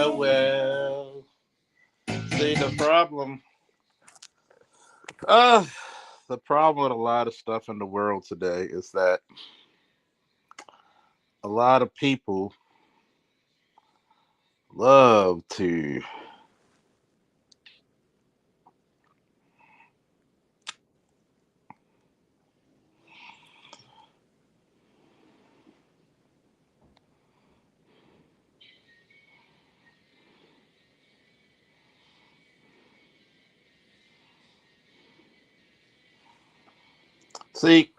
Well. See, the problem with a lot of stuff in the world today is that a lot of people love to See,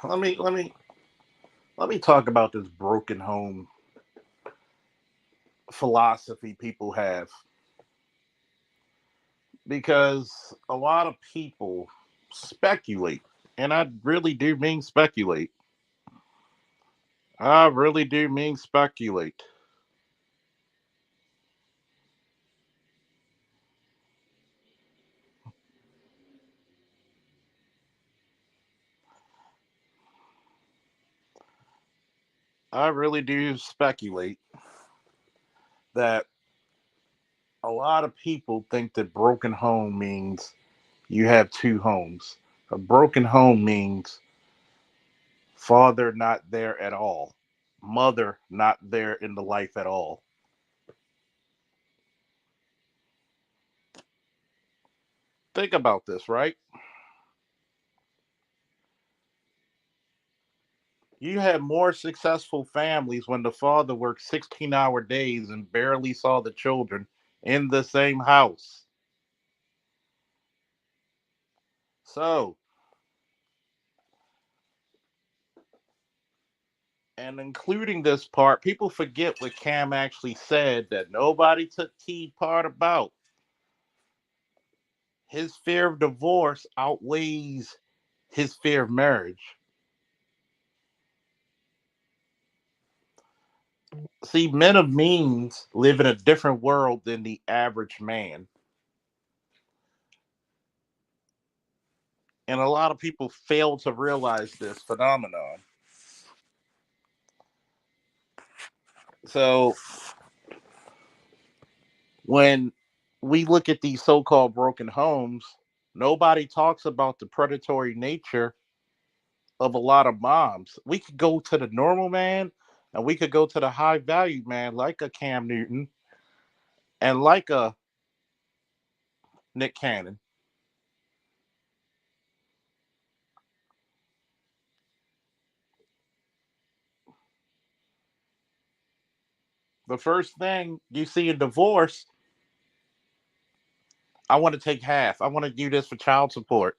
let me talk about this broken home philosophy people have, because a lot of people speculate, and I really do mean speculate. I really do mean speculate. I really do speculate that a lot of people think that broken home means you have two homes. A broken home means father not there at all, mother not there in the life at all. Think about this, right? You had more successful families when the father worked 16-hour days and barely saw the children in the same house. So, and including this part, people forget what Cam actually said that nobody took key part about. His fear of divorce outweighs his fear of marriage. See, men of means live in a different world than the average man. And a lot of people fail to realize this phenomenon. So, when we look at these so called broken homes, nobody talks about the predatory nature of a lot of moms. We could go to the normal man and we could go to the high value man like a Cam Newton and like a Nick Cannon. The first thing you see in divorce, I want to take half. I want to do this for child support.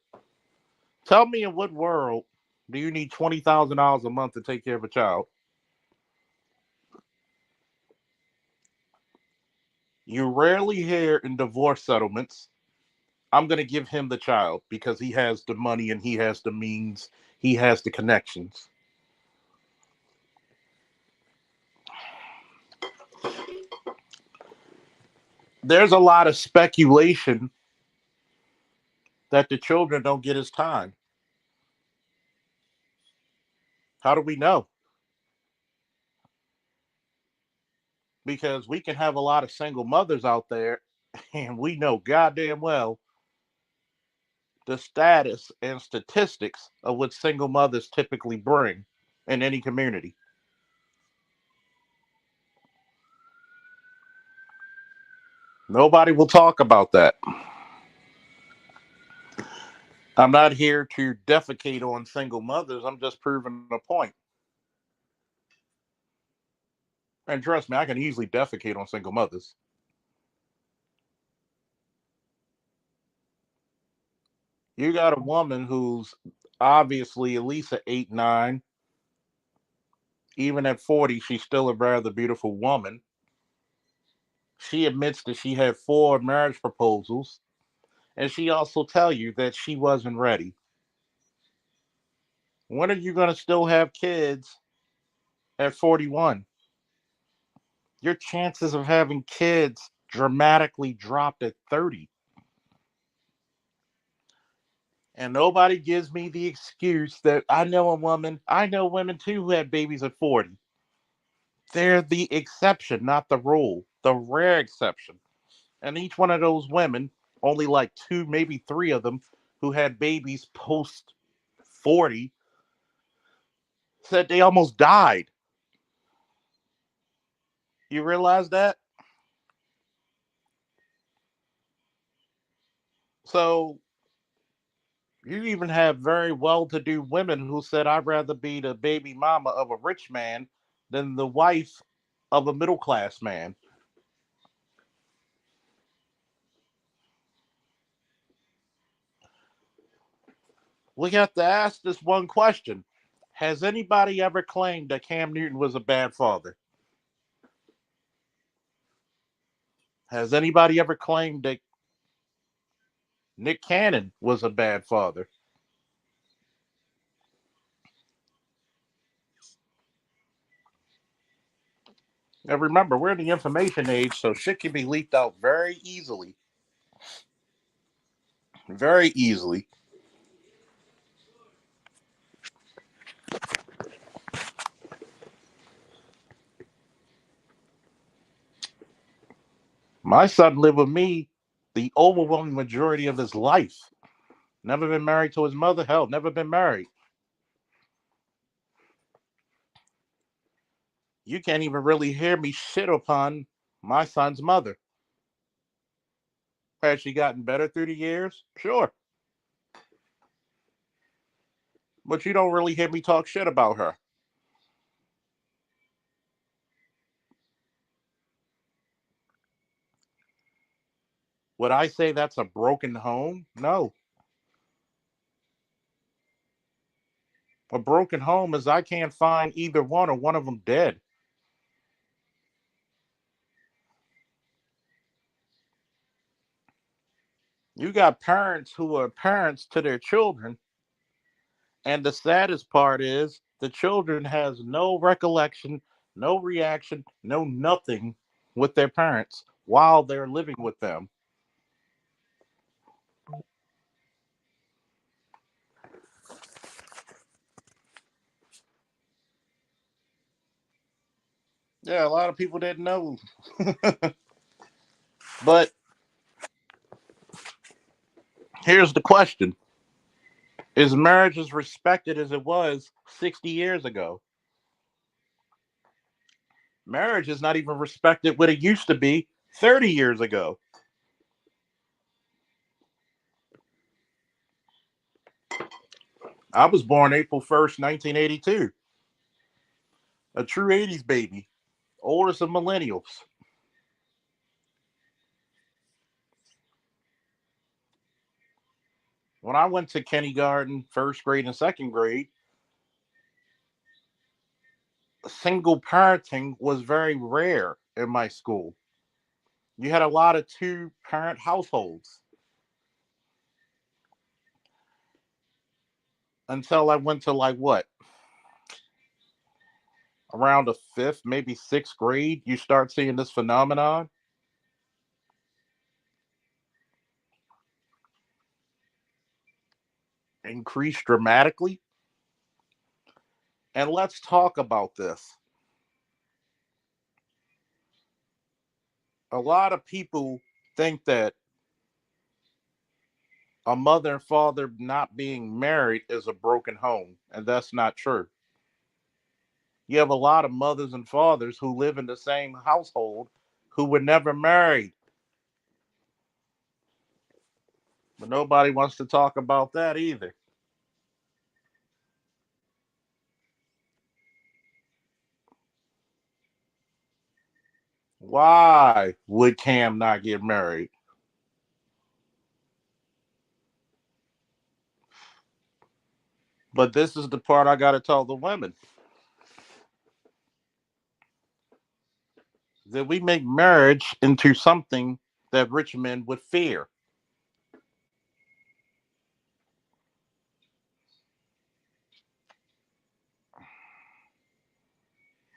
Tell me in what world do you need $20,000 a month to take care of a child? You rarely hear in divorce settlements, I'm going to give him the child because he has the money and he has the means, he has the connections. There's a lot of speculation that the children don't get his time. How do we know? Because we can have a lot of single mothers out there, and we know goddamn well the status and statistics of what single mothers typically bring in any community. Nobody will talk about that. I'm not here to defecate on single mothers. I'm just proving a point. And trust me, I can easily defecate on single mothers. You got a woman who's obviously at least an 8, 9. Even at 40, she's still a rather beautiful woman. She admits that she had 4 marriage proposals, and she also tell you that she wasn't ready. When are you going to still have kids at 41? Your chances of having kids dramatically dropped at 30. And nobody gives me the excuse that I know women too who had babies at 40. They're the exception, not the rule, the rare exception. And each one of those women, only like two, maybe three of them who had babies post 40, said they almost died. You realize that? So you even have very well to do women who said, I'd rather be the baby mama of a rich man than the wife of a middle class man. We have to ask this one question. Has anybody ever claimed that Cam Newton was a bad father? Has anybody ever claimed that Nick Cannon was a bad father? Now remember, we're in the information age, so shit can be leaked out very easily. Very easily. My son lived with me the overwhelming majority of his life. Never been married to his mother. Hell, never been married. You can't even really hear me shit upon my son's mother. Has she gotten better through the years? Sure. But you don't really hear me talk shit about her. Would I say that's a broken home? No. A broken home is I can't find either one or one of them dead. You got parents who are parents to their children, and the saddest part is the children has no recollection, no reaction, no nothing with their parents while they're living with them. Yeah, a lot of people didn't know. But here's the question. Is marriage as respected as it was 60 years ago? Marriage is not even respected what it used to be 30 years ago. I was born April 1st, 1982. A true 80s baby, oldest of millennials. When I went to kindergarten, first grade, and second grade, single parenting was very rare in my school. You had a lot of two parent households until I went to like what? Around the fifth, maybe sixth grade, you start seeing this phenomenon increase dramatically. And let's talk about this. A lot of people think that a mother and father not being married is a broken home, and that's not true. You have a lot of mothers and fathers who live in the same household who were never married, but nobody wants to talk about that either. Why would Cam not get married? But this is the part I got to tell the women that we make marriage into something that rich men would fear.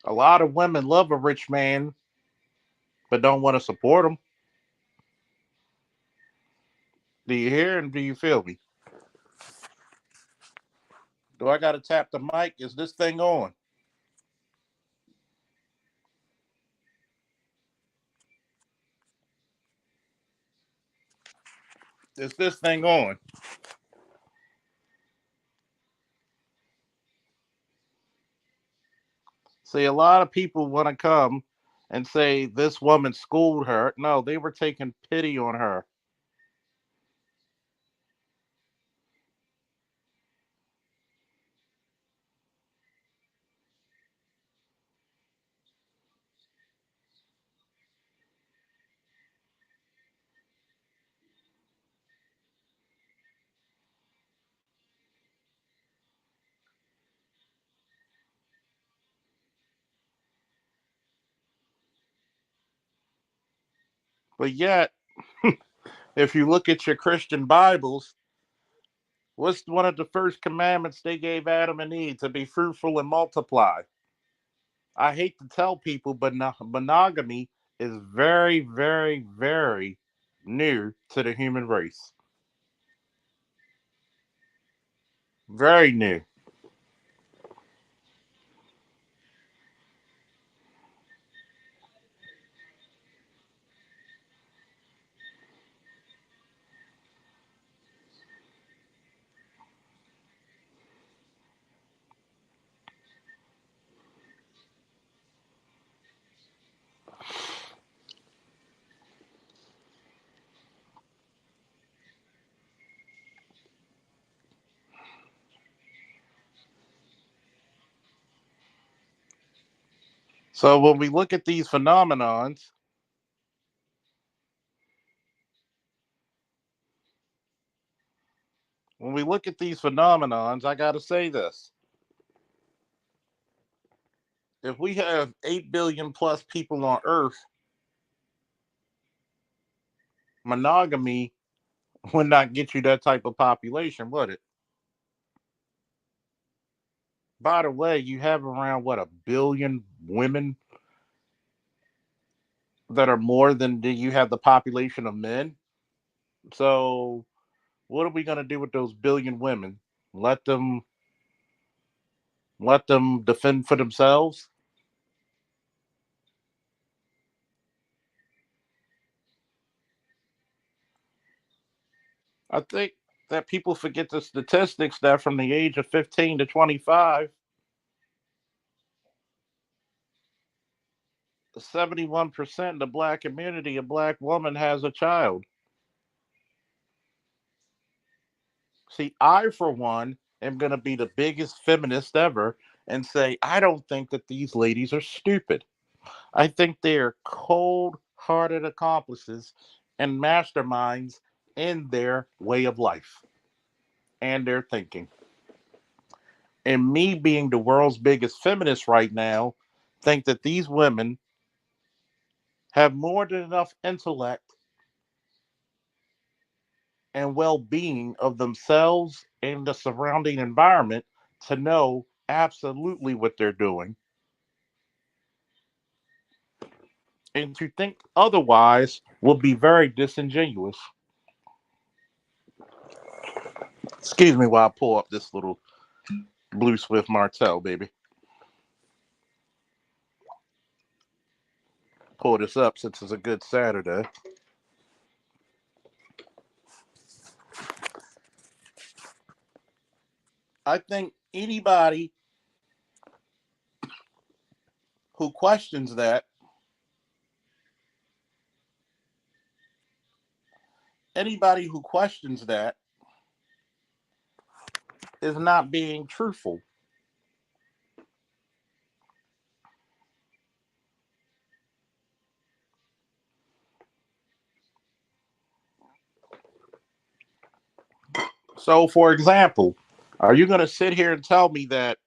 A lot of women love a rich man, but don't want to support him. Do you hear and do you feel me? Do I got to tap the mic? Is this thing on? Is this thing on? See, a lot of people want to come and say this woman schooled her. No, they were taking pity on her. But yet, if you look at your Christian Bibles, what's one of the first commandments they gave Adam and Eve? To be fruitful and multiply. I hate to tell people, but monogamy is very, very, very new to the human race. Very new. So when we look at these phenomenons, I got to say this. If we have 8 billion plus people on Earth, monogamy would not get you that type of population, would it? By the way, you have around, what, a billion women that are more than you have the population of men. So, what are we going to do with those billion women? Let them defend for themselves? I think that people forget the statistics that from the age of 15 to 25, 71% of the black community, a black woman has a child. See, I, for one, am going to be the biggest feminist ever and say, I don't think that these ladies are stupid. I think they are cold hearted accomplices and masterminds in their way of life and their thinking. And me being the world's biggest feminist right now, think that these women have more than enough intellect and well being of themselves and the surrounding environment to know absolutely what they're doing. And to think otherwise will be very disingenuous. Excuse me while I pull up this little Blue Swift Martell, baby. Pull this up since it's a good Saturday. I think who questions that, anybody who questions that is not being truthful. So, for example, are you going to sit here and tell me that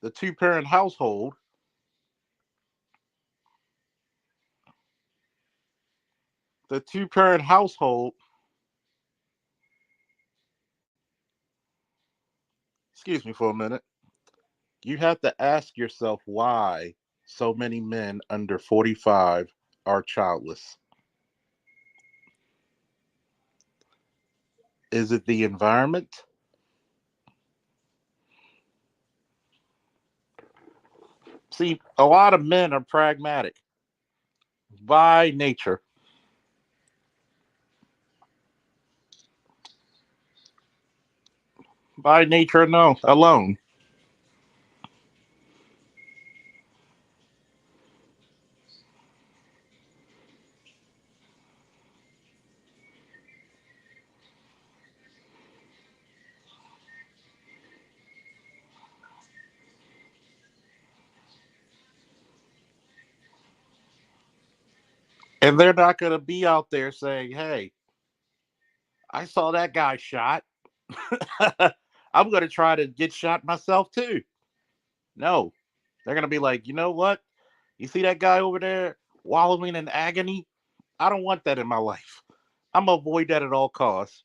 the two parent household, excuse me for a minute, you have to ask yourself why so many men under 45 are childless? Is it the environment? See, a lot of men are pragmatic by nature. By nature, no, alone. And they're not going to be out there saying, hey, I saw that guy shot. I'm going to try to get shot myself too. No, they're going to be like, you know what? You see that guy over there wallowing in agony? I don't want that in my life. I'm gonna avoid that at all costs.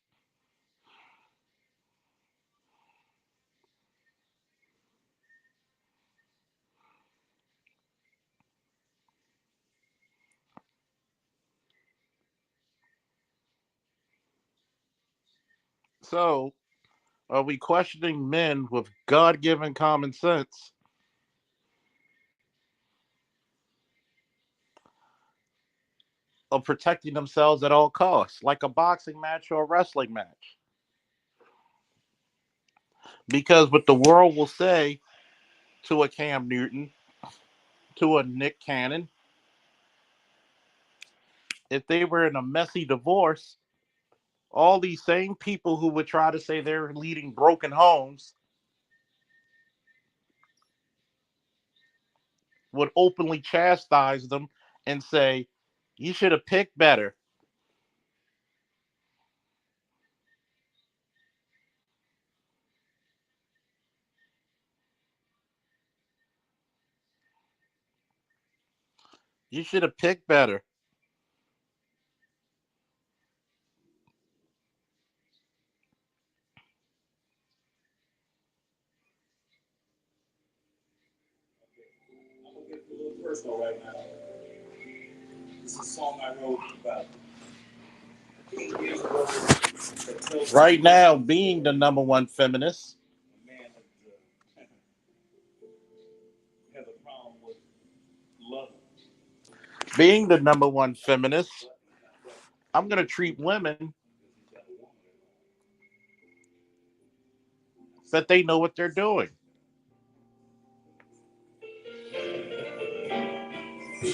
So, are we questioning men with God given common sense of protecting themselves at all costs, like a boxing match or a wrestling match? Because what the world will say to a Cam Newton, to a Nick Cannon, if they were in a messy divorce, all these same people who would try to say they're leading broken homes would openly chastise them and say, you should have picked better. You should have picked better. I'm gonna get a little personal right now. This is a song I wrote about 8 years ago. Right now, being the number one feminist, A man has a problem with love. being the number one feminist, I'm going to treat women that they know what they're doing.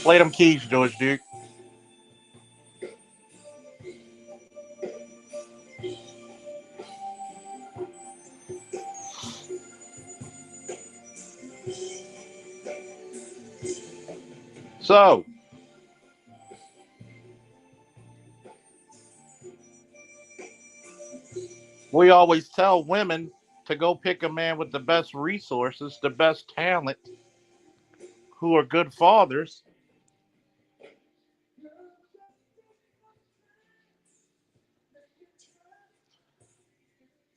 Play them keys, George Duke. So, we always tell women to go pick a man with the best resources, the best talent, who are good fathers.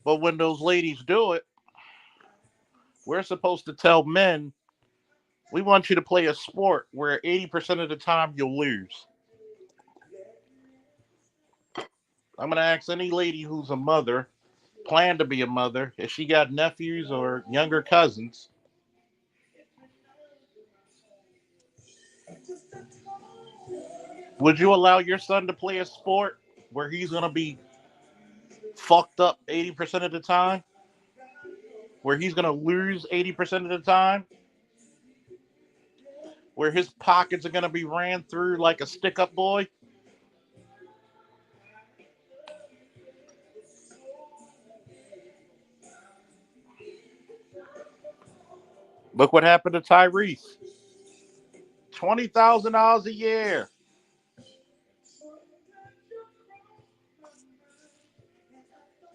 But when those ladies do it, we're supposed to tell men, we want you to play a sport where 80% of the time you'll lose. I'm going to ask any lady who's a mother, plan to be a mother, if she got nephews or younger cousins, would you allow your son to play a sport where he's going to be fucked up 80% of the time? Where he's going to lose 80% of the time? Where his pockets are going to be ran through like a stick up boy? Look what happened to Tyrese. $20,000 a year.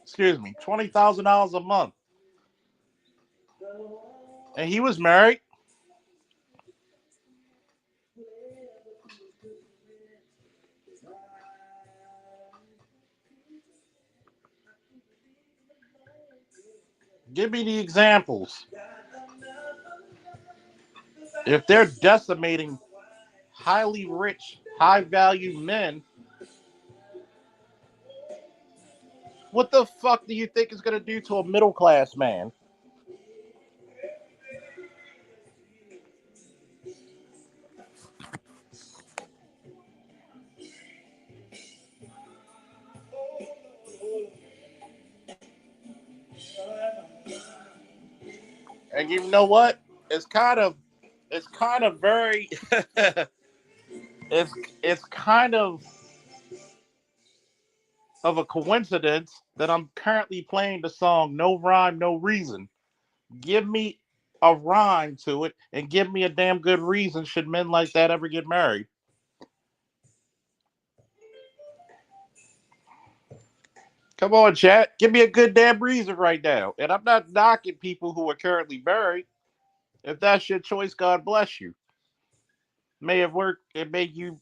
Excuse me, $20,000 a month. And he was married. Give me the examples. If they're decimating highly rich, high value men, what the fuck do you think is going to do to a middle class man? And you know what? It's kind of, it's kind of very, it's it's kind of a coincidence that I'm currently playing the song "No Rhyme, No Reason." Give me a rhyme to it, and give me a damn good reason. Should men like that ever get married? Come on, chat. Give me a good damn reason right now. And I'm not knocking people who are currently married. If that's your choice, God bless you. May have worked. It may you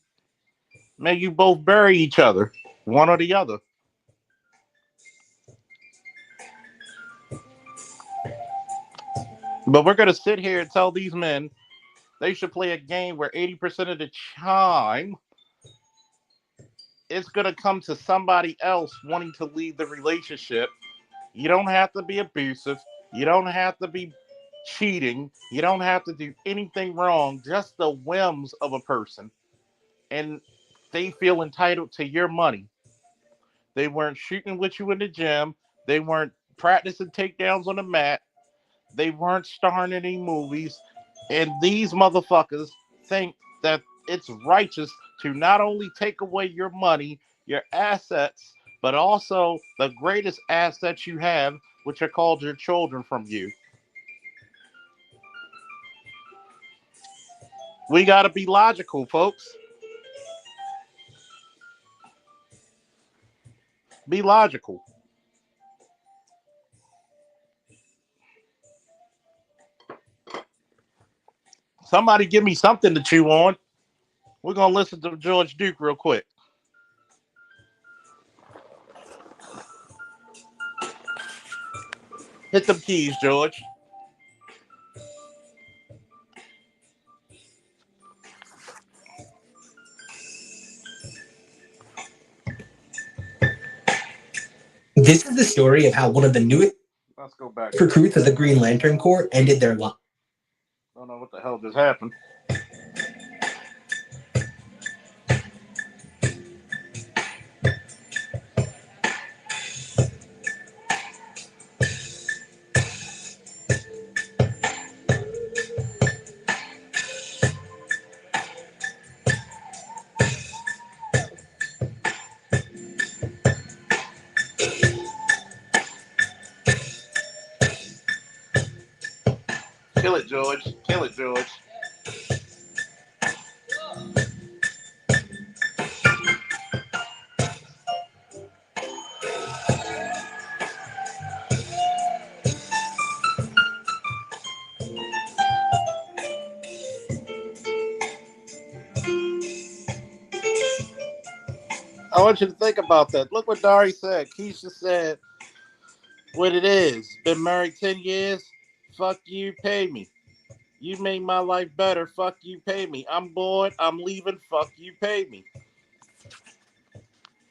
May you both bury each other, one or the other. But we're gonna sit here and tell these men they should play a game where 80% of the time it's gonna come to somebody else wanting to leave the relationship. You don't have to be abusive. You don't have to be cheating. You don't have to do anything wrong. Just the whims of a person. And they feel entitled to your money. They weren't shooting with you in the gym. They weren't practicing takedowns on the mat. They weren't starring in any movies. And these motherfuckers think that it's righteous to not only take away your money, your assets, but also the greatest assets you have, which are called your children, from you. We got to be logical, folks. Be logical. Somebody give me something to chew on. We're going to listen to George Duke real quick. Hit them keys, George. This is the story of how one of the newest Let's go back to recruits of that. the Green Lantern Corps ended their life. I don't know what the hell just happened. Kill it, George. Kill it, George. I want you to think about that. Look what Dari said. Keisha said what it is. Been married 10 years. Fuck you, pay me. You made my life better. Fuck you, pay me. I'm bored. I'm leaving. Fuck you, pay me.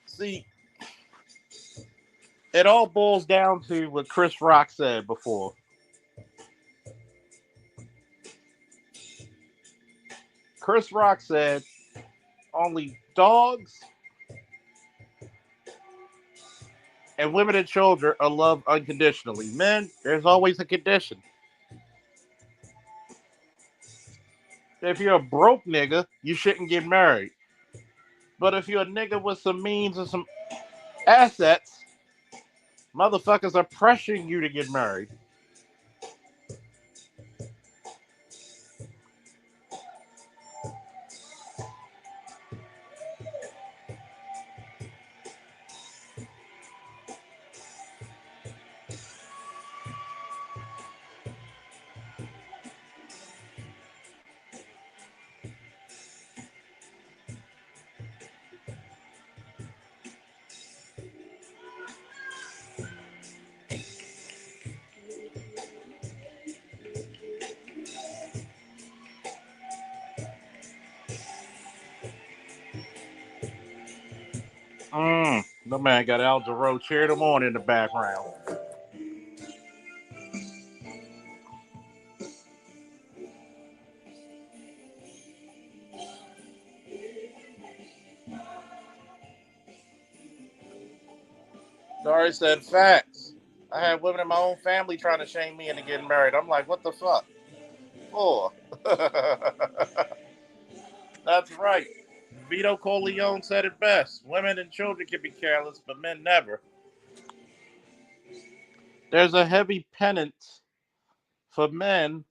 See, it all boils down to what Chris Rock said before. Chris Rock said only dogs and women and children are loved unconditionally. Men, there's always a condition. If you're a broke nigga, you shouldn't get married. But if you're a nigga with some means and some assets, motherfuckers are pressuring you to get married. The man got Al Jarreau cheering him on in the background. Dory said, facts. I had women in my own family trying to shame me into getting married. I'm like, what the fuck? For? That's right. Vito Corleone said it best. Women and children can be careless, but men never. There's a heavy penance for men.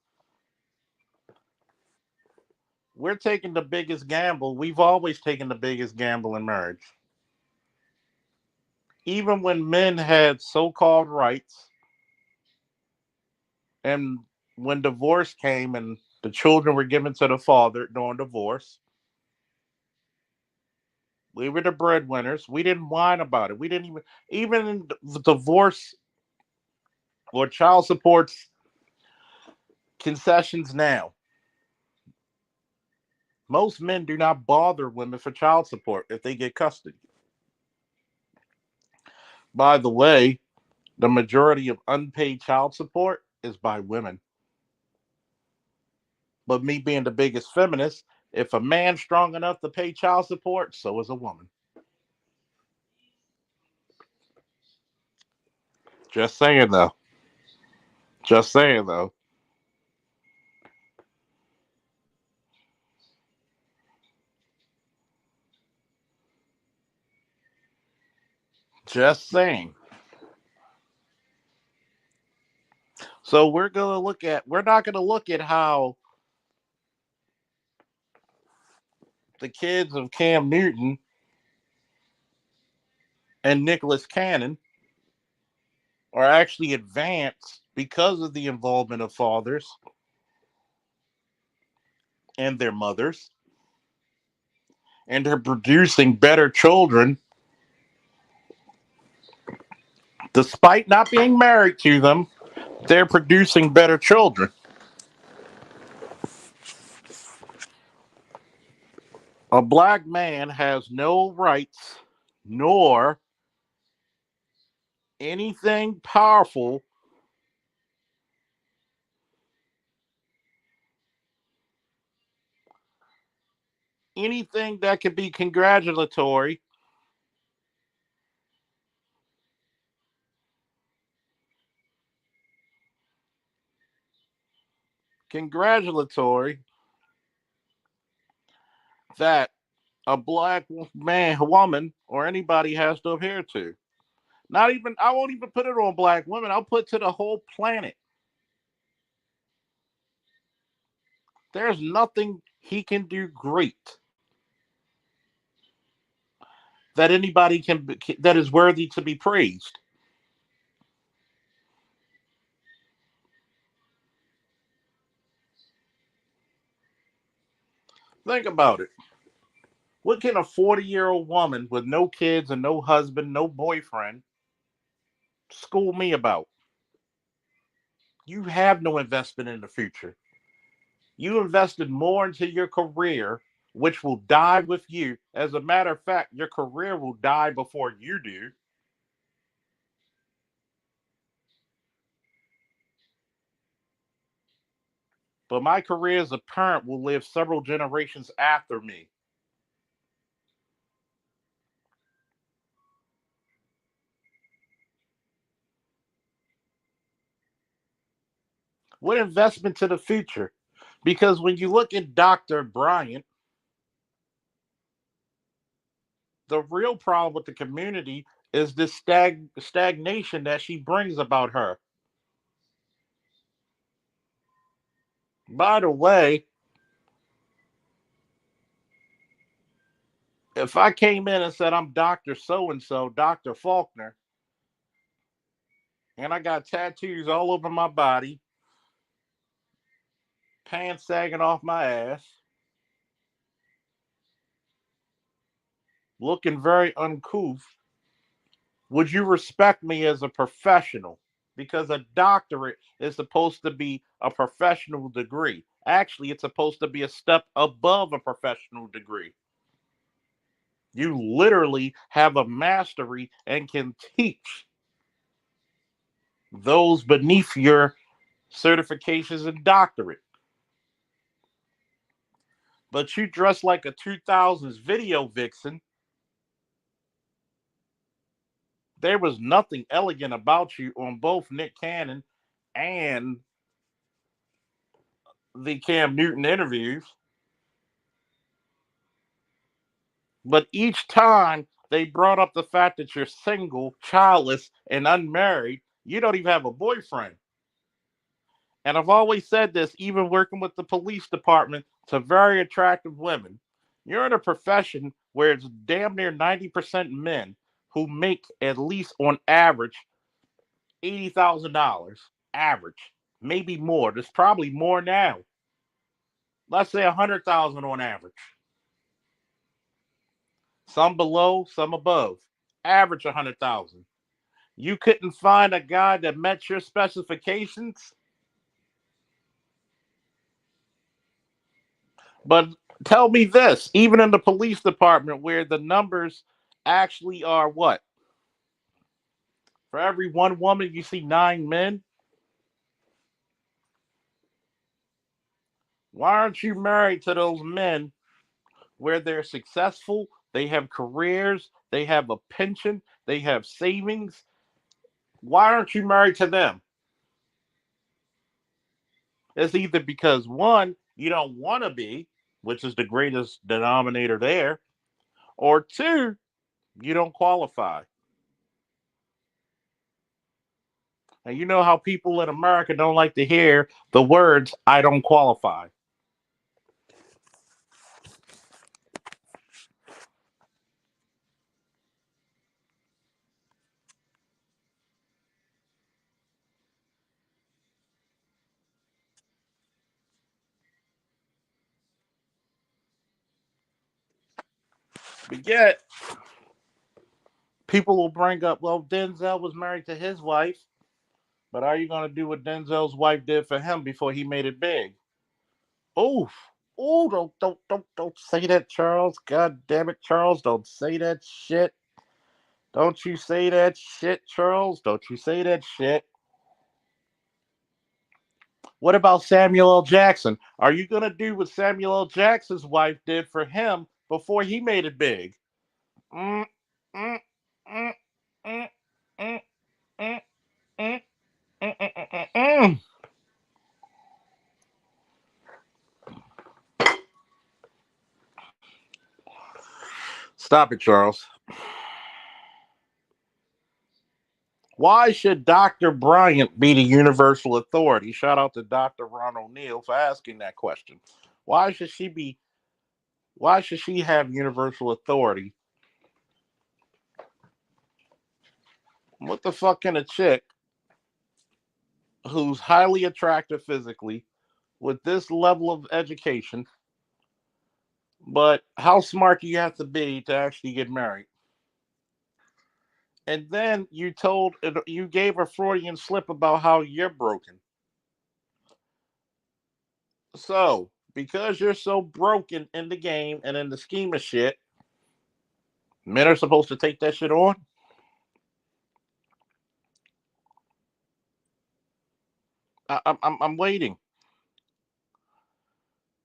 We're taking the biggest gamble. We've always taken the biggest gamble in marriage. Even when men had so called rights, and when divorce came and the children were given to the father during divorce, We were the breadwinners. We didn't whine about it. We didn't even in divorce or child supports concessions now. Most men do not bother women for child support if they get custody. By the way, the majority of unpaid child support is by women. But me being the biggest feminist, if a man's strong enough to pay child support, so is a woman. Just saying though. Just saying though. Just saying. So we're not gonna look at how the kids of Cam Newton and Nicholas Cannon are actually advanced because of the involvement of fathers and their mothers, and they're producing better children despite not being married to them. They're producing better children. A black man has no rights nor anything powerful, anything that could be congratulatory that a black man, woman, or anybody has to adhere to. Not even, I won't even put it on black women. I'll put to the whole planet. There's nothing he can do great that anybody that is worthy to be praised. Think about it. What can a 40-year-old woman with no kids and no husband, no boyfriend school me about? You have no investment in the future. You invested more into your career, which will die with you. As a matter of fact, your career will die before you do. But my career as a parent will live several generations after me. What investment to the future? Because when you look at Dr. Bryant, the real problem with the community is this stagnation that she brings about her. By the way, if I came in and said I'm Dr. So and so, Dr. Faulkner, and I got tattoos all over my body, pants sagging off my ass, looking very uncouth, would you respect me as a professional? Because a doctorate is supposed to be a professional degree. Actually, it's supposed to be a step above a professional degree. You literally have a mastery and can teach those beneath your certifications and doctorate. But you dress like a 2000s video vixen. There was nothing elegant about you on both Nick Cannon and the Cam Newton interviews. But each time they brought up the fact that you're single, childless, and unmarried, you don't even have a boyfriend. And I've always said this, even working with the police department to very attractive women. You're in a profession where it's damn near 90% men who make at least on average $80,000. Average. Maybe more. There's probably more now. Let's say 100,000 on average. Some below, some above. Average 100,000. You couldn't find a guy that met your specifications, but tell me this, even in the police department where the numbers actually are what? For every one woman, you see 9 men. Why aren't you married to those men where they're successful, they have careers, they have a pension, they have savings? Why aren't you married to them? It's either because one, you don't want to be, which is the greatest denominator there, or two, you don't qualify. And you know how people in America don't like to hear the words, I don't qualify. But yet, people will bring up, well, Denzel was married to his wife, but are you going to do what Denzel's wife did for him before he made it big? Oof. Oh, don't say that, Charles. God damn it, Charles. Don't say that shit. Don't you say that shit, Charles. Don't you say that shit. What about Samuel L. Jackson? Are you going to do what Samuel L. Jackson's wife did for him before he made it big? Mm, mm, mm, mm, mm, mm, mm, mm. Stop it, Charles. Why should Dr. Bryant be the universal authority? Shout out to Dr. Ron O'Neill for asking that question. Why should she be why should she have universal authority? What the fuck can a chick who's highly attractive physically with this level of education, but how smart do you have to be to actually get married? And then you gave a Freudian slip about how you're broken. So, because you're so broken in the game and in the scheme of shit, men are supposed to take that shit on. I'm waiting.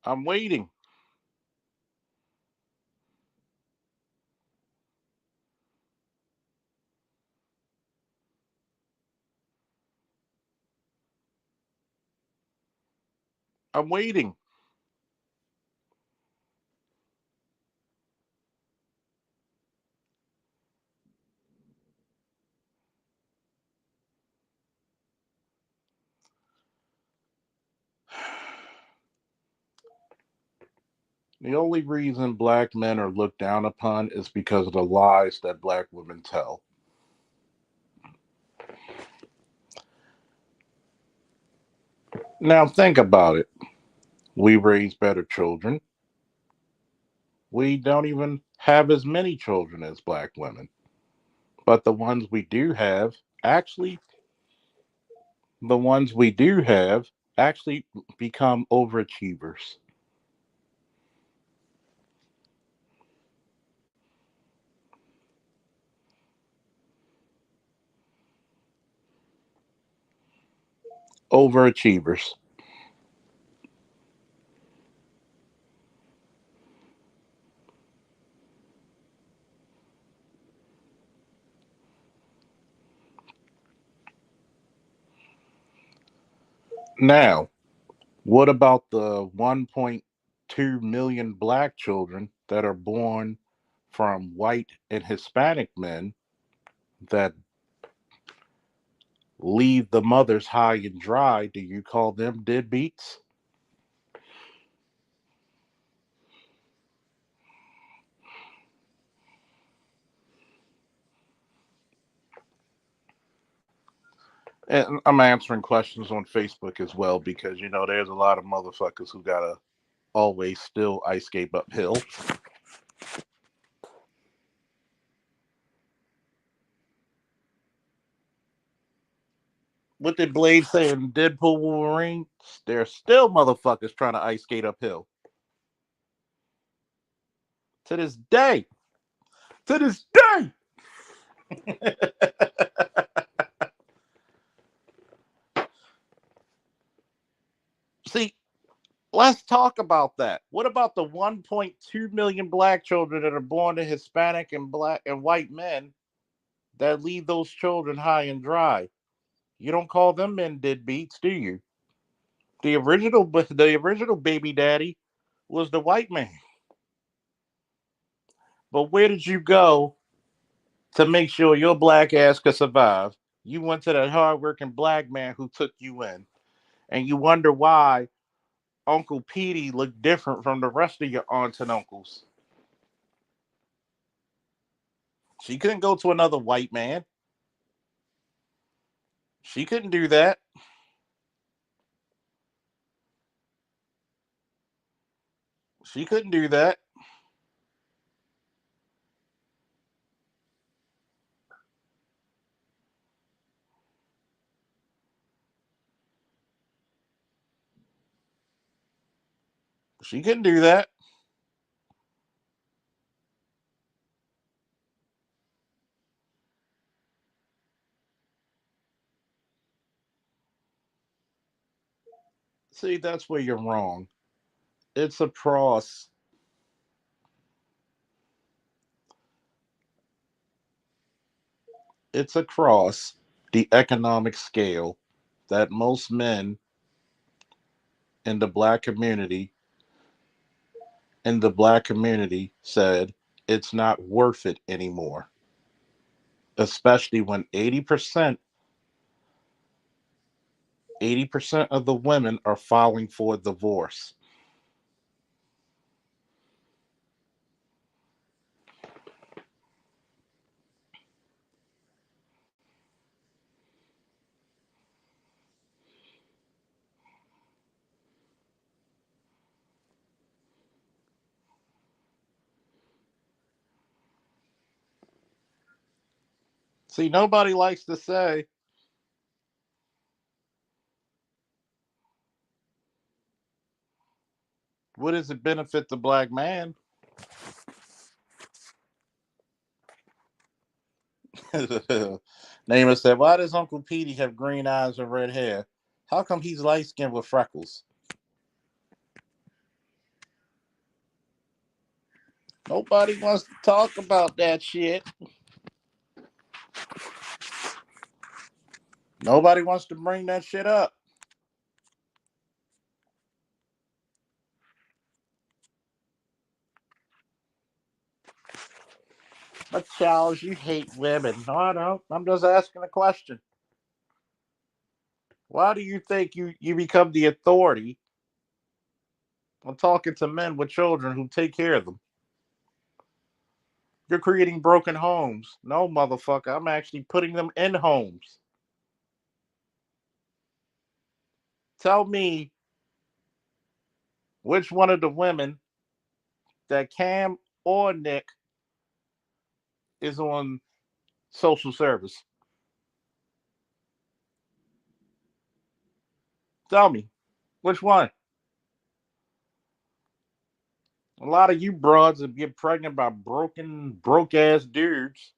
I'm waiting. I'm waiting. The only reason black men are looked down upon is because of the lies that black women tell. Now, think about it. We raise better children. We don't even have as many children as black women. But actually, the ones we do have, actually become overachievers. Overachievers. Now, what about the 1.2 million black children that are born from white and Hispanic men that leave the mothers high and dry? Do you call them deadbeats? And I'm answering questions on Facebook as well because there's a lot of motherfuckers who gotta always still ice skate uphill. What did Blade say in Deadpool Wolverine? There's still motherfuckers trying to ice skate uphill. To this day. To this day. See, let's talk about that. What about the 1.2 million black children that are born to Hispanic and black and white men that leave those children high and dry? You don't call them men deadbeats, do you? The original baby daddy was the white man. But where did you go to make sure your black ass could survive? You went to that hardworking black man who took you in, and you wonder why Uncle Petey looked different from the rest of your aunts and uncles. She couldn't go to another white man. She couldn't do that. She couldn't do that. She couldn't do that. See, that's where you're wrong. It's across. It's across the economic scale that most men in the black community said it's not worth it anymore. Especially when 80% of the women are filing for divorce. See, nobody likes to say, what does it benefit the black man? Naaman said, why does Uncle Petey have green eyes and red hair? How come he's light skinned with freckles? Nobody wants to talk about that shit. Nobody wants to bring that shit up. But Charles, you hate women. No, I don't. I'm just asking a question. Why do you think you become the authority on talking to men with children who take care of them? You're creating broken homes. No, motherfucker. I'm actually putting them in homes. Tell me which one of the women that Cam or Nick is on social service. Tell me which one. A lot of you broads that get pregnant by broke ass dudes,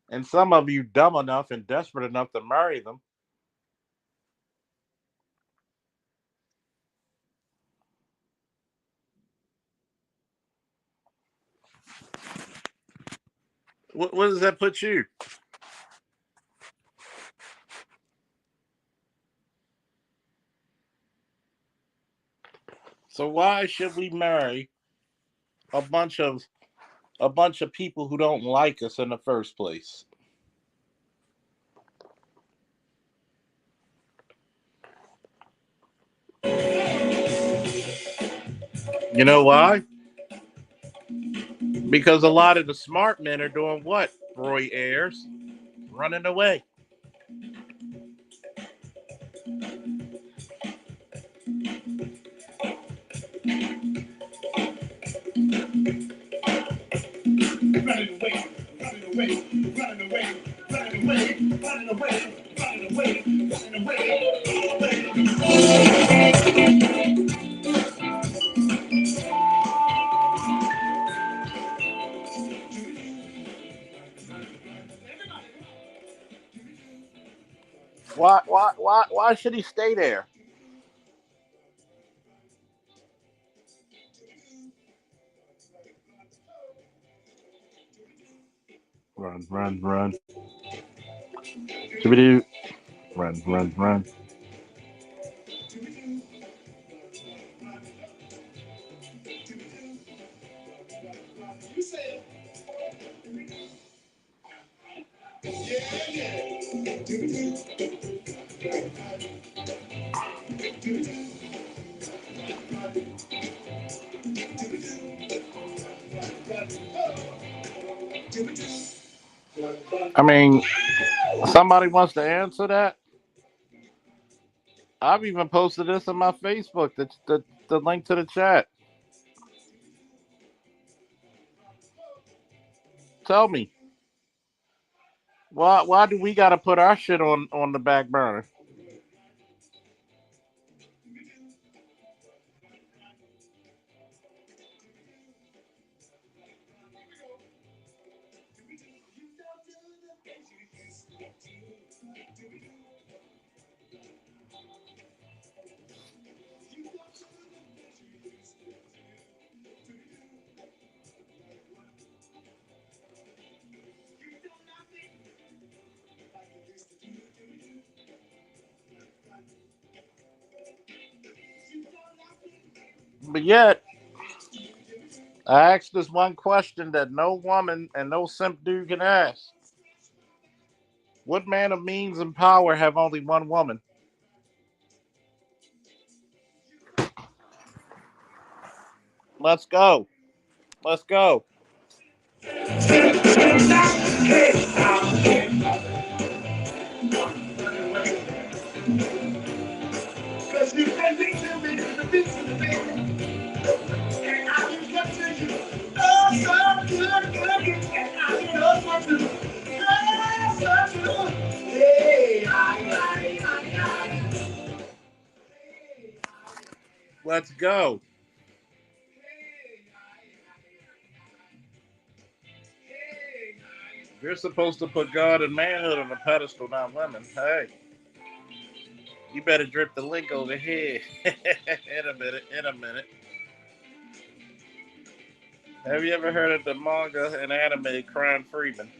and some of you dumb enough and desperate enough to marry them. What does that put you? So why should we marry a bunch of people who don't like us in the first place? You know why? Because a lot of the smart men are doing what? Roy Ayers running away. Running away, running away, running away, running away, running away, running away, running Why should he stay there? Run, run, run. Shibidoo. Run, run, run. I mean, somebody wants to answer that. I've even posted this on my Facebook. The link to the chat. Tell me, why do we got to put our shit on the back burner? But yet, I asked this one question that no woman and no simp dude can ask. What man of means and power have only one woman? Let's go. Let's go. Cause you can be to me, the beats in the bed, and I can come to you. Oh, so good, good, and I can go for you. Oh, so good. Hey, I. Let's go. You're supposed to put God and manhood on a pedestal, not women. Hey, you better drip the link over here. In a minute. In a minute. Have you ever heard of the manga and anime Crime Freeman?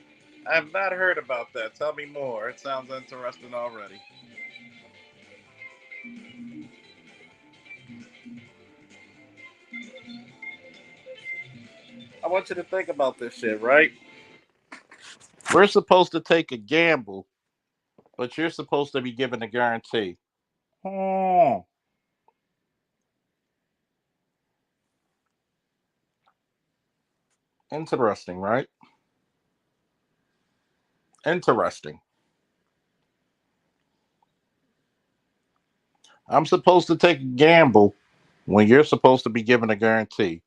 I have not heard about that. Tell me more. It sounds interesting already. I want you to think about this shit, right? We're supposed to take a gamble, but you're supposed to be given a guarantee. Hmm. Interesting, right? Interesting. I'm supposed to take a gamble when you're supposed to be given a guarantee.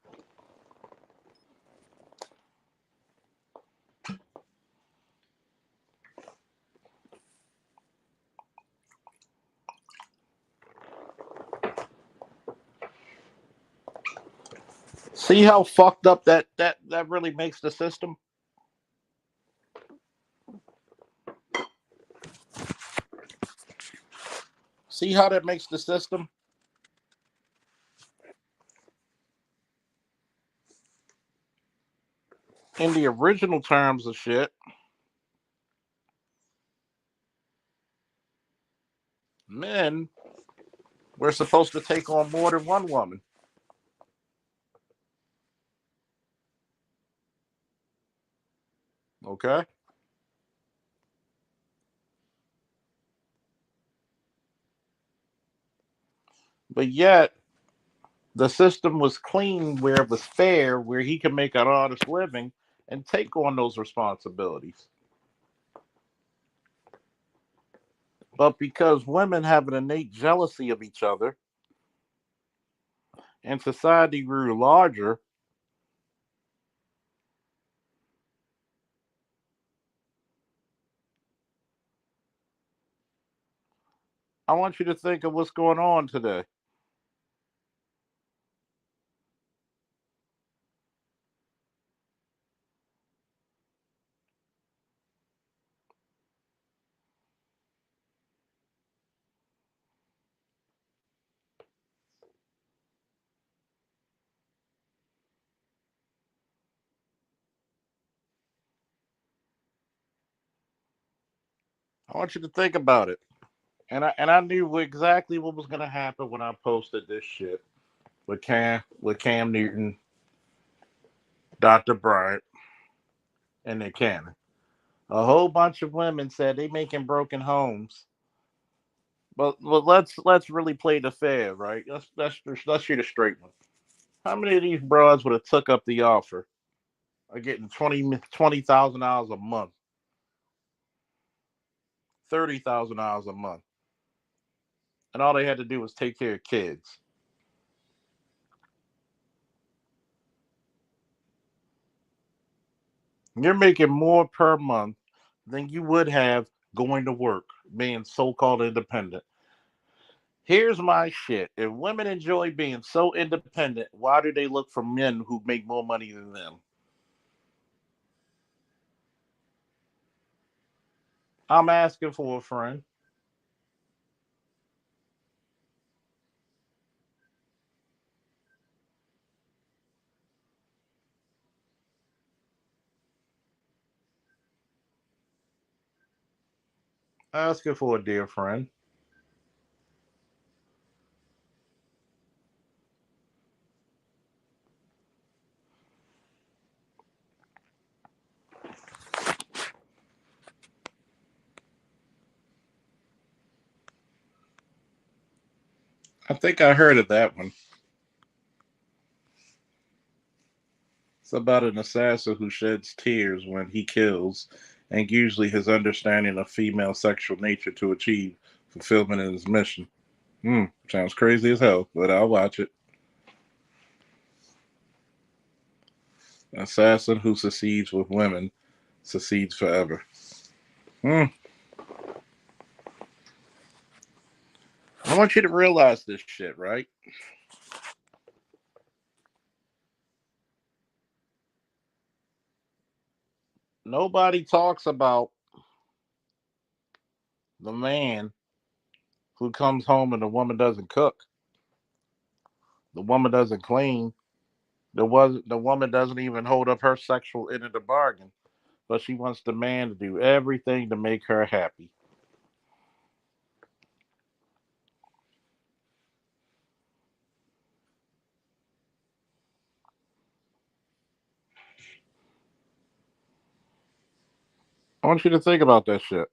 See how fucked up that really makes the system? See how that makes the system? In the original terms of shit, men were supposed to take on more than one woman. Okay? But yet, the system was clean where it was fair, where he could make an honest living and take on those responsibilities. But because women have an innate jealousy of each other and society grew larger, I want you to think of what's going on today. I want you to think about it. And I knew exactly what was gonna happen when I posted this shit with Cam Newton, Dr. Bryant, and Nick Cannon. A whole bunch of women said they making broken homes. But let's really play the fair, right? Let's shoot a straight one. How many of these broads would have took up the offer of getting $20,000 a month, $30,000 a month, and all they had to do was take care of kids? You're making more per month than you would have going to work, being so-called independent. Here's my shit. If women enjoy being so independent, why do they look for men who make more money than them? I'm asking for a friend. Asking for a dear friend. I think I heard of that one. It's about an assassin who sheds tears when he kills, and usually his understanding of female sexual nature to achieve fulfillment in his mission. Sounds crazy as hell, but I'll watch it. Assassin who succeeds with women succeeds forever. Hmm. I want you to realize this shit, right? Nobody talks about the man who comes home and the woman doesn't cook, the woman doesn't clean, the woman doesn't even hold up her sexual end of the bargain, but she wants the man to do everything to make her happy. I want you to think about that shit.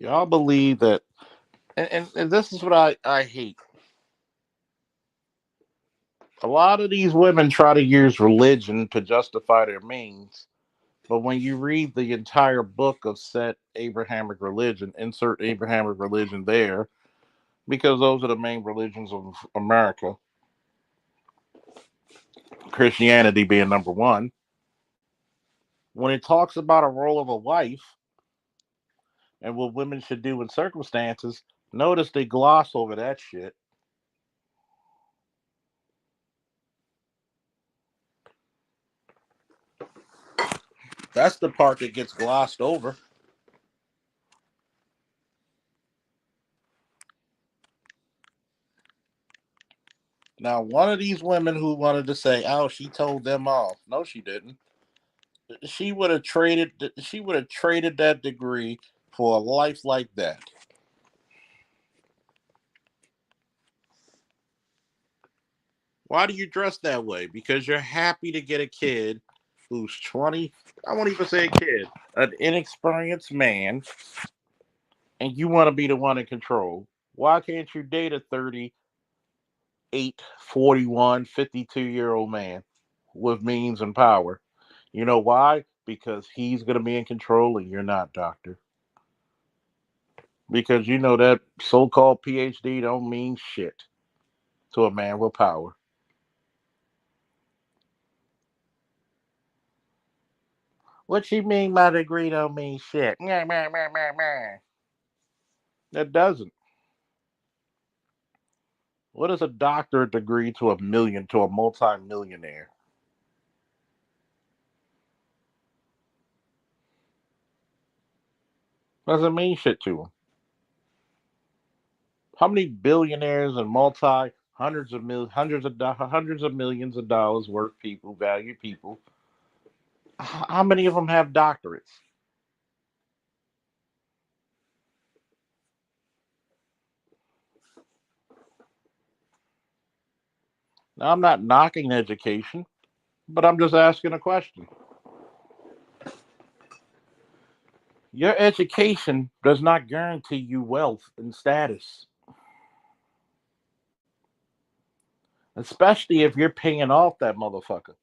Y'all believe that, and this is what I hate. A lot of these women try to use religion to justify their means, but when you read the entire book of set Abrahamic religion, insert Abrahamic religion there, because those are the main religions of America, Christianity being number one. When it talks about a role of a wife and what women should do in circumstances, notice they gloss over that shit. That's the part that gets glossed over. Now, one of these women who wanted to say, "Oh, she told them off." No, she didn't. She would have traded. She would have traded that degree for a life like that. Why do you dress that way? Because you're happy to get a kid who's 20. I won't even say a kid, an inexperienced man and you want to be the one in control. Why can't you date a 38, 41, 52-year-old man with means and power? You know why? Because he's going to be in control and you're not, doctor. Because you know that so-called PhD don't mean shit to a man with power. What you mean my degree don't mean shit? Meh, meh, meh, meh, meh. It doesn't. What is a doctorate degree to a multi-millionaire? Doesn't mean shit to him. How many billionaires and multi hundreds of millions of dollars worth people, value people? How many of them have doctorates? Now I'm not knocking education, but I'm just asking a question. Your education does not guarantee you wealth and status, especially if you're paying off that motherfucker.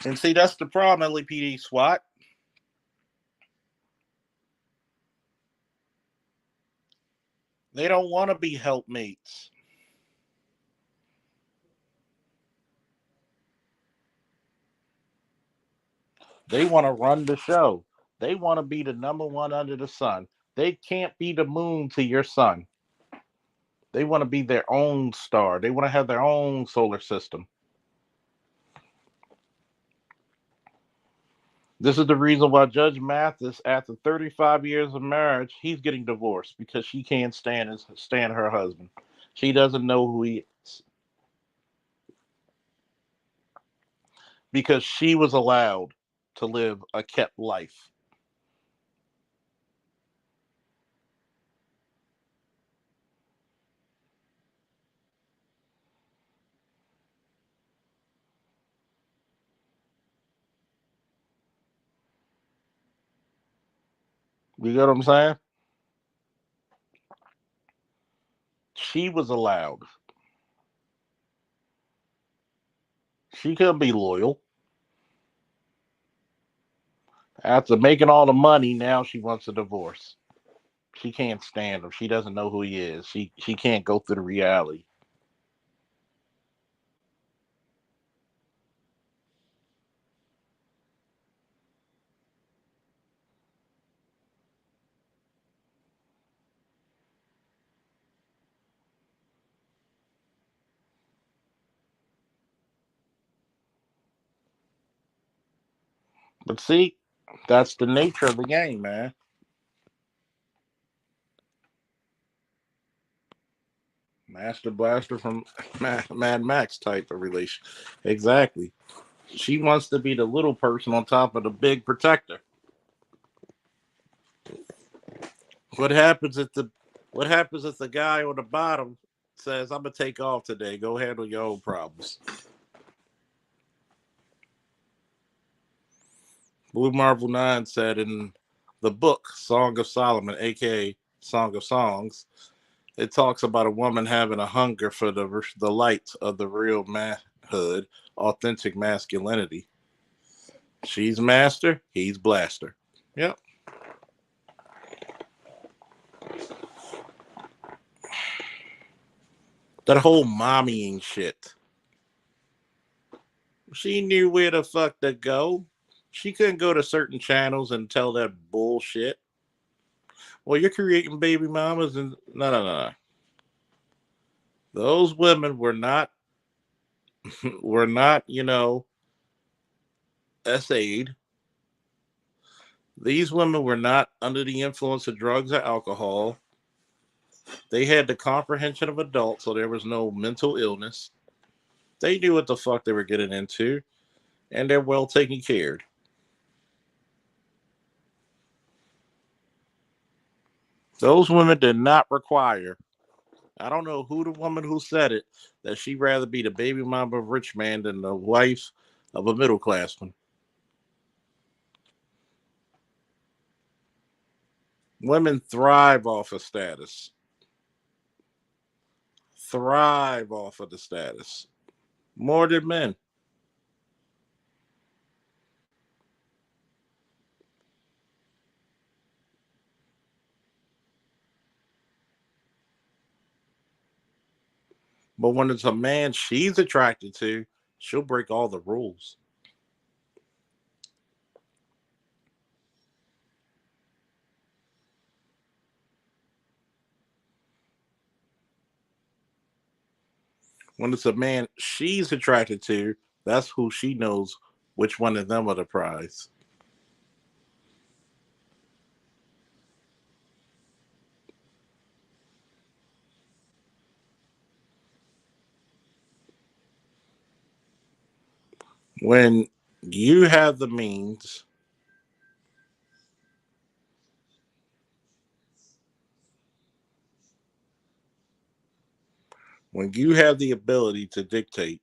And see, that's the problem, LAPD SWAT. They don't want to be helpmates. They want to run the show. They want to be the number one under the sun. They can't be the moon to your sun. They want to be their own star. They want to have their own solar system. This is the reason why Judge Mathis, after 35 years of marriage, he's getting divorced because she can't stand her husband. She doesn't know who he is because she was allowed to live a kept life. You get what I'm saying? She was allowed. She couldn't be loyal. After making all the money, now she wants a divorce. She can't stand him. She doesn't know who he is. She can't go through the reality. But see, that's the nature of the game, man. Master Blaster from Mad Max type of relation. Exactly. She wants to be the little person on top of the big protector. What happens if the guy on the bottom says, "I'm gonna take off today. Go handle your own problems." Blue Marvel 9 said in the book Song of Solomon, aka Song of Songs, it talks about a woman having a hunger for the light of the real manhood, authentic masculinity. She's master, he's blaster. Yep. That whole mommying shit. She knew where the fuck to go. She couldn't go to certain channels and tell that bullshit. Well, you're creating baby mamas and no. Those women were not, essayed. These women were not under the influence of drugs or alcohol. They had the comprehension of adults, so there was no mental illness. They knew what the fuck they were getting into, and they're well taken care of. Those women did not require I don't know who the woman who said it, that she'd rather be the baby mama of a rich man than the wife of a middle classman. Women thrive off of status, thrive off of the status more than men. But when it's a man she's attracted to, she'll break all the rules. When it's a man she's attracted to, that's who she knows which one of them are the prize. When you have the means, when you have the ability to dictate,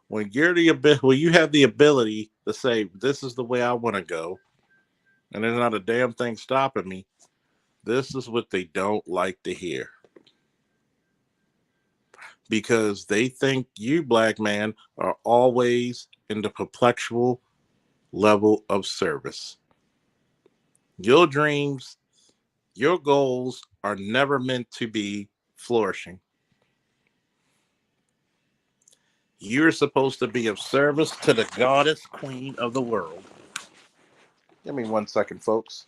when you have the ability to say this is the way I want to go, and there's not a damn thing stopping me, this is what they don't like to hear because they think you, black man, are always in the perpetual level of service. Your dreams, your goals are never meant to be flourishing. You're supposed to be of service to the goddess queen of the world. Give me 1 second, folks.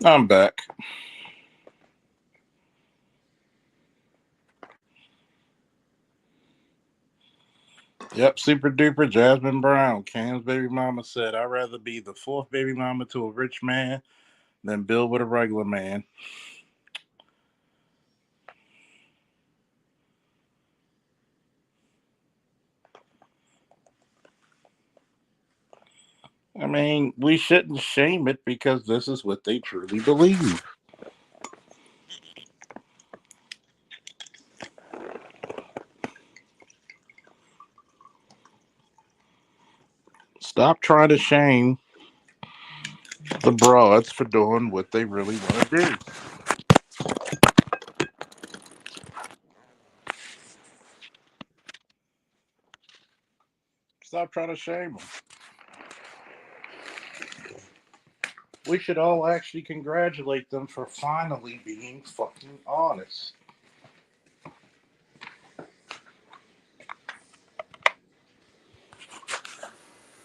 I'm back. Yep, super duper Jasmine Brown. Cam's baby mama said, I'd rather be the fourth baby mama to a rich man than build with a regular man. I mean, we shouldn't shame it because this is what they truly believe. Stop trying to shame the broads for doing what they really want to do. Stop trying to shame them. We should all actually congratulate them for finally being fucking honest.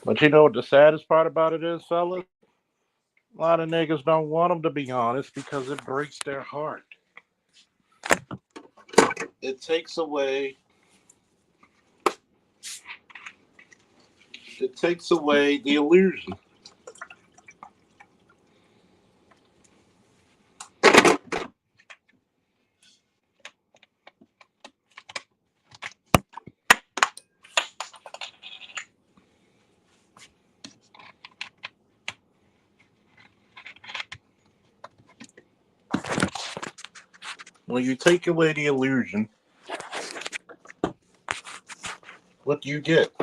But you know what the saddest part about it is, fellas? A lot of niggas don't want them to be honest because it breaks their heart. It takes away. It takes away the illusion. When you take away the illusion, what do you get?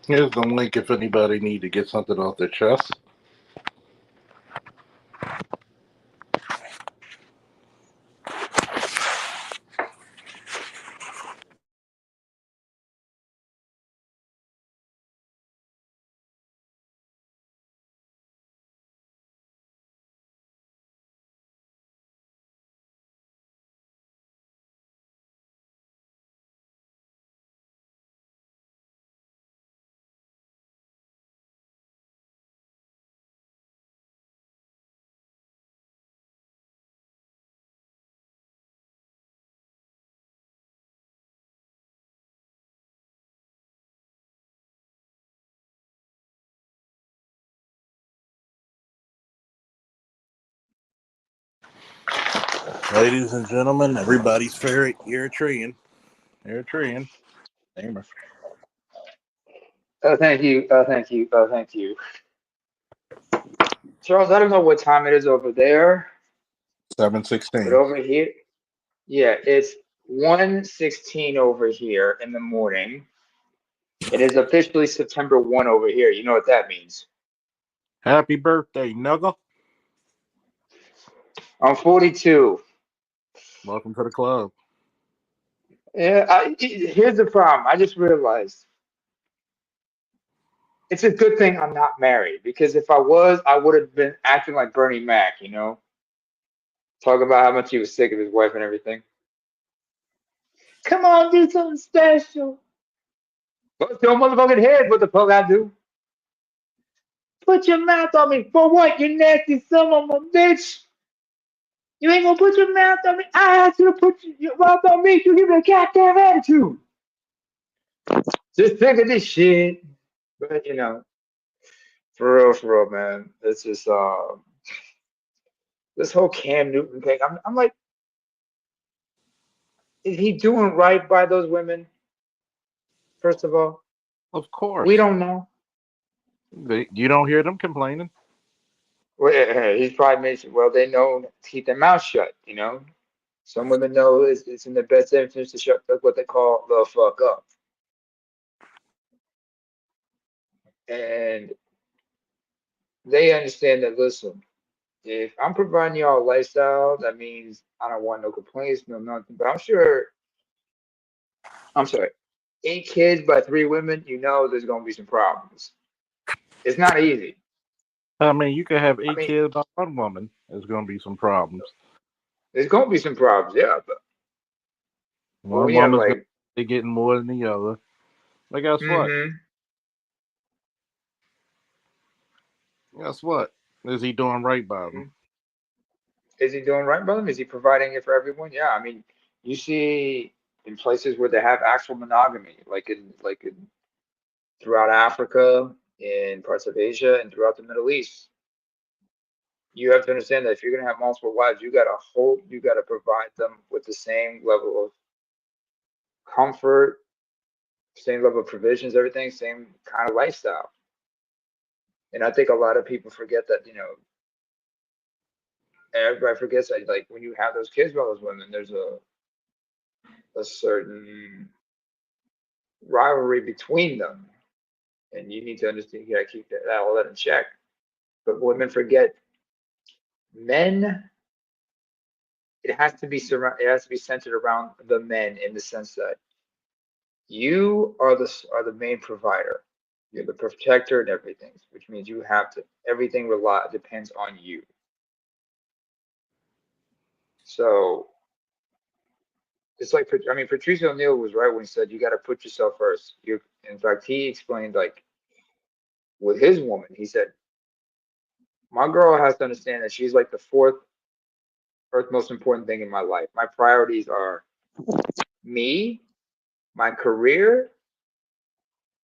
Here's the link if anybody need to get something off their chest. Ladies and gentlemen, everybody's favorite Eritrean. Eritrean. Namer. Thank you. Thank you. Thank you. Charles, I don't know what time it is over there, but 7:16. over here, yeah, it's 1:16 over here in the morning. It is officially September 1 over here. You know what that means. Happy birthday, Nuggle. I'm 42. Welcome to the club. Yeah, here's the problem. I just realized it's a good thing I'm not married because if I was, I would have been acting like Bernie Mac, talk about how much he was sick of his wife and everything. Come on, do something special. Bust your motherfucking head, what the fuck I do? Put your mouth on me. For what, you nasty son of a bitch? You ain't gonna put your mouth on me. I asked you to put your mouth on me. You give me a goddamn attitude. Just think of this shit. But for real, man. It's just this whole Cam Newton thing. I'm like, is he doing right by those women? First of all, Of we course. don't know. You don't hear them complaining. Well, he's probably mentioned. Well, they know to keep their mouth shut. Some women know it's in their best interest to shut what they call the fuck up. And they understand that. Listen, if I'm providing y'all a lifestyle, that means I don't want no complaints, no nothing. But I'm sure, I'm sorry, 8 kids by 3 women, you know, there's gonna be some problems. It's not easy. I mean, you could have I eight mean, kids by one woman. There's going to be some problems. there's gonna be some problems, yeah. But One when you have woman's going like, to be getting more than the other. But guess what? mm-hmm, Guess what? Is he doing right by them? mm-hmm. Is he doing right by them? Is he providing it for everyone? Yeah, I mean, you see in places where they have actual monogamy, like in throughout Africa, in parts of Asia, and throughout the Middle East. You have to understand that if you're going to have multiple wives, you got to provide them with the same level of comfort, same level of provisions, everything, same kind of lifestyle. And I think a lot of people forget that, everybody forgets that, like, when you have those kids with those women, there's a certain rivalry between them. And you need to understand, you got to keep all that in check. But women forget men, it has to be centered around the men in the sense that you are the main provider. You're the protector and everything, which means you have to everything depends on you. So it's like, I mean, Patrice O'Neill was right when he said you got to put yourself first. You, in fact, he explained, like, with his woman, he said, my girl has to understand that she's like the fourth or most important thing in my life. My priorities are me, my career,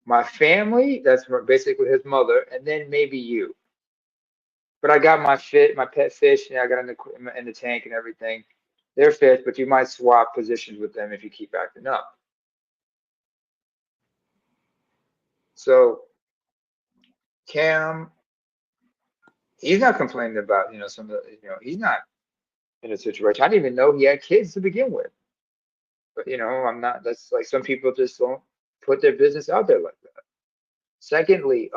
my family. That's basically his mother, and then maybe you. But I got my pet fish, and I got in the tank and everything. They're fish, but you might swap positions with them if you keep acting up. So Cam, he's not complaining about, some of the, he's not in a situation. I didn't even know he had kids to begin with. But I'm not. That's like some people just don't put their business out there like that. Secondly,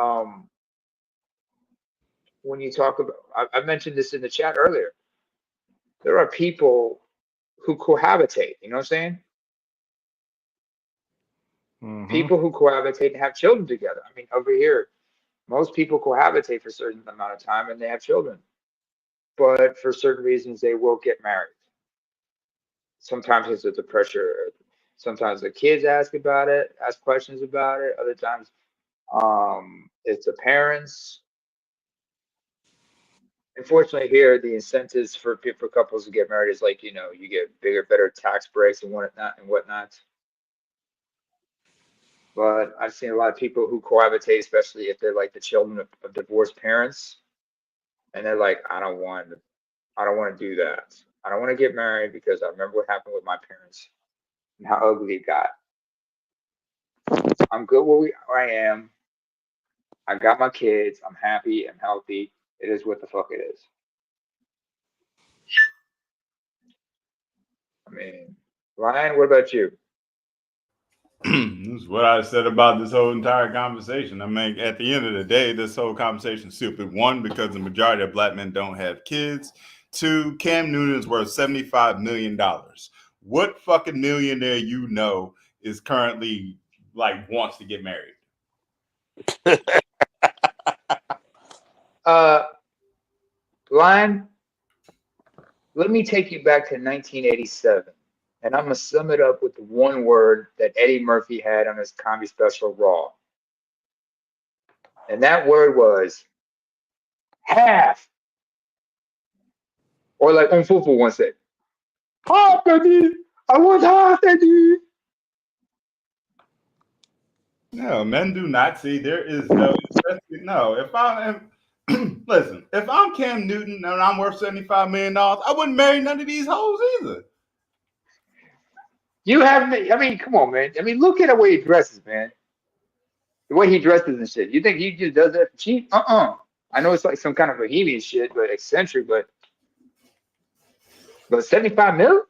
when you talk about, I mentioned this in the chat earlier. There are people who cohabitate. You know what I'm saying? Mm-hmm. People who cohabitate and have children together. I mean, over here, most people cohabitate for a certain amount of time and they have children, but for certain reasons, they will get married. Sometimes it's the pressure. Sometimes the kids ask questions about it. Other times, it's the parents. Unfortunately, here the incentives for couples to get married is like, you get bigger, better tax breaks and whatnot and whatnot. But I've seen a lot of people who cohabitate, especially if they're like the children of divorced parents, and they're like, I don't want to do that. I don't want to get married because I remember what happened with my parents and how ugly it got. I'm good where I am. I got my kids. I'm happy. I'm healthy. It is what the fuck it is. I mean, Ryan, what about you? This is what I said about this whole entire conversation. I mean, at the end of the day, this whole conversation is stupid. One, because the majority of black men don't have kids. Two, Cam Newton's worth $75 million. What fucking millionaire is currently like wants to get married? Uh, Ryan, let me take you back to 1987, and I'm gonna sum it up with the one word that Eddie Murphy had on his comedy special Raw, and that word was half, or like Umfufu once said, half, Eddie. I want half, Eddie. No, men do not see. There is no. If I am, listen, if I'm Cam Newton and I'm worth $75 million, I wouldn't marry none of these hoes either. You have me. I mean, come on, man. I mean, look at the way he dresses, man. The way he dresses and shit. You think he just does that for cheap? I know it's like some kind of bohemian shit, but eccentric, but 75 mil?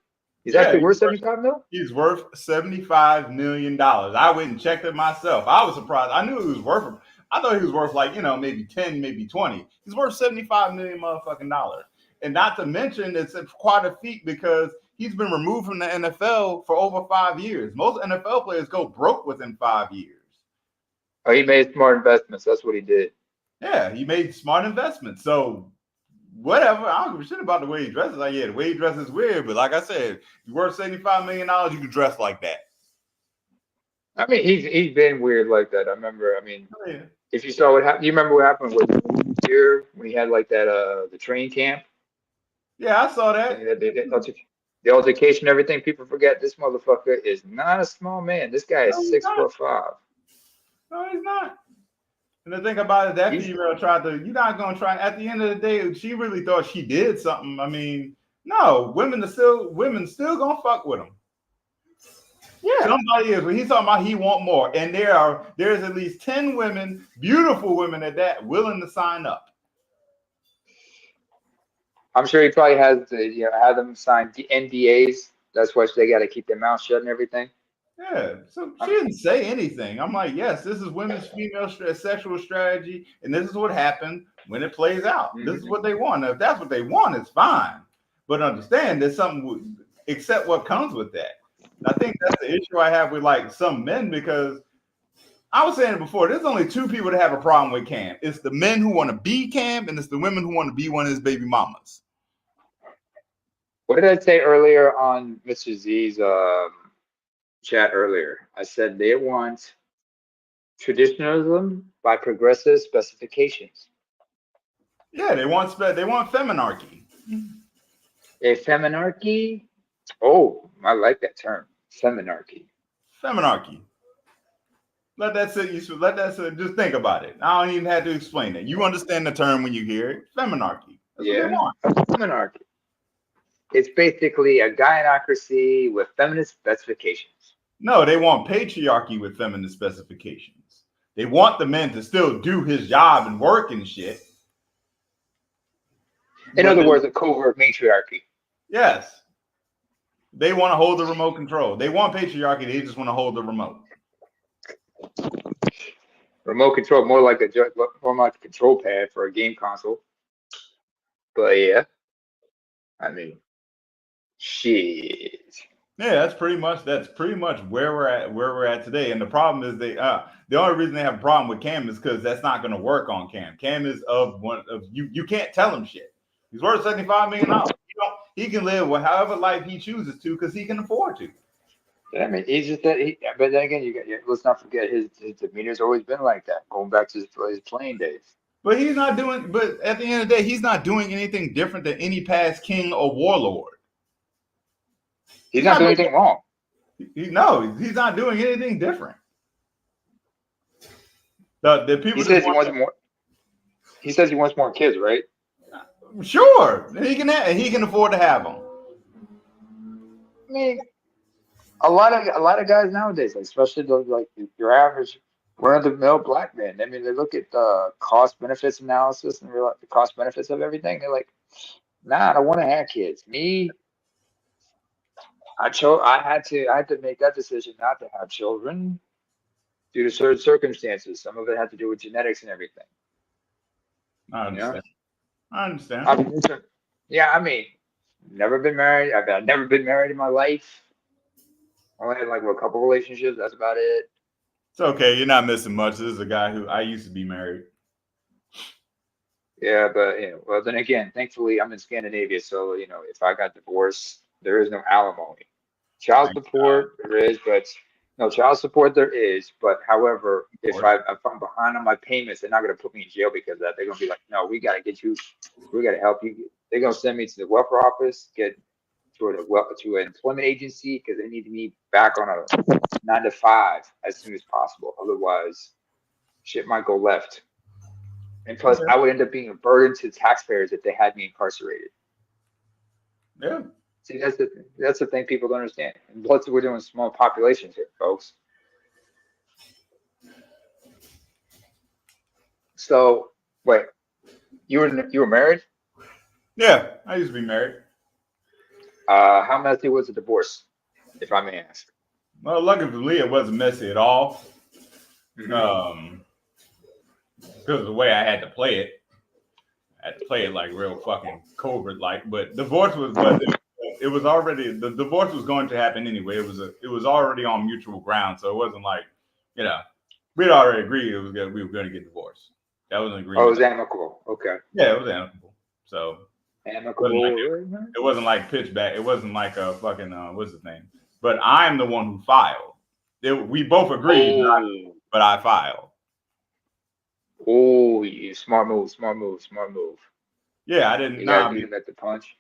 He's Yeah, actually worth 75 mil? he's worth $75 million. I went and checked it myself. I was surprised. I knew he was worth. I thought he was worth like, maybe 10, maybe 20. He's worth 75 million motherfucking dollars. And not to mention, it's quite a feat because he's been removed from the NFL for over 5 years. Most NFL players go broke within 5 years. Oh, he made smart investments. That's what he did. Yeah, he made smart investments. So whatever, I don't give a shit about the way he dresses. Like, yeah, the way he dresses is weird, but like I said, you're worth $75 million, you can dress like that. I mean, he's been weird like that. I remember. I mean, Oh, yeah. if you saw what happened, you remember what happened with here when he had like that the train camp. Yeah, I saw that. The altercation, everything. People forget this motherfucker is not a small man. This guy is No, he's 6'5". No, he's not. And the thing about it, that female tried to, you're not going to try. At the end of the day, she really thought she did something. I mean, no, women still going to fuck with him. Yeah. Somebody is, but he's talking about he want more. And there's at least 10 women, beautiful women at that, willing to sign up. I'm sure he probably has to, have them sign the NDAs. That's why they got to keep their mouth shut and everything. Yeah, so she didn't say anything. I'm like, yes, this is women's female sexual strategy, and this is what happened when it plays out. Mm-hmm. This is what they want. Now, if that's what they want, it's fine. But understand, there's something, accept what comes with that. And I think that's the issue I have with like some men, because I was saying it before, there's only two people that have a problem with Cam. It's the men who want to be Cam, and it's the women who want to be one of his baby mamas. What did I say earlier on Mr. Z's chat earlier? I said they want traditionalism by progressive specifications. Yeah, they want feminarchy. A feminarchy? Oh, I like that term. Feminarchy. Feminarchy. Let that sit. Let that sit. Just think about it. I don't even have to explain it. You understand the term when you hear it. Feminarchy. That's what they want. Feminarchy. It's basically a gynocracy with feminist specifications. No, they want patriarchy with feminist specifications. They want the men to still do his job and work and shit. In other words, a covert matriarchy. Yes. They want to hold the remote control. They want patriarchy. They just want to hold the remote. Remote control, more like a control pad for a game console. But yeah, I mean, shit. Yeah, that's pretty much where we're at today. And the problem is the only reason they have a problem with Cam is because that's not going to work on Cam. Cam is you can't tell him shit. He's worth $75 million. He can live with however life he chooses to because he can afford to. I mean, he's just that. But then again, let's not forget his demeanor's always been like that, going back to his playing days. But he's not doing. But at the end of the day, he's not doing anything different than any past king or warlord. He's not doing anything wrong. He's not doing anything different. The people. He says he wants more. He says he wants more kids, right? Sure, he can afford to have them. I mean, a lot of guys nowadays, especially those like your average run-of-the-mill black man. I mean, they look at the cost benefits analysis and realize the cost benefits of everything. They're like, nah, I don't want to have kids. Me, I had to make that decision not to have children due to certain circumstances. Some of it had to do with genetics and everything. I understand. Yeah, I mean, never been married. I've never been married in my life. Only had like a couple relationships. That's about it. It's okay. You're not missing much. This is a guy who I used to be married. Yeah, but well, then again, thankfully I'm in Scandinavia, so if I got divorced, there is no alimony. Child support there is, but no child support there is. But however, if I'm behind on my payments, they're not gonna put me in jail because of that. They're gonna be like, no, we gotta help you. They're gonna send me to the welfare office, get to an employment agency because they need me back on a 9 to 5 as soon as possible. Otherwise, shit might go left. And plus, I would end up being a burden to taxpayers if they had me incarcerated. Yeah. See, that's the thing people don't understand. And plus, we're doing small populations here, folks. So, wait, you were married? Yeah, I used to be married. How messy was the divorce, if I may ask? Well, luckily, it wasn't messy at all. Mm-hmm. because of the way I had to play it. I had to play it like real fucking covert like. But divorce wasn't. It was already the divorce was going to happen anyway. It was already on mutual ground, so it wasn't like, you know, we'd already agreed we were going to get divorced. That was an Oh, it agreement. was amicable. Okay. Yeah, it was amicable. So Amicable. it wasn't like pitch back. It wasn't like a fucking what's his name. But I'm the one who filed. We both agreed, Oh, but I filed. oh, you smart move, smart move, smart move. Yeah, I didn't. You Nah, gotta I beat mean, him at the punch.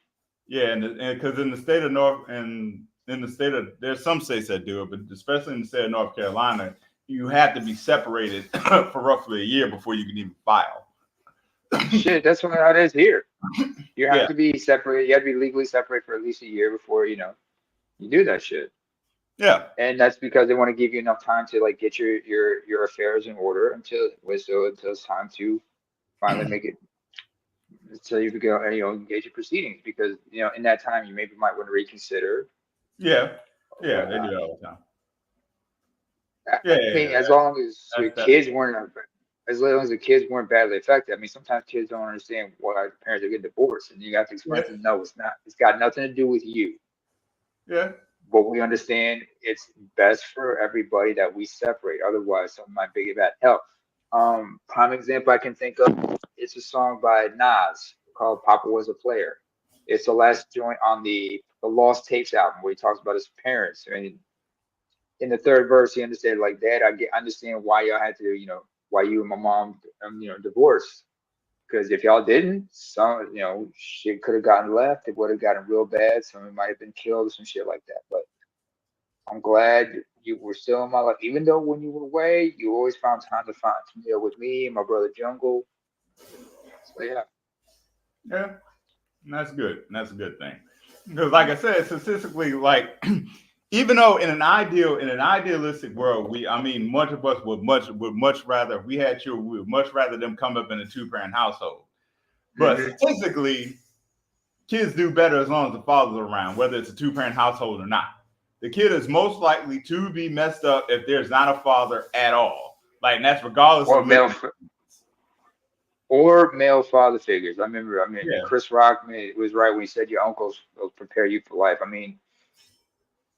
yeah, and because in the state of North and in the state of there's some states that do it, but especially in the state of North Carolina, you have to be separated for roughly a year before you can even file. Shit, that's what it is here. You have Yeah, to be separate. You have to be legally separate for at least a year before you do that shit. yeah, And that's because they want to give you enough time to like get your affairs in order until it's time to finally make it so you can go and engage in proceedings because in that time you maybe might want to reconsider yeah, or yeah. They do whatnot. that all the time. I Yeah, I yeah, mean, yeah. as long as your That's that. kids weren't as long as the kids weren't badly affected. I mean, sometimes kids don't understand why parents are getting divorced, and you have to explain Yeah, to them, no, it's not. It's got nothing to do with you. yeah, But we understand it's best for everybody that we separate. Otherwise, someone might be bad health. Prime example I can think of, it's a song by Nas called "Papa Was a Player." It's the last joint on the Lost Tapes album where he talks about his parents. I mean, in the third verse, he understood like, Dad, understand why y'all had to, why you and my mom, divorced. Because if y'all didn't, some, shit could have gotten left. It would have gotten real bad. Someone might have been killed or some shit like that. But I'm glad you were still in my life. Even though when you were away, you always found time to deal with me and my brother Jungle. So yeah. yeah. And that's good. And that's a good thing. Because, like I said, statistically, like even though in an idealistic world, I mean, much of us would much rather if we had children, we would much rather them come up in a 2-parent household. But Mm-hmm. statistically, kids do better as long as the father's around, whether it's a 2-parent household or not. The kid is most likely to be messed up if there's not a father at all. Like, and that's regardless Or of male living. or male father figures. I mean, Yeah, Chris Rock was right when he said your uncles will prepare you for life. I mean,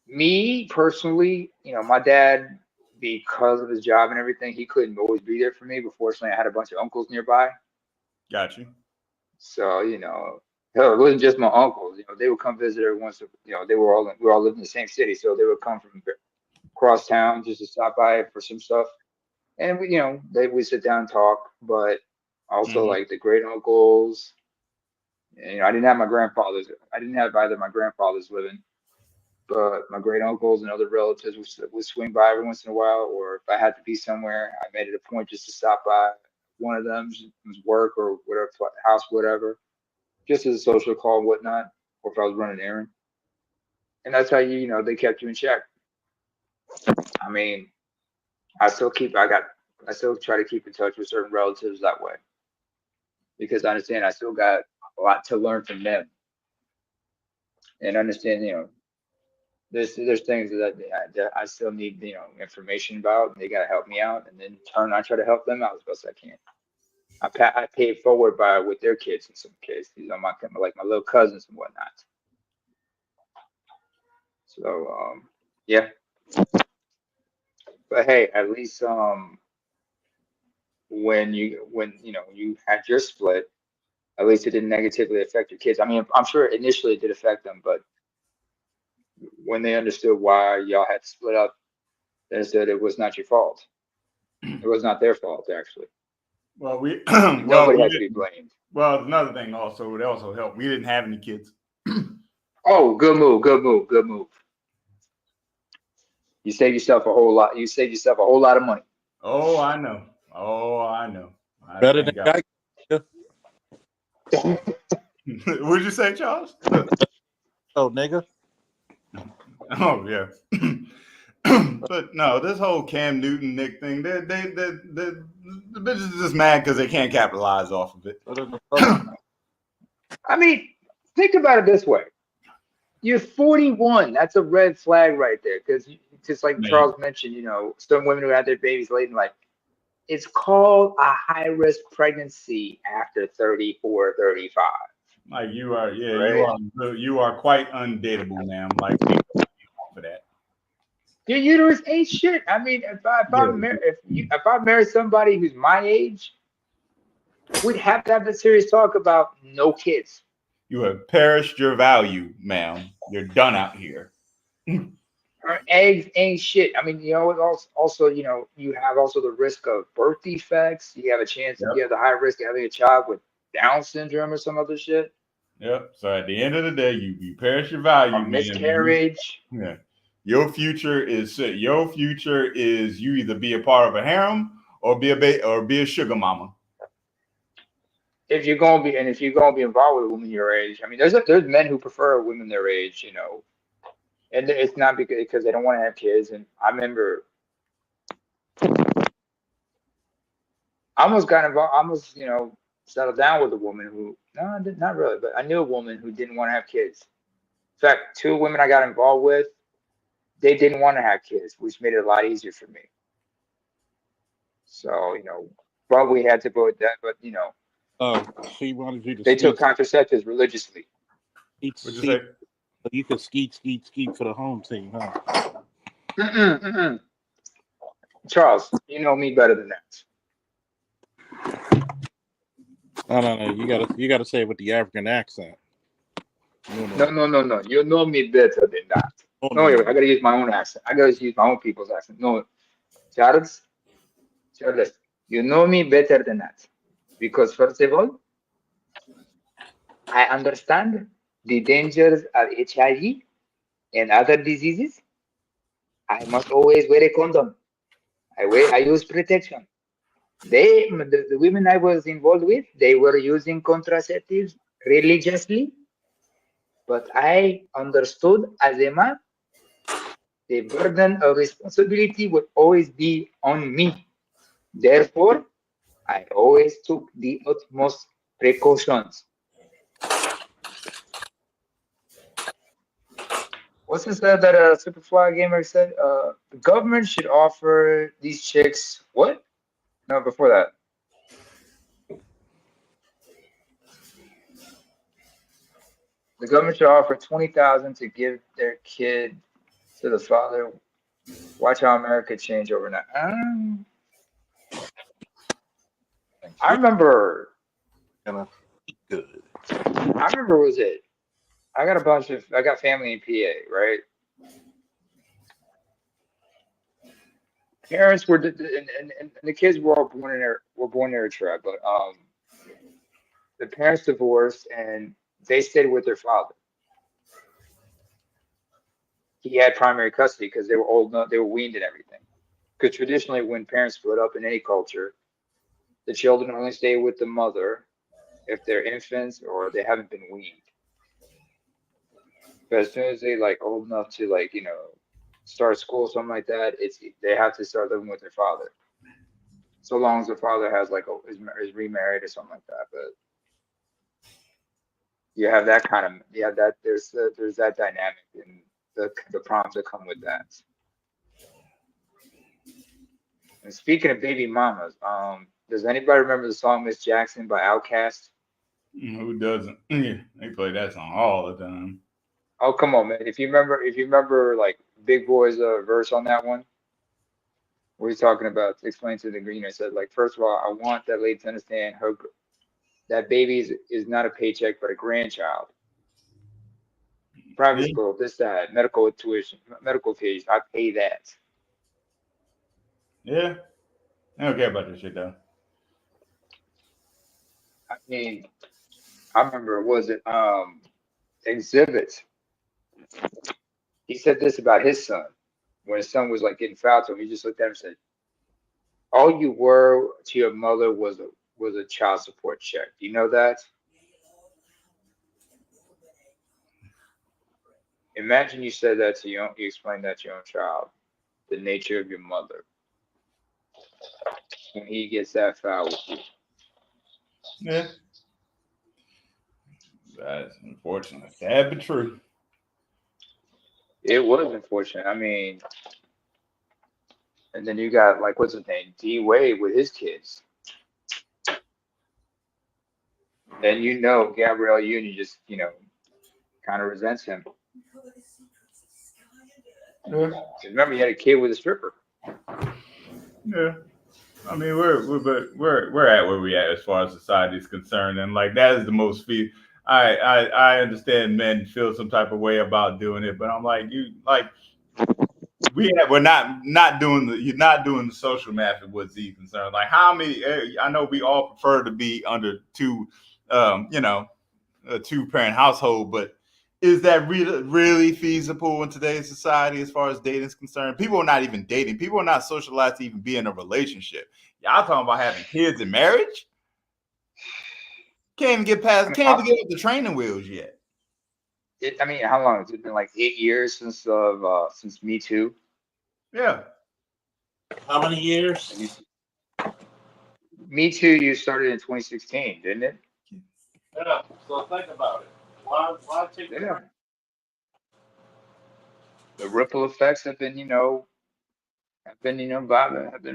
me personally, my dad, because of his job and everything, he couldn't always be there for me. But fortunately, I had a bunch of uncles nearby. got you. So, hell, it wasn't just my uncles. They would come visit every once. We all lived in the same city, so they would come from across town just to stop by for some stuff. And they would sit down and talk. But also Mm-hmm. like the great uncles. And, I didn't have my grandfathers. I didn't have either my grandfathers living, but my great uncles and other relatives would swing by every once in a while. Or if I had to be somewhere, I made it a point just to stop by one of them, work or whatever, house, whatever, just as a social call and whatnot, or if I was running an errand. And that's how they kept you in check. I mean, I still keep I still try to keep in touch with certain relatives that way because I understand I still got a lot to learn from them and understand there's things that I still need information about and they got to help me out and then in turn I try to help them out as best as I can. I pay it forward by with their kids in some cases. These are my like my little cousins and whatnot. So yeah, but hey, at least when you had your split, at least it didn't negatively affect your kids. I mean, I'm sure initially it did affect them, but when they understood why y'all had to split up, they said it was not your fault. It was not their fault actually. Well, we Nobody had to be blamed. well, another thing also, it also helped. We didn't have any kids. Oh, good move, good move, good move. You save yourself a whole lot. You save yourself a whole lot of money. Oh, I know. Oh, I know. I Better than thank God. guy. What'd you say, Charles? Oh, nigga. Oh, yeah. But no, this whole Cam Newton Nick thing, the bitches are just mad because they can't capitalize off of it. I mean, think about it this way. You're 41. That's a red flag right there. Because just like Man, Charles mentioned, some women who had their babies late in life. It's called a high risk pregnancy after 34, 35. Like you are, yeah, Right? you are quite undateable, ma'am. Like for that. Your uterus ain't shit. I mean, Yeah, if I marry somebody who's my age, we'd have to have a serious talk about no kids. you have perished your value, ma'am. You're done out here. Her eggs ain't shit. I mean, it also, you have also the risk of birth defects. You have a chance, you Yep. have the high risk of having a child with Down syndrome or some other shit, Yep. So at the end of the day, you perish your or value, man. miscarriage. Yeah. Your future is you either be a part of a harem or be a sugar mama. If you're gonna be involved with a woman your age, I mean, there's men who prefer women their age, and it's not because they don't want to have kids. And I remember I almost got involved, almost settled down with a woman who no, not really, but I knew a woman who didn't want to have kids. In fact, two women I got involved with, they didn't want to have kids, which made it a lot easier for me. So but we had to go with that. But Oh, she wanted you to they took skeet, contraceptives religiously. skeet, What'd you skeet, say? so you could skeet for the home team, huh? Mm-mm, mm-mm. Charles, you know me better than that. No, no, no. You gotta say it with the African accent. No, no, No, no, no, no. You know me better than that. no, No, no, wait, no. wait, I gotta use my own accent. I gotta use my own people's accent. No, Charles, Charles, you know me better than that. Because first of all, I understand the dangers of HIV and other diseases. I must always wear a condom. I use protection. The women I was involved with, they were using contraceptives religiously, but I understood as a man, the burden of responsibility would always be on me. Therefore, I always took the utmost precautions. What's this that Superfly gamer said? The government should offer these chicks what? No, before that, the government should offer 20,000 to give their kid to the father. Watch how America change overnight. I She's remember. gonna good. I remember. Was it? I got family in PA, right? Parents were, and the kids were all born in Eritrea, but the parents divorced and they stayed with their father. He had primary custody because they were old enough, they were weaned and everything. Because traditionally, when parents split up in any culture, the children only stay with the mother if they're infants or they haven't been weaned. But as soon as they like old enough to start school, something like that, they have to start living with their father. So long as the father has is remarried or something like that. But you have that kind of that there's that dynamic and the problems that come with that. And speaking of baby mamas, does anybody remember the song Miss Jackson by Outkast? Who doesn't? Yeah, they play that song all the time. Oh, come on, man. If you remember like Big Boy's verse on that one, where he's talking about explaining to the greener, said like, first of all, I want that lady to understand that baby is not a paycheck but a grandchild. Private Yeah, school, this, that, medical fees, I pay that. yeah. I don't care about this shit though. I mean, I remember, was it Exhibit? He said this about his son. When his son was like getting fouled to him, he just looked at him and said, all you were to your mother was a child support check. Do you know that? Imagine you said that to you explained that to your own child, the nature of your mother, when he gets that foul with you. Yeah, that's unfortunate. Sad but true. It was unfortunate. I mean, And then you got like what's his name, D Wade with his kids. Then Gabrielle Union just kind of resents him. Remember, he had a kid with a stripper. Yeah. I mean, we're at where we at as far as society is concerned, and like that is the most feel. I understand men feel some type of way about doing it, but I'm like we're not doing you're not doing the social math of what Z concerned. Like how many? I know we all prefer to be under two, a two parent household, but is that really feasible in today's society as far as dating is concerned? People are not even dating. People are not socialized to even be in a relationship. Y'all talking about having kids and marriage? Can't even get past. Can't even get up the training wheels yet. How long has it been? Like 8 years since Me Too. Yeah. How many years? Me Too. You started in 2016, didn't it? Yeah. So think about it. Why take the ripple effects have been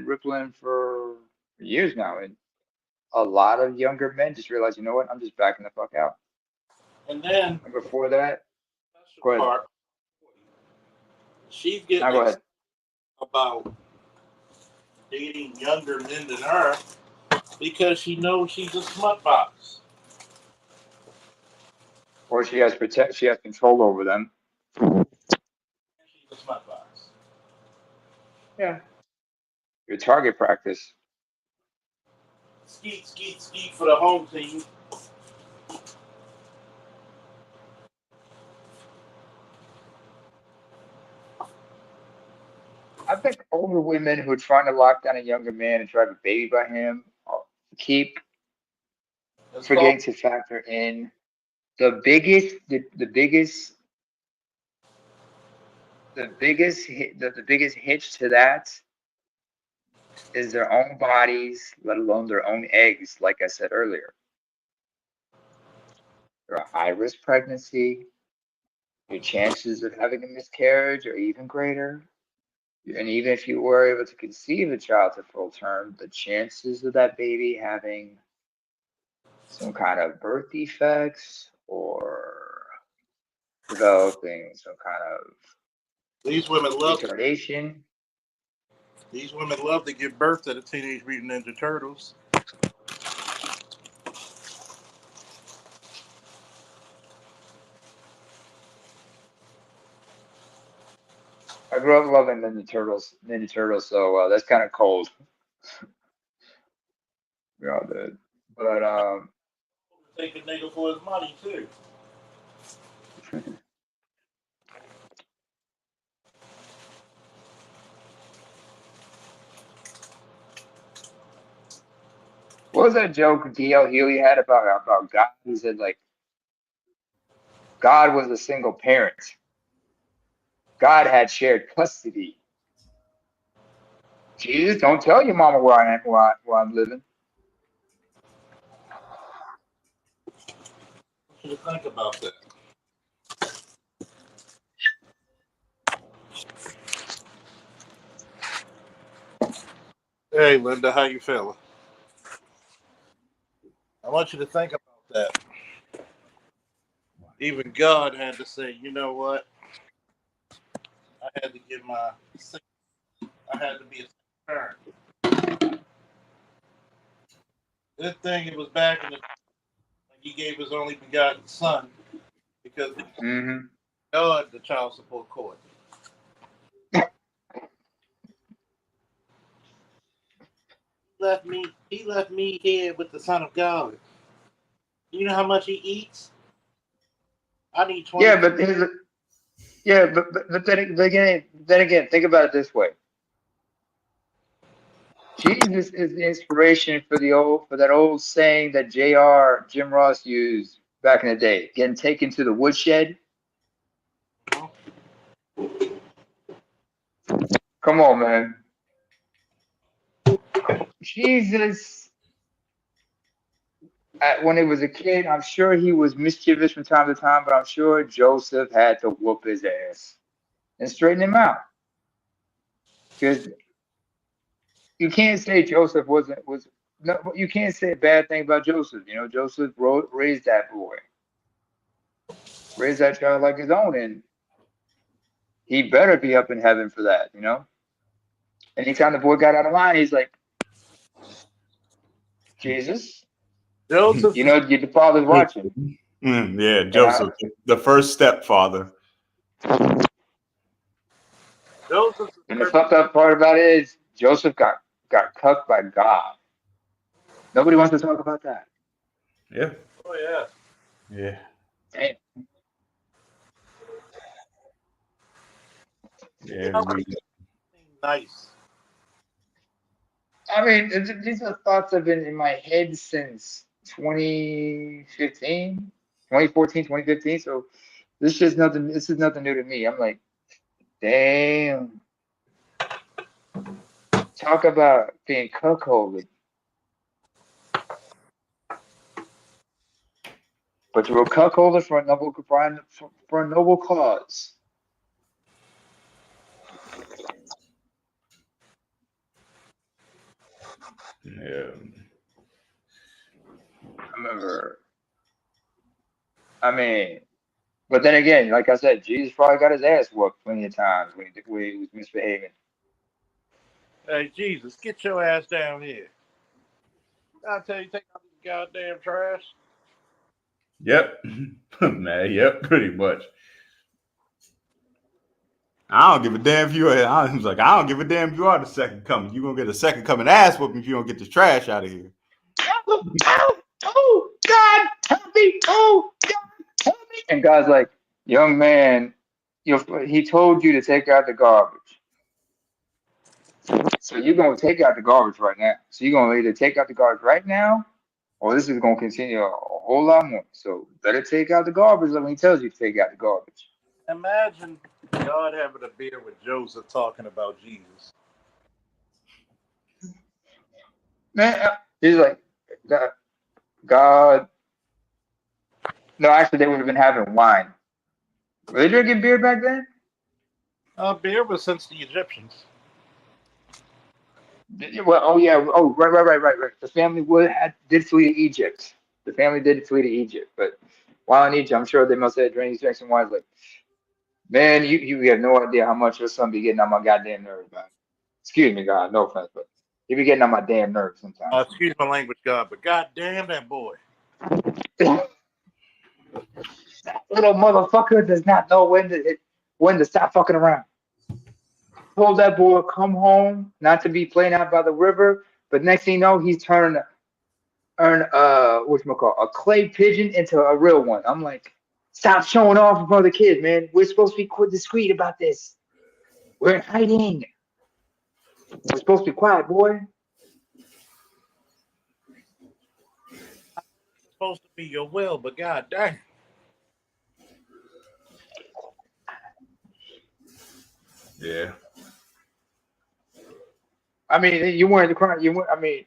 rippling for years now, and a lot of younger men just realize, you know what, I'm just backing the fuck out. And then and before that, go ahead. Part, she's getting go ahead. about dating younger men than her because she knows she's a smut box. Or she has control over them. She's a smut box. Yeah. Your target practice. Skeet for the home team. I think older women who are trying to lock down a younger man and try to baby by him keep forgetting to factor in the biggest hitch to that is their own bodies, let alone their own eggs, like I said earlier. You're a high-risk pregnancy. Your chances of having a miscarriage are even greater. And even if you were able to conceive a child to full term, the chances of that baby having some kind of birth defects or developing some kind of These women love retardation. These women love to give birth to the Teenage Mutant Ninja Turtles. I grew up loving Ninja Turtles, so that's kind of cold. We all did. But take a nigga for his money too. what was that joke D.L. Hughley had about God? He said like God was a single parent. God had shared custody. Jesus, don't tell your mama where I am, where I'm living. What you think about that? Hey, Linda, how you feeling? I want you to think about that. Even God had to say, you know what? I had to give my. I had to be a parent. Good thing it was back in the. He gave his only begotten son because God, the child support court. He left me here with the Son of God. You know how much he eats? I need 20. Yeah, but then again, think about it this way. Jesus is the inspiration for that old saying that Jim Ross used back in the day, getting taken to the woodshed. Come on, man. Jesus, when he was a kid, I'm sure he was mischievous from time to time, but I'm sure Joseph had to whoop his ass and straighten him out. Because you can't say Joseph was no, you can't say a bad thing about Joseph. You know, Joseph raised that boy, raised that child like his own, and he better be up in heaven for that. You know, anytime the boy got out of line, he's like, Jesus, Joseph you is know, the father's watching, Yeah, and I, Joseph, the first stepfather. Joseph's a and the perfect. fucked up part about it is Joseph got cucked by God. Nobody wants to talk about that. Yeah, Oh yeah. yeah, Damn. yeah. How was nice? I mean, these are thoughts that have been in my head since 2015, 2014, 2015. So this is nothing. This is nothing new to me. I'm like, damn. Talk about being cuckolded, but you were cuckolded for a noble cause. Yeah. I remember. I mean, but then again, like I said, Jesus probably got his ass whooped plenty of times when he was misbehaving. Hey Jesus, get your ass down here. I tell you, take out this goddamn trash. Yep, man. Yep, pretty much. I don't give a damn if you are. I was like, I don't give a damn if you are the second coming. You gonna get a second coming ass whooping if you don't get this trash out of here. Oh, oh, oh, God, help me! Oh, God, help me! And God's like, young man, he told you to take out the garbage. So you're gonna take out the garbage right now. So you're gonna either take out the garbage right now, or this is gonna continue a whole lot more. So better take out the garbage when he tells you to take out the garbage. Imagine God having a beer with Joseph talking about Jesus. Man, he's like, God. No, actually, they would have been having wine. Were they drinking beer back then? Beer was since the Egyptians. Well, oh yeah, oh right. The family did flee to Egypt. The family did flee to Egypt, but while in Egypt, I'm sure they must have drank some wine. Like, man, you have no idea how much your son be getting on my goddamn nerves, man. Excuse me, God, no offense, but he be getting on my damn nerves sometimes. Excuse my language, God, but god damn that boy. Little motherfucker does not know when to stop fucking around. Told that boy come home, not to be playing out by the river, but next thing you know, he's turning earn whatchamacallit, a clay pigeon into a real one. I'm like, stop showing off in front of the kids, man. We're supposed to be quite discreet about this. We're in hiding. We're supposed to be quiet, boy. It's supposed to be your will, but god damn. Yeah. I mean, you weren't the crime. You weren't. I mean,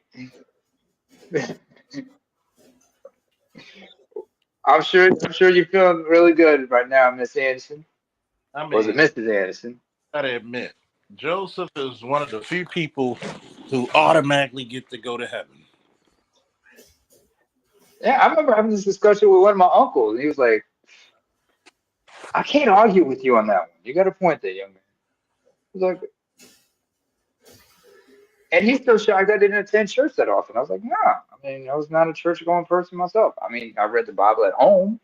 I'm sure you're feeling really good right now, Miss Anderson. I Or is it mean, Mrs. Anderson? gotta admit, Joseph is one of the few people who automatically get to go to heaven. Yeah, I remember having this discussion with one of my uncles, and he was like, "I can't argue with you on that one. You got a point there, young man." He was like, and he's still shocked I didn't attend church that often. I was like, nah. I mean, I was not a church going person myself. I mean, I read the Bible at home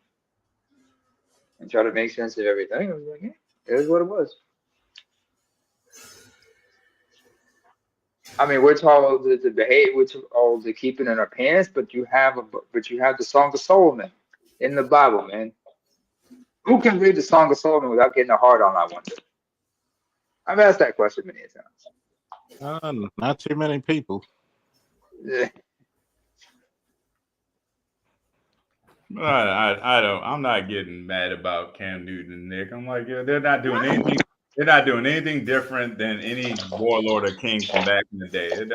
and try to make sense of everything. I was like, yeah, it is what it was. I mean, we're told to behave, we're told to keep it in our pants, but you have the Song of Solomon in the Bible, man. Who can read the Song of Solomon without getting a hard on? I wonder. I've asked that question many times. Not too many people. Yeah. I don't. I'm not getting mad about Cam Newton and Nick. I'm like, yeah, they're not doing anything. They're not doing anything different than any warlord or king from back in the day. It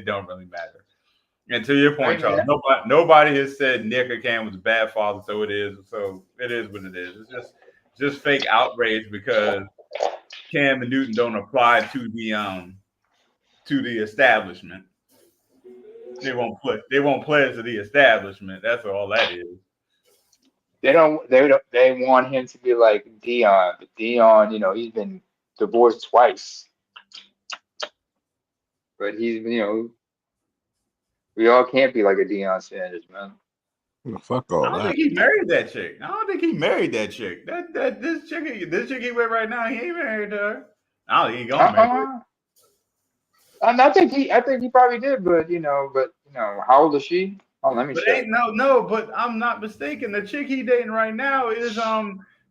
don't really matter. And to your Hey, point, Charles, man. nobody has said Nick or Cam was a bad father, so it is. So it is what it is. It's just fake outrage because Cam and Newton don't apply to the establishment. They won't pledge to the establishment. That's all that is. They want him to be like Dion, but Dion, he's been divorced twice. But he's, we all can't be like a Deion Sanders, man. Fuck all I don't that. think he married that chick. This chick he with right now, he ain't married to her. I don't think he gonna marry her. I think he probably did, but how old is she? Oh, let me But check. but I'm not mistaken. The chick he dating right now is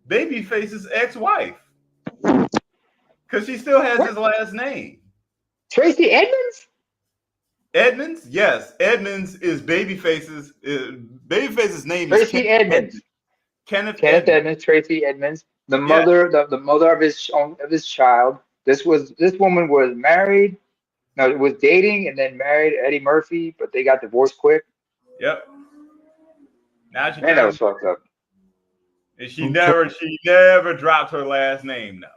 Babyface's ex-wife. Because she still has his last name. Tracy Edmonds? Edmonds? Yes. Edmonds is Babyface's name is Tracy Edmonds. Kenneth Edmonds, Tracy Edmonds. The mother, the mother of his child. This woman was married. No, it was dating and then married Eddie Murphy, but they got divorced quick. Yep. Now she that was fucked up. And she never dropped her last name, though.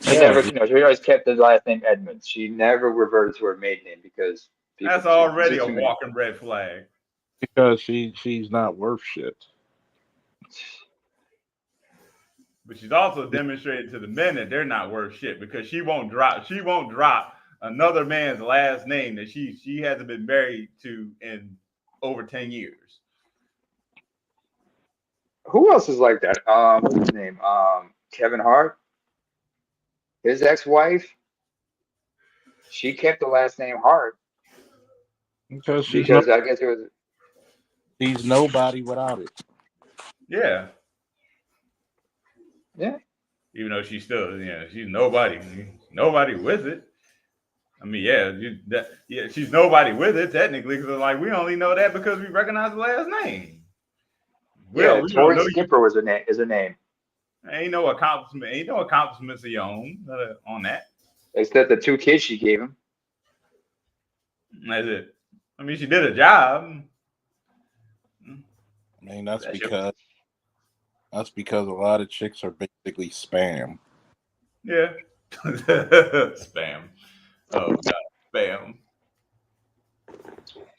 She never, she always kept the last name Edmonds. She never reverted to her maiden name because that's already a walking red flag. Because she's not worth shit. But she's also demonstrated to the men that they're not worth shit because she won't drop another man's last name that she hasn't been married to in over 10 years. Who else is like that? What's his name? Kevin Hart. His ex-wife. She kept the last name Hart. Because I guess it was. She's nobody without it. Yeah. Yeah. Even though she's still, she's nobody with it. I mean, she's nobody with it technically because like we only know that because we recognize the last name. Tori Skipper was is a name. Ain't no accomplishments of your own on that. Except the 2 kids she gave him. That's it. I mean, she did a job. I mean, that's because a lot of chicks are basically spam. Yeah. Spam. Oh God, spam.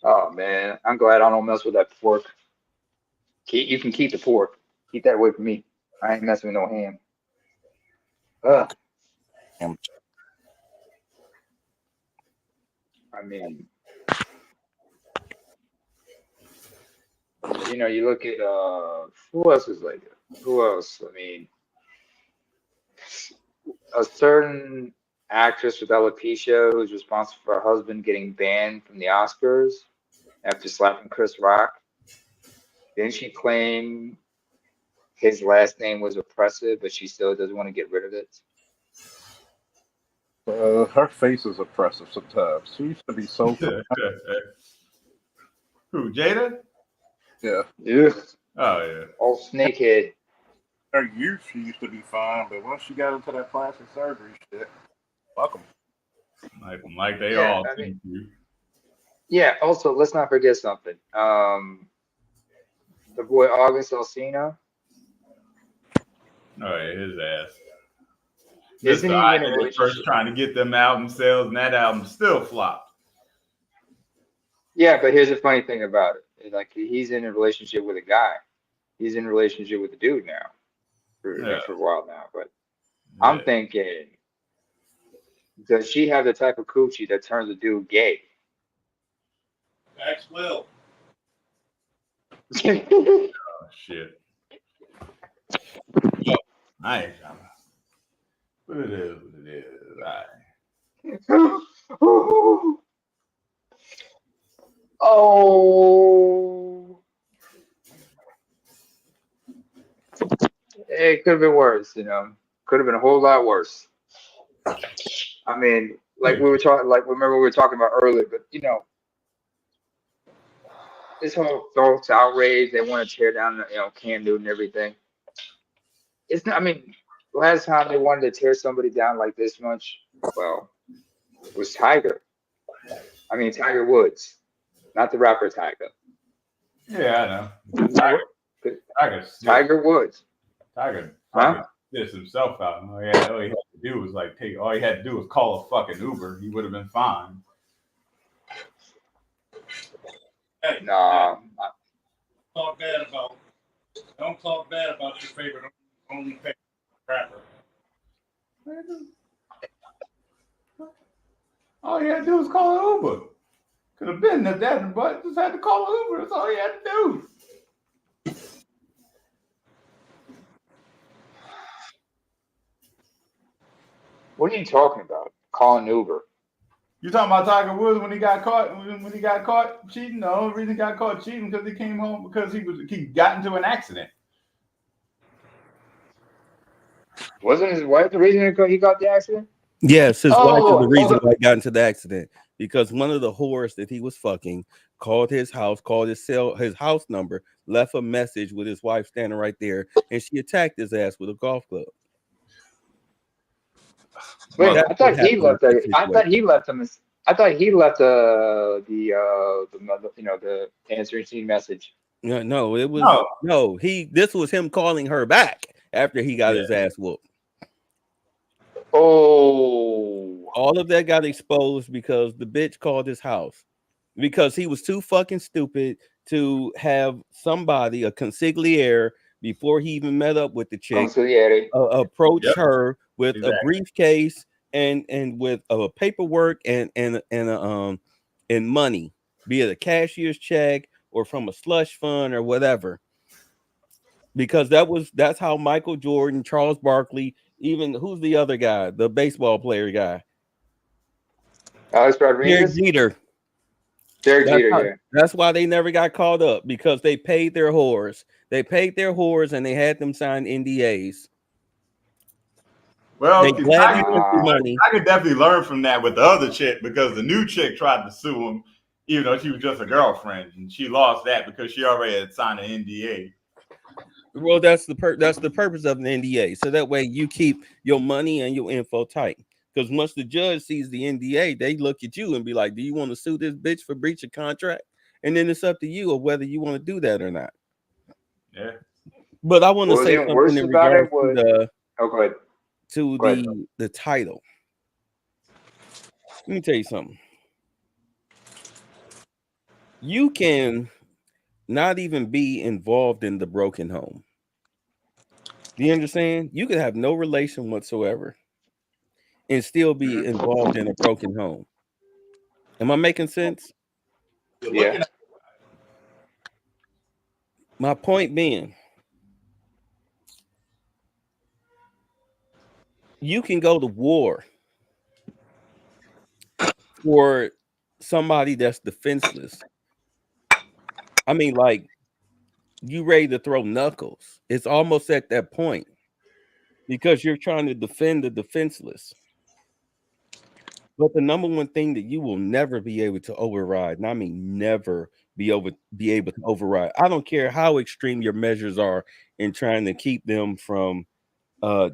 Oh man, I'm glad I don't mess with that fork. You can keep the fork. Keep that away from me. I ain't messing with no ham. I mean, you look at who else is like that? Who else? I mean, a certain actress with alopecia who's responsible for her husband getting banned from the Oscars after slapping Chris Rock. Didn't she claim his last name was oppressive, but she still doesn't want to get rid of it? Her face is oppressive sometimes. She used to be so. Who, Jada? Yeah. Yeah. Oh yeah. Old snakehead. Her youth, she used to be fine, but once she got into that plastic surgery shit, fuck them. Like they all seem to. Yeah. Also, let's not forget something. The boy August Alsina. Oh yeah, his ass. Isn't he in a relationship? First trying to get them album sales, and that album still flopped. Yeah, but here's the funny thing about it. It's like he's in a relationship with a guy. He's in a relationship with a dude now for a while now. But I'm thinking, does she have the type of coochie that turns a dude gay? Max Will. Oh shit. Well, I ain't trying to. But it is what it is. Oh. It could have been worse, Could have been a whole lot worse. I mean, like we were talking, remember we were talking about earlier, but this whole false outrage, they want to tear down, Cam Newton and everything. It's not. I mean, last time they wanted to tear somebody down like this much, well, it was Tiger. I mean, Tiger Woods, not the rapper Tiger. Yeah, I know. Tiger Woods. Tiger Huh? did himself out. He had to do was like take. All he had to do was call a fucking Uber. He would have been fine. Hey, Nah, talk bad about. Don't talk bad about your favorite only favorite rapper. All he had to do was call an Uber. Could have been that, but just had to call an Uber. That's all he had to do. what are you talking about? Calling Uber. You talking about Tiger Woods when he got caught? When he got caught cheating? The only reason he got caught cheating because he came home because he got into an accident. Wasn't his wife the reason he got the accident? Yes, his wife is the reason Oh, why he got into the accident, because one of the whores that he was fucking called his house, called his house number, left a message with his wife standing right there, and she attacked his ass with a golf club. wait a minute. That's I what thought he happened with left. that I thought situation. he left him. I thought he left the answering machine message. No, it was No, no. This was him calling her back after he got yeah. his ass whooped. Oh, All of that got exposed because the bitch called his house because he was too fucking stupid to have somebody, a consigliere, before he even met up with the chick, consigliere. approach Yep, her with a exactly. briefcase and with paperwork and money, be it a cashier's check or from a slush fund or whatever. Because that's how Michael Jordan, Charles Barkley, even who's the other guy, the baseball player guy, Alex Derek Rodriguez. Jeter. Derek Jeter. Yeah. That's why they never got called up, because they paid their whores. They paid their whores and they had them sign NDAs. They Well, gladly took the Nah. money. I could definitely learn from that with the other chick because the new chick tried to sue him, even though she was just a girlfriend, and she lost that because she already had signed an NDA. Well, that's the purpose of an NDA, so that way you keep your money and your info tight. Because once the judge sees the NDA, they look at you and be like, "Do you want to sue this bitch for breach of contract?" And then it's up to you of whether you want to do that or not. Yeah. But I want to What was say even something worse in about regards it was. Oh, go ahead. to Go ahead. the title. Let me tell you something. You can not even be involved in the broken home. Do you understand? You could have no relation whatsoever and still be Mhm. involved in a broken home. Am I making sense? You're Yeah. looking at My point being, you can go to war for somebody that's defenseless. I mean, like, you ready to throw knuckles. It's almost at that point because you're trying to defend the defenseless. But the number one thing that you will never be able to override, and I mean never be able to override. I don't care how extreme your measures are in trying to keep them from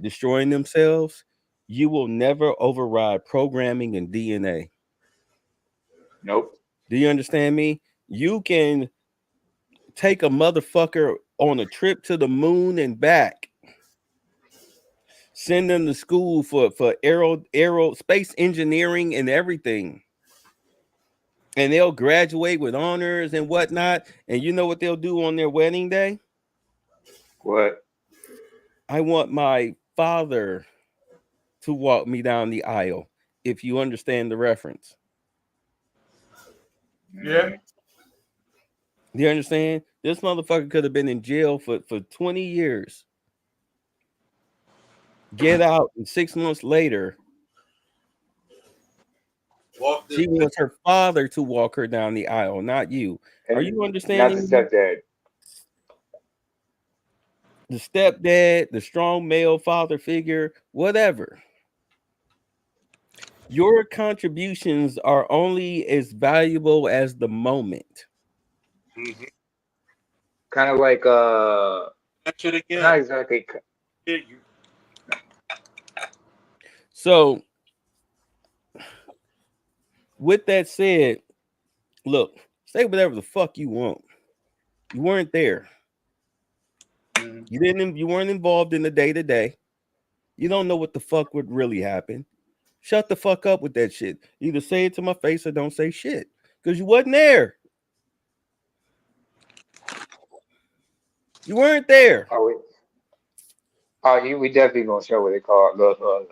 destroying themselves. You will never override programming and DNA. Nope. Do you understand me? You can take a motherfucker on a trip to the moon and back, send them to school for aerospace engineering and everything, and they'll graduate with honors and whatnot. And you know what they'll do on their wedding day? What? I want my father to walk me down the aisle. If you understand the reference, Yeah. Mm, do you understand? This motherfucker could have been in jail for 20 years, get out, and 6 months later, walk she the wants her father to walk her down the aisle, not you. Are you and that's a understanding me? stepdad. The stepdad, the strong male father figure, whatever. Your contributions are only as valuable as the moment. mm-hmm. Kind of like That shit again. not exactly. Yeah, So, with that said, look, say whatever the fuck you want. You weren't there. Mm, You weren't involved in the day to day. You don't know what the fuck would really happen. Shut the fuck up with that shit. Either say it to my face or don't say shit. Because you wasn't there. You weren't there. Oh, we definitely gonna show what they call love.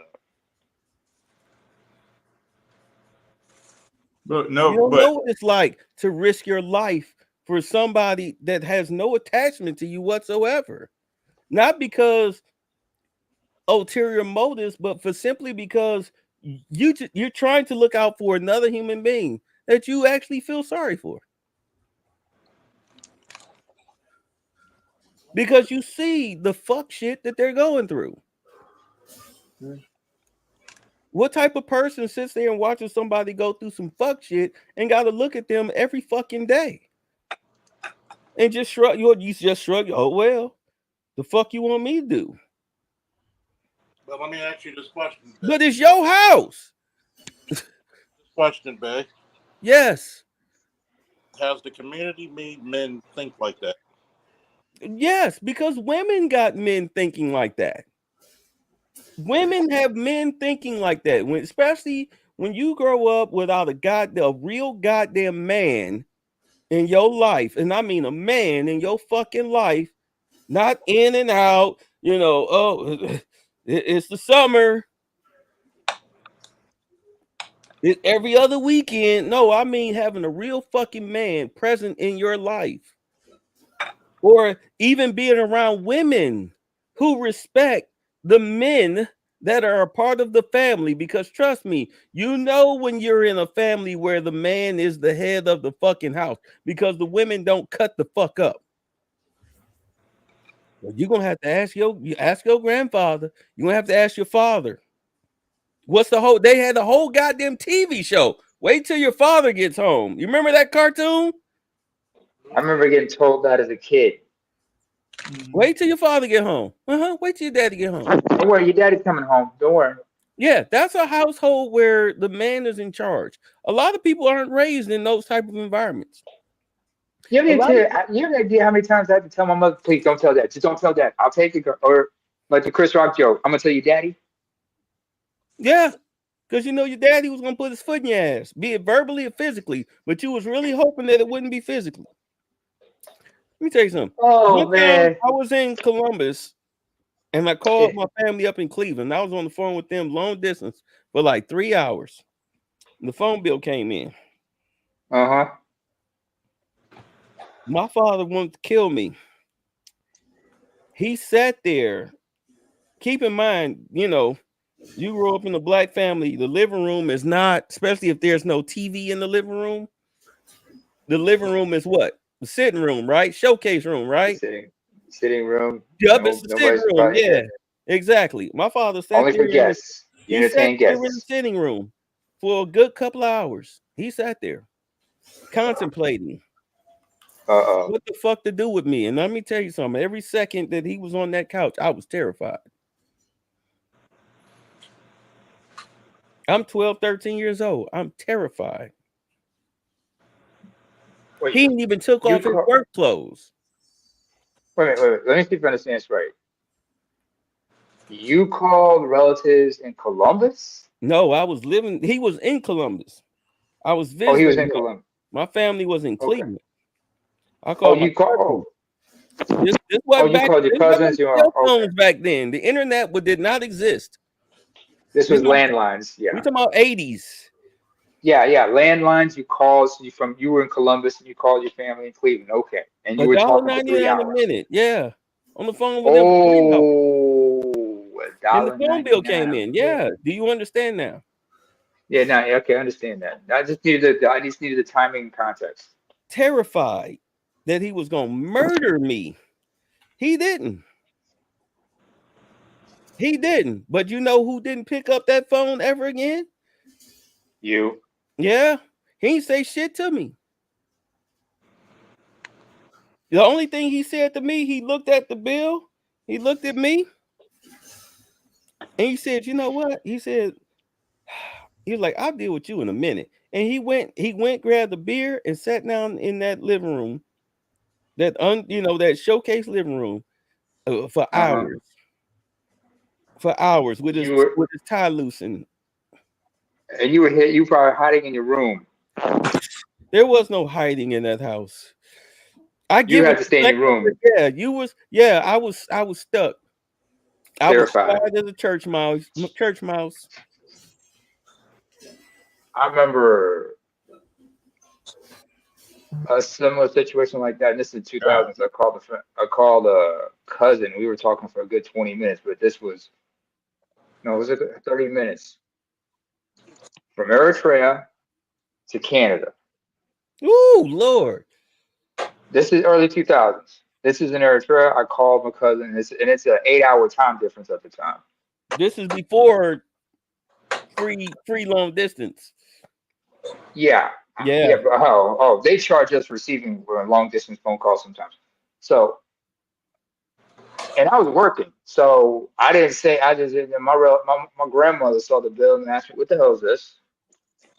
But You no, don't know but what it's like to risk your life for somebody that has no attachment to you whatsoever. Not because ulterior motives, but for simply because you're trying to look out for another human being that you actually feel sorry for. Because you see the fuck shit that they're going through. What type of person sits there and watches somebody go through some fuck shit and got to look at them every fucking day and just shrug? You just shrug. Oh well, the fuck you want me to do? But let me ask you this question, Bay. But it's your house. This question, Bay. Yes, Has the community made men think like that? yes, because women got men thinking like that. Women have men thinking like that. Especially when you grow up without a real goddamn man in your life, and I mean a man in your fucking life, not in and out. Oh, it's the summer. It's every other weekend. No, I mean having a real fucking man present in your life, or even being around women who respect the men that are a part of the family. Because trust me, when you're in a family where the man is the head of the fucking house, because the women don't cut the fuck up. Well, you're gonna have to ask your grandfather. You're gonna have to ask your father. They had a whole goddamn TV show. Wait till your father gets home. You remember that cartoon? I remember getting told that as a kid. Wait till your father get home. Wait till your daddy get home. Don't worry, your daddy's coming home. Don't worry. Yeah, that's a household where the man is in charge. A lot of people aren't raised in those type of environments. A lot of You have any idea how many times I had to tell my mother, please don't tell dad. Just don't tell dad. I'll take it. Or like the Chris Rock joke, I'm gonna tell you, daddy. Yeah, because your daddy was gonna put his foot in your ass, be it verbally or physically, but you was really hoping that it wouldn't be physically. Let me tell you something. Oh One time man. I was in Columbus and I called my family up in Cleveland. I was on the phone with them long distance for like 3 hours. The phone bill came in. Uh-huh. My father wanted to kill me. He sat there. Keep in mind, you grew up in a black family. The living room is not, especially if there's no TV in the living room. The living room is what? The sitting room, right? Showcase room, The right? sitting room. Yep, it's No, the sitting nobody's room. probably Yeah, there. exactly. My father sat Only there for guests. You he sat entertain there in the guests. sitting room for a good couple of hours. He sat there contemplating Uh-oh. what the fuck to do with me. And let me tell you something. Every second that he was on that couch, I was terrified. I'm 12, 13 years old. I'm terrified. Wait, He ain't even took you off his call work clothes. wait. Let me see if I understand this right. You called relatives in Columbus? No, he was in Columbus. I was Oh, he was visiting in him. Columbus. My family was in Okay. Cleveland. I Oh, called my cousin. you called your This wasn't cousins. You cell are okay. phones back then. The internet did not exist. This We was talking, landlines. we Yeah. talking about 80s. Yeah. Landlines. You called you were in Columbus and you called your family in Cleveland. Okay. And you A were dollar talking for three 99 a hours. minute. Yeah. On the phone with them for 3 hours. Oh, a And the dollar phone ninety bill nine came a in. minute. Yeah. Do you understand now? Yeah, no, yeah, okay, I understand that. I just needed the timing and context. Terrified that he was gonna murder me. He didn't. He didn't. But you know who didn't pick up that phone ever again? You. Yeah. He ain't say shit to me. The only thing he said to me, he looked at the bill, he looked at me, and he said, you know what? He said, he was like, I'll deal with you in a minute. And he went, grabbed a beer and sat down in that living room, that showcase living room for Uh-huh. hours. for hours with You were his tie loosened. and you were here. You probably hiding in your room. There was no hiding in that house. I You get had what to you're stay in saying, your but room, yeah, you was yeah, I was stuck. I was terrified. quiet as a church mouse. Church mouse. I remember a similar situation like that. And this is the God. 2000s. I called a cousin. We were talking for a good 20 minutes, but this was no, it was a good 30 minutes from Eritrea to Canada. Ooh, Lord. This is early 2000s. This is in Eritrea. I called my cousin, and it's an 8 hour time difference at the time. This is before free long distance. Yeah, yeah. Yeah. But they charge us for receiving long distance phone calls sometimes. So, and I was working, so I didn't say. I just my grandmother saw the bill and asked me, "What the hell is this?"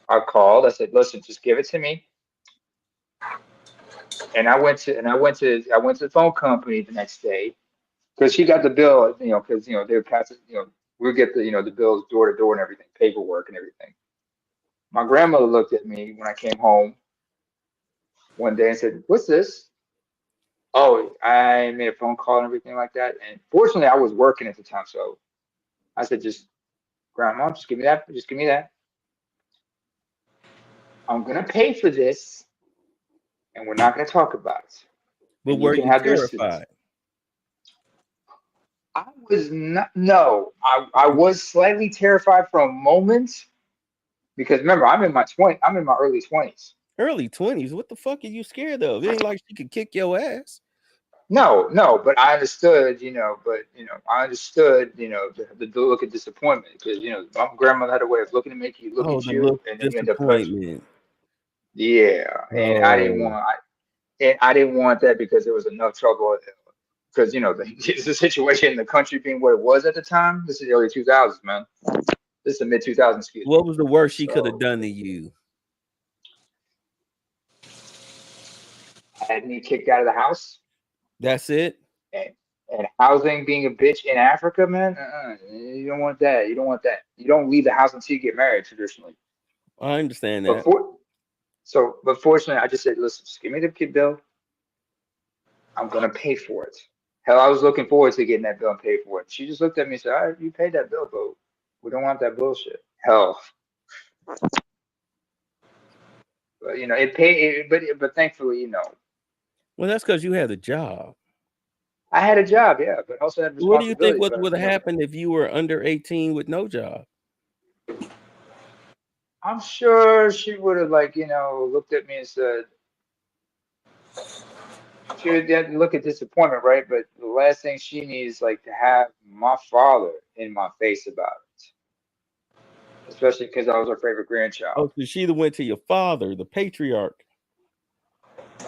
I called. I said, "Listen, just give it to me." And I went to the phone company the next day because she got the bill, because they would pass it, we'll get the bills door to door and everything, paperwork and everything. My grandmother looked at me when I came home one day and said, "What's this?" Oh, I made a phone call and everything like that. And fortunately, I was working at the time, so I said, "Just grandma, just give me that. Just give me that. I'm gonna pay for this, and we're not gonna talk about it. But And you were can you have the receipt." terrified? I was not. No, I was slightly terrified for a moment because remember, I'm in my early 20s. Early 20s. What the fuck are you scared of? It ain't like she could kick your ass. No, no, but I understood, I understood, the look of disappointment because, my grandmother had a way of looking look Oh, at the you, look and of then you end up hurt. disappointment. Yeah, and Oh, I didn't want that because there was enough trouble because, the situation in the country being what it was at the time. This is the early 2000s, man. This is the mid 2000s, excuse me. what was the worst she could have So done to you? had me kicked out of the house. That's it. and and housing being a bitch in Africa, man, you don't want that. You don't want that. You don't leave the house until you get married traditionally. I understand But that. fortunately, I just said, listen, just give me the kid bill. I'm gonna pay for it. Hell, I was looking forward to getting that bill and pay for it. She just looked at me and said, all right, you paid that bill, but we don't want that bullshit. Hell, but it paid. But thankfully, Well, that's because you had a job. I had a job, yeah, but also had What do you think responsibilities. But would have happened if you were under 18 with no job? I'm sure she would have looked at me and said, she would then look at disappointment, right? But the last thing she needs is like to have my father in my face about it, especially because I was her favorite grandchild. Oh, so she went to your father, the patriarch,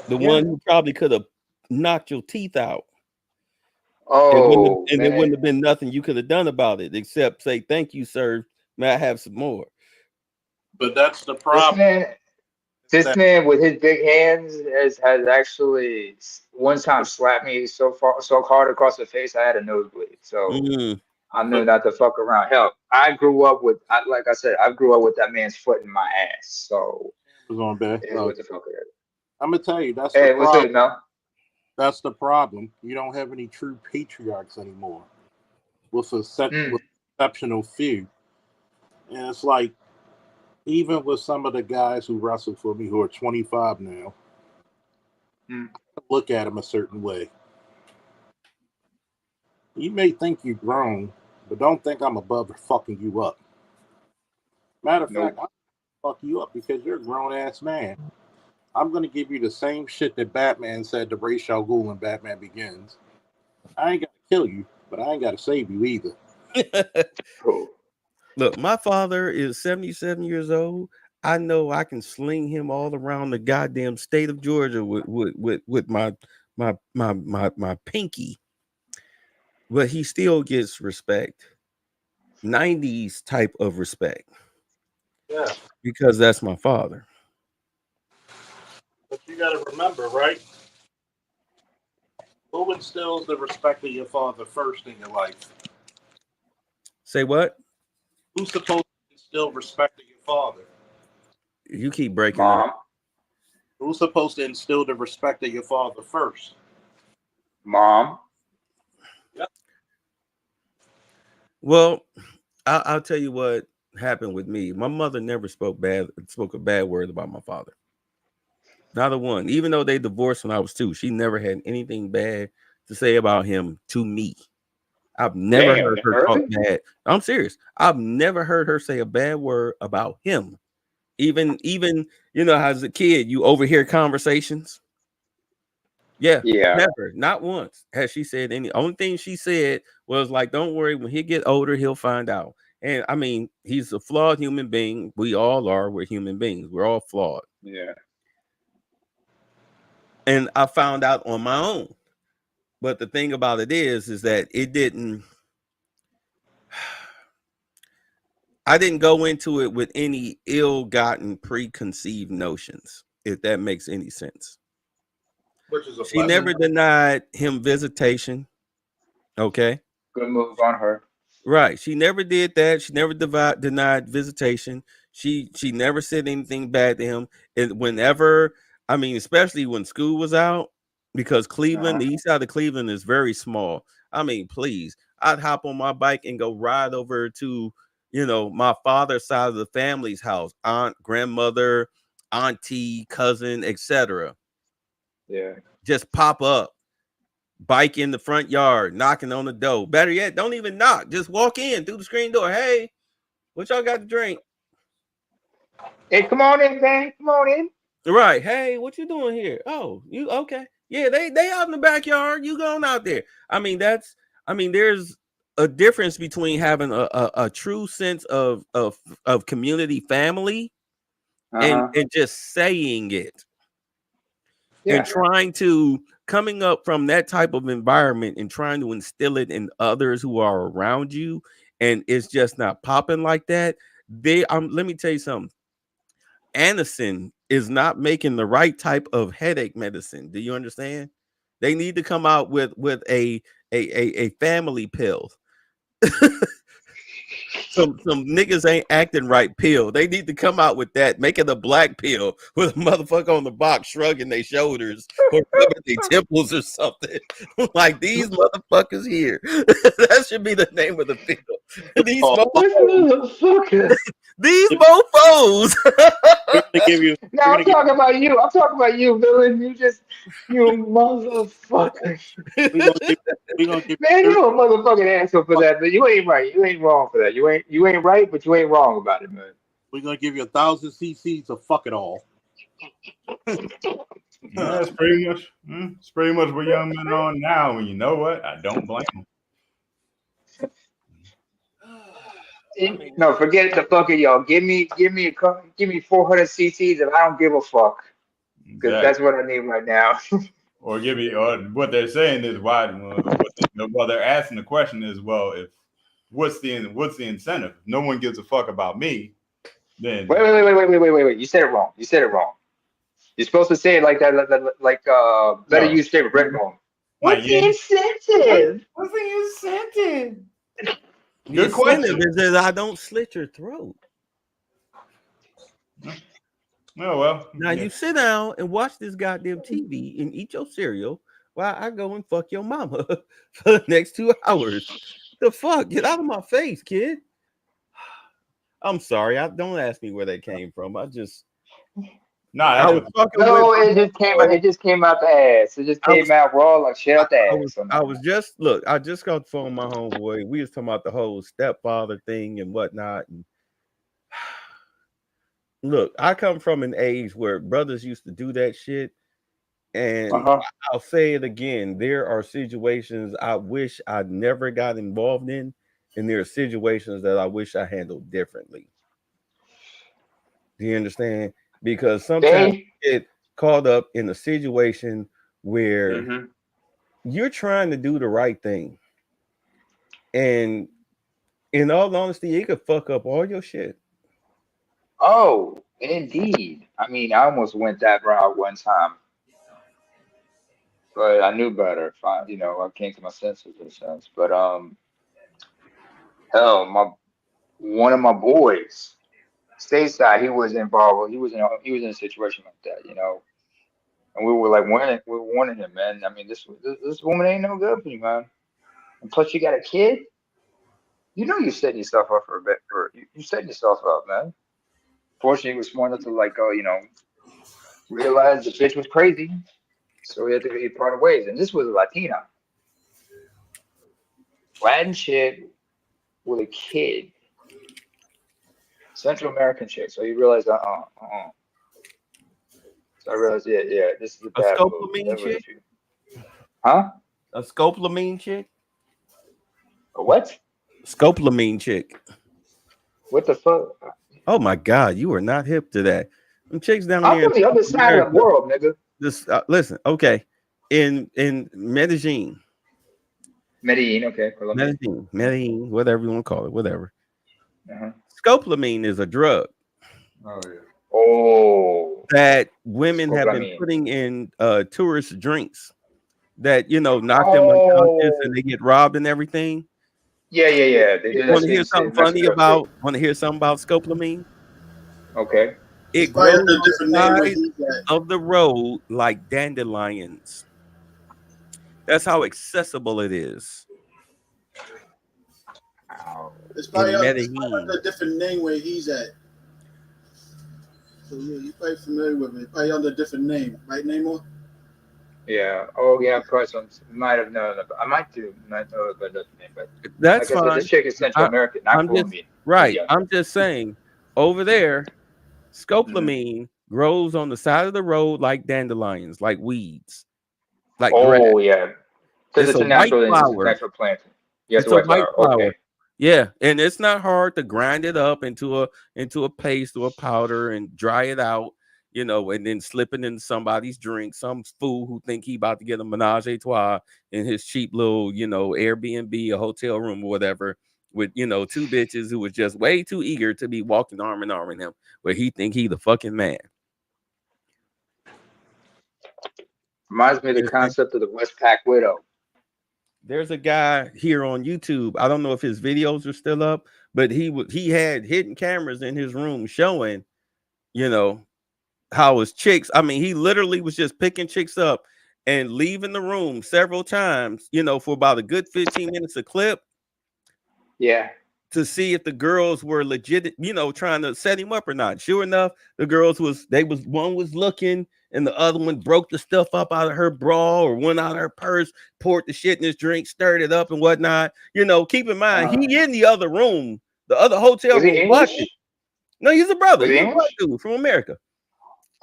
the Yeah. one who probably could have knocked your teeth out. Oh And there man, wouldn't have been nothing you could have done about it except say, "Thank you, sir. May I have some more?" But that's the this problem. man, this That man with his big hands has actually one time slapped me so hard across the face I had a nosebleed. So Mm. I knew but not to fuck around. Hell, like I said, I grew up with that man's foot in my ass. So was on bed. it is what the fuck it is. I'm gonna tell you that's the Hey, what's problem. up, Mel? That's the problem. You don't have any true patriarchs anymore, with Mm, exceptional few. And it's like even with some of the guys who wrestle for me who are 25 now, mm, I look at them a certain way. You may think you're grown, but don't think I'm above fucking you up. Matter of fact, nope. I'm gonna fuck you up because you're a grown ass man. I'm gonna give you the same shit that Batman said to Ra's al Ghul in Batman Begins. I ain't gotta kill you, but I ain't gotta save you either. Cool. Look, my father is 77 years old. I know I can sling him all around the goddamn state of Georgia with my pinky, but he still gets respect. 90s type of respect Yeah, because that's my father. but you gotta remember, right? Who instills the respect of your father first in your life? Say what? Who's supposed to instill respect in your father? You keep breaking up. Mom, Who's supposed to instill the respect of your father first? mom. Yep. Well, I'll tell you what happened with me. My mother never spoke a bad word about my father. Not a one. Even though they divorced when I was 2, she never had anything bad to say about him to me. I've never Damn, heard her talk early. bad. I'm serious. I've never heard her say a bad word about him. Even how as a kid you overhear conversations. Yeah, Yeah, never, not once has she said any. Only thing she said was like, "Don't worry, when he get older, he'll find out." And I mean, he's a flawed human being. We all are. We're human beings. We're all flawed. yeah. And I found out on my own. But the thing about it is that it didn't. I didn't go into it with any ill-gotten preconceived notions, if that makes any sense. Which is a She blessing. never denied him visitation. Okay. Good move on her. Right. She never did that. She never denied visitation. She never said anything bad to him. And whenever, I mean, especially when school was out, because Cleveland, Uh-huh. the east side of Cleveland is very small. I mean, please, I'd hop on my bike and go ride over to, my father's side of the family's house, aunt, grandmother, auntie, cousin, etc. Yeah. Just pop up, bike in the front yard, knocking on the door. Better yet, don't even knock. Just walk in through the screen door. Hey, what y'all got to drink? Hey, come on in, man. Come on in. Right. Hey, what you doing here? Oh, you okay? Yeah, they out in the backyard. You going out there? I mean, there's a difference between having a true sense of community, family, and Uh-huh. just saying it and Yeah. trying to coming up from that type of environment and trying to instill it in others who are around you, and it's just not popping like that. Let me tell you something. Anderson is not making the right type of headache medicine. Do you understand? They need to come out with a family pill. Some niggas ain't acting right pill. They need to come out with that, make it a black pill with a motherfucker on the box shrugging their shoulders or rubbing their temples or something. Like these motherfuckers here. That should be the name of the pill. These Oh, This mofos. motherfucker. These mofos. we're gonna give you. No, We're I'm gonna give. talking about you. I'm talking about you, villain. You motherfucker. We're gonna give. We're gonna give Man, you 30. you a motherfucking asshole for that, but you ain't right. You ain't wrong for that. You ain't right, but you ain't wrong about it, man. We're gonna give you 1,000 cc's of fuck it all. Yeah, it's pretty much what young men are on now. And you know what? I don't blame them. I mean, No, forget the fuck it, y'all. Give me 400 cc's if I don't give a fuck, because that's Exactly. what I need right now. Or give me, or what they're saying is why. Well, they're asking the question is, well, if what's the incentive? No one gives a fuck about me. Wait, Then wait, wait, wait, wait, wait, wait, wait, wait. You said it wrong. You said it wrong. You're supposed to say it like that, better no, use favorite Brett Bone. like What's the yeah. incentive? What's the incentive? The Good incentive question. is that I don't slit your throat. Oh well, Now yeah. you sit down and watch this goddamn TV and eat your cereal while I go and fuck your mama for the next 2 hours. The fuck? Get out of my face, kid. I'm sorry. I don't ask me where that came from. Nah, I that's was what. fucking with No, my it just came out. homeboy. It just came out the ass. It just I was came out raw like I, shelled I was ass on I that. was just look, I just got the phone with my homeboy. We was talking about the whole stepfather thing and whatnot. And look, I come from an age where brothers used to do that shit. Uh And huh. I'll say it again. There are situations I wish I never got involved in, and there are situations that I wish I handled differently. Do you understand? Because sometimes They. you get caught up in a situation where Mm-hmm. you're trying to do the right thing. And in all honesty, it could fuck up all your shit. Oh, indeed. I mean, I almost went that route one time, but I knew better. I came to my senses in a sense. But Hell, my one of my boys, stateside, he was involved. He was in a situation like that, you know. And we were like we were warning him, man. I mean, this woman ain't no good for you, man. And plus, you got a kid. You know, you're setting yourself up for a bit. You setting yourself up, man. Fortunately, he was smart enough to like, you know, realize the bitch was crazy, so he had to he parted ways. And this was a Latina, Latin chick with a kid, Central American chick. So he realized, So I realized, yeah, this is a A bad move. scopolamine Never chick? if you, huh? A scopolamine chick? A what? Scopolamine chick. What the fuck? Oh my God, you are not hip to that. Them chicks down I'm there in from the South other side of the America. world, nigga. This listen, okay. In Medellin, Medellin, okay, Colombia. Medellin, whatever you want to call it, whatever. Uh-huh. Scopolamine is a drug Oh yeah. Oh, that women have been scopolamine. putting in tourist drinks that knock them unconscious Oh, and they get robbed and everything. yeah. They did that Want to shit hear something in funny Mexico too. about? Want to hear something about scopolamine? Okay. It's It probably grows under a on different the name where side he's at. of the road like dandelions. That's how accessible it is Ow. in It's probably Medellin. under a different name where he's at. So yeah, you're probably familiar with it. Probably under a different name, right, Nemo? Yeah. Oh, yeah. Probably some might have known. I might do not know about that name, but That's like I said, this fine. chick is Central I, American, not I'm just Colombian. right. India. I'm just saying over there, Hmm. scopolamine grows on the side of the road like dandelions, like weeds, like grass. Oh, yeah. Because It's a white it's a flower. natural plant. Yes, a It's a white white flower. flower. Okay. Yeah, and it's not hard to grind it up into a paste or a powder and dry it out, and then slip it in somebody's drink. Some fool who think he about to get a menage a trois in his cheap little, Airbnb, a hotel room or whatever, with two bitches who was just way too eager to be walking arm in arm with him, where he think he the fucking man. Reminds me of the Understand? concept of the Westpac widow. There's a guy here on YouTube. I don't know if his videos are still up, but he had hidden cameras in his room showing, you know, how his chicks. I mean, he literally was just picking chicks up and leaving the room several times, for about a good 15 minutes a clip Yeah. to see if the girls were legit, trying to set him up or not. Sure enough, the girls one was looking and the other one broke the stuff up out of her bra or went out of her purse, poured the shit in his drink, stirred it up and whatnot. Keep in mind, Uh, he in the other room, the other hotel was he room watching. English? No, he's a brother. Was he He's a black English? dude from America.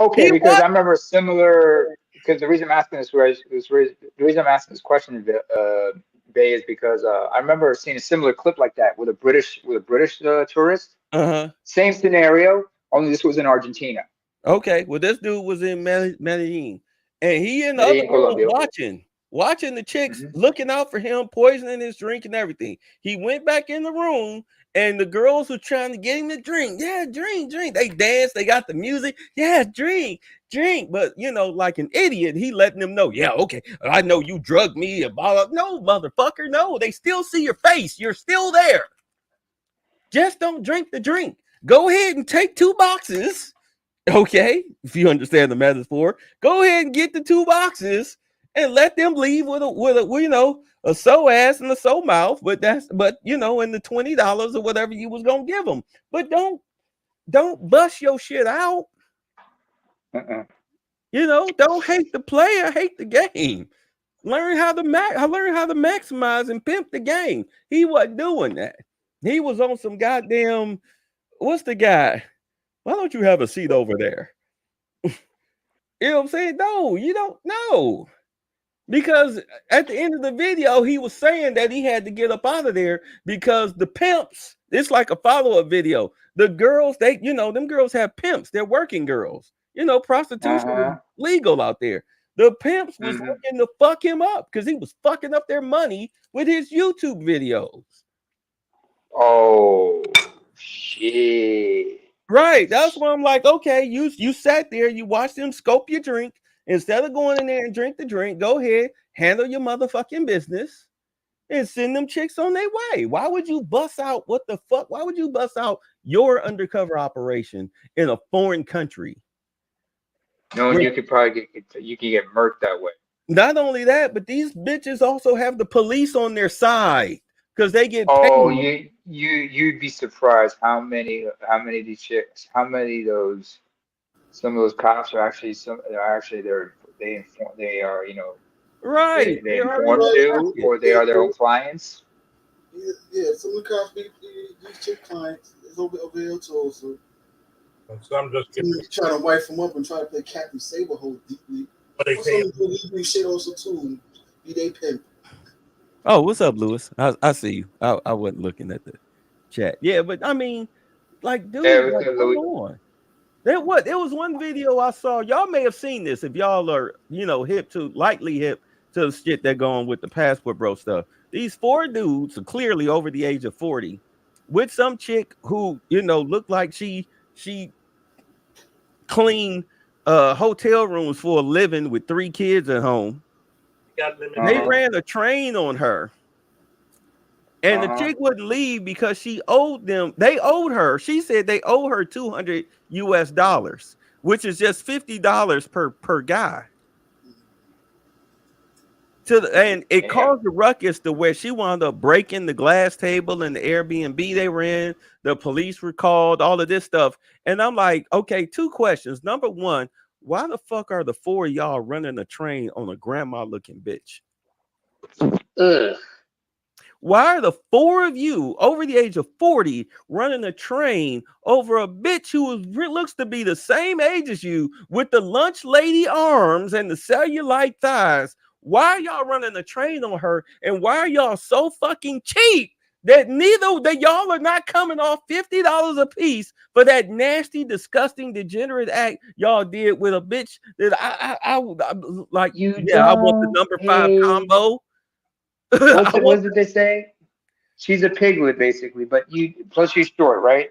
Okay, He because what? I remember similar. Because the reason I'm asking the reason I'm asking this question, Bay, is because I remember seeing a similar clip like that with a British tourist. Uh-huh. Same scenario, only this was in Argentina, Okay, well, this dude was in Medellin, and he in the other Medellin, room Colombia. Okay. watching the chicks, Hmm. looking out for him, poisoning his drink and everything. He went back in the room, and the girls were trying to get him to drink. Yeah, drink. They dance. They got the music. Yeah, drink. But like an idiot, he letting them know. Yeah, okay. I know you drugged me. No, motherfucker. No, they still see your face. You're still there. Just don't drink the drink. Go ahead and take 2 boxes. Okay, if you understand the metaphor, go ahead and get the 2 boxes and let them leave with a so ass and a so mouth. But in the $20 or whatever you was gonna give them. But don't bust your shit out. Uh-uh. Don't hate the player, hate the game. Learn how to maximize and pimp the game. He wasn't doing that. He was on some goddamn, what's the guy? Why don't you have a seat over there? You know what I'm saying? No, you don't know. Because at the end of the video, he was saying that he had to get up out of there because the pimps, it's like a follow-up video. The girls, them girls have pimps. They're working girls. Prostitution is Uh-huh. legal out there. The pimps was Hmm. looking to fuck him up because he was fucking up their money with his YouTube videos. Oh shit. Right. That's why I'm like, okay, you sat there, you watched them scope your drink. Instead of going in there and drink the drink, go ahead, handle your motherfucking business. and send them chicks on their way. Why would you bust out what the fuck? Why would you bust out your undercover operation in a foreign country? Knowing Where you could probably get murked that way. not only that, but these bitches also have the police on their side because they get Oh, paid. you'd be surprised how many of these chicks, how many of those some of those cops are actually they are Right. they They're already inform in Right. too, pocket. or they Yeah, are their so, own clients. yeah, some of the cops be these chick clients is over here too. So And some just get some try to wife them up and try to play Captain Saberhold deeply. what they Or pay. some do shit also too. And be they pimp. Oh, what's up, Lewis? I see you. I wasn't looking at the chat. Yeah, but I mean, like, Yeah, dude, it was like, good, come Louis. on. There was one video I saw. Y'all may have seen this if y'all are, lightly hip to the shit that going with the passport bro stuff. These four dudes are clearly over the age of 40 with some chick who, looked like she cleaned hotel rooms for a living with three kids at home. Got They limited. Uh-huh. ran a train on her. And the Uh-huh. chick wouldn't leave because she owed them. They owed her. She said they owe her $200, which is just $50 per guy. And it Damn. caused a ruckus to where she wound up breaking the glass table in the Airbnb they were in. The police were called, all of this stuff. And I'm like, okay, two questions. Number one, why the fuck are the four of y'all running a train on a grandma looking bitch? Ugh. Why are the four of you over the age of 40 running a train over a bitch who looks to be the same age as you with the lunch lady arms and the cellulite thighs? Why are y'all running a train on her? And why are y'all so fucking cheap that y'all are not coming off $50 a piece for that nasty, disgusting, degenerate act y'all did with a bitch that I like? You Yeah, I want the don't number 5 pay. combo. What's I it? want What did they say? She's a piglet, basically, but plus she's short, right?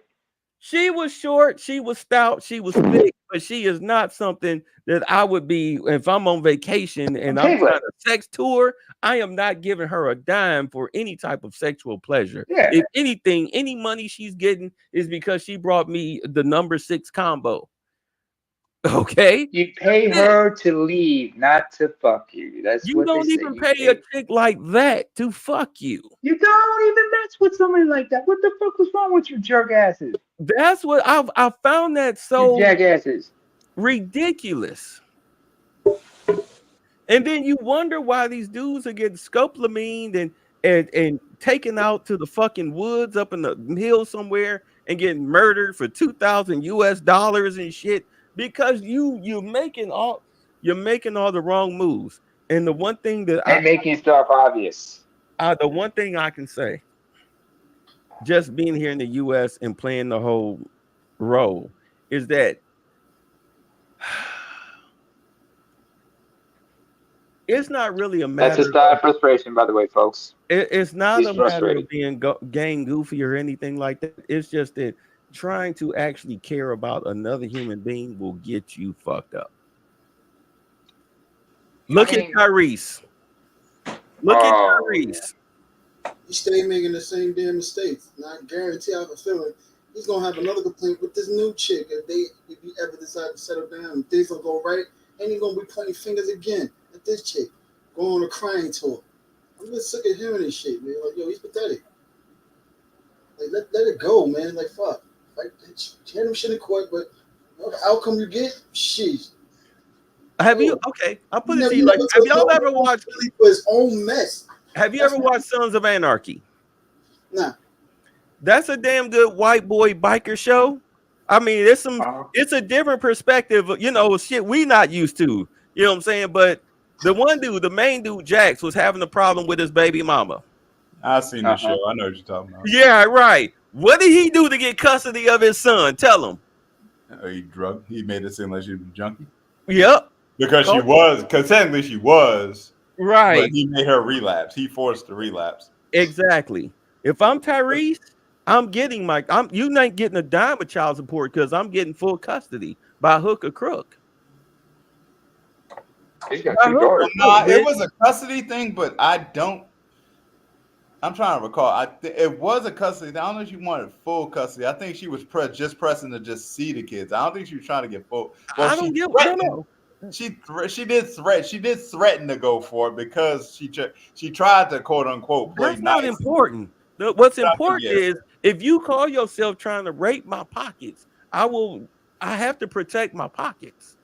She was short, she was stout, she was thick, but she is not something that I would be if I'm on vacation A and I'm trying piglet. to sex tour. I am not giving her a dime for any type of sexual pleasure. Yeah. If anything, any money she's getting is because she brought me the number 6 combo. Okay? You pay That's it. her to leave, not to fuck you. That's You what they don't say. even pay a chick like that to fuck you. You don't even mess with somebody like that. What the fuck was wrong with you jerk asses? That's what I found that You so jackasses. ridiculous. And then you wonder why these dudes are getting scopolamine and taken out to the fucking woods up in the hills somewhere and getting murdered for $2,000 and shit because you're making all the wrong moves. And the one thing that And making stuff obvious. the one thing I can say, just being here in the US and playing the whole role, is that it's not really a That's a matter sign of frustration, by the way, folks. it's not He's a matter frustrated. of being gang goofy or anything like that. It's just that trying to actually care about another human being will get you fucked up. I Look at mean, Tyrese. Look at oh yeah. Tyrese. He stay making the same damn mistakes. And I guarantee I have a feeling he's gonna have another complaint with this new chick if he ever decide to settle down and things don't go right, and he's gonna be pointing fingers again at this chick, going on a crying tour. I'm just sick of hearing this shit, man. Like, yo, he's pathetic. Like, let it go, man. Like, fuck. Like, hand him shit in court, but the outcome you get, sheesh. Have you Oh, okay? I'll he put it never, to he you like never have took no y'all ever watched responsibility for his own mess. have you That's ever not, watched Sons of Anarchy? nah. That's a damn good white boy biker show. I mean, Uh-huh. it's a different perspective, shit we not used to. You know what I'm saying? But the one dude, the main dude, Jax, was having a problem with his baby mama. I seen the Uh-huh. show. I know what you're talking about. Yeah, right. What did he do to get custody of his son? Tell him. He drug. He made it seem like she was a junkie Yep. because technically she was, but Right. he made her relapse. He forced the relapse. Exactly. If I'm Tyrese, I'm getting you not getting a dime of child support because I'm getting full custody by hook or crook. He's got By two hook or daughters, crook, bro. Nah, it bitch. was a custody thing, but I don't. I'm trying to recall. It was a custody. I don't know if she wanted full custody. I think she was just pressing to just see the kids. I don't think she was trying to get full. Well, I she don't give threatened. no. She did threat. She did threaten to go for it because she tried to quote unquote play That's not nice. important. What's important Yeah, is if you call yourself trying to rape my pockets, I will. I have to protect my pockets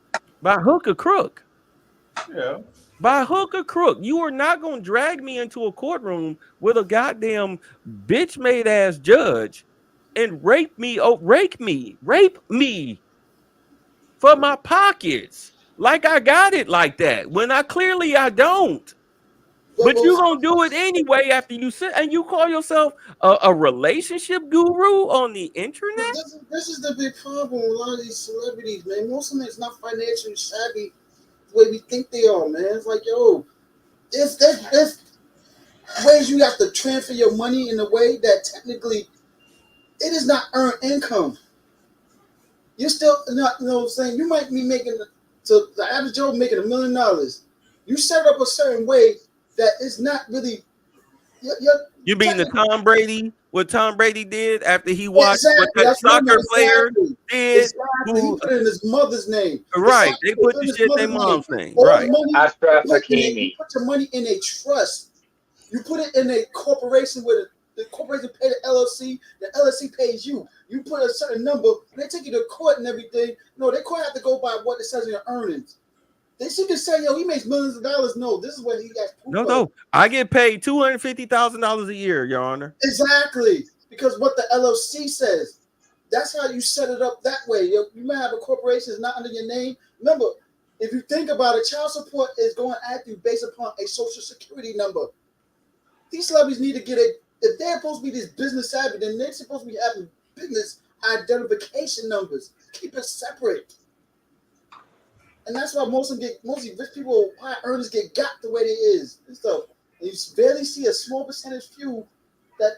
by hook or crook. yeah. By hook or crook, you are not going to drag me into a courtroom with a goddamn bitch made ass judge and rape me for my pockets. Like I got it like that when I clearly I don't. But Well, you gonna do it anyway after you sit and you call yourself a relationship guru on the but internet? this is the big problem with a lot of these celebrities, man. Most of them is not financially savvy the way we think they are, man. It's like, yo, there's ways you have to transfer your money in a way that technically it is not earned income. You're still not, you know what I'm saying? You might be making, to the average Joe making $1 million. You set up a certain way that it's not really, you're You mean the technically, Tom Brady, what Tom Brady did after he watched what exactly, that that's one soccer player exactly. did? Exactly. He Who put it in his mother's name. The right? soccer They was put the in his shit in their mother's name. mom's name, All the right? money Ashraf you Hakimi. put your money in a trust. You put it in a corporation where the corporation pay the LLC. The LLC pays you. You put a certain number. And they take you to court and everything. No, they court have to go by what it says in your earnings. They should just say, yo, he makes millions of dollars. No, this is what he got proof No, of. no, I get paid $250,000 a year, Your Honor. Exactly. Because what the LLC says. That's how you set it up that way. You might have a corporation that's not under your name. Remember, if you think about it, child support is going at you based upon a social security number. These celebrities need to get a, if they're supposed to be this business savvy, then they're supposed to be having business identification numbers. Keep it separate. And that's why most of these rich people, high earners get got the way they is and stuff. And you barely see a small percentage few that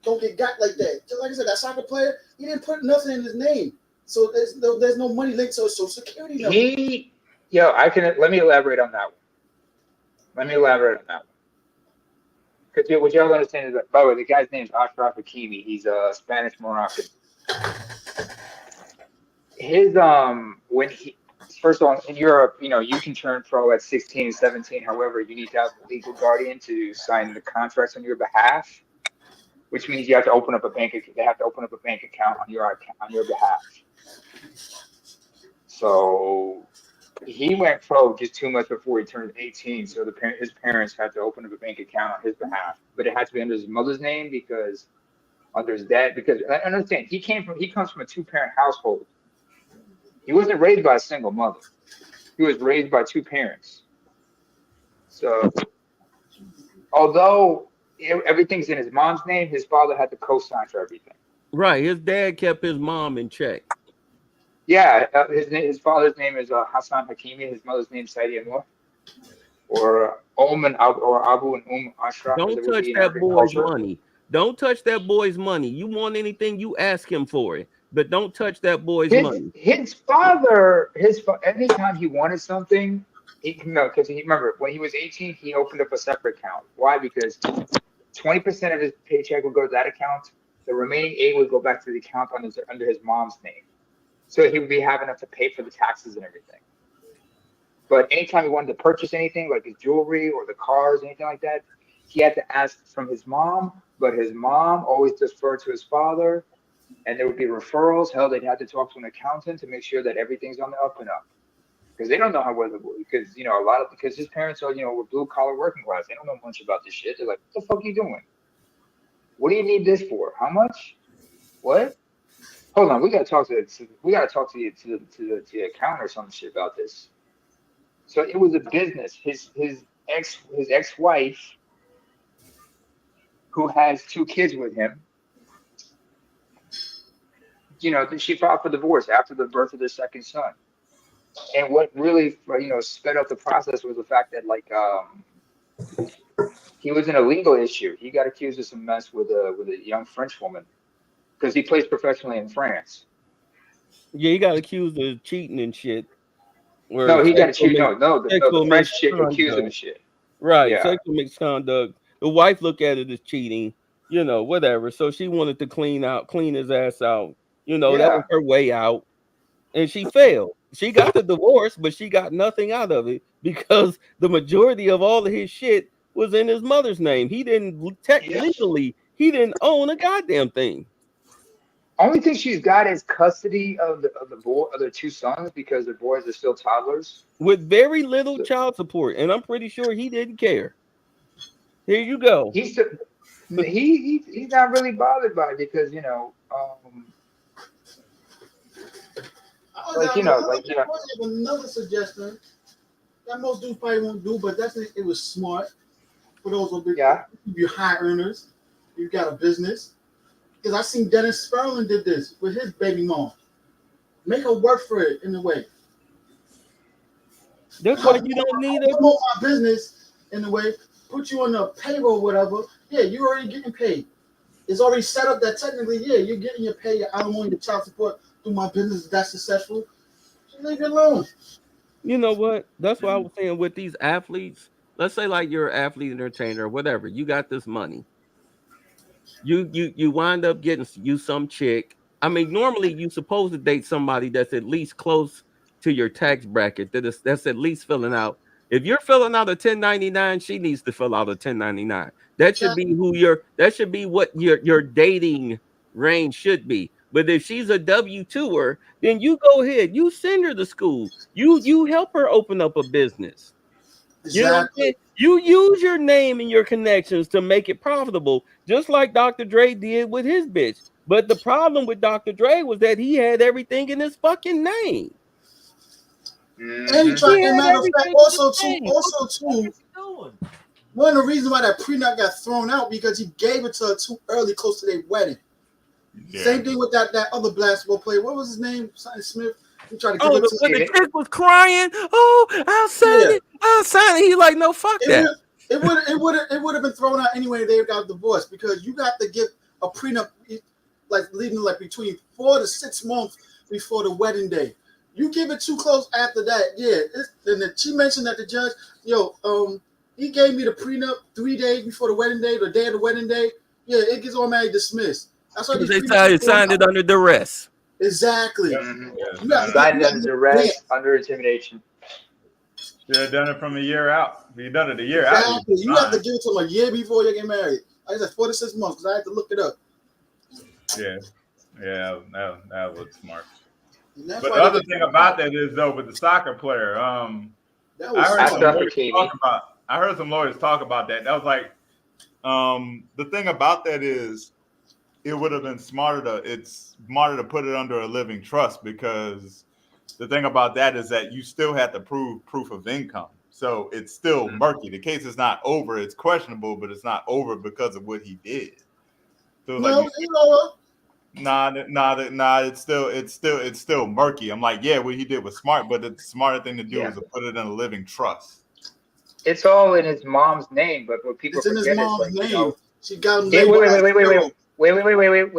don't get got like that. Just like I said, that soccer player, he didn't put nothing in his name. So there's no money linked to a social security number. Let me elaborate on that one. Let me elaborate on that one. Because what y'all understand is that, by the way, the guy's name is Ashraf Hakimi. He's a Spanish Moroccan. His when he first of all in Europe, you can turn pro at 16, 17. However, you need to have a legal guardian to sign the contracts on your behalf, which means you have to open up a bank. They have to open up a bank account on your behalf. So he went pro just 2 months before he turned 18. So his parents had to open up a bank account on his behalf, but it had to be under his mother's name because under his dad. Because I understand he comes from a two-parent household. He wasn't raised by a single mother. He was raised by two parents. So although everything's in his mom's name, his father had to co-sign for everything. Right. His dad kept his mom in check. Yeah, his father's name is Hassan Hakimi. His mother's name is Sadia Noor, or or Abu and Ashraf, as Don't it would touch be in that Arabic boy's culture. money. Don't touch that boy's money. You want anything, you ask him for it. But don't touch that boy's money. His father, anytime he wanted something, because he remember when he was 18, he opened up a separate account. Why? Because 20% of his paycheck would go to that account. The remaining 8 would go back to the account under his mom's name. So he would be having enough to pay for the taxes and everything. But anytime he wanted to purchase anything, like his jewelry or the cars, anything like that, he had to ask from his mom. But his mom always deferred to his father, and there would be referrals. Hell, they'd have to talk to an accountant to make sure that everything's on the up and up. Because they don't know because his parents are, were blue collar working class. They don't know much about this shit. They're like, what the fuck are you doing? What do you need this for? How much? What? Hold on, we gotta talk to the accountant or some shit about this. So it was a business. His ex-wife, who has 2 kids with him, she filed for divorce after the birth of their second son. And what really, sped up the process was the fact that he was in a legal issue. He got accused of some mess with a young French woman because he plays professionally in France. Yeah, he got accused of cheating and shit. Or No, he got sexual, accused. No, the sexual French chick accused him misconduct. of shit. Right, Yeah. sexual misconduct The wife looked at it as cheating, whatever. So she wanted to clean his ass out. That was Yeah. her way out. And she failed. She got the divorce, but she got nothing out of it because the majority of all of his shit was in his mother's name. He didn't Yeah. legally, he didn't own a goddamn thing. Only thing she's got is custody of the boy of their two sons because their boys are still toddlers. With very little So child support, and I'm pretty sure he didn't care. Here you go. he's still, he's not really bothered by it because I always like have you know another, like you know I always have another suggestion that most dudes probably won't do, but it was smart for those who yeah. you high earners. You got a business. Because I seen Dennis Sperling did this with his baby mom. Make her work for it in a way. That's why you don't need a. Promote my business in a way. Put you on the payroll, or whatever. Yeah, you're already getting paid. It's already set up that technically, yeah, you're getting your pay, your alimony, your child support through my business. If that's successful. Just leave it alone. You know what? That's why I was saying with these athletes. Let's say like you're an athlete, entertainer, or whatever. You got this money. You wind up getting you some chick. I mean, normally you supposed to date somebody that's at least close to your tax bracket. That's at least filling out. If you're filling out a 1099, she needs to fill out a 1099. That should be that should be what your dating range should be. But if she's a W2er, then you go ahead, you send her to school. You help her open up a business. You know what I'm saying? Exactly. You use your name and your connections to make it profitable, just like Dr. Dre did with his bitch. But the problem with Dr. Dre was that he had everything in his fucking name. And he Hmm. tried, He and had matter of fact, everything in his also too, name. What also the fuck too, is he doing? one of the reasons why that prenup got thrown out because he gave it to her too early, close to their wedding. Yeah. Same thing with that other basketball player. What was his name? Something Smith. He tried to give Oh, it to when the Yeah. chick was crying, oh, I'll sign yeah. it. I'll sign it. He like, no, fuck It that. would it would have been thrown out anyway. They got divorced because you got to give a prenup like leaving like between 4 to 6 months before the wedding day. You give it too close after that, yeah. And then she mentioned that the judge, he gave me the prenup 3 days before the wedding day, the day of the wedding day. Yeah, it gets automatically dismissed. That's why Because these they prenups get thrown signed out. it under duress. Exactly. Yeah. You have to get Signed under yeah, duress, under intimidation. Should have done it from a year out. If you done it a year out, exactly. You have to give it to them a year before you get married. Like I said 4 to 6 months because I had to look it up. Yeah, yeah, that was smart. And that's But why the they other get thing about that is though, with the soccer player, that I was heard I some smart. suffer, lawyers Katie. talk about. I heard some lawyers talk about that. That was like, the thing about that is, it would have been smarter to. It's smarter to put it under a living trust because the thing about that is that you still have to prove proof of income. So it's still Mhm. murky. The case is not over. It's questionable, but it's not over because of what he did. So it's like No, you you know, nah. It's still murky. I'm like, yeah, what he did was smart, but the smarter thing to do Yeah. is to put it in a living trust. It's all in his mom's name, but what people it's in his forget is mom's like, name. She got him wait, labeled wait, wait, as wait, wait, wait, zero.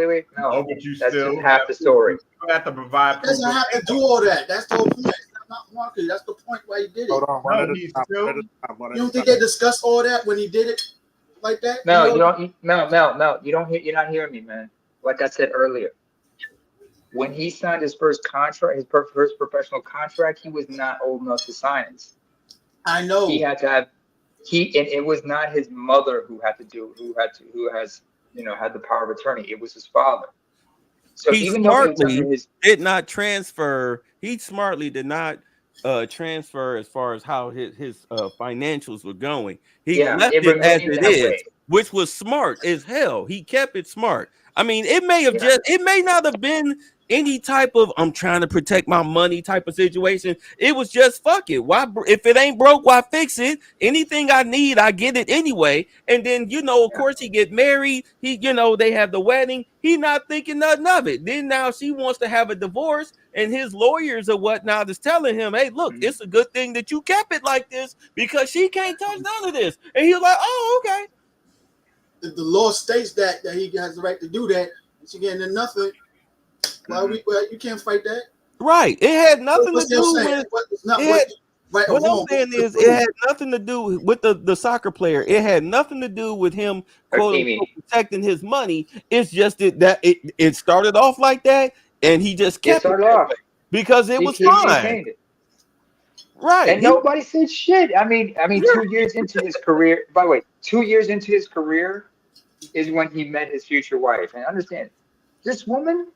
wait. Oh, No, but you that's still just half have the to, story. you still have to provide He proof doesn't of have to do income. all that. That's the whole point. That's not marketing. That's the point why he did it. Hold on, one No, at a he's time. One still. at a time. One You at a don't think time. they discussed all that when he did it like that? No, you don't. No. You don't hear. You're not hearing me, man. Like I said earlier, when he signed his first contract, first professional contract, he was not old enough to sign it. I He know. had to have and it was not his mother who had to do who has had the power of attorney. It was his father. So He even though it was under smartly his did not transfer. He smartly did not transfer as far as how his financials were going. He yeah, left it it as remained it that is, way. which was smart as hell. He kept it smart. I mean, Yeah. it may not have been any type of I'm trying to protect my money type of situation. It was just fuck it. Why if it ain't broke, why fix it? Anything I need, I get it anyway. And then of Yeah. course, he get married. They have the wedding. He not thinking nothing of it. Then now she wants to have a divorce, and his lawyers or whatnot is telling him, "Hey, look, Mhm. it's a good thing that you kept it like this because she can't touch none of this." And he's like, "Oh, okay." The law states that he has the right to do that. And she getting into nothing. Well, you can't fight that. Right. It had nothing to What's they do saying? with It's not it. what. right or What I'm wrong. What's saying the is, it proof? had nothing to do with the soccer player. It had nothing to do with him, quote unquote, Hakimi. protecting his money. It's just it started off like that, and he just It kept it started that off. way because it was He fine, maintained it. right? And nobody said shit. I mean, Yeah. 2 years into his career, by the way, 2 years into his career is when he met his future wife. And understand, this woman,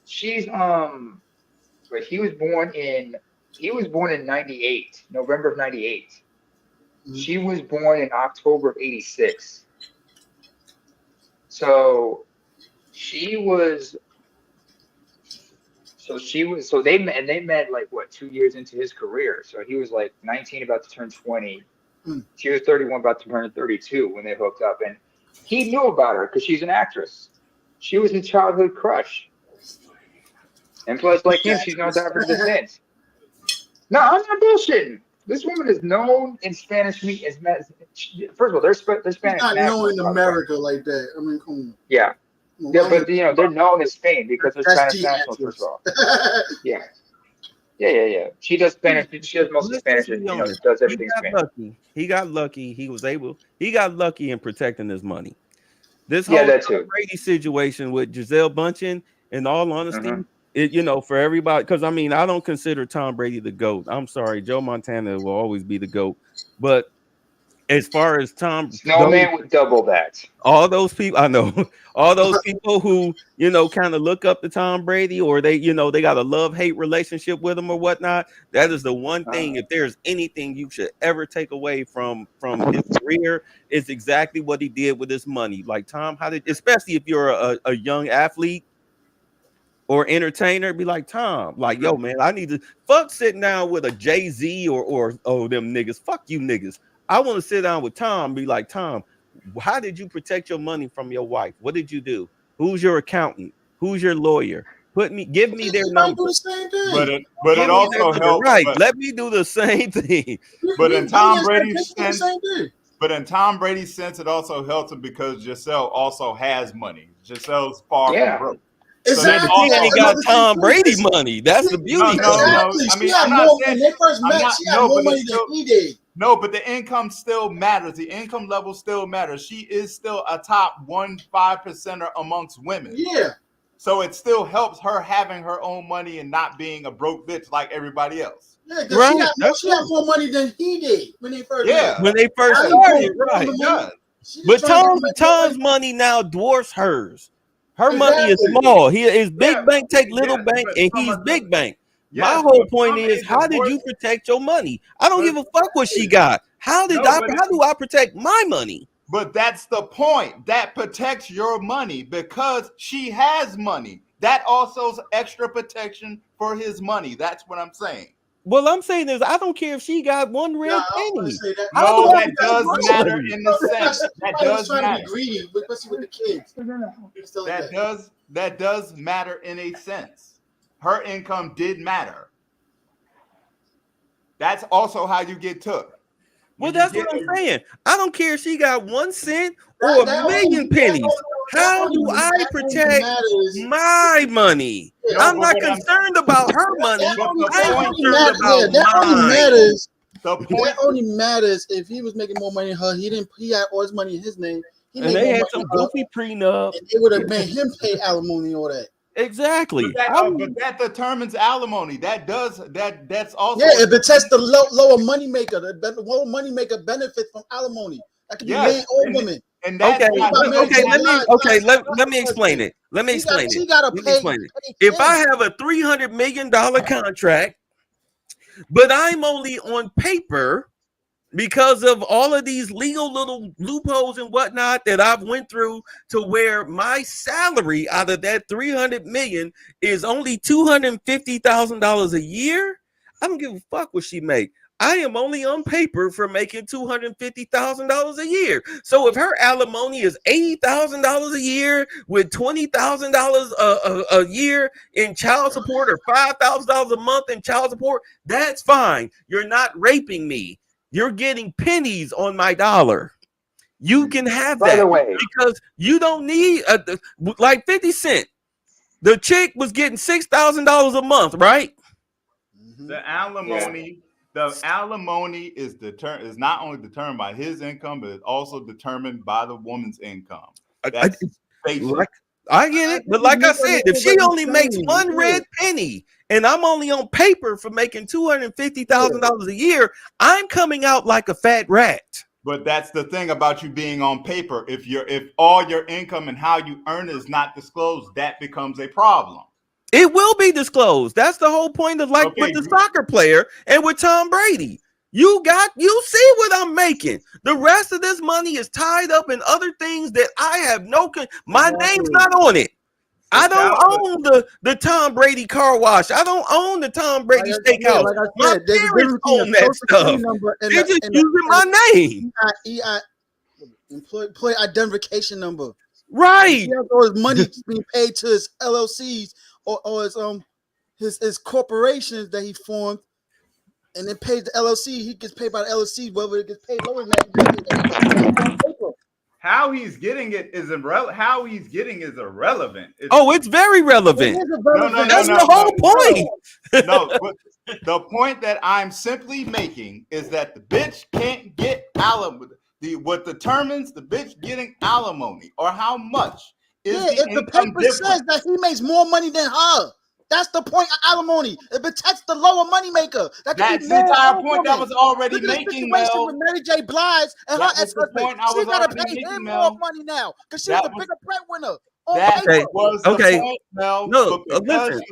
she's but he was born in 98, November of 98. Mhm. She was born in October of 86. So she was so they met like what, 2 years into his career. So he was like 19, about to turn 20. Mm. She was 31, about to turn 32 when they hooked up. And he knew about her because she's an actress. She was his childhood crush. And plus, like him, she's North African descent. No, I'm not bullshitting. This woman is known in Spanish meet as first of all, they're He's Spanish not known nationals, in by the way. America like that. I mean, come on. Yeah. Come on, Yeah, I don't but they're known in Spain because they're that's Spanish G nationals, first of actress. all. Yeah. Yeah. She does Spanish. She does mostly Let's Spanish just and be honest. does He everything got Spanish. lucky. He got lucky. He got lucky in protecting his money. This Yeah, whole that Tom too. Brady situation with Giselle Bundchen, in all honesty, Hmm. for everybody, because I mean, I don't consider Tom Brady the GOAT. I'm sorry, Joe Montana will always be the GOAT. But as far as those Snowman would double that. all those people, I know, all those people who kind of look up to Tom Brady, or they got a love-hate relationship with him or whatnot. That is the one Uh, thing. If there's anything you should ever take away from his career, is exactly what he did with his money. Like Tom, especially if you're a young athlete or entertainer, be like, Tom, like, yo, man, I need to fuck sitting down with a Jay-Z or them niggas. Fuck you niggas. I want to sit down with Tom, be like, Tom, how did you protect your money from your wife? What did you do? Who's your accountant? Who's your lawyer? Give me their Everybody do number. the same But thing. it Give me their also number. helped. Right. Let me do the same thing. But in Billions Tom like Brady's this do the sense, same thing. but in Tom Brady's sense, it also helps him because Giselle also has money. Giselle's far from yeah. broke. So Yeah, that but Exactly. she That's ain't also got another thing Tom too. Brady money. That's the no, beauty of no, it. no. Exactly. I She mean, had I'm not more saying when they first I'm met. not She had no, more but it's money than still he did. no, but the income still matters. The income level still matters. She is still a top 1.5% amongst women. Yeah. So it still helps her having her own money and not being a broke bitch like everybody else. Yeah, because Right. That's she had true. more money than he did when they first met. Yeah, When they first I yeah, ain't going started, for all right. the it money. does. She just But trying to make more Tom's money. money now dwarfs hers. Her money is Exactly. small. He is Yeah, big bank take little yeah, bank, but and from he's another, big bank. My yes, whole but point from is, a how did divorce, you protect your money? I don't but give a fuck what she got. How no, but do I protect my money? but that's the point. That protects your money because she has money. That also is extra protection for his money. That's what I'm saying. Well, I'm saying is, I don't care if she got one Nah, red I was going to penny. say that. How No, do No, I that protect does my matter money? in the sense. she That probably was does trying to be matter. greedy, especially with the kids. Stuff like that. That does matter in a sense. Her income did matter. That's also how you get took. Well, When you that's what get I'm saying. I don't care if she got 1 cent or That, a that million only that pennies. only How do I that only protect matters. my money? Yeah, no, I'm but not what I'm concerned about her money. but the I'm point concerned about that only mine. matters. the That point only matters if he was making more money than her. He didn't. He had all his money in his name. He And made they more had money some than her, goofy prenup. and it would have made him pay alimony and all that. Exactly. but that determines alimony. That's Yeah, also a it protects the lower money maker. The lower money maker benefits from alimony. That could be yes, man or woman. and Okay, that's Think not about marriage okay. to that's Let me explain husband. it. Let me explain it. She gotta Let me pay explain it. If I kids. have a $300 million contract, but I'm only on paper because of all of these legal little loopholes and whatnot that I've went through, to where my salary out of that 300 million is only $250,000 a year. I don't give a fuck what she make. I am only on paper for making $250,000 a year. So if her alimony is $80,000 a year with $20,000 a year in child support, or $5,000 a month in child support, that's fine. You're not raping me. You're getting pennies on my dollar. You can have by the that way, because you don't need like 50 Cent. The chick was getting $6,000 a month, right? Mhm. the yeah. alimony The alimony is not only determined by his income, but it's also determined by the woman's income. That's basic. Like, I get it, but like I said, if she only makes one red penny and I'm only on paper for making $250,000 a year, I'm coming out like a fat rat. But that's the thing about you being on paper. If all your income and how you earn it is not disclosed, that becomes a problem. It will be disclosed. That's the whole point of with the soccer player and with Tom Brady. You see what I'm making. The rest of this money is tied up in other things that I have my name's not on it. I don't own the Tom Brady car wash. I don't own the Tom Brady steakhouse. Like I My said, there's a parents difference between own a that social security stuff. number and They're just using my name. Employee identification number. Right. He has all his money being paid to his LLCs or his corporations that he formed, and then pays the LLC. He gets paid by the LLC, whether it gets paid lower than that. How he's getting it is irrelevant. How he's getting is irrelevant. It's very relevant. That's the whole point. No, but the point that I'm simply making is that the bitch can't get alimony. What determines the bitch getting alimony or how much is if the paper says that he makes more money than her. That's the point of alimony. It protects the lower money maker. That's the entire point that was already making, Mel. With Mary J. Blige and her ex-husband. She got to pay him more money now because she was the bigger breadwinner. That was the point, Mel. No, listen.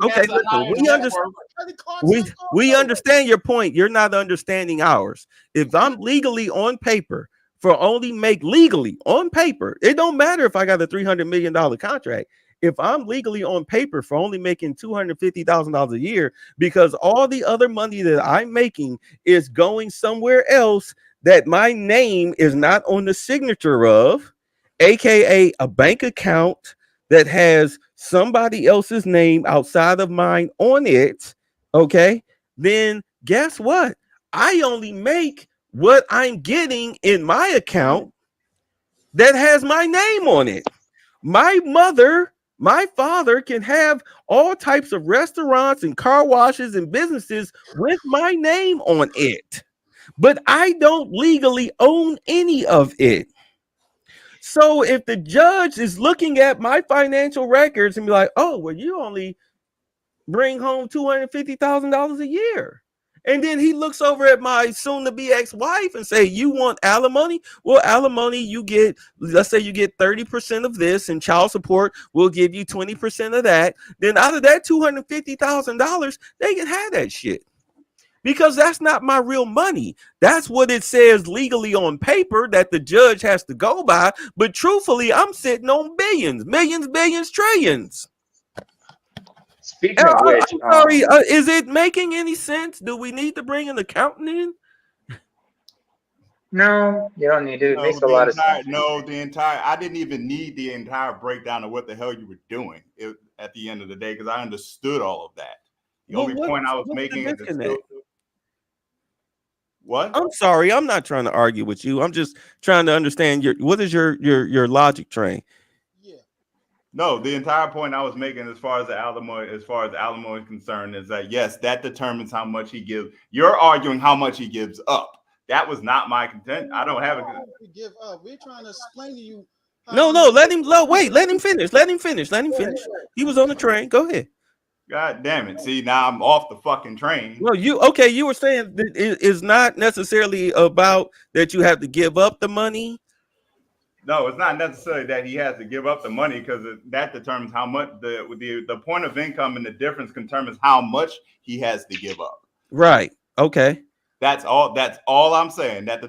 We understand your point. You're not understanding ours. If I'm legally on paper for only make legally on paper, it don't matter if I got a $300 million contract. If I'm legally on paper for only making $250,000 a year, because all the other money that I'm making is going somewhere else that my name is not on the signature of, aka a bank account that has somebody else's name outside of mine on it, okay, then guess what? I only make what I'm getting in my account that has my name on it. My father can have all types of restaurants and car washes and businesses with my name on it, but I don't legally own any of it. So if the judge is looking at my financial records and be like, oh, well, you only bring home $250,000 a year. And then he looks over at my soon-to-be ex-wife and say, you want alimony? Well, alimony, you get, let's say you get 30% of this, and child support will give you 20% of that. Then out of that $250,000, they can have that shit. Because that's not my real money. That's what it says legally on paper that the judge has to go by. But truthfully, I'm sitting on billions, millions, billions, trillions. Speaking of which, I'm sorry, is it making any sense? Do we need to bring an accountant in? No, you don't need to. It makes a lot of sense. I didn't even need the entire breakdown of what the hell you were doing at the end of the day, because I understood all of that. The only point I was making is what? I'm sorry, I'm not trying to argue with you. I'm just trying to understand what is your logic train. No, the entire point I was making as far as alimony is concerned is that yes, that determines how much he gives. You're arguing how much he gives up. That was not my content. I don't have a give up. We're trying to explain to you. No, let him finish. Let him finish. He was on the train. Go ahead. God damn it. See, now I'm off the fucking train. Well, you were saying that it's not necessarily about that you have to give up the money. No, it's not necessarily that he has to give up the money, because that determines how much the point of income, and the difference determines how much he has to give up. Right. Okay. That's all I'm saying. That's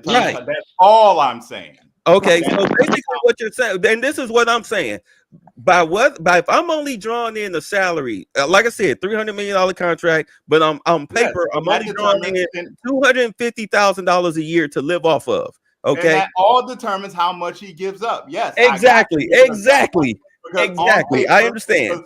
all I'm saying. Okay. So basically what you're saying, and this is what I'm saying. By if I'm only drawing in the salary, like I said, $300 million contract, but on paper, I'm only drawing in $250,000 a year to live off of. Okay, and that all determines how much he gives up. Yes, exactly. I understand.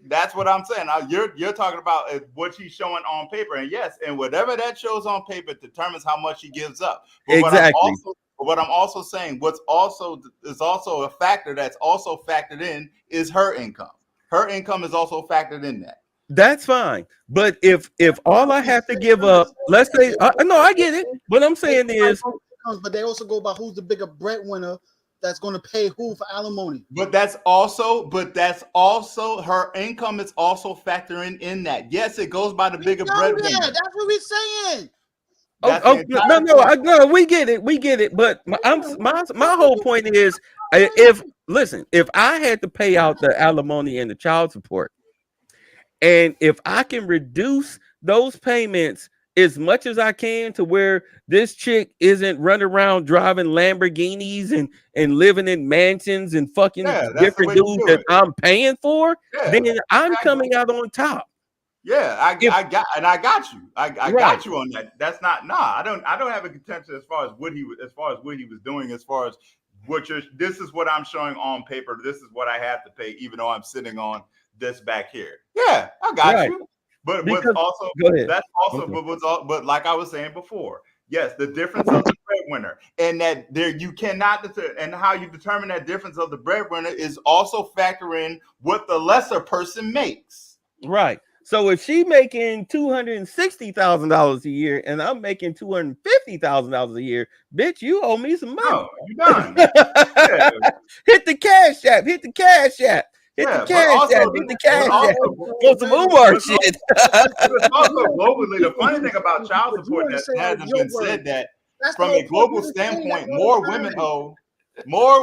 That's what I'm saying. Now, you're talking about what he's showing on paper, and yes, and whatever that shows on paper determines how much he gives up. But exactly. What I'm also saying, is also a factor that's also factored in is her income. Her income is also factored in that. That's fine. But if all I have to give up, let's say, no, I get it. What I'm saying is, but they also go by who's the bigger breadwinner that's going to pay who for alimony. But that's also her income is also factoring in that. Yes, it goes by the bigger breadwinner. That's what we're saying. No, we get it. But my whole point is, if I had to pay out the alimony and the child support, and if I can reduce those payments as much as I can to where this chick isn't running around driving Lamborghinis and living in mansions and fucking different dudes that I'm paying for, then I'm coming out on top. Yeah, I got you. I got you on that. That's not I don't have a contention as far as what he was doing, as far as this is what I'm showing on paper. This is what I have to pay, even though I'm sitting on this back here. Yeah, I got you. But what's also that's also but like I was saying before, yes, the difference of the breadwinner, and that there you cannot and how you determine that difference of the breadwinner is also factor in what the lesser person makes. Right. So if she making $260,000 a year and I'm making $250,000 a year, bitch, you owe me some money. No, you done. Hit the cash app. Hit the cash app. Hit the cash app. Hit the cash app. On some Umar shit. But also globally, the funny thing about child support that hasn't been said that from a global standpoint, more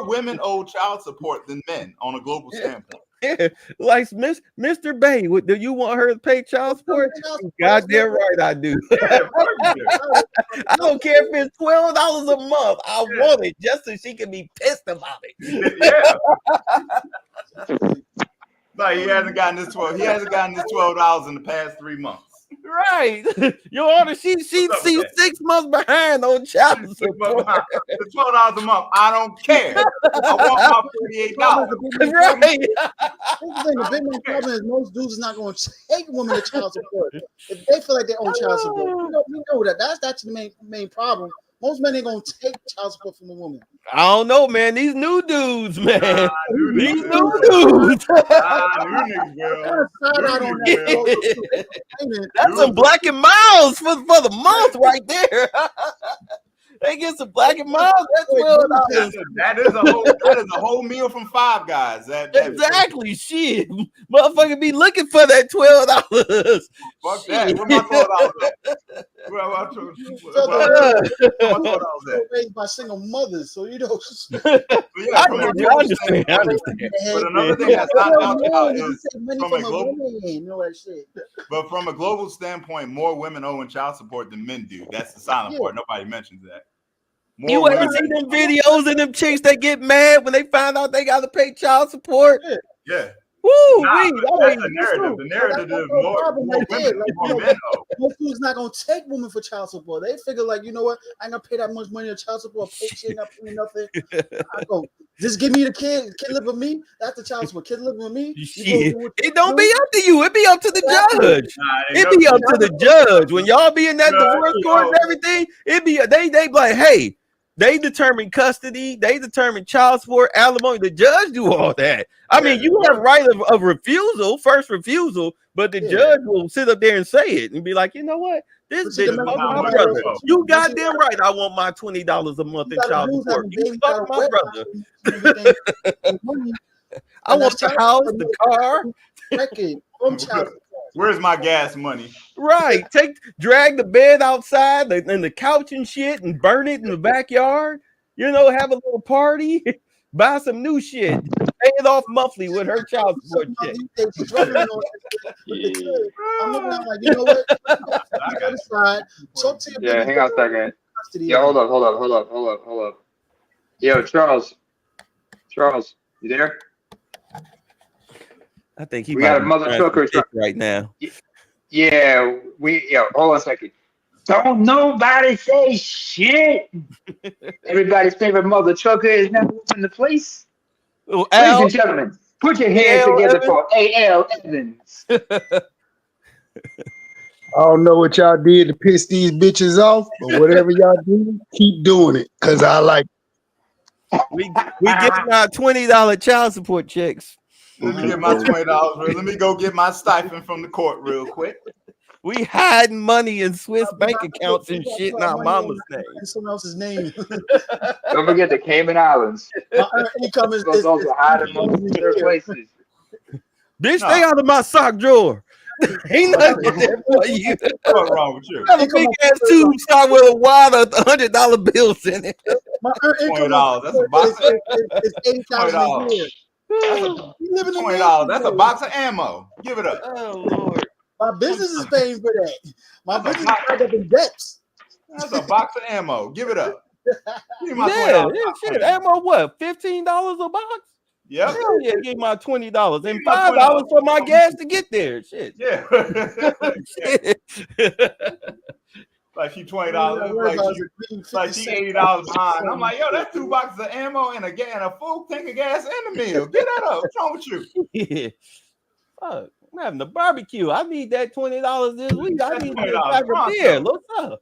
women owe child support than men on a global standpoint. Yeah, like Mr. Bay, do you want her to pay child support? Goddamn right I do. I don't care if it's $12 a month. I want it just so she can be pissed about it. Yeah. Like he hasn't gotten this $12 in the past 3 months. Right. Your Honor, she's 6 months behind on child support. The $12 a month, I don't care. I want my $48. Right. The big main problem is most dudes is not going to take women to child support if they feel like they own child support. We know that. That's the main problem. Most men ain't gonna take child support from a woman. I don't know, man. These new dudes, man. These new dudes. That's some Black and Miles for the month right there. They get some Black and Miles. That is a whole meal from Five Guys. Exactly. Shit, motherfucker be looking for that $12. Fuck that. Where my $12 at? Raised by single mothers, so you know. I understand. But another thing that's not talked about is but from a global standpoint, more women owe in child support than men do. That's the silent part. Nobody mentions that. You ever see them videos of them chicks that get mad when they find out they got to pay child support? Yeah. Woo! That's the narrative. The narrative is more women, more men owe. Most dudes not gonna take women for child support. They figure like, you know what? I ain't gonna pay that much money on child support. Pay shit, not paying nothing. I go, just give me the kid. Kid live with me. That's the child support. Kid live with me. It don't be up to you. It be up to the judge. It be up to the judge. When y'all be in that divorce court and everything, it be they be like, hey. They determine custody. They determine child support, alimony. The judge do all that. I mean, you have right of refusal, first refusal, but the judge will sit up there and say it and be like, you know what? This bitch fuck my brother. You goddamn right. I want my $20 a month in child support. You fuck my brother. I want the house, the car. Where's my gas money? Right. Drag the bed outside and the couch and shit and burn it in the backyard. You know, have a little party, buy some new shit, pay it off monthly with her child support check. I'm looking at like, you know what? Yeah, hang on a second. Yeah, hold up. Yo, Charles, you there? I think we got a mother trucker right now. Yeah, hold on a second. Don't nobody say shit. Everybody's favorite mother trucker is now in the place. Oh, ladies and gentlemen, put your hands together for A.L. Evans. I don't know what y'all did to piss these bitches off, but whatever y'all do, keep doing it, because I like it. We getting our $20 child support checks. Let me get my $20. Let me go get my stipend from the court real quick. We hiding money in Swiss bank accounts and shit in our mama's name. In someone else's name. Don't forget the Cayman Islands. My earned income is Those are hiding among other places. Bitch, stay out of my sock drawer. Ain't nothing in there for you. What's wrong with you? Have a big ass tube start with a wad of $100 bills in it. My earned income $20. That's a box. is $8,000 a year. That's a $20. That's a box of ammo. Give it up. Oh Lord. My business is paying for that. My business is tied up in debts. That's a box of ammo. Give it up. Give me my Yeah, $20. shit. Ammo what? $15 a box? Yep. Hell yeah, give me my $20 and me my $5 for my $20. gas to get there. Shit. Yeah. Like she $20, like she $80 behind. I'm like, yo, that's 2 boxes of ammo and a full tank of gas and a meal. Get that up. What's wrong with you? Yeah. Fuck. I'm having a barbecue. I need that $20 this week. I need a pack of beer. What's up?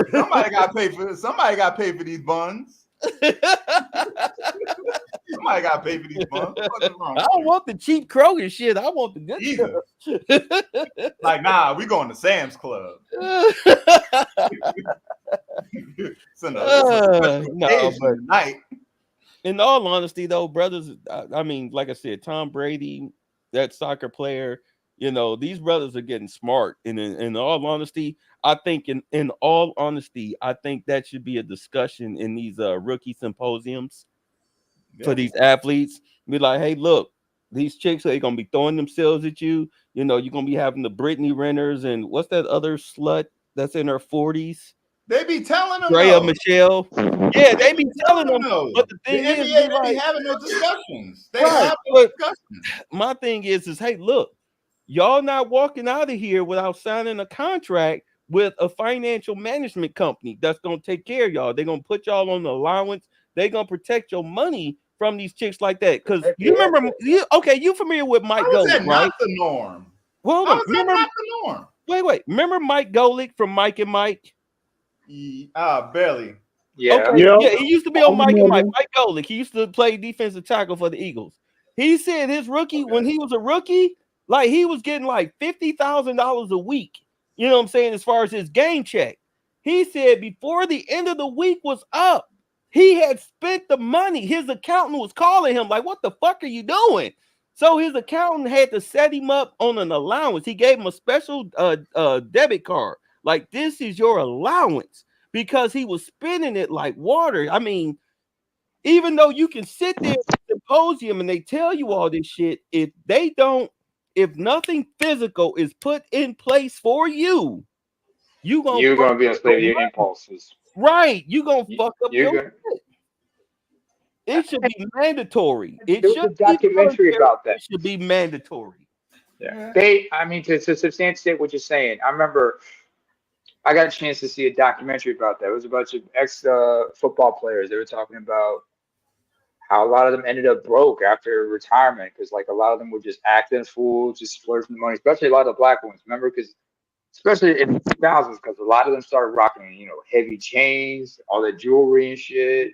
Somebody got to pay for these buns. Somebody got to pay for these buns. What's wrong? I don't want the cheap Kroger shit. I want the good stuff. Like, nah, we going to Sam's Club. Night. In all honesty, though, brothers, I mean, like I said, Tom Brady, that soccer player, you know, these brothers are getting smart. And in all honesty, I think I think that should be a discussion in these rookie symposiums for these athletes. Be like, hey, look, these chicks are gonna be throwing themselves at you. You know, you're gonna be having the Brittany Renners and what's that other slut that's in her 40s? They be telling them, Drea Michelle. Yeah, they be telling them. But the thing is, they be having no discussions. They have no discussions. My thing is, hey, look, y'all not walking out of here without signing a contract with a financial management company that's gonna take care of y'all. They're gonna put y'all on the allowance. They're gonna protect your money from these chicks like that. Because you remember, you familiar with Mike Golick, right? Not the norm. Well, not the norm. Wait. Remember Mike Golick from Mike and Mike? Barely. Yeah. Okay. Yeah, he used to be on Mike and Mike. Mike Golick. He used to play defensive tackle for the Eagles. He said his rookie, when he was a rookie, like he was getting like $50,000 a week. You know what I'm saying? As far as his game check, he said before the end of the week was up, he had spent the money. His accountant was calling him like, what the fuck are you doing? So his accountant had to set him up on an allowance. He gave him a special debit card. Like, this is your allowance, because he was spending it like water. I mean, even though you can sit there at the symposium and they tell you all this shit, if nothing physical is put in place for you, you're gonna be a slave to your impulses. Right. You're gonna fuck up your shit. It should be mandatory. It should be a documentary about that. It should be mandatory. Yeah. To substantiate what you're saying, I remember I got a chance to see a documentary about that. It was a bunch of ex-football players. They were talking about how a lot of them ended up broke after retirement because, like, a lot of them were just acting fools, just splurging the money, especially a lot of the black ones. Remember, because especially in the 2000s, because a lot of them started rocking, heavy chains, all that jewelry and shit,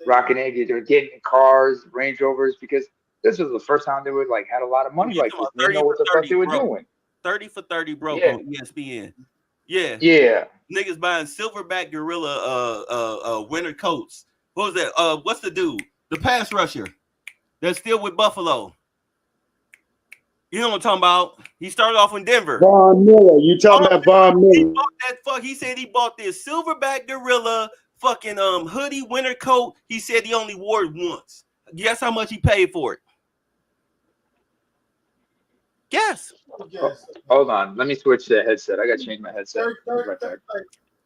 rocking it. They were getting in cars, Range Rovers, because this was the first time they would had a lot of money like this. They didn't know what the fuck they were doing. 30 for 30 broke on ESPN. Yeah. Yeah. Niggas buying silverback gorilla winter coats. What was that? What's the dude? The pass rusher that's still with Buffalo. You know what I'm talking about? He started off in Denver. Von Miller. You talking about Von Miller? He said he bought this silverback gorilla fucking hoodie winter coat. He said he only wore it once. Guess how much he paid for it? Guess. Hold on. Let me switch the headset. I got to change my headset.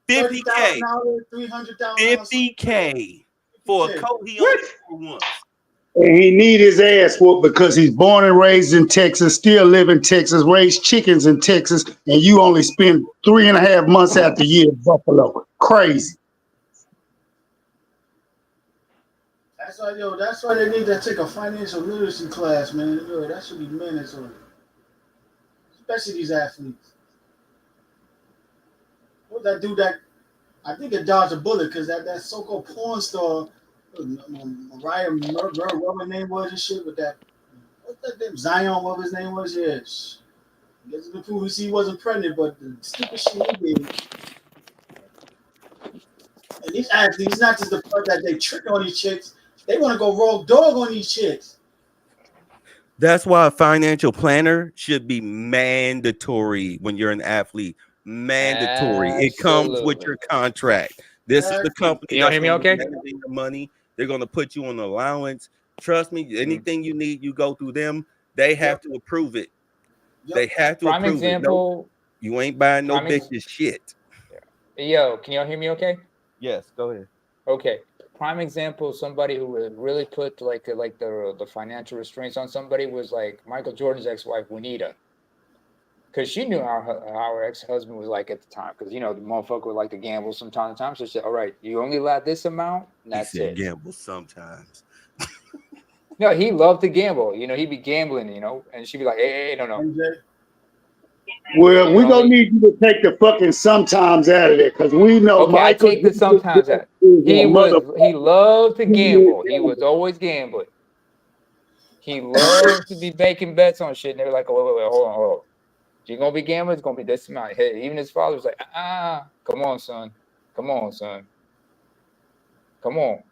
$50K. $50K for a coat he only wore once. And he need his ass whooped because he's born and raised in Texas, still live in Texas, raised chickens in Texas, and you only spend 3.5 months out the year in Buffalo. Crazy. That's why they need to take a financial literacy class, man. Yo, that should be mandatory. Especially these athletes. What that dude that I think it dodged a bullet because that so-called porn star Mariah, whatever her name was and shit with that. What's that name? Zion, what his name was? Yes. Gets to prove he wasn't pregnant, but the stupid shit he did. And these athletes, it's not just the part that they trick on these chicks. They want to go roll dog on these chicks. That's why a financial planner should be mandatory when you're an athlete. Mandatory. It comes with your Absolutely. contract. This is the company Can y'all that's hear me going to be okay? managing your money. They're going to put you on allowance. Trust me, Mhm. anything you need, you go through them. They have Yep. to approve it. Yep. They have to Prime approve it. No, example. you ain't buying no Prime ex- bitches shit. Yo, can y'all hear me okay? Yes, go ahead. Okay. Prime example, somebody who would really put like the financial restraints on somebody was like Michael Jordan's ex-wife Juanita, because she knew how her ex-husband was like at the time. Because the motherfucker would like to gamble from time to time. So she said, "All right, you only allowed this amount, and He that's said it." gamble sometimes. No, he loved to gamble. He'd be gambling. And she'd be like, "Hey, no, no, MJ. Well, you we're gonna only." need you to take the fucking sometimes out of it, because we know Okay, I Michael take the Jordan sometimes out. is a He motherfucking loved to gamble. He gambler. was always gambling. He loved to be making bets on shit. And they were like, "Oh, wait, hold on, hold on. If you're gonna be gambling, it's gonna be this amount." Hey, even his father was like, come on, son. Come on, son. Come on.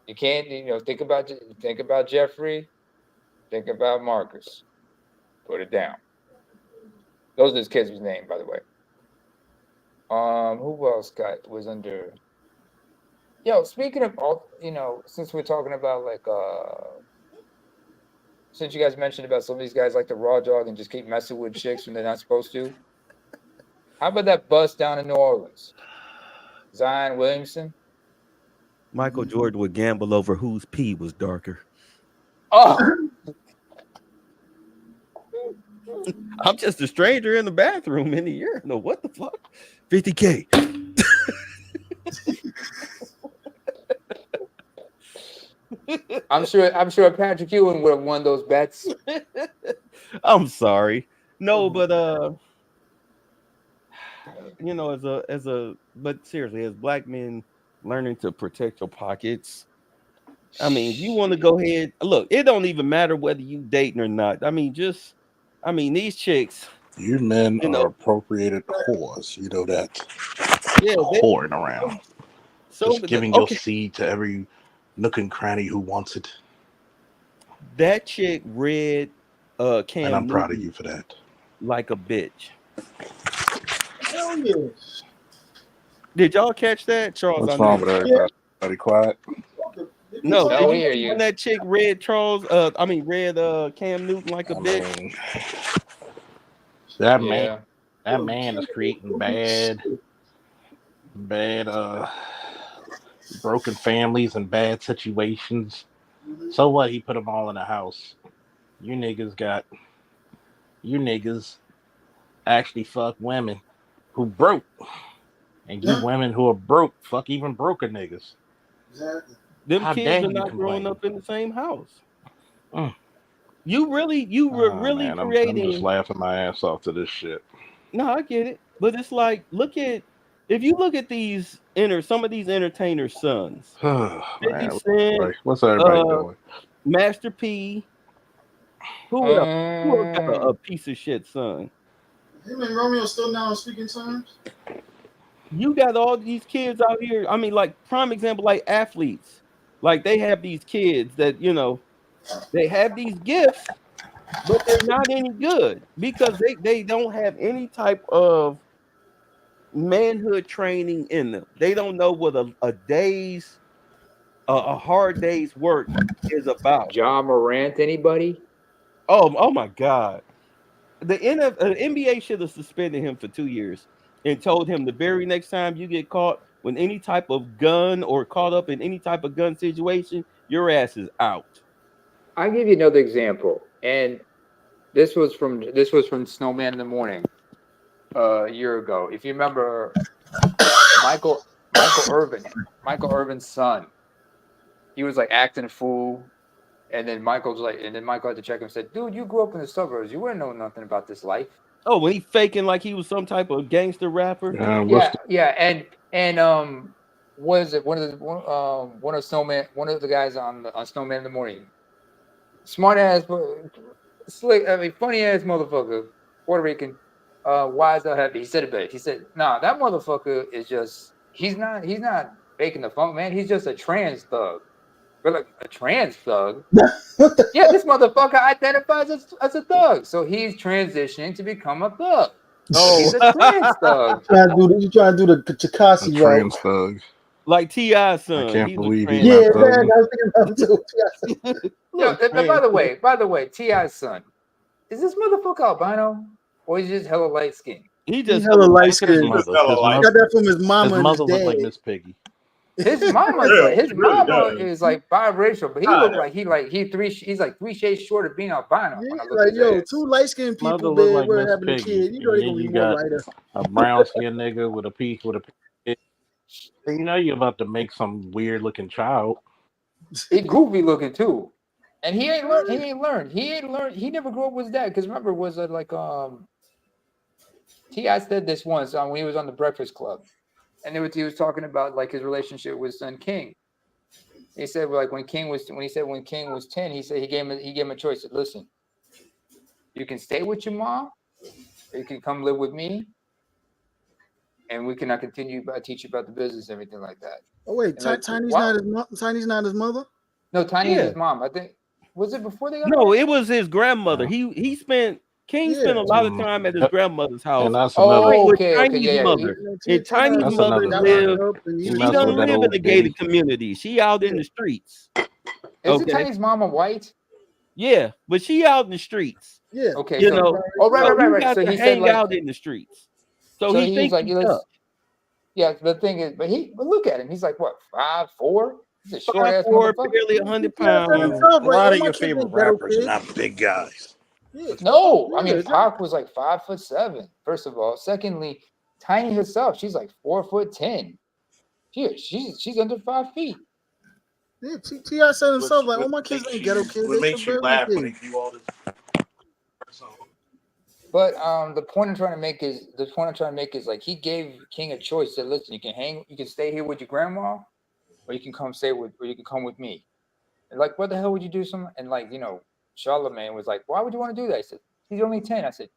You can't, think about Jeffrey, think about Marcus. Put it down. Those are his kids' name, by the way. Who else was under? Yo, speaking of all, since we're talking about since you guys mentioned about some of these guys like the raw dog and just keep messing with chicks when they're not supposed to. How about that bust down in New Orleans? Zion Williamson. Michael Jordan would gamble over whose pee was darker. Oh, I'm just a stranger in the bathroom in the urinal. What the fuck? 50K. I'm sure Patrick Ewing would have won those bets. I'm sorry. No, Oh, but but seriously, as black men learning to protect your pockets. I mean, if you want to go ahead, look, it don't even matter whether you dating or not. These chicks, You men you are know, appropriated whores. You know that. yeah, they Whoring around. so Just giving your okay. seed to every nook and cranny who wants it. That chick read And I'm Cam proud of Newton you for that. like a bitch. hell yeah. Did y'all catch that, Charles? I What's know wrong you. with Yeah. everybody? Everybody quiet? They No, No, did talking we you hear see you. when that chick read Cam Newton like a I bitch? mean, that man, Yeah. that man is creating bad, broken families and bad situations. So what? He put them all in a house. You niggas got you niggas actually fuck women who broke, and you Yeah, women who are broke fuck even broker niggas. exactly. Them How kids dare are you not growing complain? up in the same house. Mm. You were Oh really man, I'm just creating. laughing my ass off to this shit. No, I get it, but it's like if you look at some of these entertainers' sons, Fifty Man, Cent, what's everybody uh, doing? Master P, who else? Who else got a Um, piece of shit son? Him and Romeo still now on speaking terms. You got all these kids out here. I mean, like prime example, like athletes, like they have these kids that they have these gifts, but they're not any good because they don't have any type of manhood training in them. They don't know what a hard day's work is about. John Morant, anybody? Oh my God. The NBA should have suspended him for 2 years and told him the very next time you get caught with any type of gun or caught up in any type of gun situation, your ass is out. I'll give you another example. And this was from Snowman in the Morning a year ago. If you remember Michael Michael Irvin, Michael Irvin's son, he was like acting a fool. And then Michael had to check him and said, "Dude, you grew up in the suburbs. You wouldn't know nothing about this life." Oh, when he faking like he was some type of gangster rapper. What's Yeah, yeah, and what is it? One of the guys on Snowman in the Morning. smart ass, slick. I mean, funny ass motherfucker, Puerto Rican. Why is that happy? He said it best. He said, "Nah, that motherfucker is just. He's not faking the funk, man. He's just a trans thug. But like a trans thug. What the Yeah, this motherfucker identifies as a thug, so he's transitioning to become a thug. He's Oh, a trans thug. you trying to do the A Takashi route? trans thug. like T.I.'s I son. can't He's believe a he's trans. Yeah, not man, I thugging. was thinking about it too. Yeah. Yo, Look, and trans. by the way, T.I.'s son, is this motherfucker albino or is he just hella light skinned? He He just hella light Look at his skinned. mother. hella His, light. Got that from his his mama and his mother looked like dad. Miss Piggy. His mama's Yeah, like his it really mama does. is like biracial, but he God, looked like he's like 3 shades short of being albino Yeah, when I look like at his yo, ass. two light skinned Mother people, looked man, like we're Miss having a Piggy, kid. You know and they're then gonna be you more got lighter. a brown skinned nigga with a piece with a pig. You know you're about to make some weird looking child. He goofy looking too. And he ain't learned. He never grew up with his dad. Because remember, was it like T.I. said this once when he was on the Breakfast Club, and he was talking about like his relationship with son King. He said like when King was 10, he said he gave him a choice. He said, listen, you can stay with your mom, or you can come live with me, and we cannot continue teach you about the business and everything like that. Oh wait, And like, Tiny's what? not Tiny's not his mother. No, Tiny is Yeah. his mom. I think was it before they got No, married? it was his grandmother. He spent King spent Yeah. a lot of time at his Yep. grandmother's house. And that's another. Oh, With okay, Tiny's yeah. mother. And And Tina Tiny's That's mother another got thing. locked lived. up, and he He was She messed killing with don't that live people. in the old gated biddy. community. She out in Yeah. the streets. Isn't Okay. Tiny's mama white? Yeah, but she out in the streets. Yeah. Okay, You So so know, right, so right, right, he right. got So to he said hang like, out in the streets. So so he he was think like, he's let's, tough. yeah. The thing is, but look at him. He's like what, 5'4"? He's a short ass 5'4", motherfucker. barely He 100 said I that mean, pounds. himself, a like lot all of my your kids favorite ain't ghetto rappers are kids. not big guys. Yeah. No, I Yeah, mean exactly. Pac was like 5'7". First of all, secondly, Tiny herself, she's like 4'10". She's under 5 feet. Yeah, T.I. said himself, Which like all what my kids makes ain't ghetto you kids, what they makes you suburban laugh when they kids. do all this. But the point I'm trying to make is like he gave King a choice. He said, listen, you can stay here with your grandma, or you can come with me. And like, what the hell would you do? And like, Charlemagne was like, why would you want to do that? I said, he's only 10. I said,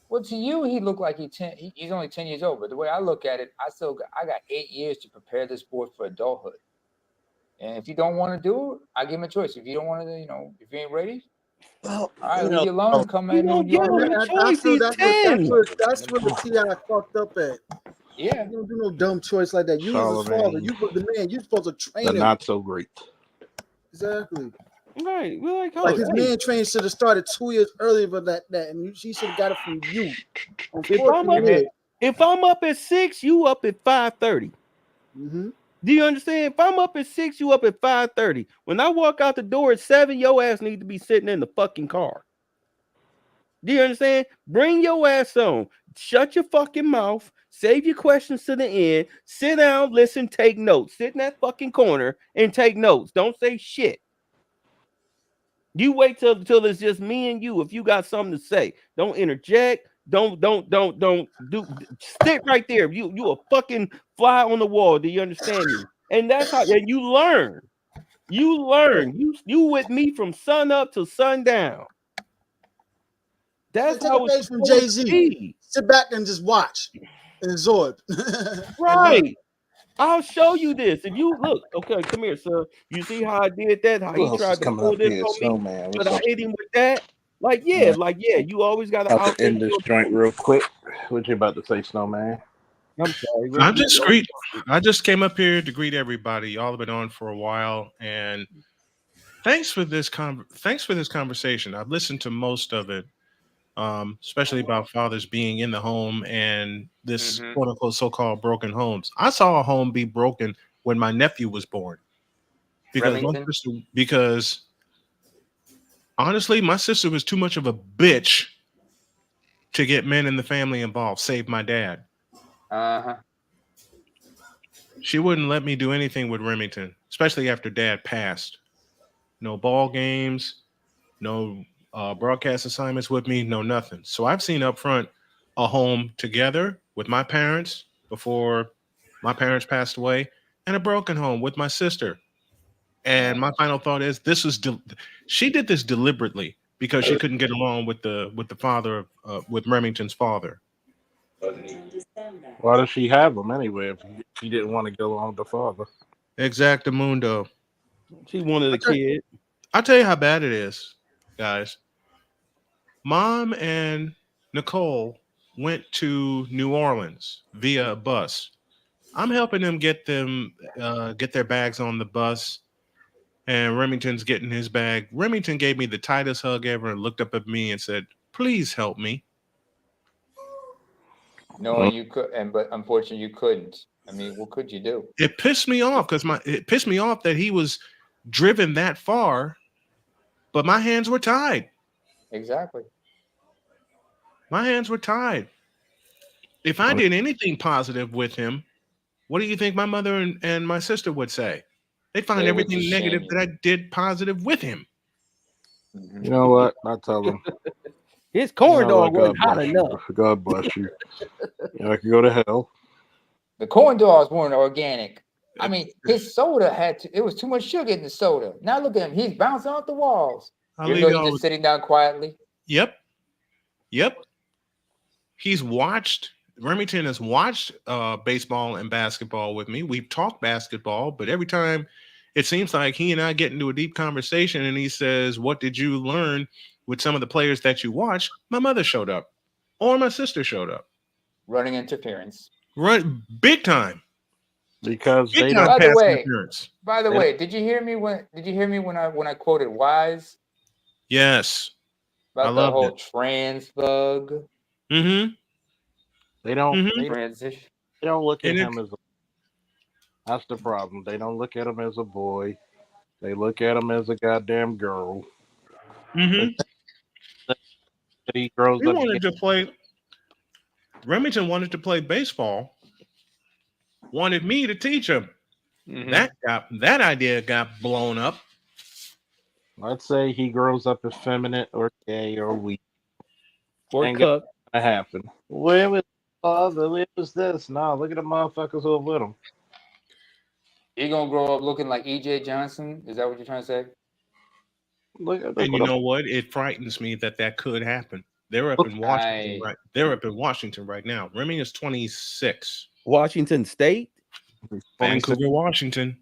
well, to you, he looked like he's only 10 years old. But the way I look at it, I got 8 years to prepare this boy for adulthood. And if you don't want to do it, I give him a choice. If you don't want to, if you ain't ready, Well, all right, you leave know, you alone and come You at me don't when you give are him And a ready. I choice. feel He's 10. that's where the T.I. fucked up at. Yeah. You don't do no dumb choice like that. You was his father. Charlemagne, You was the man. You supposed to the train him. not so great. Exactly. Right. We're like, Like oh, his hey, man train should have started 2 years earlier for that, and she should have got it from you. if I'm Hey, up man. Unfortunately, if I'm up at 6, you up at 5:30. mm-hmm. Do you understand? If I'm up at 6, you up at 5:30. When I walk out the door at 7, your ass need to be sitting in the fucking car. Do you understand? Bring your ass on. Shut your fucking mouth. Save your questions to the end. Sit down, listen, take notes. Sit in that fucking corner and take notes. Don't say shit. You wait till it's just me and you. If you got something to say, don't interject. Don't do. Sit right there. You a fucking fly on the wall. Do you understand me? And that's how. And you learn. You learn. You with me from sun up to sundown. That's Take a how it's page from supposed to Jay-Z. be. Sit back and just watch and absorb and learn. Right. I'll show you this. If you look, okay, come here, sir. You see how I did that? How Who he else is tried to coming pull up this here? on me, Snowman, but what's I up? hit him with that. Uh, You always gotta about to outthink end this your joint opponent. real quick. What you about to say, Snowman? I'm sorry. I'm just greet. I just came up here to greet everybody. Y'all have been on for a while, and thanks for this conversation. I've listened to most of it, especially about fathers being in the home and this Mm-hmm. quote unquote so-called broken homes. I saw a home be broken when my nephew was born Remington. because honestly, my sister was too much of a bitch to get men in the family involved. Save my dad. Uh-huh. She wouldn't let me do anything with Remington, especially after dad passed. No ball games, no broadcast assignments with me, no nothing. So I've seen up front a home together with my parents before my parents passed away, and a broken home with my sister. And my final thought is, she did this deliberately because she couldn't get along with the father with Remington's father. Why does she have him anyway if she didn't want to go along with the father? Exactamundo. She wanted a kid. I'll tell you how bad it is, guys. Mom and Nicole went to New Orleans via a bus. I'm helping them get their bags on the bus, and Remington's getting his bag. Remington gave me the tightest hug ever and looked up at me and said, "Please help me." Knowing you could, but unfortunately you couldn't. I mean, what could you do? It pissed me off it pissed me off that he was driven that far, but my hands were tied. Exactly. My hands were tied. If I did anything positive with him, what do you think my mother and my sister would say? They'd find They would everything just negative shame that I did positive with him. you. You know what? I tell them. His You corn know dog what? wasn't God hot bless enough. you. God bless you. I can go to hell. The corn dogs weren't organic. I mean, his soda it was too much sugar in the soda. Now look at him. He's bouncing off the walls. I'll Even leave though he's y'all just sitting down quietly. Yep. He's watched Remington has watched baseball and basketball with me. We've talked basketball, but every time it seems like he and I get into a deep conversation and he says, "What did you learn with some of the players that you watch?" My mother showed up or my sister showed up. Running interference. Run big time. Because Big they time don't. By the pass way, interference. did you hear me when I quoted Wise Yes. I about the loved whole it. trans thug Mm-hmm. They don't. Mm-hmm. transition? They don't look at And it, him as. That's the problem. They don't look at him as a boy. They look at him as a goddamn girl. The mm-hmm. thing that he grows He up to wanted get. to play Remington wanted to play baseball, wanted me to teach him. Mm-hmm. That idea got blown up. Let's say he grows up effeminate or gay or weak. Or Ain't gonna cuck. happen. Where was father? Where was this? No, look at the motherfuckers who are with him. He gonna grow up looking like E.J. Johnson? Is that what you're trying to say? Look And you what know what? It frightens me that could happen. They're up in Washington, I right? They're up in Washington right now. Remy is 26. Washington State. I'm 26, Vancouver, Washington.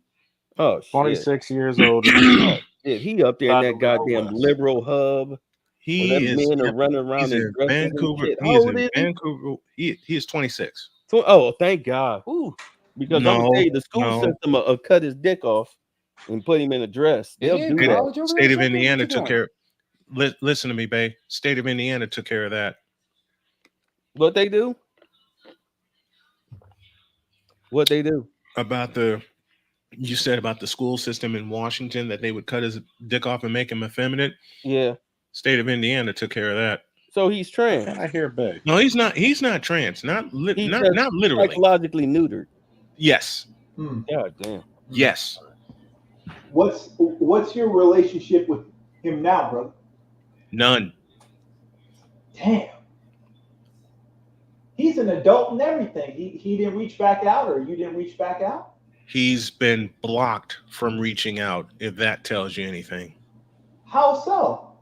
Oh shit. 26 years old. And Oh shit. He up there in inside that the liberal goddamn West. liberal hub where He them is men are yep, running around he's in in dresses and Vancouver. shit. He How is old in is he? Vancouver. He is 26. Oh, thank God. Ooh. Because I'm gonna tell No, you, the school no. system will cut his dick off and put him in a dress. is They'll he in do that. college over there or State of something? What Indiana you took doing? care. Listen to me, babe. State of Indiana took care of that. What they do? What they do? About you said about the school system in Washington that they would cut his dick off and make him effeminate. Yeah. State of Indiana took care of that. So he's trans. Can I hear Bay? No, he's not. He's not trans. He's Not just not literally. psychologically neutered. Yes. Hmm. God damn. Yes. What's your relationship with him now, brother? None. Damn. He's an adult and everything. He didn't reach back out, or you didn't reach back out? He's been blocked from reaching out, if that tells you anything. How so?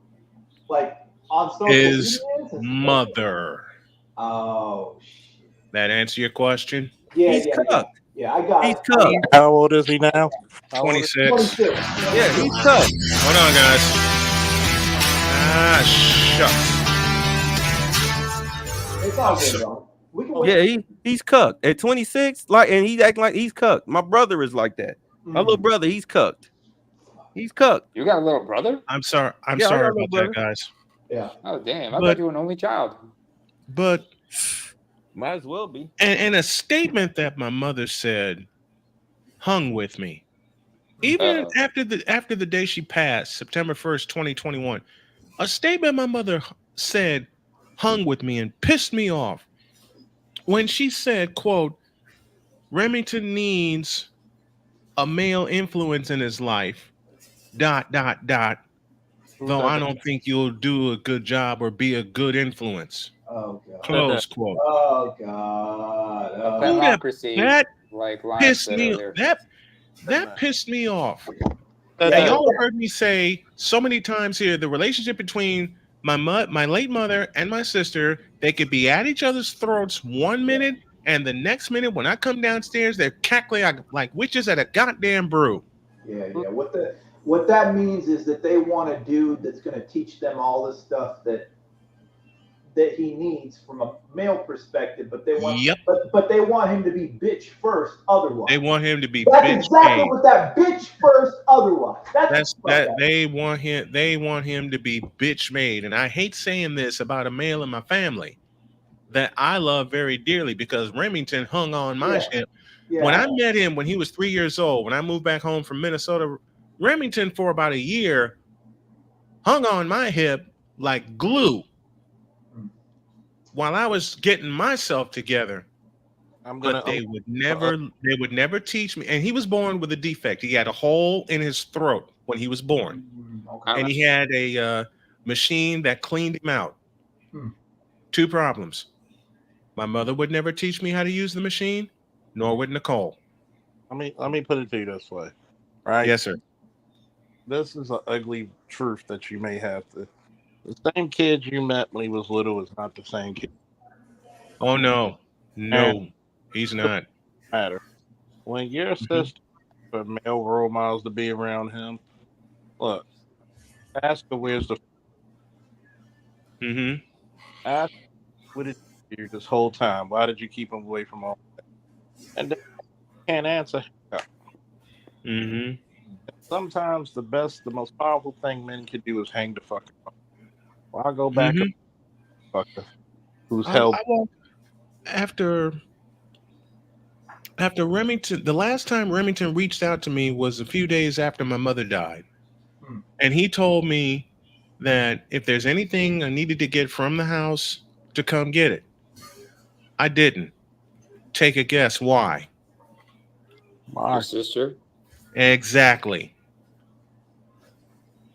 Like on social His media? and stuff? mother. Oh shit. That answer your question? Yeah, He's yeah, cucked. yeah. I got He's it. cucked. How old is he now? How old is 26. 26. Yeah, he's cucked. Hold on, guys. Ah, shucks. It's all good, bro. We can wait. Yeah, he's cucked at 26. Like, and he's acting like he's cucked. My brother is like that. My little brother, he's cucked. He's cucked. You got a little brother? I'm sorry. I'm Yeah, I sorry got a about little that, brother. guys. Yeah. Oh damn! I But- thought you were an only child. But Might as well be. and a statement that my mother said hung with me. Even Uh-oh. after the day she passed, September 1st, 2021, a statement my mother said hung with me and pissed me off. When she said, quote, Remington needs a male influence in his life, ... Though I don't think you'll do a good job or be a good influence. Oh god. Close quote. Oh god. A Oh. Who democracy, that like Lon pissed said me earlier. that pissed me off. Now, Yeah. y'all heard me say so many times here the relationship between my late mother and my sister, they could be at each other's throats 1 minute, and the next minute when I come downstairs, they're cackling like witches at a goddamn brew. Yeah. What that means is that they want a dude that's going to teach them all the stuff that he needs from a male perspective, but Yep. they want him to be bitch first They otherwise. want him to be That's bitch exactly made. what that bitch first otherwise. That's That's what that that. they want him to be bitch made. And I hate saying this about a male in my family that I love very dearly because Remington hung on my Yeah. shit. When I Yeah. met him when he was 3 years old, when I moved back home from Minnesota, Remington for about a year hung on my hip like glue while I was getting myself together. I'm But gonna. I'm, they would never teach me. And he was born with a defect. He had a hole in his throat when he was born, Okay. and he had a machine that cleaned him out. Hmm. Two problems. My mother would never teach me how to use the machine, nor would Nicole. let me put it to you this way, right? Yes, sir. This is an ugly truth that you may have to. The same kid you met when he was little is not the same kid. Oh no, And no, he's it not. matter when your Hmm. sister for male role models to be around him. Look, ask her where's the Hmm. ask what did you do this whole time? Why did you keep him away from all? And they can't answer. Hmm. Sometimes the most powerful thing men can do is hang the fucker up. Well, I'll go back up Hmm. to the fucker who's held. I won't. After after Remington, the last time Remington reached out to me was a few days after my mother died, Hmm. and he told me that if there's anything I needed to get from the house, to come get it. I didn't. Take a guess why? Your My, sister? Exactly.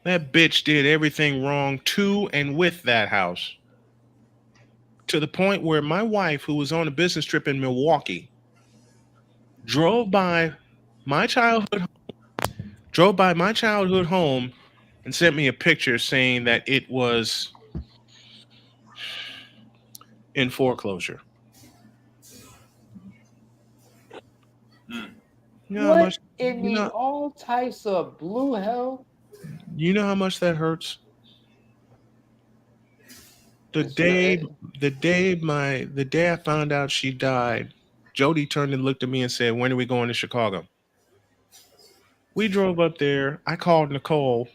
That bitch did everything wrong to and with that house. To the point where my wife, who was on a business trip in Milwaukee, drove by my childhood drove by my childhood home and sent me a picture saying that it was in foreclosure. Mm. You know how What much in you the know all types of blue hell? you know how much that hurts? The It's your, day the day I found out she died, Jody turned and looked at me and said, "When are we going to Chicago?" We drove up there. I called Nicole,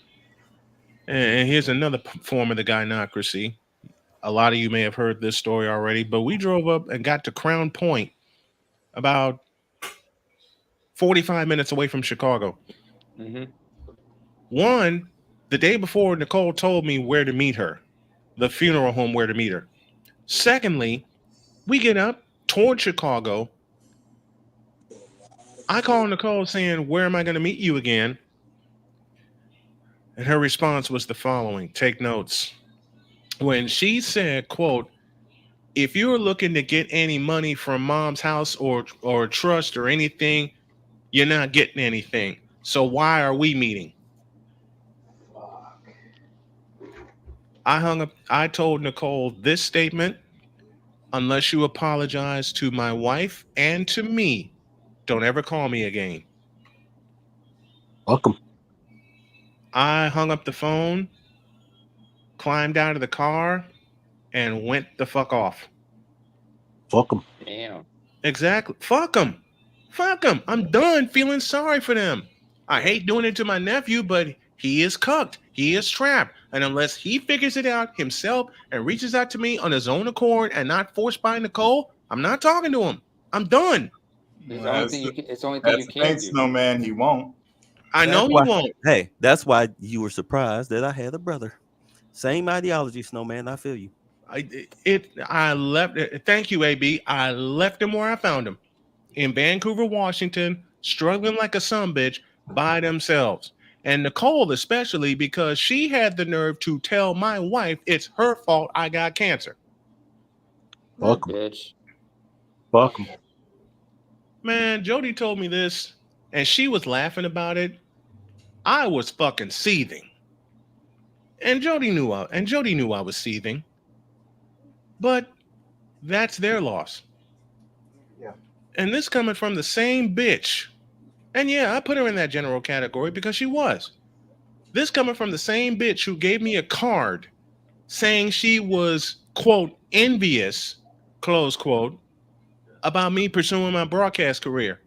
and here's another form of the gynocracy. A lot of you may have heard this story already, but we drove up and got to Crown Point, about 45 minutes away from Chicago. mm-hmm. One, the day before, Nicole told me where to meet her, the funeral home where to meet her. Secondly, we get up toward Chicago. I call Nicole saying, "Where am I going to meet you again?" And her response was the following. Take notes. When she said, quote, "If you're looking to get any money from mom's house or trust or anything, you're not getting anything. So why are we meeting?" Fuck. I hung up. I told Nicole this statement: unless you apologize to my wife and to me, don't ever call me again. Welcome, I hung up the phone, climbed out of the car, and went the fuck off. welcome. Damn. Exactly. Fuck them. Fuck them. I'm done feeling sorry for them. I hate doing it to my nephew, but he is cucked. He is trapped. And unless he figures it out himself and reaches out to me on his own accord and not forced by Nicole, I'm not talking to him. I'm done. It's the Well, only As thing the, you can. It's the only thing as you the can paint do. snowman, he won't. I That's know he why. won't. Hey, that's why you were surprised that I had a brother. Same ideology, Snowman. I feel you. I left. Thank you, AB. I left him where I found him in Vancouver, Washington, struggling like a son bitch by themselves. And Nicole, especially because she had the nerve to tell my wife it's her fault I got cancer. That Welcome, bitch. welcome. Man, Jody told me this, and she was laughing about it. I was fucking seething. And Jody knew I was seething. But that's their loss. Yeah. And this coming from the same bitch. And yeah, I put her in that general category because she was. This coming from the same bitch who gave me a card saying she was, quote, envious, close quote, about me pursuing my broadcast career.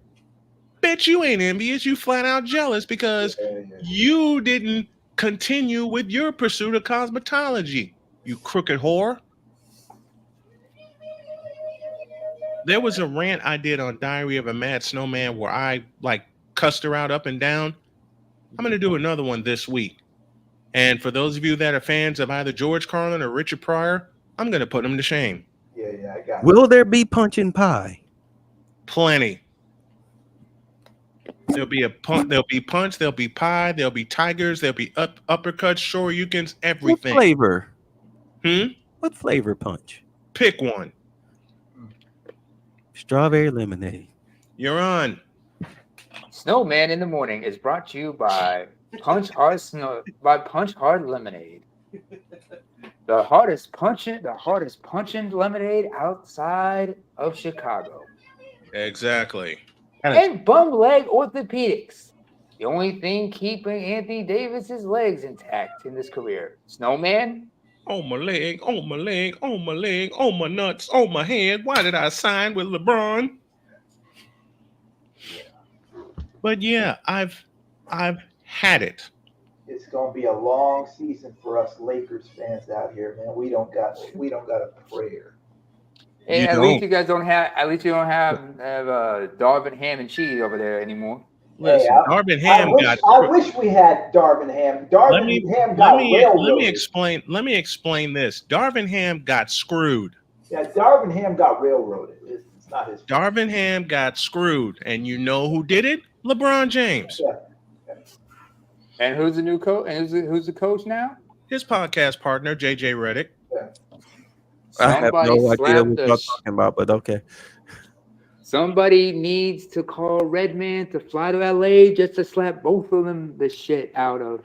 Bitch, you ain't envious. You flat out jealous because Yeah. you didn't continue with your pursuit of cosmetology, you crooked whore. There was a rant I did on Diary of a Mad Snowman where I like cussed her out up and down. I'm going to do another one this week. And for those of you that are fans of either George Carlin or Richard Pryor, I'm going to put them to shame. Yeah, I got Will there be punch and pie? Plenty. There'll be there'll be punch, there'll be pie, there'll be tigers, there'll be uppercuts, shoryukens, What everything. flavor? Hmm? What flavor punch? Pick one. Strawberry lemonade. You're on. Snowman in the Morning is brought to you by Punch Hard Lemonade. The hardest punching lemonade outside of Chicago. Exactly. And Bum Leg Orthopedics. The only thing keeping Anthony Davis's legs intact in his career. Snowman? On my leg, on my leg, on my leg, on my nuts, on my head. Why did I sign with LeBron? But yeah, I've had it. It's gonna be a long season for us Lakers fans out here, man. We don't got a prayer. Hey, You at don't. least you guys don't have. At least you don't have Darvin Ham and cheese over there anymore. Listen, Hey, Darvin I Ham wish got. I wish we had Darvin Ham. Let Darvin me Ham let got me let me railroaded. explain. Let me explain this. Darvin Ham got screwed. Yeah, Darvin Ham got railroaded. It's not his fault. Darvin Ham got screwed, and you know who did it? LeBron James. Yeah. And who's the new coach? And who's the coach now? His podcast partner, JJ Redick. I have Somebody no idea slapped what y'all talking about, but okay. Somebody needs to call Redman to fly to LA just to slap both of them the shit out of.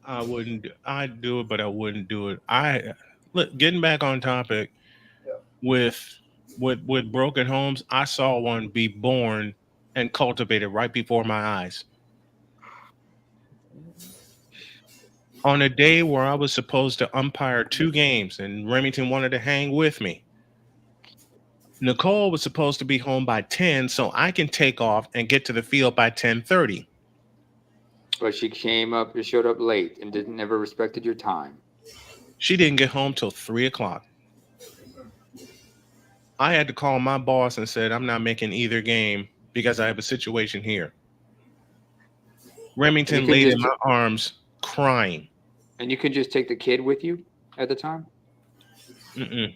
I wouldn't. I'd do it, but I wouldn't do it. Look. Getting back on topic with broken homes. I saw one be born and cultivated right before my eyes. On a day where I was supposed to umpire 2 games and Remington wanted to hang with me. Nicole was supposed to be home by 10 so I can take off and get to the field by 10:30. But she showed up late and never respected your time. She didn't get home till 3 o'clock. I had to call my boss and said, I'm not making either game because I have a situation here. Remington laid in my arms crying. And you could just take the kid with you at the time? Mm-mm.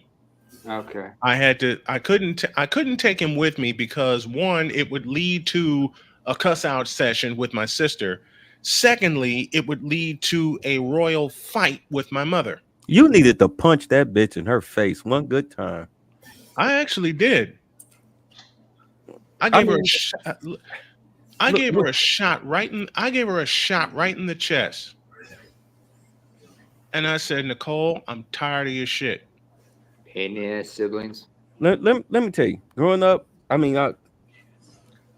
Okay. I couldn't take him with me because 1, it would lead to a cuss out session with my sister. Secondly, it would lead to a royal fight with my mother. You needed to punch that bitch in her face one good time. I actually did. I gave her a shot. I gave her a shot right in the chest. And I said, Nicole, I'm tired of your shit. Pain ass siblings. Let me tell you, growing up,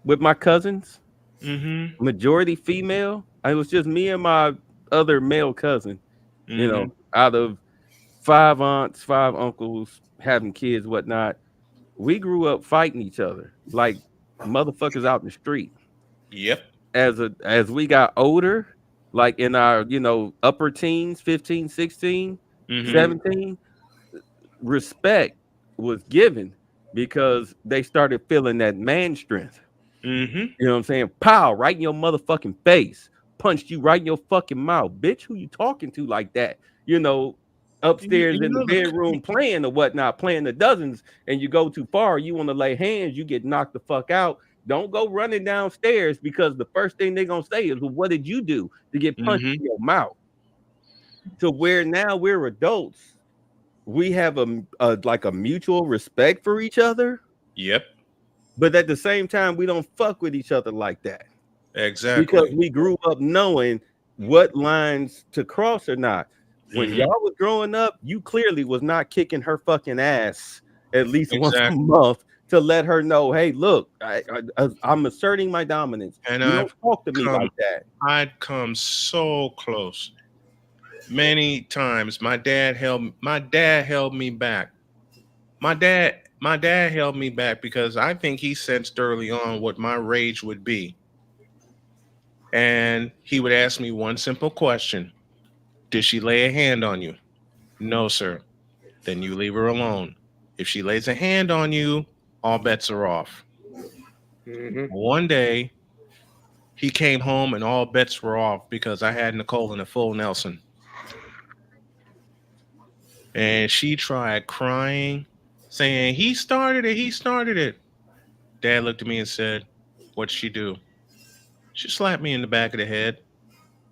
with my cousins, majority female. It was just me and my other male cousin. You know, out of 5 aunts, 5 uncles, having kids, whatnot. We grew up fighting each other like motherfuckers out in the street. Yep. As we got older, like in our, upper teens, 15, 16, 17, respect was given because they started feeling that man strength. You know what I'm saying? Pow, right in your motherfucking face. Punched you right in your fucking mouth. Bitch, who you talking to like that? Upstairs in the bedroom playing or whatnot, playing the dozens, and you go too far, you want to lay hands, you get knocked the fuck out. Don't go running downstairs because the first thing they're going to say is, well, what did you do to get punched in your mouth? To where now we're adults, we have a mutual respect for each other. Yep. But at the same time, we don't fuck with each other like that. because Exactly. we grew up knowing what lines to cross or not. When Hmm. y'all was growing up, you clearly was not kicking her fucking ass at least once a Exactly. month to let her know, hey, look, I'm asserting my dominance. And You don't talk to me like that. I'd come so close. Many times my dad held me back. My dad held me back because I think he sensed early on what my rage would be. And he would ask me one simple question. Did she lay a hand on you? No, sir. Then you leave her alone. If she lays a hand on you, all bets are off. Hmm. One day, he came home and all bets were off because I had Nicole in a full Nelson. And she tried crying, saying, he started it, he started it. Dad looked at me and said, what'd she do? She slapped me in the back of the head.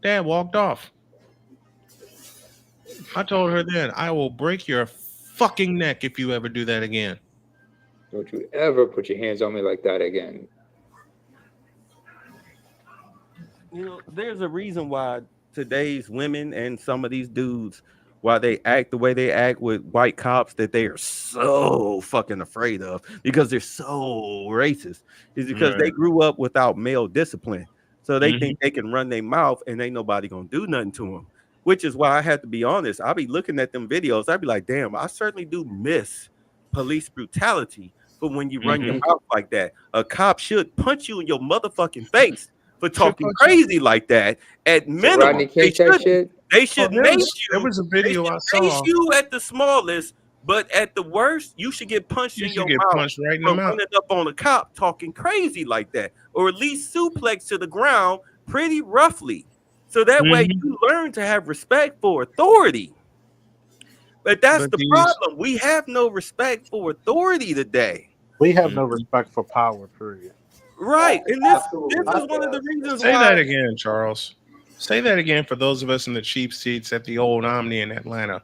Dad walked off. I told her then, I will break your fucking neck if you ever do that again. Don't you ever put your hands on me like that again. You know, there's a reason why today's women and some of these dudes, why they act the way they act with white cops that they are so fucking afraid of because they're so racist, is because Right. they grew up without male discipline. So they Hmm. think they can run their mouth and ain't nobody gonna do nothing to them. Which is why I have to be honest. I'll be looking at them videos. I'd be like, damn, I certainly do miss police brutality for when you run your Hmm. mouth like that. A cop should punch you in your motherfucking face for Should talking punch you. crazy like that. At So minimum, Rodney King type shit. they Oh, should mace there you. was a They video I should mace saw. you at the smallest, but at the worst, you should get punched You in should your get mouth punched right in the for mouth. running up on a cop talking crazy like that, or at least suplex to the ground pretty roughly. So that way Hmm. you learn to have respect for authority. But that's But the these, problem. We have no respect for authority today. We have no Mhm. respect for power, period. Right. And this Absolutely. is one of the reasons Say why. that again, Charles. Say that again for those of us in the cheap seats at the old Omni in Atlanta.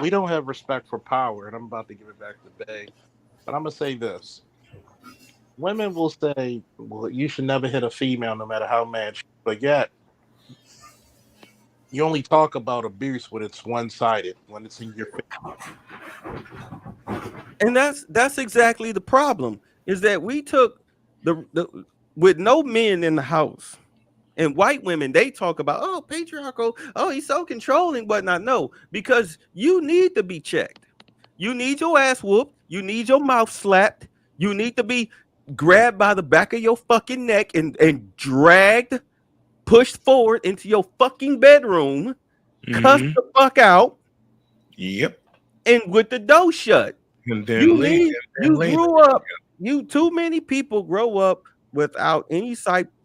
We don't have respect for power, and I'm about to give it back to Bay. But I'm gonna say this: women will say, "Well, you should never hit a female, no matter how mad." But yet, you only talk about abuse when it's one-sided, when it's in your face. And that's exactly the problem, is that we took the with no men in the house. And white women, they talk about, oh, patriarchal, oh, he's so controlling, whatnot. No, because you need to be checked. You need your ass whooped. You need your mouth slapped. You need to be grabbed by the back of your fucking neck and dragged, pushed forward into your fucking bedroom, cussed Hmm. the fuck out, Yep. and with the door shut. And You then later, need, and you later. grew up, you too many people grow up without any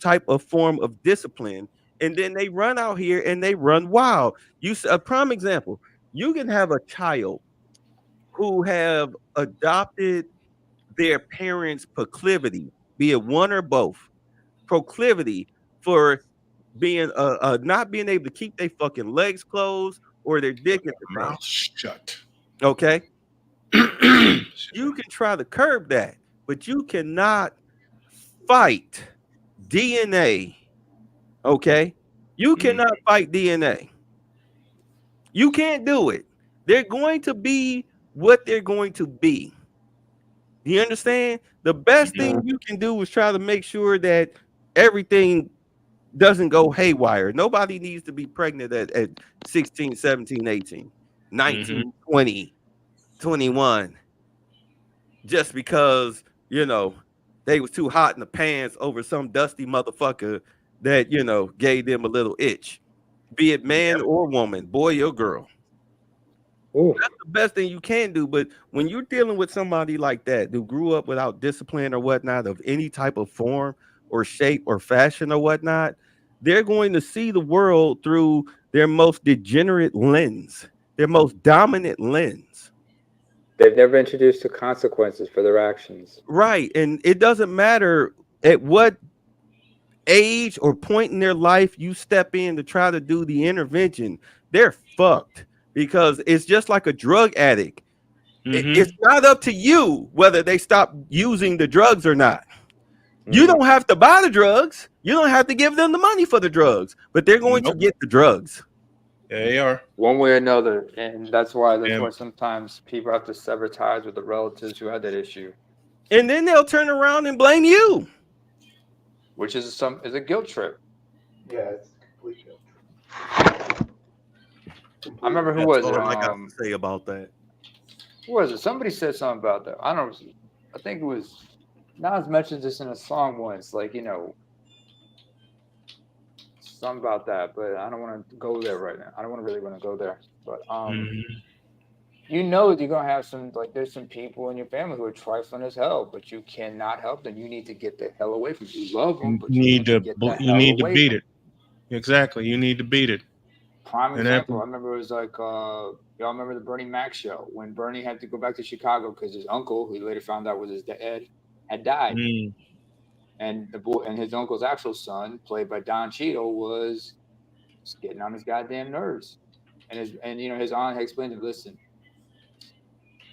type of form of discipline, and then they run out here and they run wild. A prime example, you can have a child who have adopted their parents' proclivity, be it one or both, proclivity for being not being able to keep their fucking legs closed or their dick at the thing. Mouth shut. Okay, Excuse me. you can try to curb that, but you cannot fight DNA. Okay, you Mm. cannot fight DNA. You can't do it. They're going to be what they're going to be. You understand? The best thing Uh, you can do is try to make sure that everything doesn't go haywire. Nobody needs to be pregnant at 16, 17, 18, Hmm. 19, 20, 21, just because, you know, they was too hot in the pants over some dusty motherfucker that, gave them a little itch, be it man Yep. or woman, boy or girl. ooh, That's the best thing you can do. But when you're dealing with somebody like that who grew up without discipline or whatnot of any type of form or shape or fashion or whatnot, they're going to see the world through their most degenerate lens, their most dominant lens. they've never introduced the consequences for their actions. Right. And it doesn't matter at what age or point in their life you step in to try to do the intervention, they're fucked because it's just like a drug addict. Hmm. It's not up to you whether they stop using the drugs or not. You don't have to buy the drugs. You don't have to give them the money for the drugs, but they're going to get the drugs. There they are. One way or another, and that's why Yeah. sometimes people have to sever ties with the relatives who had that issue, And then they'll turn around and blame you. which is a guilt trip. Yeah, it's complete guilt. I remember who That's was all it? I got to say about that. Who was it? Somebody said something about that. I don't know. I think it was Nas mentioned this in a song once, like, you know, something about that, but I don't want to go there right now. I don't really want to go there. But you know you're gonna have some, like, there's some people in your family who are trifling as hell, but you cannot help them. You need to get the hell away from them. You love them, but you need to get the hell away beat from it. Exactly. You need to beat it. Prime And example, I remember it was like, y'all remember the Bernie Mac show when Bernie had to go back to Chicago because his uncle, who he later found out was his dad, had died. And the boy and his uncle's actual son, played by Don Cheadle, was getting on his goddamn nerves. And you know, his aunt had explained to him, listen,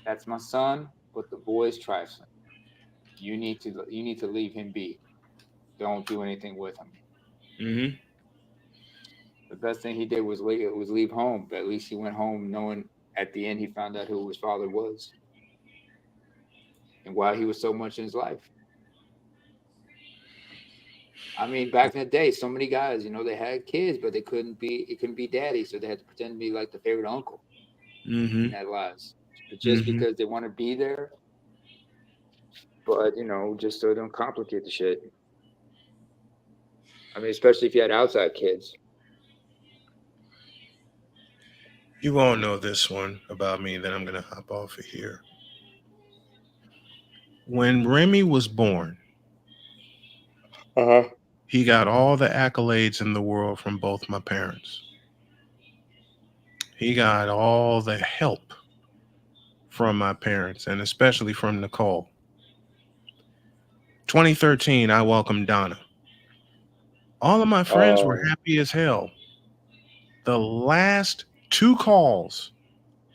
that's my son, but the boy's trifling. You need to leave him be. Don't do anything with him. The best thing he did was leave home. But at least he went home knowing at the end he found out who his father was and why he was so much in his life. I mean, back in the day, so many guys, you know, they had kids, but it couldn't be daddy, so they had to pretend to be like the favorite uncle in their lives. But just because they want to be there, but you know, just so they don't complicate the shit. I mean, especially if you had outside kids. You all know this one about me, then I'm going to hop off of here. When Remy was born, he got all the accolades in the world from both my parents. He got all the help from my parents, and especially from Nicole. 2013, I welcomed Donna. All of my friends were happy as hell. The last two calls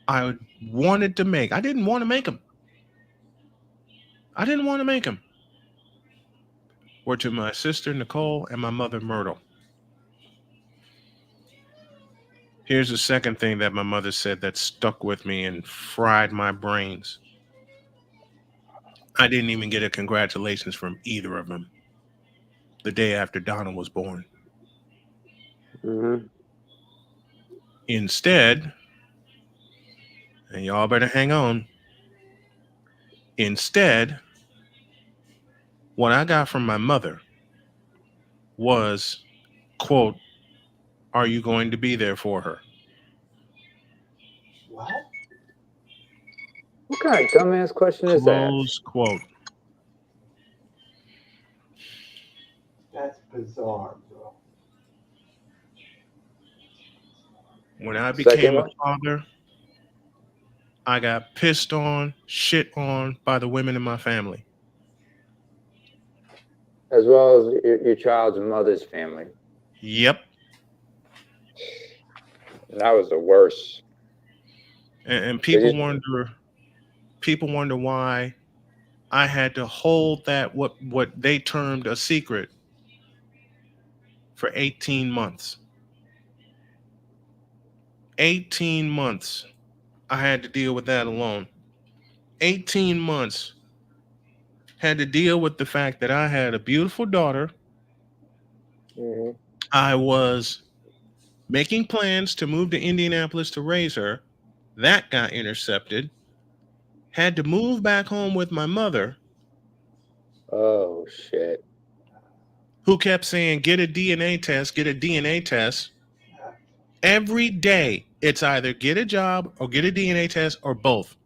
I wanted to make, I didn't want to make them. Were to my sister Nicole and my mother Myrtle. Here's the second thing that my mother said that stuck with me and fried my brains. I didn't even get a congratulations from either of them the day after Donna was born. Instead, and y'all better hang on, instead, what I got from my mother was, quote, "Are you going to be there for her?" What? What kind of dumbass question is that? Close quote. That's bizarre, bro. When I Second became a one, father, I got pissed on, shit on by the women in my family. as well as your child's mother's family. Yep. And that was the worst. And people wonder why I had to hold that what they termed a secret for 18 months. 18 months I had to deal with that alone. 18 months had to deal with the fact that I had a beautiful daughter. I was making plans to move to Indianapolis to raise her. That got intercepted. Had to move back home with my mother. Oh shit. Who kept saying, get a DNA test, get a DNA test. Every day, it's either get a job or get a DNA test or both.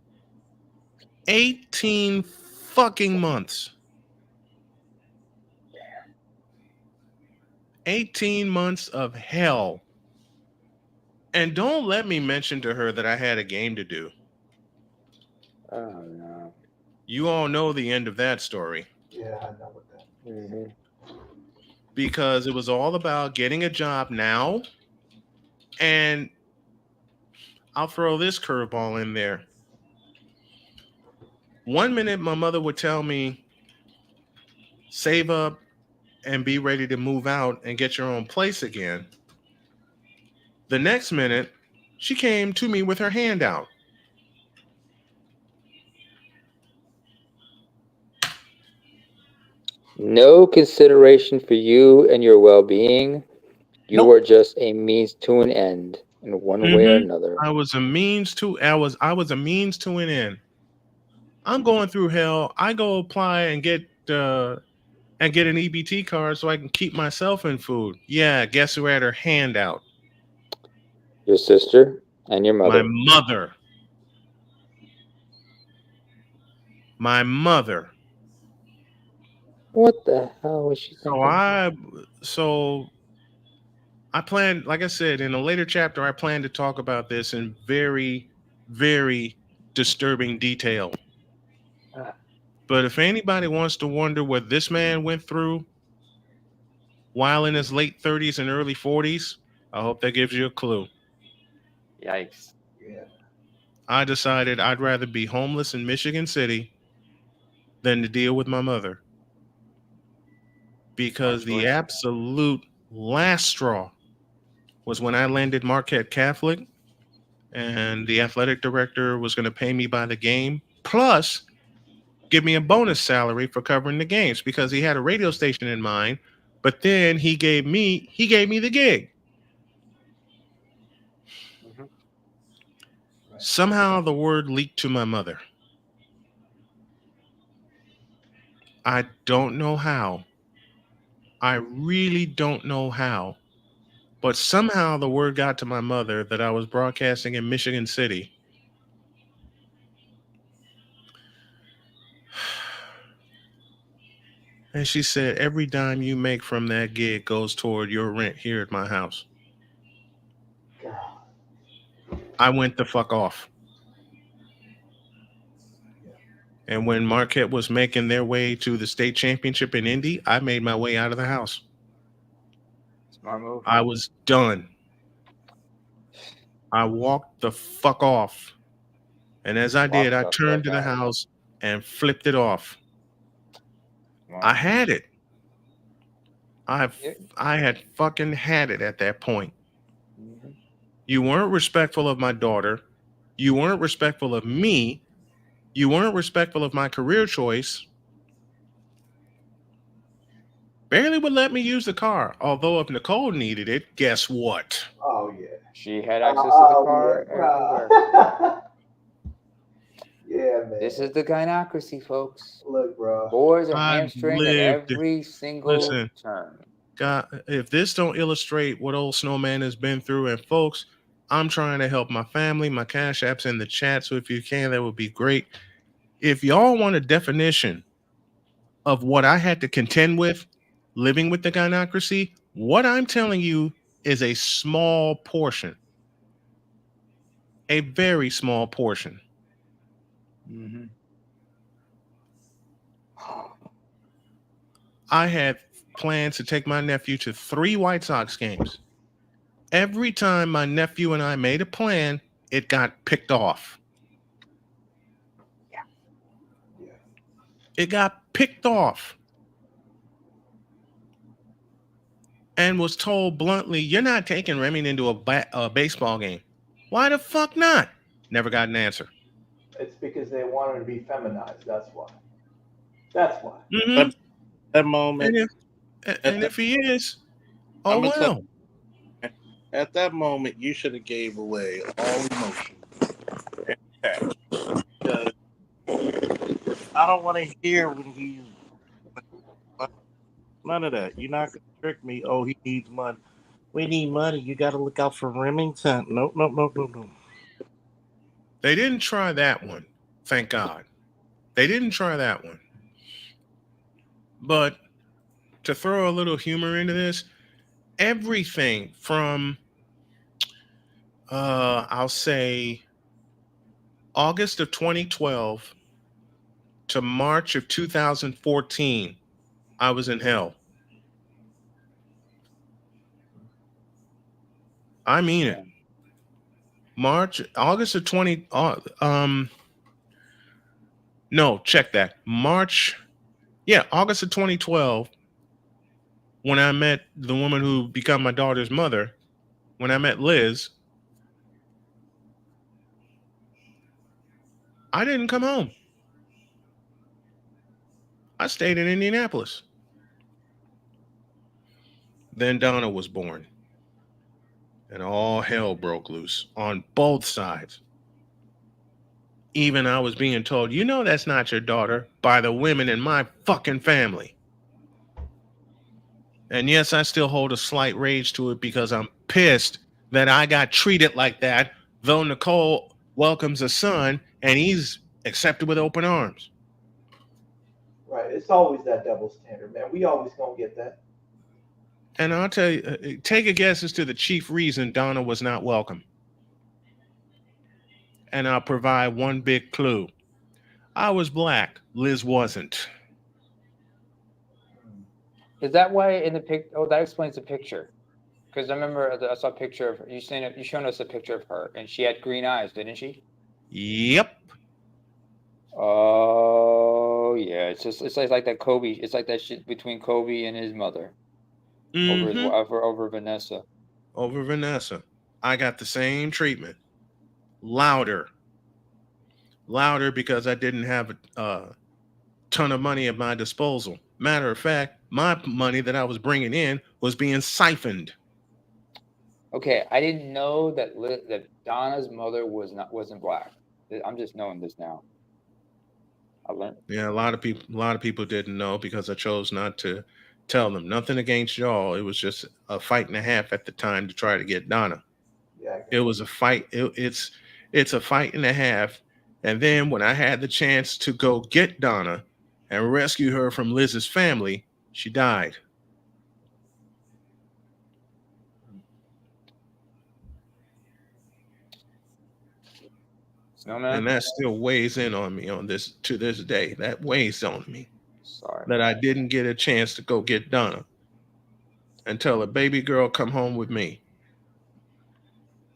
18 fucking months. 18 months of hell. And don't let me mention to her that I had a game to do. Oh no. You all know the end of that story. Yeah, I know what that. Because it was all about getting a job now. And I'll throw this curveball in there. One minute, my mother would tell me, save up, and be ready to move out and get your own place again. The next minute, she came to me with her hand out. No consideration for you and your well-being. You Nope. are just a means to an end in one way or another. I was a means to I was a means to an end. I'm going through hell. I go apply and get an EBT card so I can keep myself in food. Yeah, guess who had her hand out? Your sister and your My mother. mother. My mother. What the hell was she So thinking? so I plan, like I said, in a later chapter, I plan to talk about this in very, very disturbing detail. But if anybody wants to wonder what this man went through while in his late 30s and early 40s, I hope that gives you a clue. Yikes. Yeah. I decided I'd rather be homeless in Michigan City than to deal with my mother Smart because the choice. absolute last straw was when I landed Marquette Catholic and the athletic director was going to pay me by the game plus give me a bonus salary for covering the games because he had a radio station in mind, but then he gave me the gig. Mhm. Right. Somehow the word leaked to my mother. I don't know how. I really don't know how. But somehow the word got to my mother that I was broadcasting in Michigan City. And she said, every dime you make from that gig goes toward your rent here at my house. God. I went the fuck off. Yeah. And when Marquette was making their way to the state championship in Indy, I made my way out of the house. Smart move. I was done. I walked the fuck off. And as I did, Walk I the turned fuck to the out. house and flipped it off. I Smart. had it. I Yeah. I had fucking had it at that point. Mhm. You weren't respectful of my daughter. You weren't respectful of me. You weren't respectful of my career choice. Barely would let me use the car. Although if Nicole needed it, guess what? Oh yeah. She had access to the car Yeah, everywhere. bro. Yeah, This man. is the gynocracy, folks. Look, bro. Boys are I've hamstringed at lived. every single Listen, turn. God, if this don't illustrate what old Snowman has been through, and folks, I'm trying to help my family. My cash app's in the chat, so if you can, that would be great. If y'all want a definition of what I had to contend with living with the gynocracy, what I'm telling you is a small portion, a very small portion. Mm-hmm. I had plans to take my nephew to 3 White Sox games. Every time my nephew and I made a plan, it got picked off. Yeah. It got picked off and was told bluntly, you're not taking Remington to a baseball game. Why the fuck not? Never got an answer. It's because they want him to be feminized. That's why. That's why. Mm-hmm. At that moment, And if at and that, if he is, oh I'm gonna tell well. you, at that moment, you should have gave away all emotion. Okay. Because I don't want to hear when he's none of that. You're not gonna trick me. Oh, he needs money. We need money. You got to look out for Remington. Nope, nope, nope, nope, nope. They didn't try that one. Thank God. They didn't try that one. But to throw a little humor into this, everything from I'll say August of 2012 to March of 2014, I was in hell. I mean it. Yeah. August of 20 no, check that. March Yeah, August of 2012, when I met the woman who became my daughter's mother, when I met Liz, I didn't come home. I stayed in Indianapolis. Then Donna was born, and all hell broke loose on both sides. Even I was being told, you know, that's not your daughter by the women in my fucking family. And yes, I still hold a slight rage to it because I'm pissed that I got treated like that, though Nicole welcomes a son and he's accepted with open arms. Right. It's always that double standard, man. We always gonna get that. And I'll tell you, take a guess as to the chief reason Donna was not welcome. And I'll provide one big clue. I was black, Liz wasn't. Is that why in the pic? Oh, that explains the picture. Because I remember I saw a picture of her. You showing us a picture of her, and she had green eyes, didn't she? Yep. Oh yeah, it's like that Kobe. It's like that shit between Kobe and his mother over his Mm-hmm. over Vanessa. Over Vanessa. I got the same treatment. Louder. Louder because I didn't have a ton of money at my disposal. Matter of fact, my money that I was bringing in was being siphoned. Okay, I didn't know that Donna's mother wasn't black. I'm just knowing this now. I learned. Yeah, a lot of people didn't know because I chose not to tell them. Nothing against y'all. It was just a fight and a half at the time to try to get Donna. Yeah. It was a fight. It's a fight and a half. And then when I had the chance to go get Donna and rescue her from Liz's family, she died. Snowman. And that still weighs in on me on this to this day. That weighs on me Sorry. that I didn't get a chance to go get Donna until a baby girl come home with me.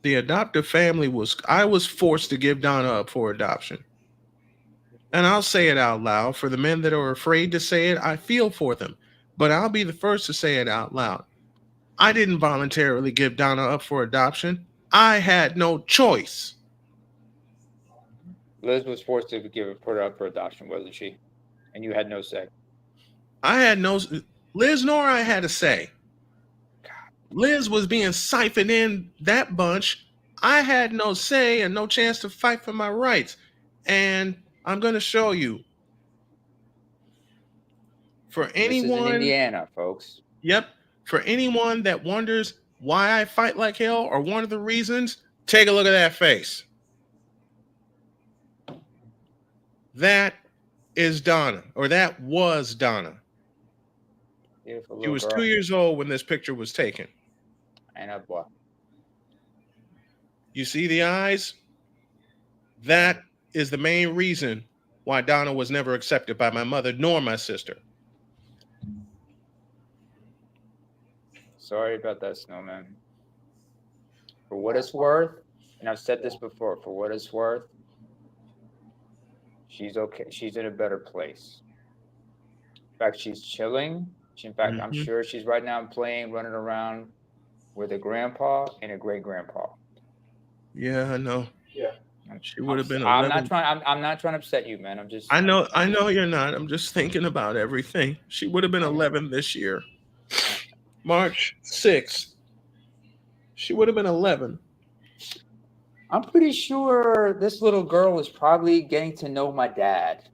The adoptive family was I was forced to give Donna up for adoption. And I'll say it out loud for the men that are afraid to say it, I feel for them. But I'll be the first to say it out loud. I didn't voluntarily give Donna up for adoption. I had no choice. Liz was forced to put her up for adoption, wasn't she? And you had no say. I had no Liz nor I had a say. Liz was being siphoned in that bunch. I had no say and no chance to fight for my rights. And I'm going to show you for This is in anyone, Indiana, folks. yep, for anyone that wonders why I fight like hell or one of the reasons, take a look at that face. That is Donna, or that was Donna. Beautiful She little was girl. 2 years old when this picture was taken. And a boy. You see the eyes? That is the main reason why Donna was never accepted by my mother nor my sister. Sorry about that, Snowman. For what it's worth, and I've said this before, for what it's worth, she's okay. She's in a better place. In fact, she's chilling. In fact, I'm Mhm. sure she's right now playing, running around with a grandpa and a great grandpa. Yeah, I know. Yeah. She would have been I'm not 11. trying. I'm not trying to upset you, man. I'm just. I know you're not. I'm just thinking about everything. She would have been 11 this year. March 6th. She would have been 11. I'm pretty sure this little girl is probably getting to know my dad.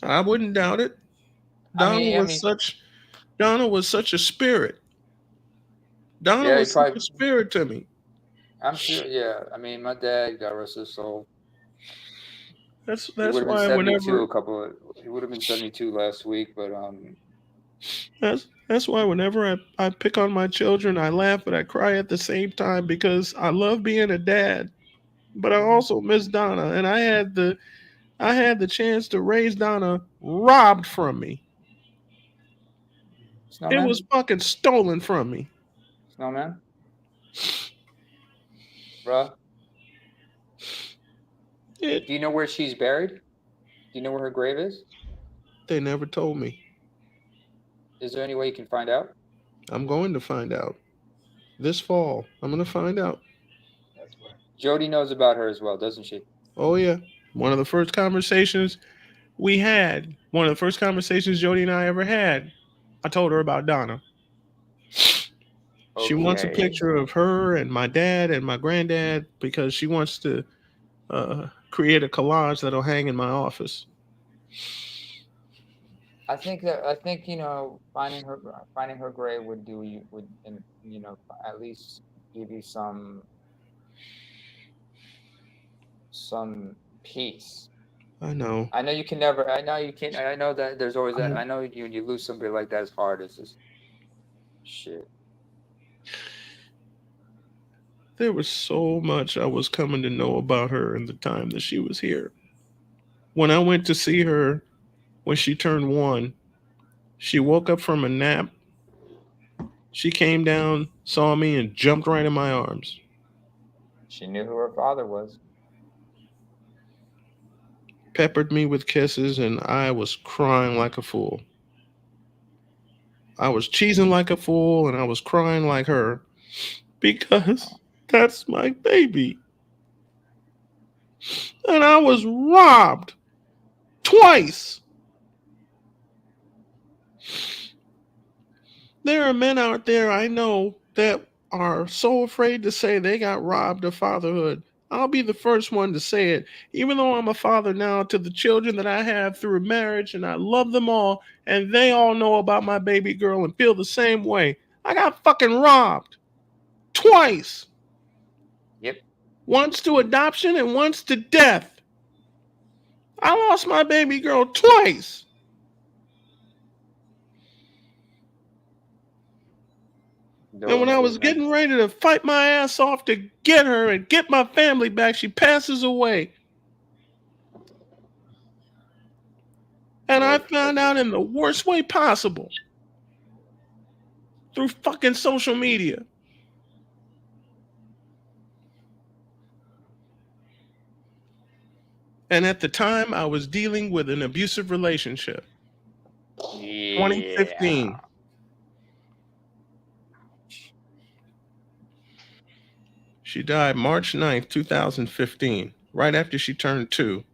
I wouldn't doubt it. Donna was such a spirit. Donna Yeah, he was such probably. a spirit to me. I'm sure. Yeah, I mean, my dad, God rest his soul. That's He would that's have been why 72 whenever He would have been 72 last week, but that's why whenever I pick on my children, I laugh but I cry at the same time because I love being a dad, but I also miss Donna, and I had the chance to raise Donna robbed from me. It Snowman, was fucking stolen from me. Snowman, bruh. It Do you know where she's buried? Do you know where her grave is? They never told me. Is there any way you can find out? I'm going to find out. This fall, I'm going to find out. That's right. Jody knows about her as well, doesn't she? Oh, yeah. One of the first conversations one of the first conversations Jody and I ever had, I told her about Donna. She wants a Okay. picture of her and my dad and my granddad because she wants to create a collage that'll hang in my office. I think finding her grave would do you would and at least give you some peace. I know. I know you can never. I know you can't. I know that there's always that. I- I know you lose somebody like that. It's hard. It's just shit. There was so much I was coming to know about her in the time that she was here. When I went to see her when she turned 1, she woke up from a nap. She came down, saw me, and jumped right in my arms. She knew who her father was. Peppered me with kisses, and I was crying like a fool. I was cheesing like a fool, and I was crying like her because that's my baby. And I was robbed twice. There are men out there I know that are so afraid to say they got robbed of fatherhood. I'll be the first one to say it. Even though I'm a father now to the children that I have through marriage and I love them all, and they all know about my baby girl and feel the same way. I got fucking robbed twice. Yep. Once to adoption and once to death. I lost my baby girl twice. And when I was getting ready to fight my ass off to get her and get my family back, she passes away. And I found out in the worst way possible through fucking social media. And at the time, I was dealing with an abusive relationship. Yeah. 2015. She died March 9th, 2015, right after she turned 2.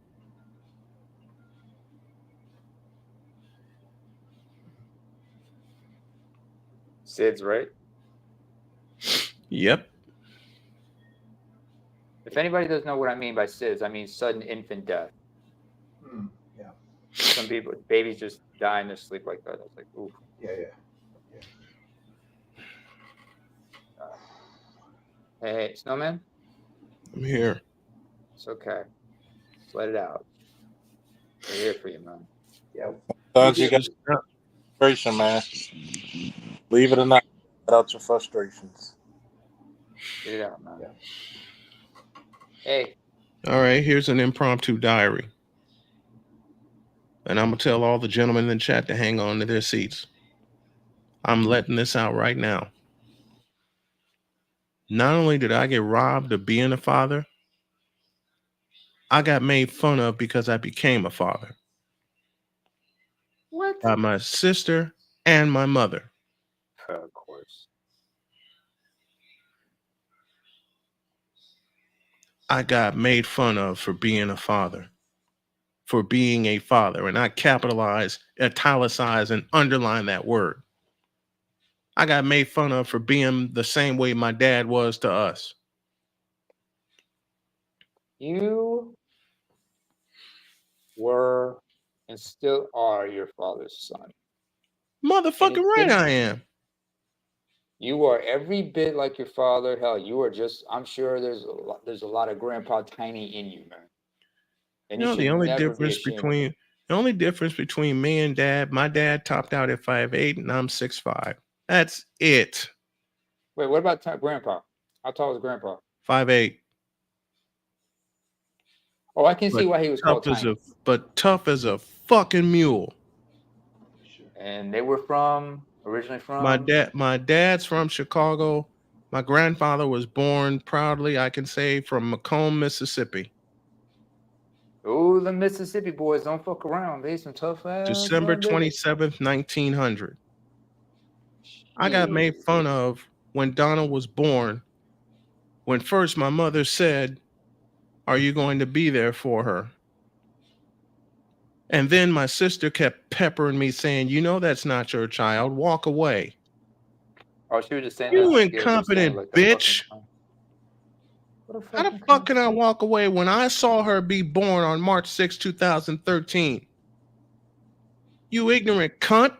Sid's right. Yep. If anybody doesn't know what I mean by SIDS, I mean sudden infant death. Yeah. Some people, babies just die in their sleep like that. It's like, ooh. Yeah. Hey, Snowman? I'm here. It's okay. Just let it out. We're here for you, man. Yeah. Sometimes you got frustration, man. Leave it or not, let out your frustrations. Get it out, man. Yeah. Hey. All right, here's an impromptu diary. And I'm going to tell all the gentlemen in the chat to hang on to their seats. I'm letting this out right now. Not only did I get robbed of being a father, I got made fun of because I became a father. What? By my sister and my mother. Of course. I got made fun of for being a father. For being a father. And I capitalize, italicize, and underline that word. I got made fun of for being the same way my dad was to us. You were and still are your father's son. Motherfucking right I am. You are every bit like your father. Hell, you are just, I'm sure there's a lot of Grandpa Tiny in you, man. And You know, you should never be ashamed. the only difference between me and dad, my dad topped out at 5'8" and I'm 6'5". That's it. Wait, what about Grandpa? How tall was Grandpa? 5'8". Oh, I can see why he was called Tiny. But tough as a fucking mule. And they were originally from? My dad's from Chicago. My grandfather was born proudly, I can say, from Macomb, Mississippi. Oh, the Mississippi boys don't fuck around. They some tough ass December little niggas. 27th, 1900. I got Yeah. made fun of when Donna was born. When first my mother said, "Are you going to be there for her?" And then my sister kept peppering me saying, "You know that's not your child. Walk away." Oh, she was just saying that. You Yeah, she was saying incompetent like the fucking bitch. con. What a How the fucking fuck con. can I walk away when I saw her be born on March 6, 2013? You ignorant cunt.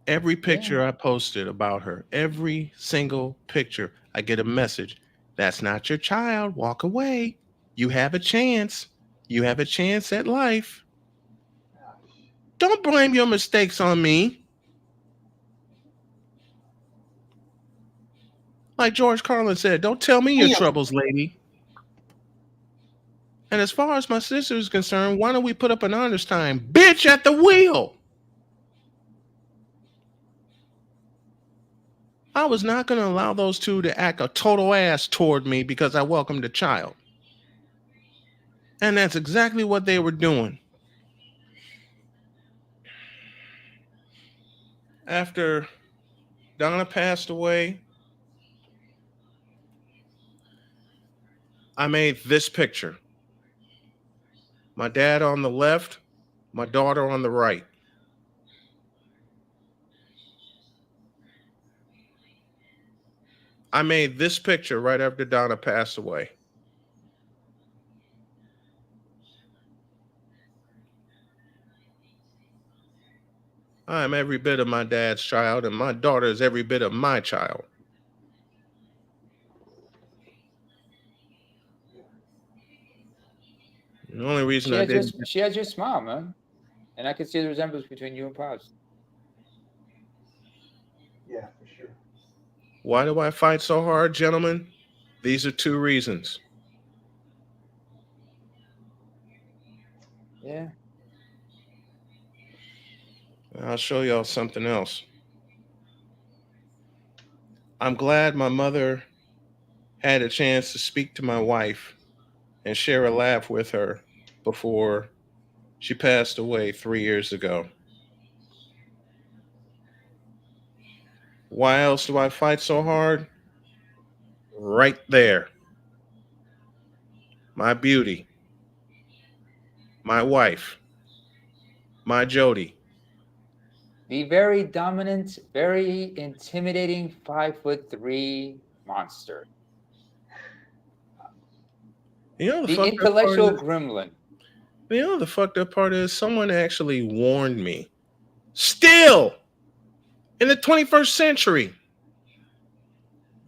Every Yeah. picture I posted about her, every single picture, I get a message. That's not your child. Walk away. You have a chance. You have a chance at life. Don't blame your mistakes on me. Like George Carlin said, don't tell me your Damn. troubles, lady. And as far as my sister is concerned, why don't we put up an honest time? Bitch at the wheel. I was not going to allow those two to act a total ass toward me because I welcomed a child. And that's exactly what they were doing. After Donna passed away, I made this picture. My dad on the left, my daughter on the right. I made this picture right after Donna passed away. I am every bit of my dad's child, and my daughter is every bit of my child. The only reason I didn't. She has your smile, man. And I can see the resemblance between you and Pops. Yeah, for sure. Why do I fight so hard, gentlemen? These are two reasons. Yeah. I'll show y'all something else. I'm glad my mother had a chance to speak to my wife and share a laugh with her before she passed away 3 years ago. Why else do I fight so hard? Right there. My beauty, my wife, my Jody. The very dominant, very intimidating 5'3" monster. You know the The fucked up part intellectual is, gremlin. you know the fucked up part is someone actually warned me. Still in the 21st century.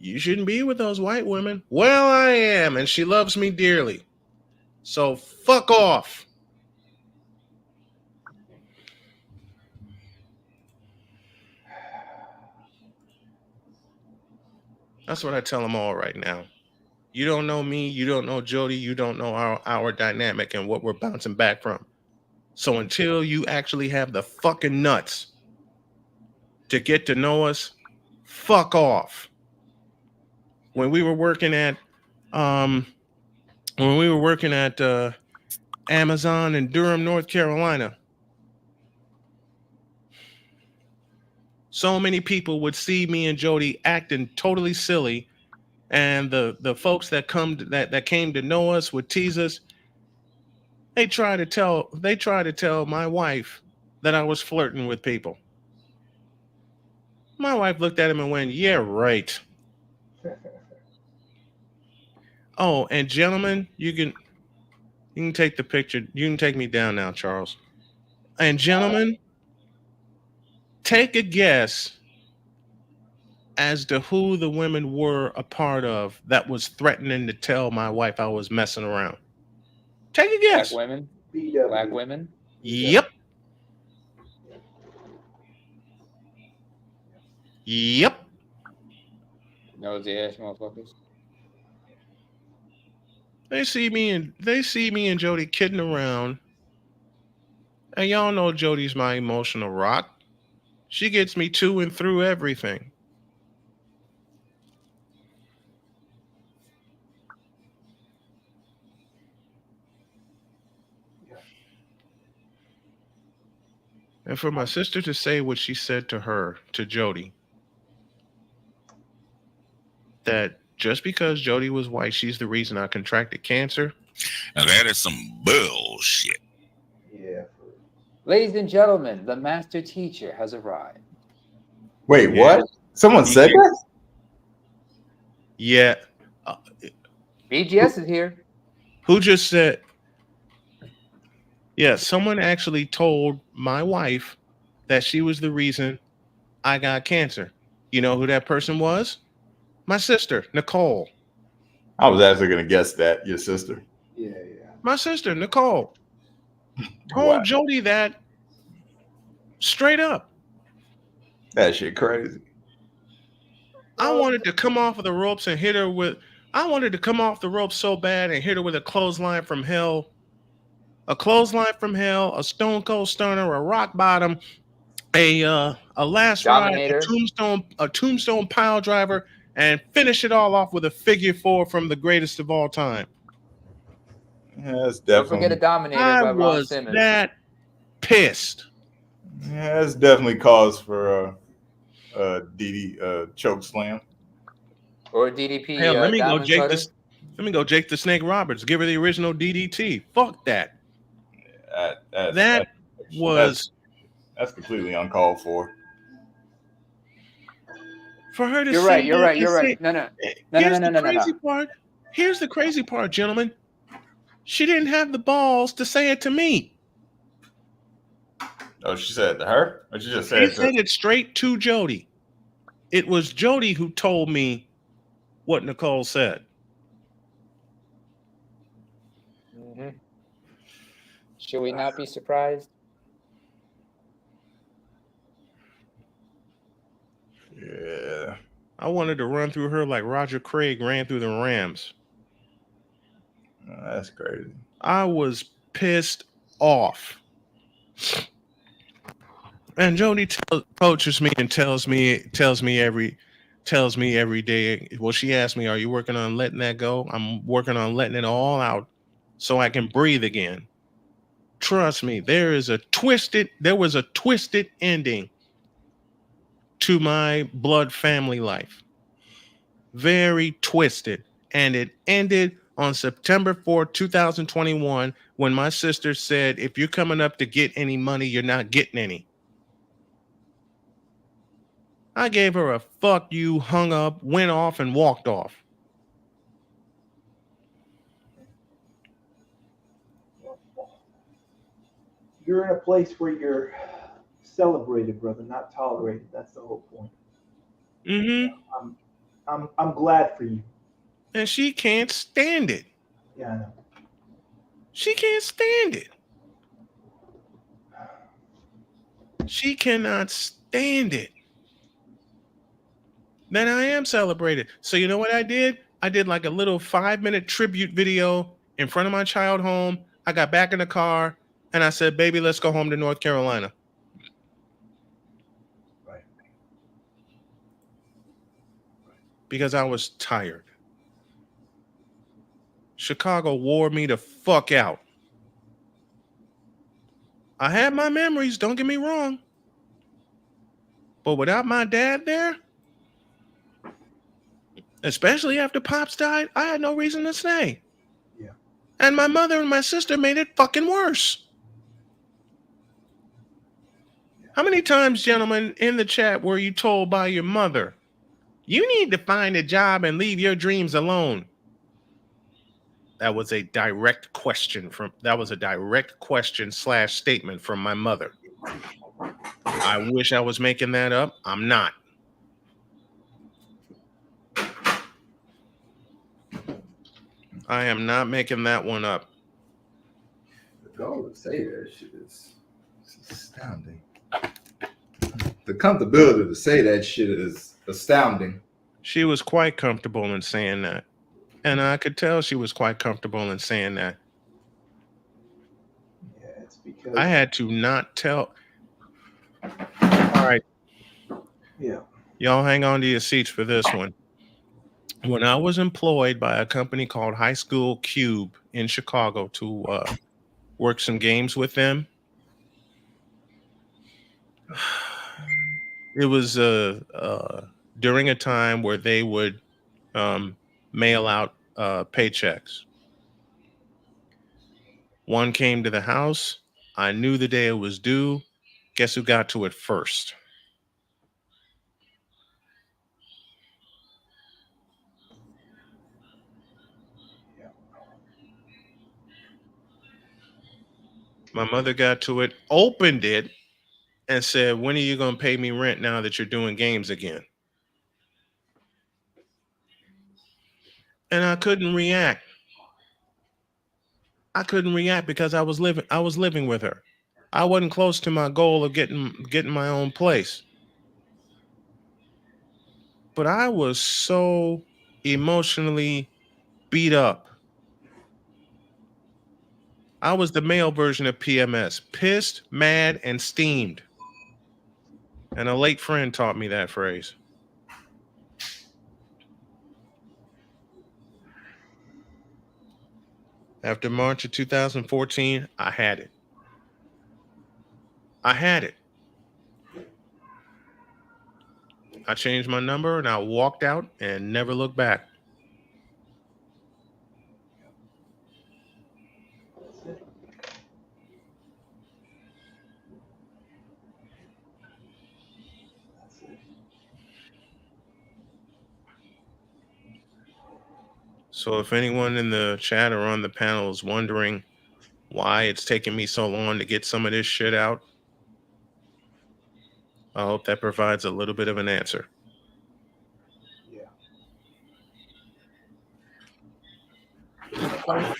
You shouldn't be with those white women. Well, I am, and she loves me dearly. So fuck off. That's what I tell them all right now. You don't know me, you don't know Jody, you don't know our dynamic and what we're bouncing back from. So until you actually have the fucking nuts to get to know us, fuck off. When we were working at um when we were working at Amazon in Durham, North Carolina, so many people would see me and Jody acting totally silly, and the folks that came to know us would tease us. They try to tell my wife that I was flirting with people. My wife looked at him and went, "Yeah, right." Oh, and gentlemen, you can take the picture. You can take me down now, Charles. And gentlemen, take a guess as to who the women were a part of that was threatening to tell my wife I was messing around. Take a Black guess. women. Black BW. women. Yep. Yep. Nosy ass motherfuckers. They see me and Jody kidding around. And y'all know Jody's my emotional rock. She gets me to and through everything. And for my sister to say what she said to her, to Jody, that just because Jody was white, she's the reason I contracted cancer. Now that is some bullshit. Yeah. Ladies and gentlemen, the master teacher has arrived. Wait, Yeah. what? Someone He said can't- that? Yeah. BGS is here. Who just said? Yeah, someone actually told my wife that she was the reason I got cancer. You know who that person was? My sister, Nicole. I was actually gonna guess that your sister. Yeah. My sister, Nicole, Wow, told Jody that straight up. that shit crazy. I wanted to come off of the ropes and hit her with. I wanted to come off the ropes so bad and hit her with a clothesline from hell. A clothesline from hell, a stone cold stunner, a rock bottom, a last ride, Dominator. a tombstone pile driver, and finish it all off with a figure four from the greatest of all time. Yeah, that's Don't forget a definitely. Dominator I by Ron was Simmons. that pissed. Yeah, that's definitely cause for DD choke slam. Or DDP Hell, let me go Diamond Jake Cutter. this. Let me go Jake the Snake Roberts. Give her the original DDT. Fuck that. That was that's completely uncalled for. for her to You're say right. You're that right. and You're say- right. No. Here's the crazy part. Here's the crazy part, gentlemen. She didn't have the balls to say it to me. Oh, she said it to her? Or she just said She it to said it straight to Jody. It was Jody who told me what Nicole said. Mm-hmm. Should we not be surprised? Yeah. I wanted to run through her like Roger Craig ran through the Rams. Oh, that's crazy. I was pissed off. And Jody coaches me and tells me every day. Well, she asked me, "Are you working on letting that go?" I'm working on letting it all out so I can breathe again. Trust me, there was a twisted ending to my blood family life. Very twisted. And it ended on September 4th, 2021, when my sister said, "If you're coming up to get any money, you're not getting any." I gave her a fuck you, hung up, went off, and walked off. You're in a place where you're celebrated, brother, not tolerated. That's the whole point. Mm-hmm. I'm glad for you. And she can't stand it. Yeah, I know. She can't stand it. She cannot stand it. Then I am celebrated. So you know what I did? I did like a little 5-minute tribute video in front of my child home. I got back in the car and I said, "Baby, let's go home to North Carolina." Right. Because I was tired. Chicago wore me the fuck out. I had my memories, don't get me wrong. But without my dad there, especially after Pops died, I had no reason to stay. Yeah. And my mother and my sister made it fucking worse. How many times, gentlemen, in the chat were you told by your mother, "You need to find a job and leave your dreams alone"? That was a direct question / statement from my mother. I wish I was making that up. I'm not. I am not making that one up. The goal to say that shit is astounding. The comfortability to say that shit is astounding. She was quite comfortable in saying that. And I could tell she was quite comfortable in saying that. Yeah, it's because I had to not tell. All right. Yeah. Y'all hang on to your seats for this one. When I was employed by a company called High School Cube in Chicago to work some games with them, It was during a time where they would mail out paychecks. One came to the house. I knew the day it was due. Guess who got to it first? Yeah. My mother got to it, opened it, and said, "When are you going to pay me rent now that you're doing games again?" And I couldn't react. I couldn't react because I was living with her. I wasn't close to my goal of getting my own place. But I was so emotionally beat up. I was the male version of PMS, pissed, mad, and steamed. And a late friend taught me that phrase. After March of 2014, I had it. I had it. I changed my number and I walked out and never looked back. That's it. That's it. So if anyone in the chat or on the panel is wondering why it's taking me so long to get some of this shit out, I hope that provides a little bit of an answer. Yeah.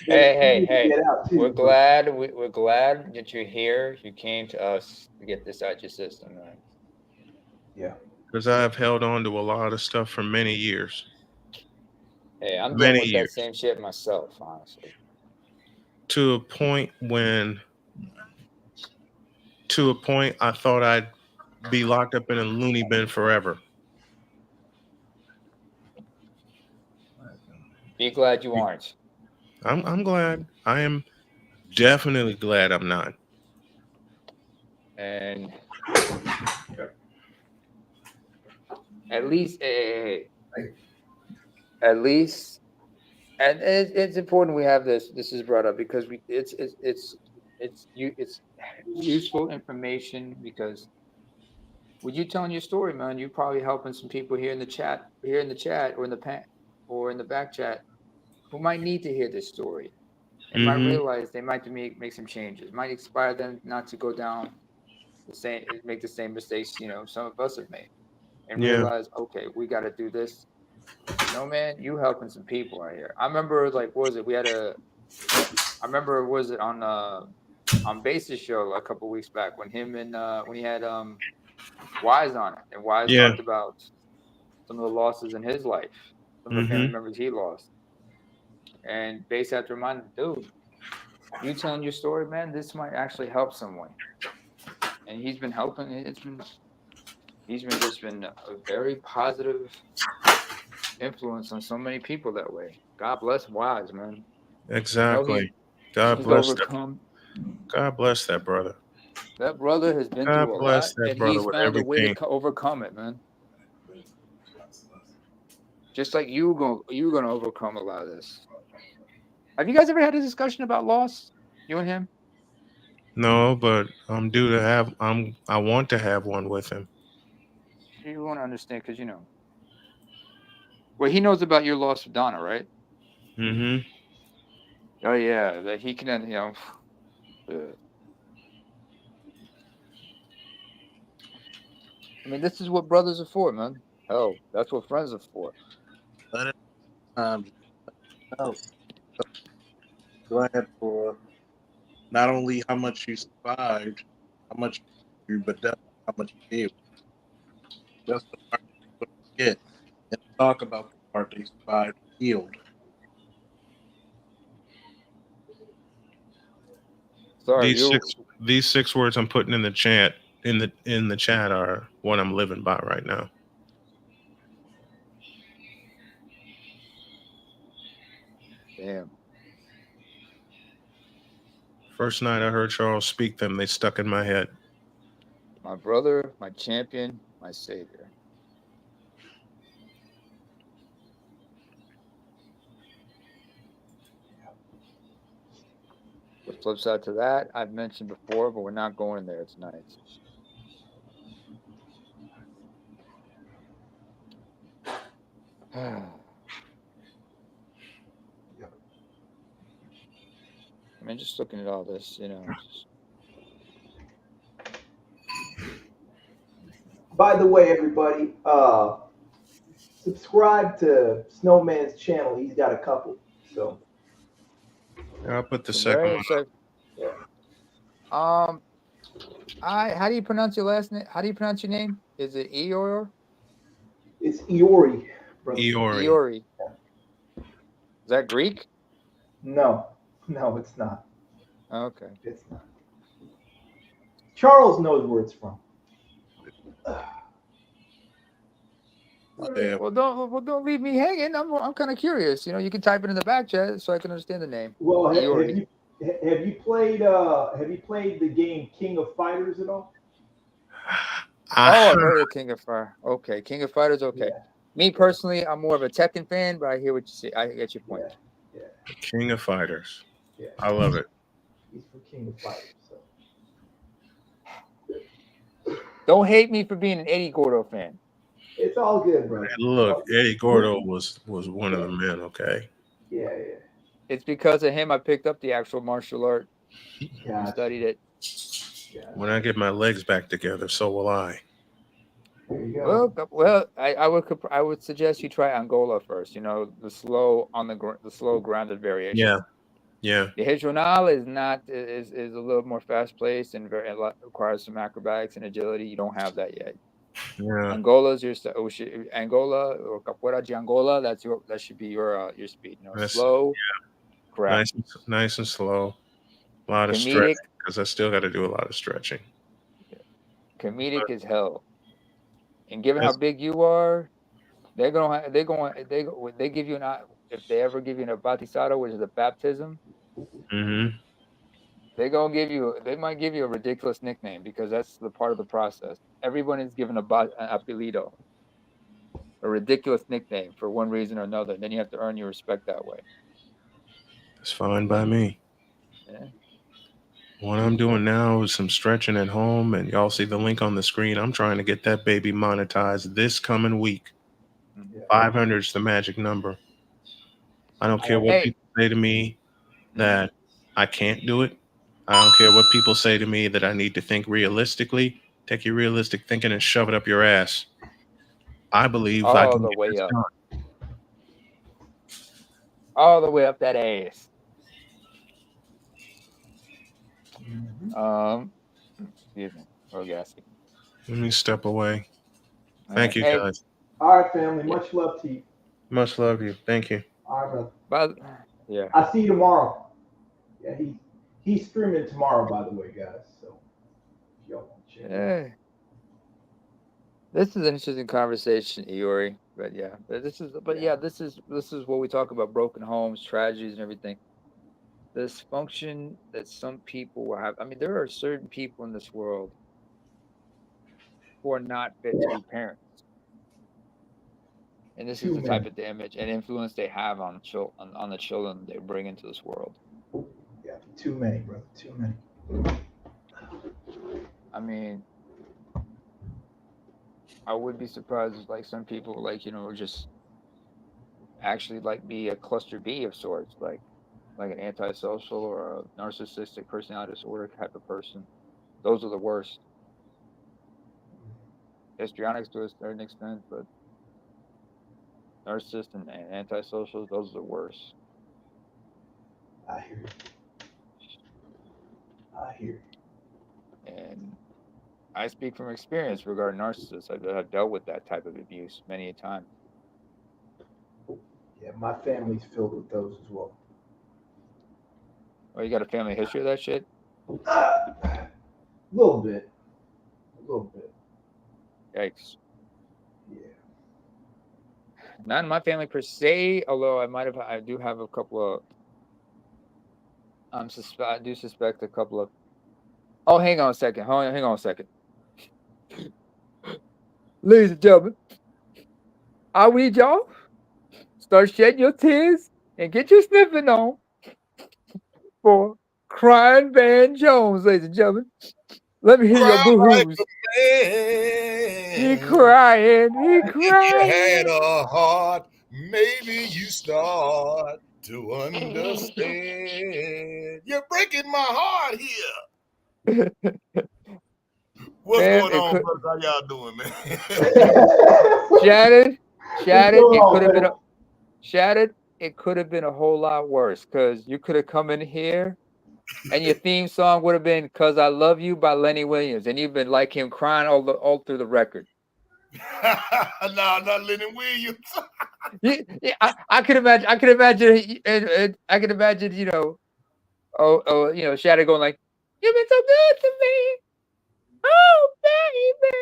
Hey. Get out We're too, but glad. We're glad that you're here. You came to us to get this out your system, man. yeah. Because I've held on to a lot of stuff for many years. Hey, I'm dealing Many with that years. same shit myself, honestly. To a point when I thought I'd be locked up in a loony bin forever. Be glad you aren't. I'm glad. I am definitely glad I'm not. And at least, at least, and it's important we have this. This is brought up because it's useful information because when you telling your story, man, you're probably helping some people here in the chat, or in the or in the back chat, who might need to hear this story and might Mm-hmm. realize they might make some changes, might inspire them not to go down make the same mistakes some of us have made, and Yeah. realize, okay, we got to do this. No, man, you helping some people right here. I remember, like, what was it? I remember, was it on Basis show a couple weeks back when him and when he had Wise on it, and Wise Yeah. talked about some of the losses in his life, some of the family Mm-hmm. members he lost, and Bass had to remind him, dude, you telling your story, man, this might actually help someone, and he's been helping. He's been just been a very positive influence on so many people that way. God bless Wise, man. I know Exactly. God he's bless that. overcome. God bless that brother. That brother has been God through a bless lot, that and brother he's with found a way to everything. overcome it, man. Just like you're gonna overcome a lot of this. Have you guys ever had a discussion about loss, you and him? No, but I'm due to have. I want to have one with him. You want to understand, because well, he knows about your loss of Donna, right? Mm-hmm. Oh yeah, that he can, I mean, this is what brothers are for, man. Hell, that's what friends are for. Let it no, glad for not only how much you survived, how much you, but definitely how much you did. That's the part people forget and talk about the part they survived and healed. Sorry, These you. six these six words I'm putting in the chat in the chat are what I'm living by right now. Damn. First night I heard Charles speak them, they stuck in my head. My brother, my champion, my savior. The flip side to that, I've mentioned before, but we're not going there tonight. I mean, just looking at all this, you know. By the way, everybody, subscribe to Snowman's channel. He's got a couple. So I'll put the Some second very one. upset. yeah, How do you pronounce your last name? How do you pronounce your name? Is it Eeyore? it's Iori, brother. Eeyore. Eeyore. Is that Greek? No, it's not. Okay. It's not. Charles knows where it's from. Yeah. Well, don't leave me hanging. I'm kind of curious. You know, you can type it in the back chat so I can understand the name. Well, have Eeyore. you played the game King of Fighters at all? Oh, I've heard of King of Fire. Okay, King of Fighters. Okay. Yeah. Me personally, I'm more of a Tekken fan, but I hear what you say. I get your point. Yeah. King of Fighters. Yeah. I love it. He's from King of Fighters. So. Don't hate me for being an Eddie Gordo fan. It's all good, bro. Look, Eddie Gordo was one of the men. Okay. Yeah. It's because of him I picked up the actual martial art and Gotcha. studied it. Gotcha. When I get my legs back together, so will I. There you go. Well, I would suggest you try Angola first. You know, the slow grounded variation. Yeah. The Regional is a little more fast paced and requires some acrobatics and agility. You don't have that yet. Yeah. Angola's your Angola or Capoeira de Angola. That should be your speed. You know, That's- slow, correct. Nice and slow. A lot of Comedic. stretching because I still got to do a lot of stretching. Comedic as hell. And given how big you are, they give you if they ever give you an batisado, which is a baptism, Mm-hmm. they might give you a ridiculous nickname because that's the part of the process. Everyone is given an apelido, a ridiculous nickname for one reason or another. Then you have to earn your respect that way. It's fine by me. Yeah. What I'm doing now is some stretching at home, and y'all see the link on the screen. I'm trying to get that baby monetized this coming week. 500 is the magic number. I don't care what people say to me that I can't do it. I don't care what people say to me that I need to think realistically. Take your realistic thinking and shove it up your ass. I believe I All can the get way this up. done. All the way up that ass. Excuse me. Oh, gassy. Let me step away. Thank you, Hey. guys. All right, family. Much love to you. Much love you. Thank you. All right, brother. But yeah. I'll see you tomorrow. Yeah, he's streaming tomorrow, by the way, guys. So y'all want to check it out. This is an interesting conversation, Iori. But yeah, this is what we talk about: broken homes, tragedies, and everything. Dysfunction that some people will have. I mean, there are certain people in this world who are not fit to be parents, and this is the type of damage and influence they have on the children they bring into this world. Yeah, too many, brother. Too many. I mean, I would be surprised if like some people just actually be a cluster B of sorts, like an antisocial or a narcissistic personality disorder type of person. Those are the worst. Histrionics to a certain extent, but narcissists and antisocials, those are the worst. I hear you. And I speak from experience regarding narcissists. I've dealt with that type of abuse many a time. Yeah, my family's filled with those as well. Oh, you got a family history of that shit? A little bit. Yikes. Yeah. Not in my family per se, although I do have a couple of. I do suspect a couple of. Oh, hang on a second. Ladies and gentlemen, I need y'all start shedding your tears and get your sniffing on for crying Van Jones, ladies and gentlemen. Let me hear your Cry like boo-hoos. a He man. crying, he If you had crying. a heart, maybe you start to understand. You're breaking my heart here. What's Man, going it on, could brother? How y'all doing, man? shattered, What's going it on, could have been man? a shattered, it could have been a whole lot worse because you could have come in here and your theme song would have been "Cause I Love You" by Lenny Williams, and you've been like him crying all through the record. No, not Lenny Williams. I could imagine. I could imagine. I could imagine. Shadow going like, "You've been so good to me, oh baby."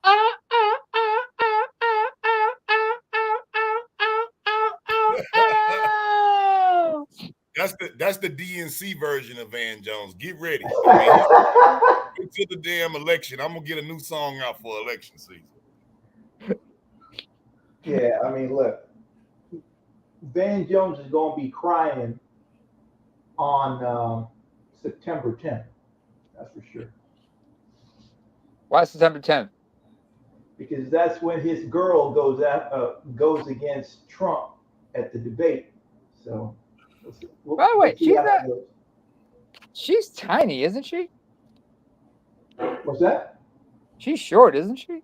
Ah, ah, ah, ah, ah, ah, ah, ah, ah, ah, ah, ah. That's the DNC version of Van Jones. Get ready. I mean, into the damn election. I'm gonna get a new song out for election season. Yeah, I mean, look, Van Jones is going to be crying on September 10th. That's for sure. Why September 10th? Because that's when his girl goes against Trump at the debate. So By the we'll way, see how that goes. she's tiny, isn't she? What's that? She's short, isn't she?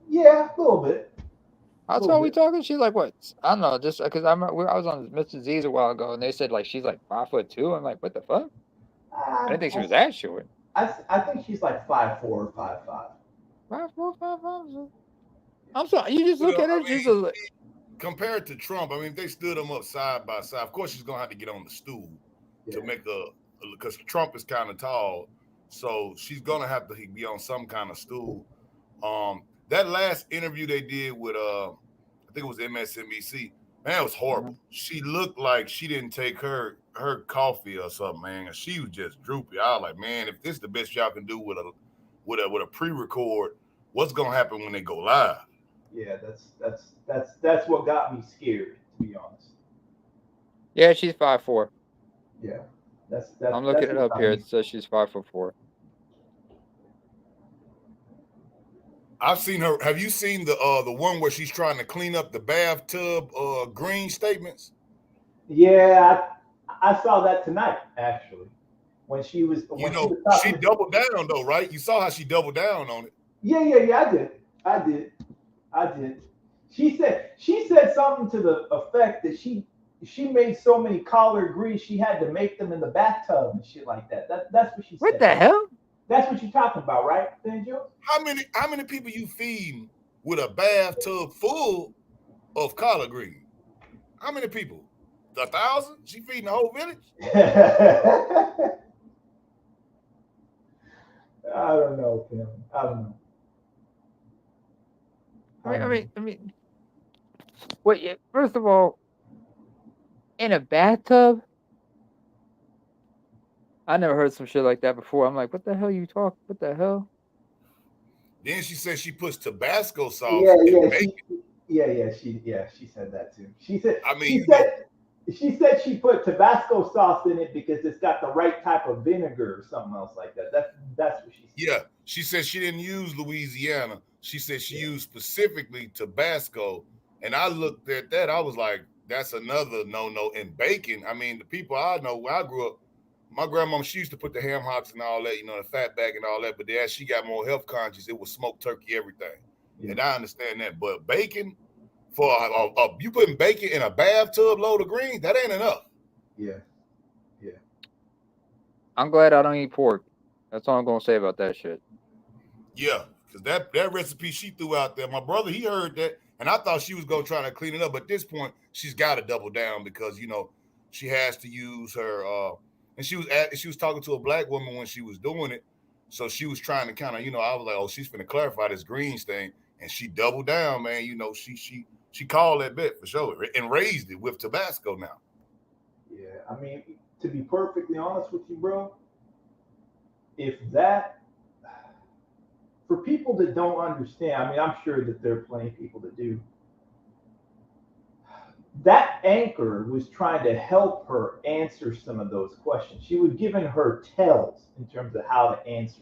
Yeah, a little bit. How tall are we talking? She's like what? I don't know. Just because I was on Mr. Z's a while ago, and they said like she's like 5'2". I'm like, what the fuck? I didn't think she was that short. I think she's like 5'4" or 5'5". 5'4", 5'5". I'm sorry. You just look at her. She's a. Compared to Trump, I mean, if they stood them up side by side, of course she's gonna have to get on the stool to make because Trump is kind of tall, so she's gonna have to be on some kind of stool. That last interview they did with I think it was MSNBC, man, it was horrible. She looked like she didn't take her coffee or something, man. And she was just droopy. I was like, man, if this is the best y'all can do with a pre-record, what's gonna happen when they go live? Yeah, that's what got me scared, to be honest. Yeah, she's 5'4". Yeah, I'm looking it up here. It says she's 5'4". I've seen her. Have you seen the one where she's trying to clean up the bathtub green statements? Yeah, I saw that tonight actually. When she was she doubled down though, right? You saw how she doubled down on it. Yeah, I did. She said something to the effect that she made so many collard greens she had to make them in the bathtub and shit like that. That's what she said. What the hell? That's what you're talking about, right, Benjo? How many people you feed with a bathtub full of collard greens? How many people? 1,000? She feeding the whole village? I don't know, Kim. I don't know. I mean, wait. First of all, in a bathtub, I never heard some shit like that before. I'm like, what the hell you talk? What the hell? Then she said she puts Tabasco sauce Yeah, in bacon. She said that too. She said, I mean, she said she put Tabasco sauce in it because it's got the right type of vinegar or something else like that. That's what she said. Yeah, she said she didn't use Louisiana. She said she used specifically Tabasco. And I looked at that, I was like, that's another no-no. And bacon, I mean, the people I know where I grew up, my grandmama, she used to put the ham hocks and all that, the fat back and all that. But as she got more health conscious, it was smoked turkey, everything. Yeah. And I understand that. But bacon, you putting bacon in a bathtub load of greens, that ain't enough. Yeah. I'm glad I don't eat pork. That's all I'm gonna say about that shit. Yeah, because that recipe she threw out there, my brother, he heard that, and I thought she was gonna try to clean it up. But at this point, she's got to double down because she has to use her. And she was talking to a black woman when she was doing it, so she was trying to kind of I was like, oh, she's finna clarify this greens thing, and she doubled down, man. She called that bet for sure and raised it with Tabasco now. Yeah, I mean, to be perfectly honest with you, bro, if that for people that don't understand, I mean, I'm sure that there are plenty of people that do. That anchor was trying to help her answer some of those questions. She was giving her tells in terms of how to answer,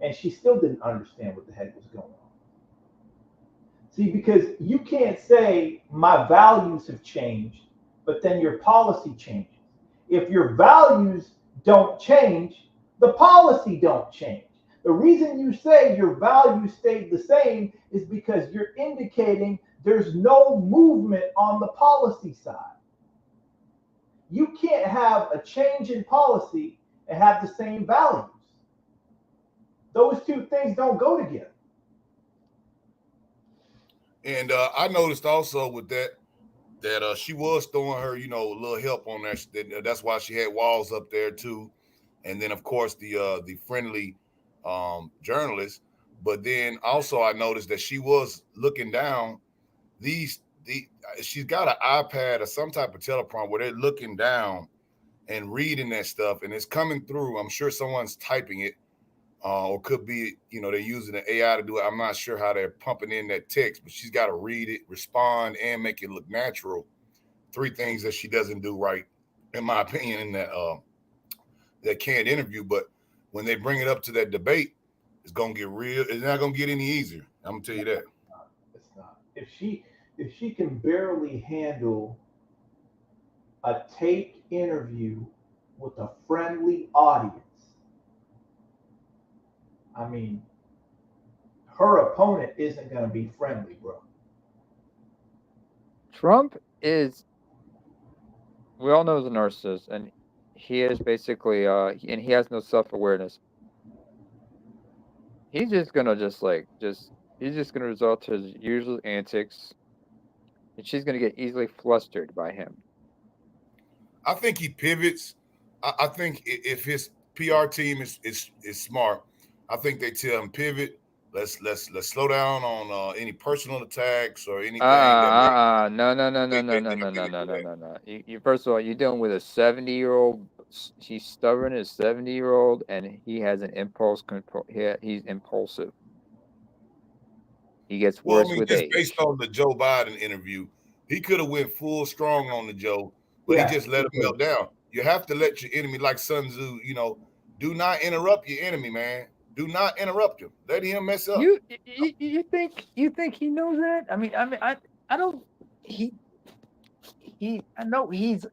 and she still didn't understand what the heck was going on. See, because you can't say my values have changed, but then your policy changes. If your values don't change, the policy don't change. The reason you say your values stayed the same is because you're indicating there's no movement on the policy side. You can't have a change in policy and have the same values. Those two things don't go together. And I noticed also with that she was throwing her, a little help on that. That's why she had walls up there too, and then of course the friendly journalist. But then also I noticed that she was looking down she's got an iPad or some type of teleprompter where they're looking down and reading that stuff, and it's coming through. I'm sure someone's typing it. Or could be, they're using the AI to do it. I'm not sure how they're pumping in that text, but she's got to read it, respond, and make it look natural. 3 things that she doesn't do right, in my opinion, in that canned interview. But when they bring it up to that debate, it's gonna get real. It's not gonna get any easier. I'm gonna tell you that. It's not. If she can barely handle a taped interview with a friendly audience, I mean, her opponent isn't going to be friendly, bro. Trump is, we all know, he's a narcissist, and he is basically, and he has no self-awareness. He's just gonna he's just gonna resort to his usual antics, and she's gonna get easily flustered by him. I think he pivots. I think if his PR team is smart, I think they tell him pivot. Let's slow down on any personal attacks or anything that No. You first of all, you're dealing with a 70-year-old. He's stubborn as 70-year-old, and he has an impulse control. He's impulsive. He gets worse with just age. based on the Joe Biden interview, he could have went full strong on the Joe, but he just let him melt down. You have to let your enemy, like Sun Tzu, do not interrupt your enemy, man. Do not interrupt him. Let him mess up. You think he knows that? I don't. I know he's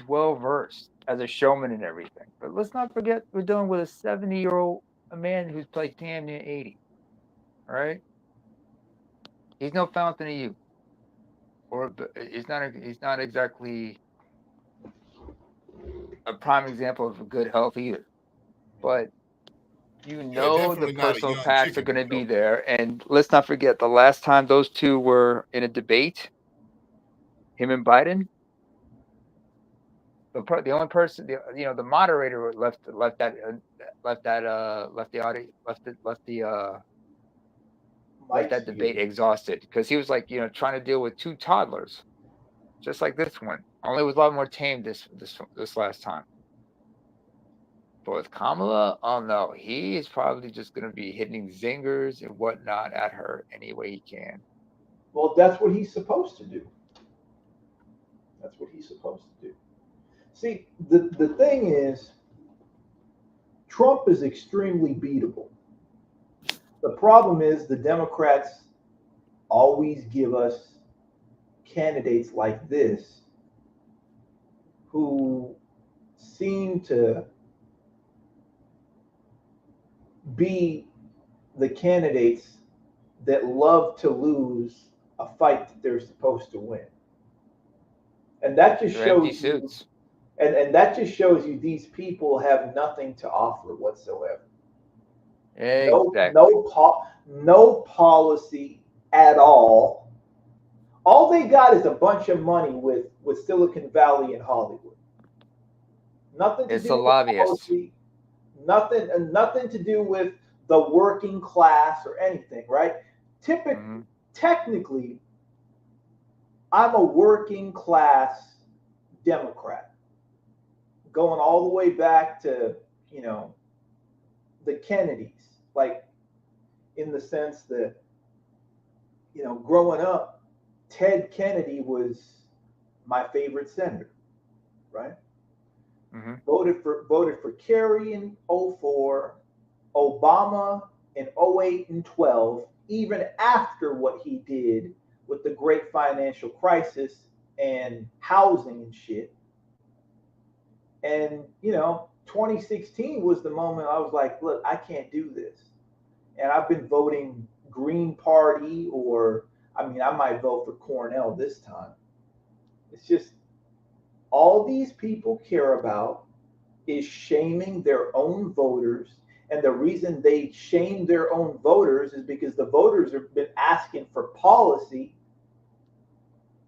well versed as a showman and everything, but let's not forget we're dealing with a 70-year-old, a man who's like damn near 80. All right, he's no fountain of youth, or he's not exactly a prime example of a good health either. But the personal attacks are going to be there, and let's not forget the last time those two were in a debate, him and Biden. The only person, the moderator left the audience, left that debate exhausted because he was like, trying to deal with 2 toddlers, just like this one. Only was a lot more tame this last time. But with Kamala, oh no, he is probably just going to be hitting zingers and whatnot at her any way he can. Well, that's what he's supposed to do. See, the thing is, Trump is extremely beatable. The problem is the Democrats always give us candidates like this who seem to be the candidates that love to lose a fight that they're supposed to win. And that just shows you, and that just shows you these people have nothing to offer whatsoever. Exactly. No policy at all. All they got is a bunch of money with Silicon Valley and Hollywood. Nothing to do with policy. Nothing to do with the working class or anything, right? Technically, I'm a working class Democrat, going all the way back to, the Kennedys. like in the sense that, growing up, Ted Kennedy was my favorite senator, right? Mm-hmm. Voted for Kerry in '04, Obama in '08 and '12, even after what he did with the great financial crisis and housing and shit. And 2016 was the moment I was like, look, I can't do this. And I've been voting Green Party, or I might vote for Cornell this time. It's just all these people care about is shaming their own voters. And the reason they shame their own voters is because the voters have been asking for policy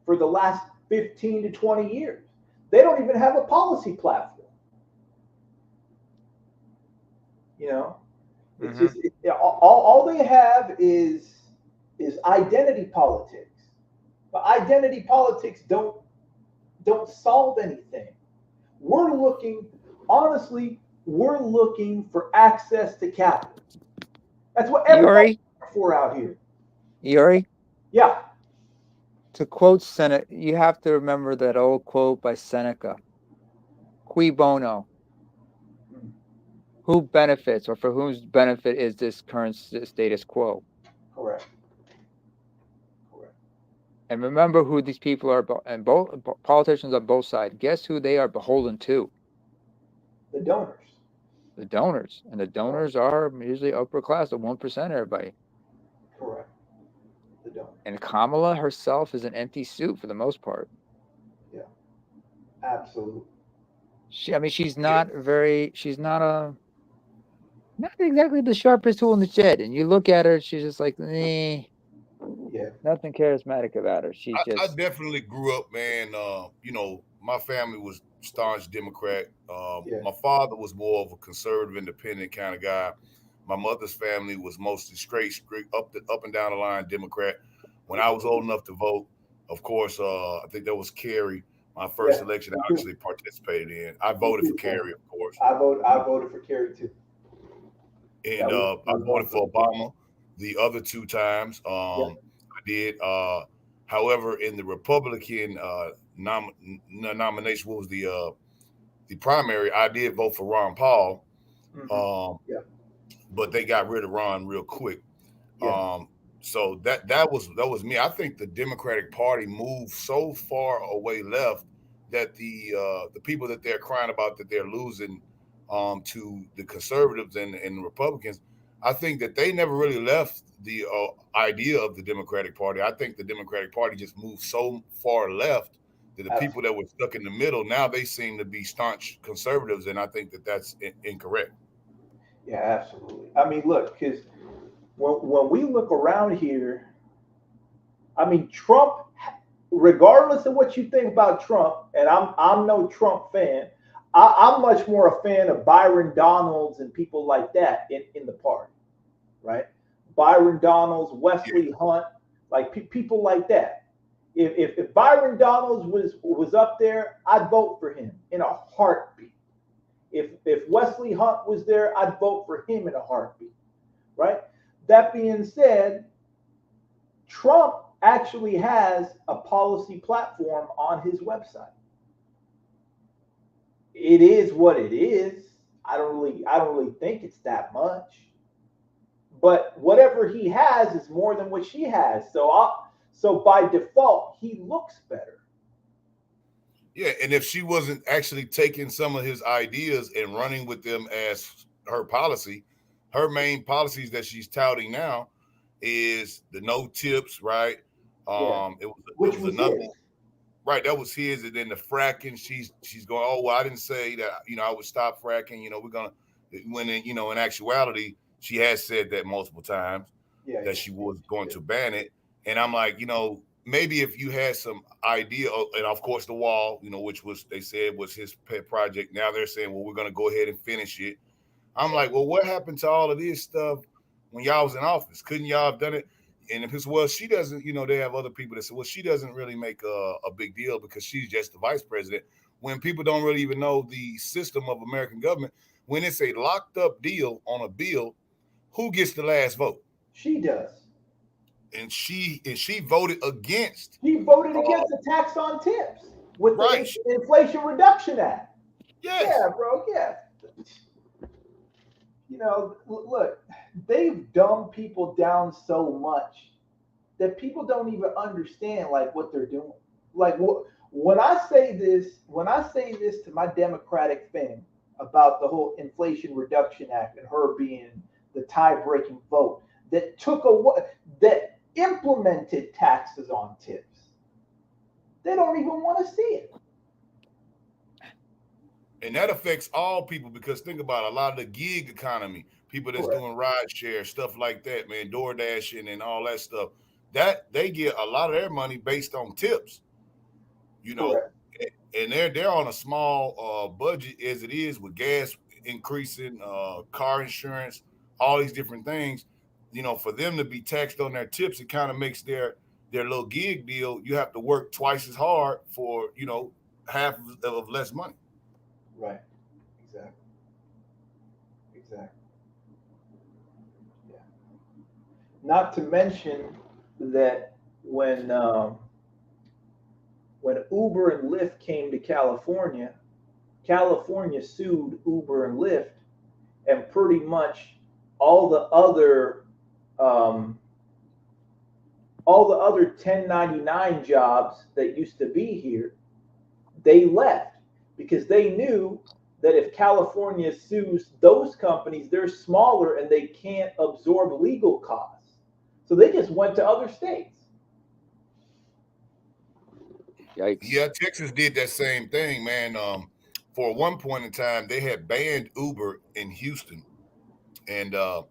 for the last 15 to 20 years. They don't even have a policy platform. It's Mm-hmm. just all they have is identity politics. But identity politics don't solve anything. We're looking, honestly, we're looking for access to capital. That's what everybody's Yuri, looking for out here. Yuri, Yeah, to quote Seneca, you have to remember that old quote by Seneca: "Cui bono?" Who benefits, or for whose benefit is this current status quo? correct, correct. And remember who these people are, and both politicians on both sides. Guess who they are beholden to? The donors. The donors, and the donors are usually upper class, the 1%. Everybody, Correct. The donors. and Kamala herself is an empty suit for the most part. Yeah, absolutely. She's not very. She's not exactly the sharpest tool in the shed. And you look at her, she's just like, Yeah, nothing charismatic about her. She's I just, definitely grew up, man. My family was staunch Democrat. yeah, My father was more of a conservative, independent kind of guy. My mother's family was mostly straight up and down the line Democrat. When I was old enough to vote, of course, I think that was Kerry. My first yeah. election Me I too. actually participated in. I Me voted for too, man. Kerry, of course, I voted for Kerry too. and That was I that was my voted for vote. Obama the other two times. Yeah, I did. However, in the Republican nomination, what was the primary? I did vote for Ron Paul, hmm, um, yeah, but they got rid of Ron real quick. yeah, Um, so that was me. I think the Democratic Party moved so far away left that the people that they're crying about that they're losing to the conservatives and Republicans, I think that they never really left the idea of the Democratic Party. I think the Democratic Party just moved so far left that the people that absolutely. were stuck in the middle now they seem to be staunch conservatives, and I think that that's incorrect. Yeah, absolutely. Look, because when we look around here, Trump, regardless of what you think about Trump, and I'm no Trump fan. I'm much more a fan of Byron Donalds and people like that in the party, right? Byron Donalds, Yeah, Wesley Hunt, like people like that. If Byron Donalds was up there, I'd vote for him in a heartbeat. If Wesley Hunt was there, I'd vote for him in a heartbeat, right? That being said, Trump actually has a policy platform on his website. It is what it is. I don't really think it's that much. But whatever he has is more than what she has. So by default, he looks better. yeah, and if she wasn't actually taking some of his ideas and running with them as her policy, her main policies that she's touting now is the no tips, right? Yeah, It which was was another his. right that was his, and then the fracking. She's going, oh well, I didn't say that. I would stop fracking. We're gonna when in actuality she has said that multiple times Yeah, that yeah, she was going yeah, to ban it. And I'm like, maybe if you had some idea, and of course the wall, which was they said was his pet project. Now they're saying, well, we're going to go ahead and finish it. I'm like, well, what happened to all of this stuff when y'all was in office? Couldn't y'all have done it? And if it's, well, she doesn't, they have other people that say, well, she doesn't really make a big deal because she's just the vice president. When people don't really even know the system of American government, when it's a locked up deal on a bill, who gets the last vote? She does. And she voted against. She voted against the tax on tips with the Right. Inflation Reduction Act. Yes. Yeah, bro. Yeah. You know, look, they've dumbed people down so much that people don't even understand like what they're doing. Like when I say this to my Democratic fam about the whole Inflation Reduction Act and her being the tie-breaking vote that that implemented taxes on tips, they don't even want to see it. And that affects all people because think about it, a lot of the gig economy, people that's Correct. doing ride share, stuff like that, man, door dashing and all that stuff, that they get a lot of their money based on tips, you know, Correct. and they're on a small budget as it is with gas increasing, car insurance, all these different things. You know, for them to be taxed on their tips, it kind of makes their little gig deal. You have to work twice as hard for half of less money. Right. Exactly. Exactly. Yeah. Not to mention that when Uber and Lyft came to California, California sued Uber and Lyft, and pretty much all the other um, all the other 1099 jobs that used to be here, they left because they knew that if California sues those companies, they're smaller and they can't absorb legal costs. So they just went to other states. Yikes. Yeah, Texas did that same thing, man. For one point in time, they had banned Uber in Houston, and I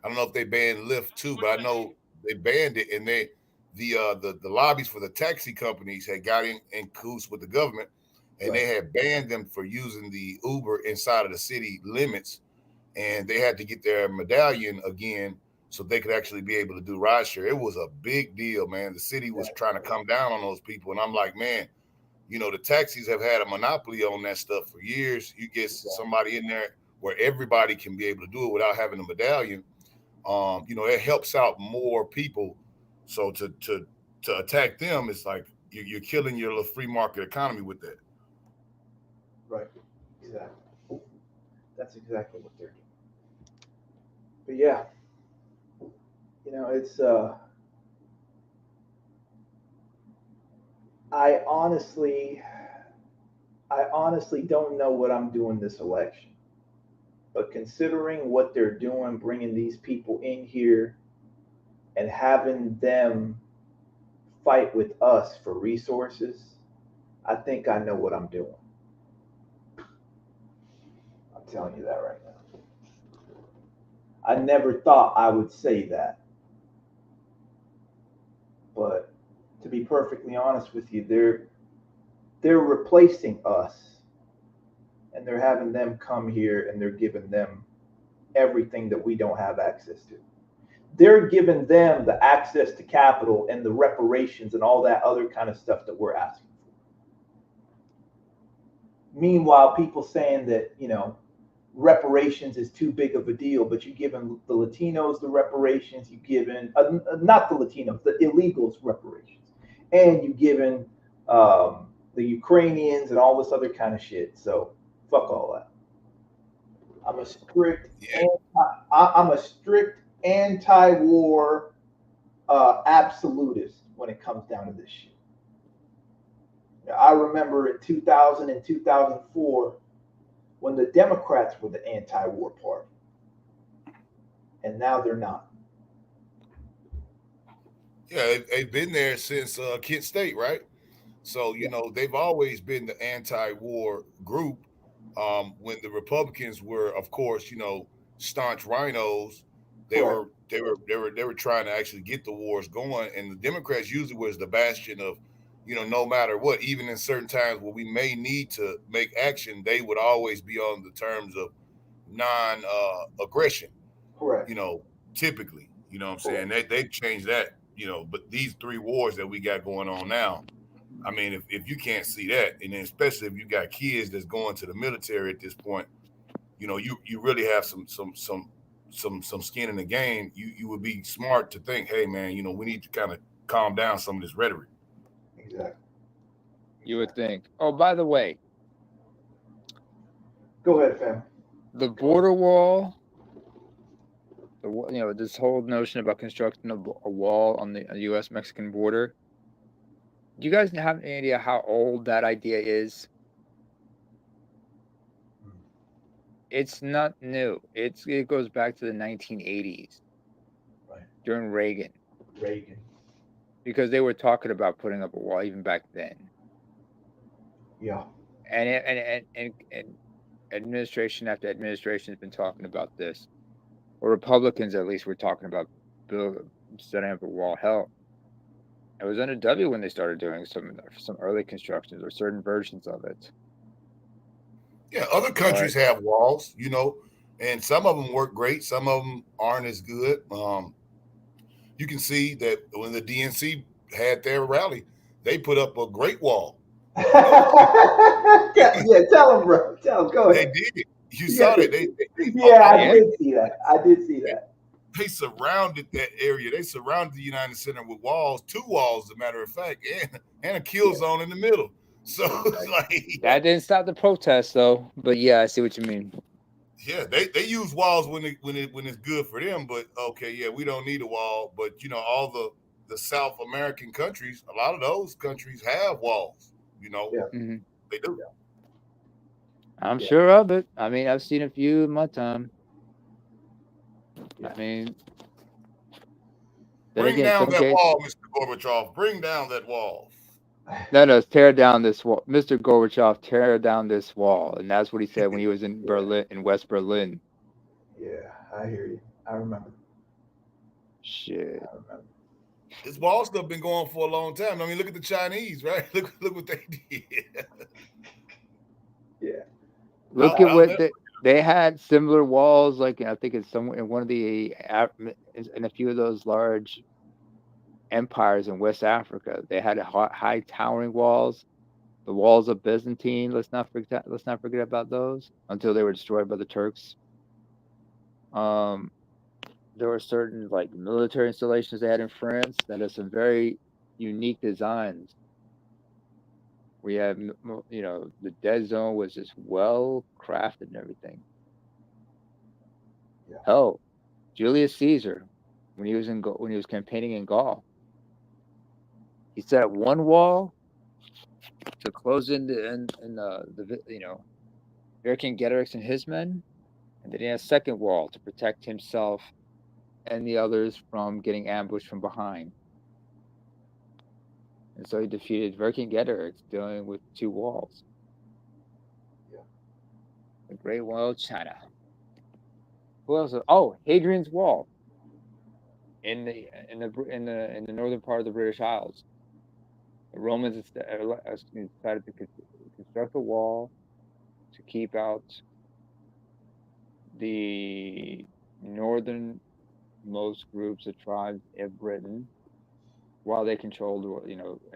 don't know if they banned Lyft too, but I know they banned it, and the lobbies for the taxi companies had got in cahoots with the government, and Right. they had banned them for using the Uber inside of the city limits, and they had to get their medallion again so they could actually be able to do rideshare. It was a big deal, man. The city was trying to come down on those people, and I'm like, man, the taxis have had a monopoly on that stuff for years. You get somebody in there where everybody can be able to do it without having a medallion. It helps out more people. So to attack them, it's like you're killing your little free market economy with that. Right. Exactly. That's exactly what they're doing. But yeah, it's I honestly I honestly don't know what I'm doing this election. But considering what they're doing, bringing these people in here and having them fight with us for resources, I think I know what I'm doing. I'm telling you that right now. I never thought I would say that. But to be perfectly honest with you, they're replacing us and they're having them come here and they're giving them everything that we don't have access to. They're giving them the access to capital and the reparations and all that other kind of stuff that we're asking for. Meanwhile, people saying that, reparations is too big of a deal, but you're giving the Latinos the reparations, you're giving, not the Latinos, the illegals reparations, and you're giving the Ukrainians and all this other kind of shit. So fuck all that. I'm a strict, I'm a strict anti-war absolutist when it comes down to this shit. I remember in 2000 and 2004 when the Democrats were the anti-war party, and now they're not. Yeah, they've been there since Kent State, right? So they've always been the anti-war group. When the Republicans were, of course, staunch rhinos, they Correct. were they were trying to actually get the wars going, and the Democrats usually was the bastion of, no matter what, even in certain times where we may need to make action, they would always be on the terms of non-aggression. Correct. Typically, what I'm saying, Correct. they've changed that. But these three wars that we got going on now, I mean, if you can't see that, and then especially if you got kids that's going to the military at this point, you really have some some skin in the game, you would be smart to think, hey man, we need to kind of calm down some of this rhetoric. Exactly. You would think. Oh, by the way, Go ahead, fam. the border wall, this whole notion about constructing a wall on the U.S. Mexican border. Do you guys have any idea how old that idea is? It's not new. It goes back to the 1980s. Right. During Reagan. Reagan. Because they were talking about putting up a wall even back then. Yeah. And administration after administration has been talking about this, or Republicans at least were talking about setting up a wall. Hell, it was under W when they started doing some early constructions or certain versions of it. Yeah, other countries have walls, and some of them work great. Some of them aren't as good. You can see that when the DNC had their rally, they put up a great wall. Yeah, tell them, bro. Tell them. Go ahead. They did. You saw that. They I did see that. I did see that. They surrounded that area. They surrounded the United Center with walls, 2 walls, as a matter of fact, and a kill zone in the middle. So it's like that didn't stop the protest, though. But yeah, I see what you mean. Yeah, they use walls when it's good for them. But okay, yeah, we don't need a wall. But all the South American countries, a lot of those countries have walls. Mm-hmm. They do. I'm sure of it. I mean, I've seen a few in my time. I mean, bring down that wall, Mr. Gorbachev. Bring down that wall. No, tear down this wall, Mr. Gorbachev. Tear down this wall, and that's what he said when he was in Berlin, in West Berlin. Yeah, I hear you. I remember. Shit. I remember. This wall stuff been going for a long time. I mean, look at the Chinese, right? Look what they did. Yeah. Look at what they had similar walls, like I think it's somewhere in one of the in a few of those large empires in West Africa. They had high towering walls. The walls of Byzantine. Let's not forget about those until they were destroyed by the Turks. There were certain like military installations they had in France that have some very unique designs. We have, the dead zone was just well crafted and everything. Yeah. Hell, Julius Caesar, when he was campaigning in Gaul, he set up one wall to close in the Vercingetorix and his men, and then he had a second wall to protect himself and the others from getting ambushed from behind. And so he defeated Vercingetorix dealing with 2 walls. Yeah. The Great Wall of China. Who else? Oh, Hadrian's Wall in the northern part of the British Isles. The Romans decided to construct a wall to keep out the northernmost groups of tribes of Britain, while they controlled,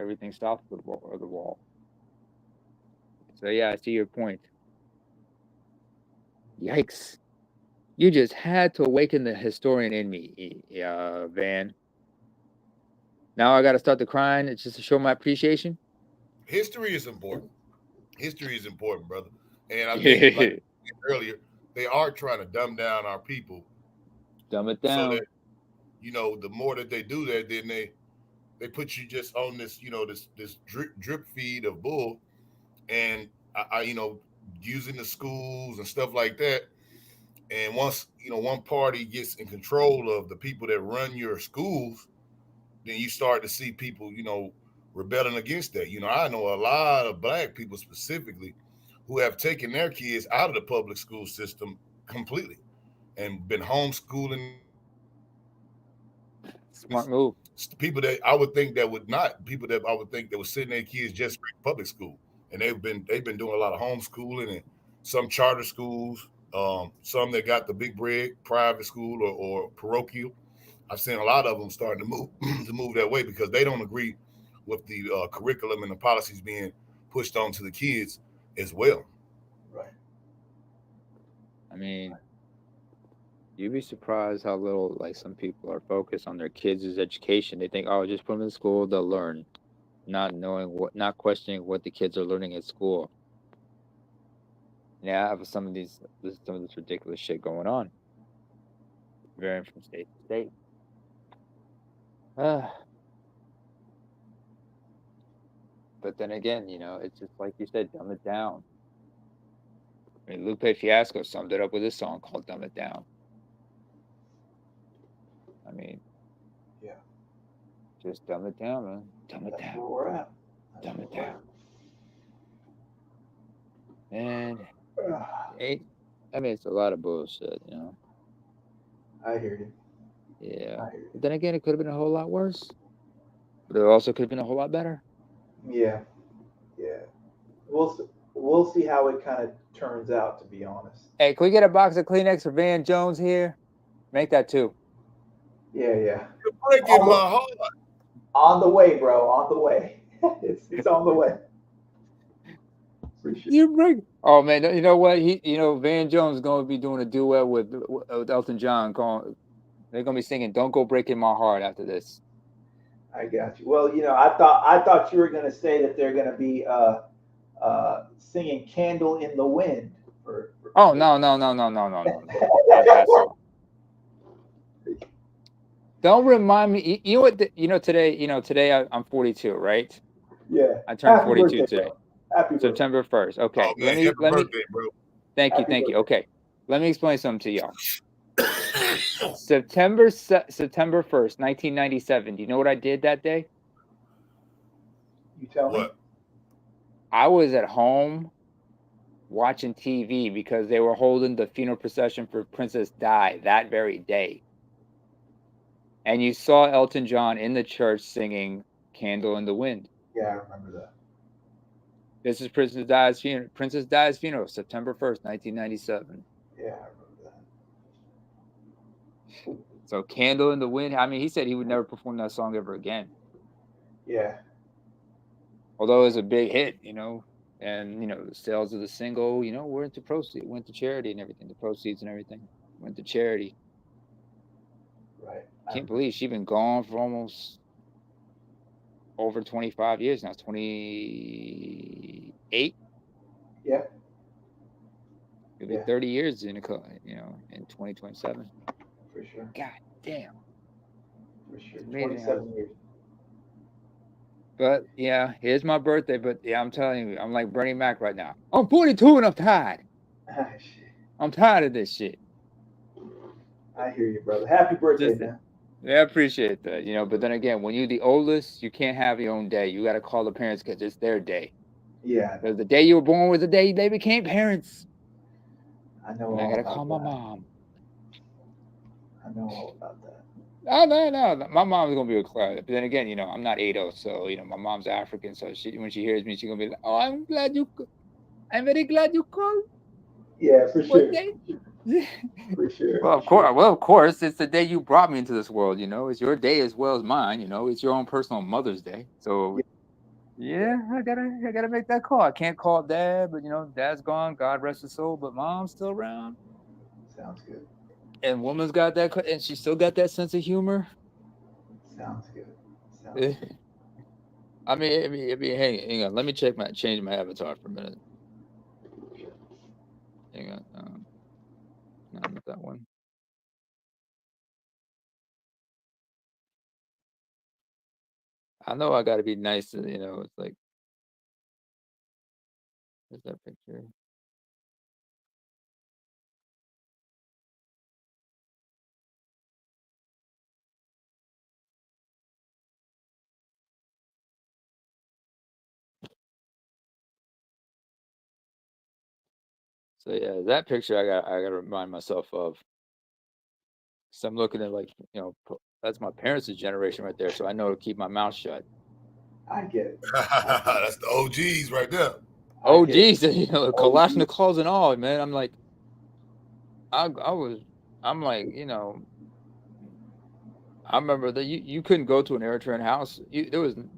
everything south of the wall. So yeah, I see your point. Yikes! You just had to awaken the historian in me, Van. Now I got to start the crying. It's just to show my appreciation. History is important. History is important, brother. And I think, like I said earlier, they are trying to dumb down our people. Dumb it down. So that the more that they do that, then they put you just on this, this drip feed of bull, and I using the schools and stuff like that. And once one party gets in control of the people that run your schools, then you start to see people, rebelling against that. I know a lot of Black people specifically who have taken their kids out of the public school system completely and been homeschooling their kids. Smart move. People that I would think that would not, people that I would think that would send their kids just straight to public school, and they've been doing a lot of homeschooling and some charter schools, some that got the big bread, private school or parochial. I've seen a lot of them starting to move to move that way because they don't agree with the curriculum and the policies being pushed onto the kids as well. Right. I mean, You'd be surprised how little like some people are focused on their kids' education. They think, oh, just put them in school, they'll learn, not questioning what the kids are learning at school. Yeah, I have some of this ridiculous shit going on, varying from state to state. But then again, it's just like you said, dumb it down. I mean, Lupe Fiasco summed it up with a song called "Dumb It Down." I mean, Yeah. just dumb it down, man. Dumb it That's down. where we're at. Dumb it down. And I mean, it's a lot of bullshit, I hear you. Yeah. I hear you. But then again, it could have been a whole lot worse. But it also could have been a whole lot better. Yeah. Yeah. We'll see how it kind of turns out, to be honest. Hey, can we get a box of Kleenex for Van Jones here? Make that too. Yeah. You're breaking my heart. On the way, bro. On the way. It's on the way. Appreciate You break. Oh man, you know what? Van Jones is going to be doing a duet with Elton John. They're going to be singing "Don't Go Breaking My Heart" after this. I got you. Well, I thought you were going to say that they're going to be singing "Candle in the Wind." Oh no! Not that song. Don't remind me. You know what? Today I'm 42, right? Yeah. I turned Happy 42 birthday, today. Happy September 1st. Okay. Oh, man, happy birthday, bro. Thank you. Okay. Let me explain something to y'all. September 1st, 1997. Do you know what I did that day? You tell me. What? I was at home watching TV because they were holding the funeral procession for Princess Di that very day. And you saw Elton John in the church singing "Candle in the Wind." Yeah, I remember that. This is Princess Di's funeral, September 1st, 1997. Yeah, I remember that. So "Candle in the Wind." I mean, he said he would never perform that song ever again. Yeah. Although it was a big hit, and the sales of the single, went to charity and everything. The proceeds and everything went to charity. Right. I can't believe she's been gone for almost over 25 years now. 28. Yeah. It'll be 30 years in 2027. For sure. God damn. For sure. Amazing 27 years. But yeah, here's my birthday. But yeah, I'm telling you, I'm like Bernie Mac right now. I'm 42 and I'm tired. I'm tired of this shit. I hear you, brother. Happy birthday, man. Yeah, I appreciate that. But then again, when you're the oldest, you can't have your own day. You got to call the parents because it's their day. Yeah. Because the day you were born was the day they became parents. I know. And I got to call my mom. I know all about that. Oh, no. My mom's going to be a cloud. But then again, I'm not 80, so, my mom's African. So when she hears me, she's going to be like, oh, I'm very glad you called. Yeah, for sure. For sure. Well, of course, it's the day you brought me into this world. It's your day as well as mine. It's your own personal Mother's Day. So, yeah, I gotta make that call. I can't call Dad, but Dad's gone. God rest his soul. But Mom's still around. Sounds good. And woman's got that, and she still got that sense of humor. Sounds good. I mean, hang on. Let me change my avatar for a minute. Hang on. No, not that one. I know I got to be nice. It's like, there's that picture. So yeah, that picture I got to remind myself of. So I'm looking at that's my parents' generation right there. So I know to keep my mouth shut. I get it. That's the OGs right there. OGs, Kalashnikovs and all, man. I'm like, I'm like, I remember that you couldn't go to an Eritrean house. You couldn't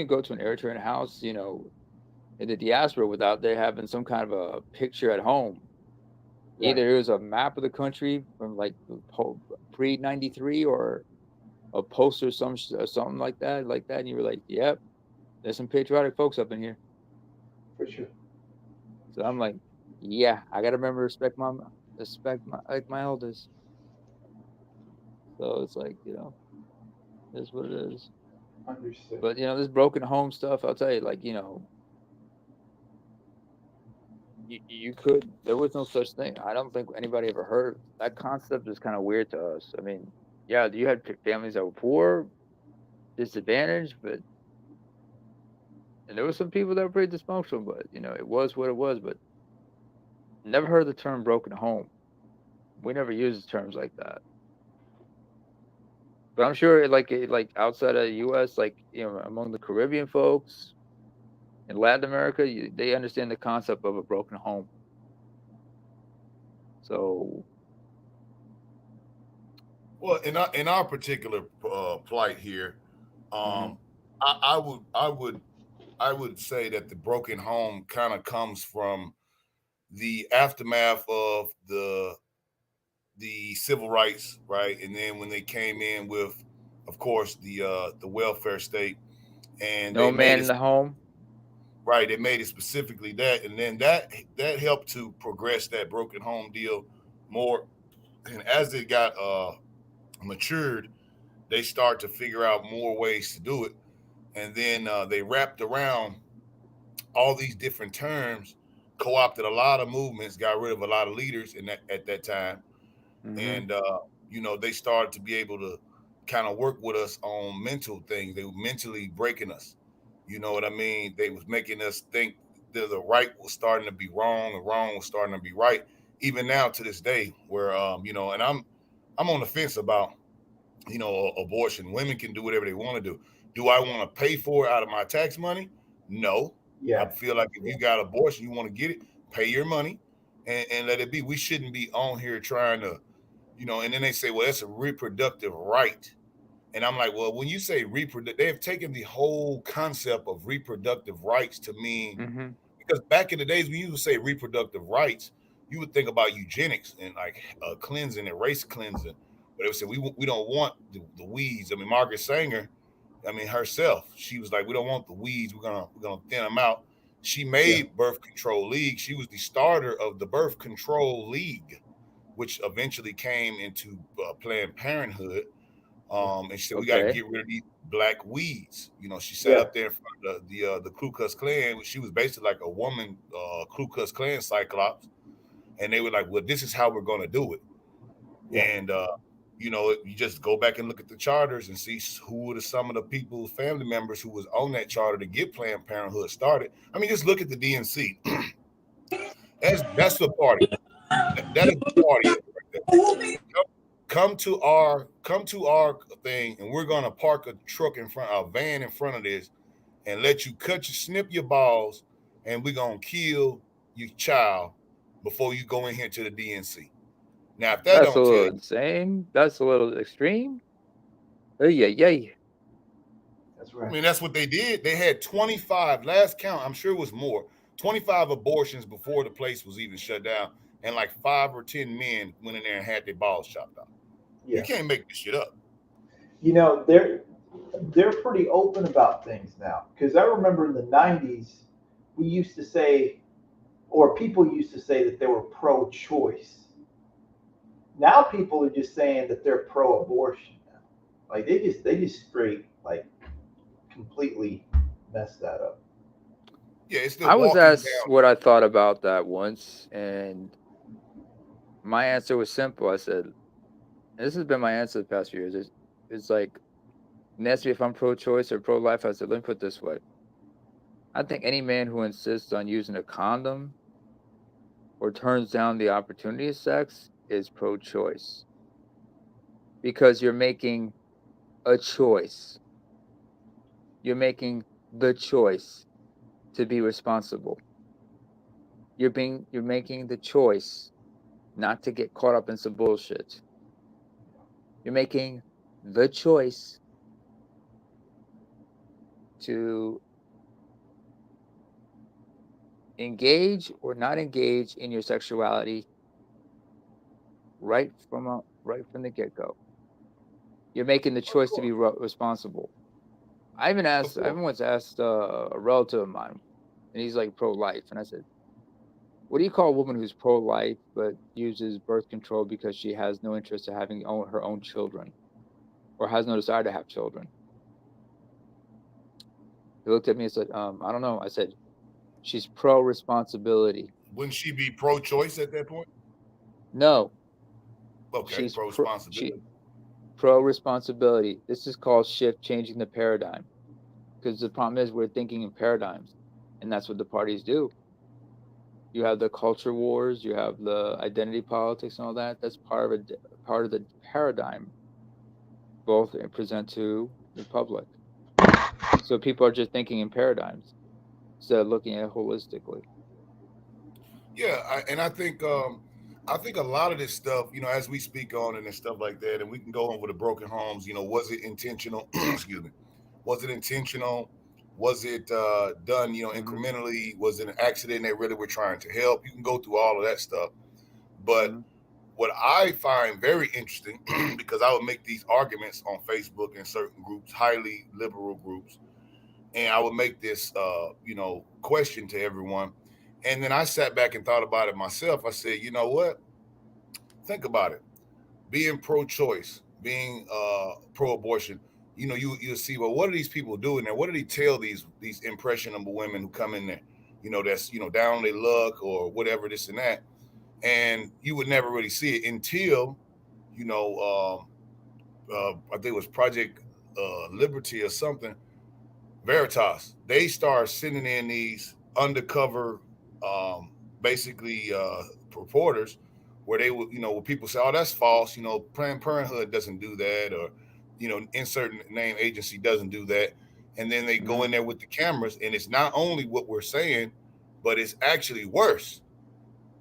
go to an Eritrean house, in the diaspora without there having some kind of a picture at home. Either it was a map of the country from like pre '93 or a poster or something like that, and you were like, "Yep, there's some patriotic folks up in here." For sure. So I'm like, "Yeah, I gotta remember respect my elders." So it's like, that's what it is. Understood. But this broken home stuff, I'll tell you, like, you could. There was no such thing. I don't think anybody ever heard that concept. Is kind of weird to us. I mean, yeah, you had families that were poor, disadvantaged, and there were some people that were pretty dysfunctional. But it was what it was. But never heard the term broken home. We never used terms like that. But I'm sure, like outside of the U.S., like among the Caribbean folks in Latin America, they understand the concept of a broken home. So, Well, in our particular plight here, I would say that the broken home kind of comes from the aftermath of the civil rights, right? And then when they came in with, of course, the welfare state, and no they made man in it the home. right. They made it specifically that, and then that helped to progress that broken home deal more. And as it got matured, they start to figure out more ways to do it, and then they wrapped around all these different terms, co-opted a lot of movements, got rid of a lot of leaders in that at that time, Mm-hmm. and they started to be able to kind of work with us on mental things. They were mentally breaking us. You know what I mean? They was making us think that the right was starting to be wrong and wrong was starting to be right. Even now to this day, where and I'm on the fence about abortion. Women can do whatever they want to do. Do I want to pay for it out of my tax money? No. I Yeah. feel like if you got abortion, you want to get it, pay your money and let it be. We shouldn't be on here trying to, and then they say, well, that's a reproductive right. And I'm like, well, when you say reproductive, they have taken the whole concept of reproductive rights to mean, Mm-hmm. because back in the days when you would say reproductive rights, you would think about eugenics and like cleansing and race cleansing. But they would say we don't want the weeds. I mean, Margaret Sanger, I mean herself, she was like, we don't want the weeds. We're gonna thin them out. She Yeah. made Birth Control League. She was the starter of the Birth Control League, which eventually came into Planned Parenthood. And she said we got to Okay. get rid of these black weeds. She sat Yeah. up there in front of the Ku Klux Klan. She was basically like a woman Ku Klux Klan cyclops, and they were like, "Well, this is how we're going to do it." Yeah. And you just go back and look at the charters and see who were some of the people, family members who was on that charter to get Planned Parenthood started. I mean, just look at the DNC. That's the party. That is the party right there. Come to our thing, and we're gonna park a van in front of this, and let you snip your balls, and we're gonna kill your child before you go in here to the DNC. Now, if that That's a don't tell little you, insane. That's a little extreme. Yeah, yeah. That's I right. mean, that's what they did. They had 25 last count. I'm sure it was more. 25 abortions before the place was even shut down, and like 5 or 10 men went in there and had their balls chopped off. You Yeah. can't make this shit up. They're pretty open about things now. Because I remember in the '90s, we used to say, or people used to say that they were pro-choice. Now people are just saying that they're pro-abortion now. Like they just straight like completely messed that up. Yeah, it's the I was walking asked down. what I thought about that once, and my answer was simple. I said, and this has been my answer the past few years. It's like, and asked me if I'm pro-choice or pro-life. I said, let me put it this way. I think any man who insists on using a condom or turns down the opportunity of sex is pro-choice because you're making a choice. You're making the choice to be responsible. You're making the choice not to get caught up in some bullshit. You're making the choice to engage or not engage in your sexuality right from the get-go. You're making the Of choice to be course, responsible. of I course. even once asked a relative of mine, and he's like pro-life, and I said, "What do you call a woman who's pro-life but uses birth control because she has no interest in having her own children or has no desire to have children?" He looked at me and said, "I don't know." I said, "She's pro-responsibility." Wouldn't she be pro-choice at that point? No, Okay, she's she pro-responsibility. pro-responsibility. This is called shift, changing the paradigm. Because the problem is we're thinking in paradigms, and that's what the parties do. You have the culture wars, you have the identity politics, and all that. That's part of the paradigm, both present to the public. So people are just thinking in paradigms instead of looking at it holistically. Yeah, and I think a lot of this stuff, as we speak on it and stuff like that, and we can go over the broken homes. Was it intentional? Excuse me. Was it intentional? Was it done, Mm-hmm. incrementally? Was it an accident they really were trying to help? You can go through all of that stuff. But Mm-hmm. what I find very interesting, because I would make these arguments on Facebook in certain groups, highly liberal groups, and I would make this, question to everyone. And then I sat back and thought about it myself. I said, you know what? Think about it. Being pro-choice, being pro-abortion, you see, well, what are these people doing there? What do they tell these impressionable women who come in there? That's down on their luck or whatever, this and that. And you would never really see it until, you know, I think it was Project Liberty or something, Veritas. They start sending in these undercover, um, basically reporters, where they would, where people say, "Oh, that's false." Planned Parenthood doesn't do that, or insert name agency doesn't do that. And then they go Mm-hmm. in there with the cameras, and it's not only what we're saying, but it's actually worse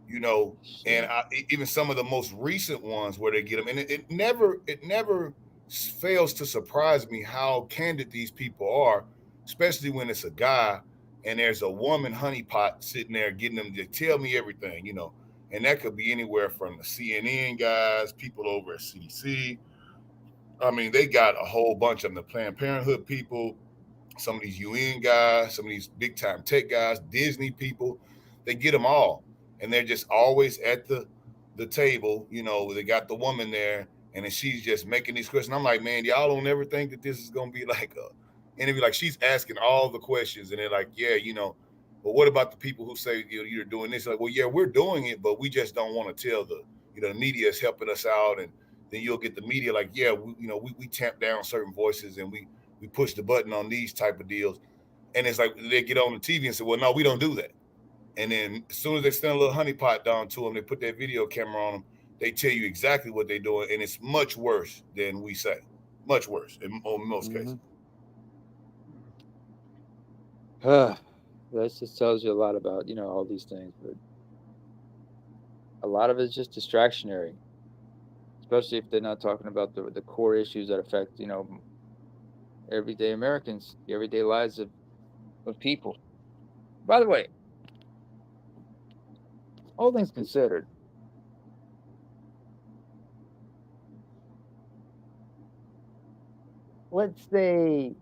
you know, and Shit. even some of the most recent ones where they get them, and it never fails to surprise me how candid these people are, especially when it's a guy and there's a woman honeypot sitting there getting them to tell me everything. And that could be anywhere from the CNN guys, people over at CDC. I mean, they got a whole bunch of them, the Planned Parenthood people, some of these UN guys, some of these big time tech guys, Disney people, they get them all, and they're just always at the table. They got the woman there, and then she's just making these questions. I'm like, man, y'all don't ever think that this is gonna be like a interview. Like she's asking all the questions, and they're like, yeah, but what about the people who say you're doing this? Like, well, yeah, we're doing it, but we just don't want to tell the media is helping us out, and then you'll get the media like, yeah, we tamp down certain voices and we push the button on these type of deals. And it's like they get on the TV and say, well, no, we don't do that. And then as soon as they send a little honeypot down to them, they put that video camera on them, they tell you exactly what they're doing. And it's much worse than we say. Much worse in most Mm-hmm. cases. That just tells you a lot about all these things, but a lot of it's just distractionary, especially if they're not talking about the core issues that affect everyday Americans, the everyday lives of people. By the way, all things considered, let's say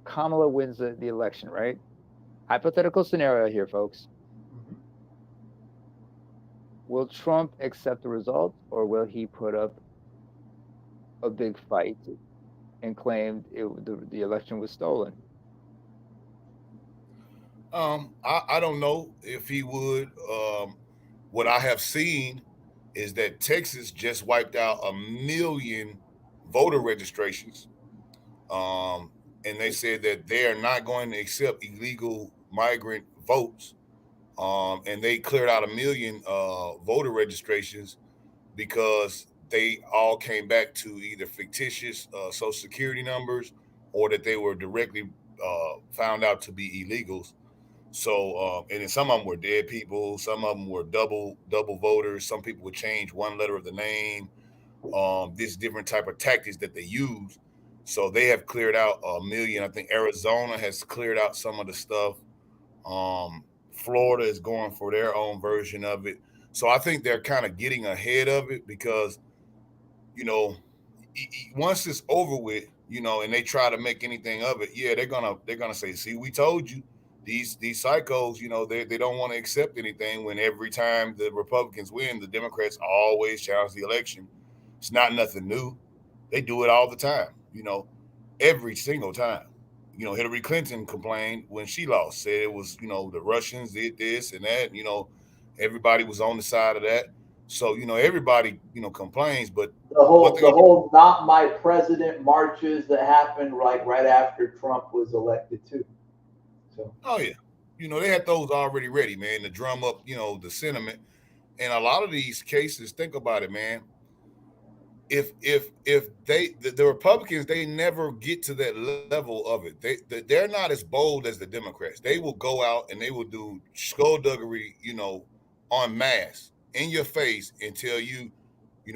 Kamala wins the election, right? Hypothetical scenario here, folks. Mhm. Will Trump accept the results, or will he put up a big fight and claim the election was stolen? I don't know if he would. What I have seen is that Texas just wiped out 1 million voter registrations. Um, and they said that they are not going to accept illegal migrant votes. And they cleared out 1 million voter registrations because they all came back to either fictitious social security numbers or that they were directly found out to be illegals. So, and then some of them were dead people. Some of them were double voters. Some people would change one letter of the name. This different type of tactics that they use. So they have cleared out 1 million. I think Arizona has cleared out some of the stuff. Florida is going for their own version of it. So I think they're kind of getting ahead of it because, once it's over with, and they try to make anything of it, yeah, they're gonna say, see, we told you. These psychos, they don't want to accept anything when every time the Republicans win, the Democrats always challenge the election. It's not nothing new. They do it all the time, every single time. Hillary Clinton complained when she lost, said it was, the Russians did this and that, everybody was on the side of that. So, everybody, complains, but The what whole they're the gonna do. whole "Not My President" marches that happened like right after Trump was elected too. So Oh yeah. They had those already ready, man, to drum up, the sentiment. And a lot of these cases, think about it, man. If the Republicans, they never get to that level of it. They're not as bold as the Democrats. They will go out and they will do skullduggery, en masse in your face and tell you,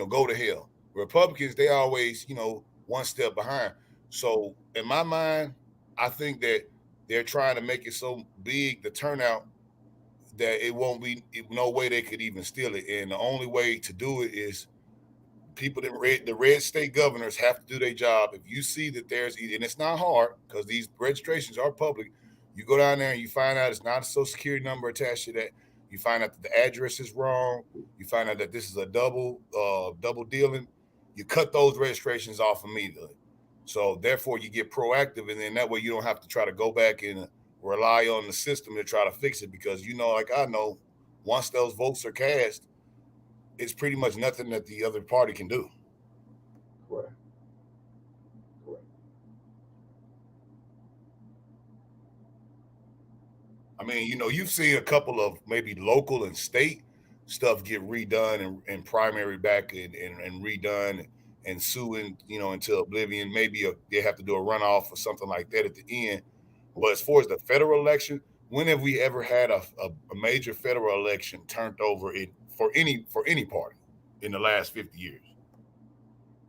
go to hell. Republicans, they always, one step behind. So in my mind, I think that they're trying to make it so big, the turnout, that it won't be no way they could even steal it. And the only way to do it is people that the red state governors have to do their job. If you see that and it's not hard because these registrations are public, you go down there and you find out it's not a social security number attached to that. You find out that the address is wrong. You find out that this is a double dealing. You cut those registrations off immediately. So therefore, you get proactive, and then that way you don't have to try to go back and rely on the system to try to fix it because like I know, once those votes are cast, it's pretty much nothing that the other party can do. correct. Correct. I mean, you've seen a couple of maybe local and state stuff get redone and primary back and redone and suing, until oblivion. Maybe they have to do a runoff or something like that at the end. But as far as the federal election, when have we ever had a major federal election turned over for any party in the last 50 years?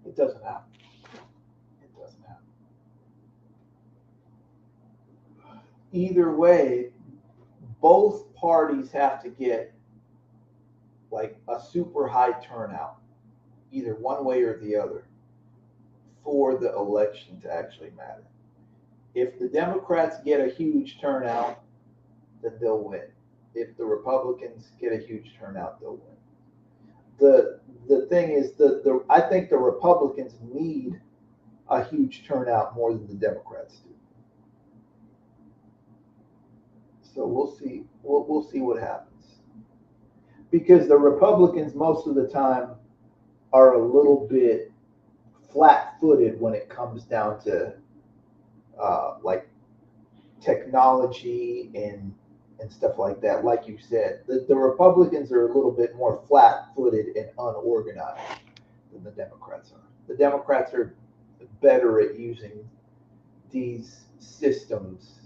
It doesn't happen. It doesn't happen. Either way, both parties have to get like a super high turnout, either one way or the other, for the election to actually matter. If the Democrats get a huge turnout, then they'll win. If the Republicans get a huge turnout, they'll win. The thing is the I think the Republicans need a huge turnout more than the Democrats do. So we'll see. We'll see what happens because the Republicans most of the time are a little bit flat-footed when it comes down to like technology and stuff like that. Like you said, the Republicans are a little bit more flat-footed and unorganized than the Democrats are. The Democrats are better at using these systems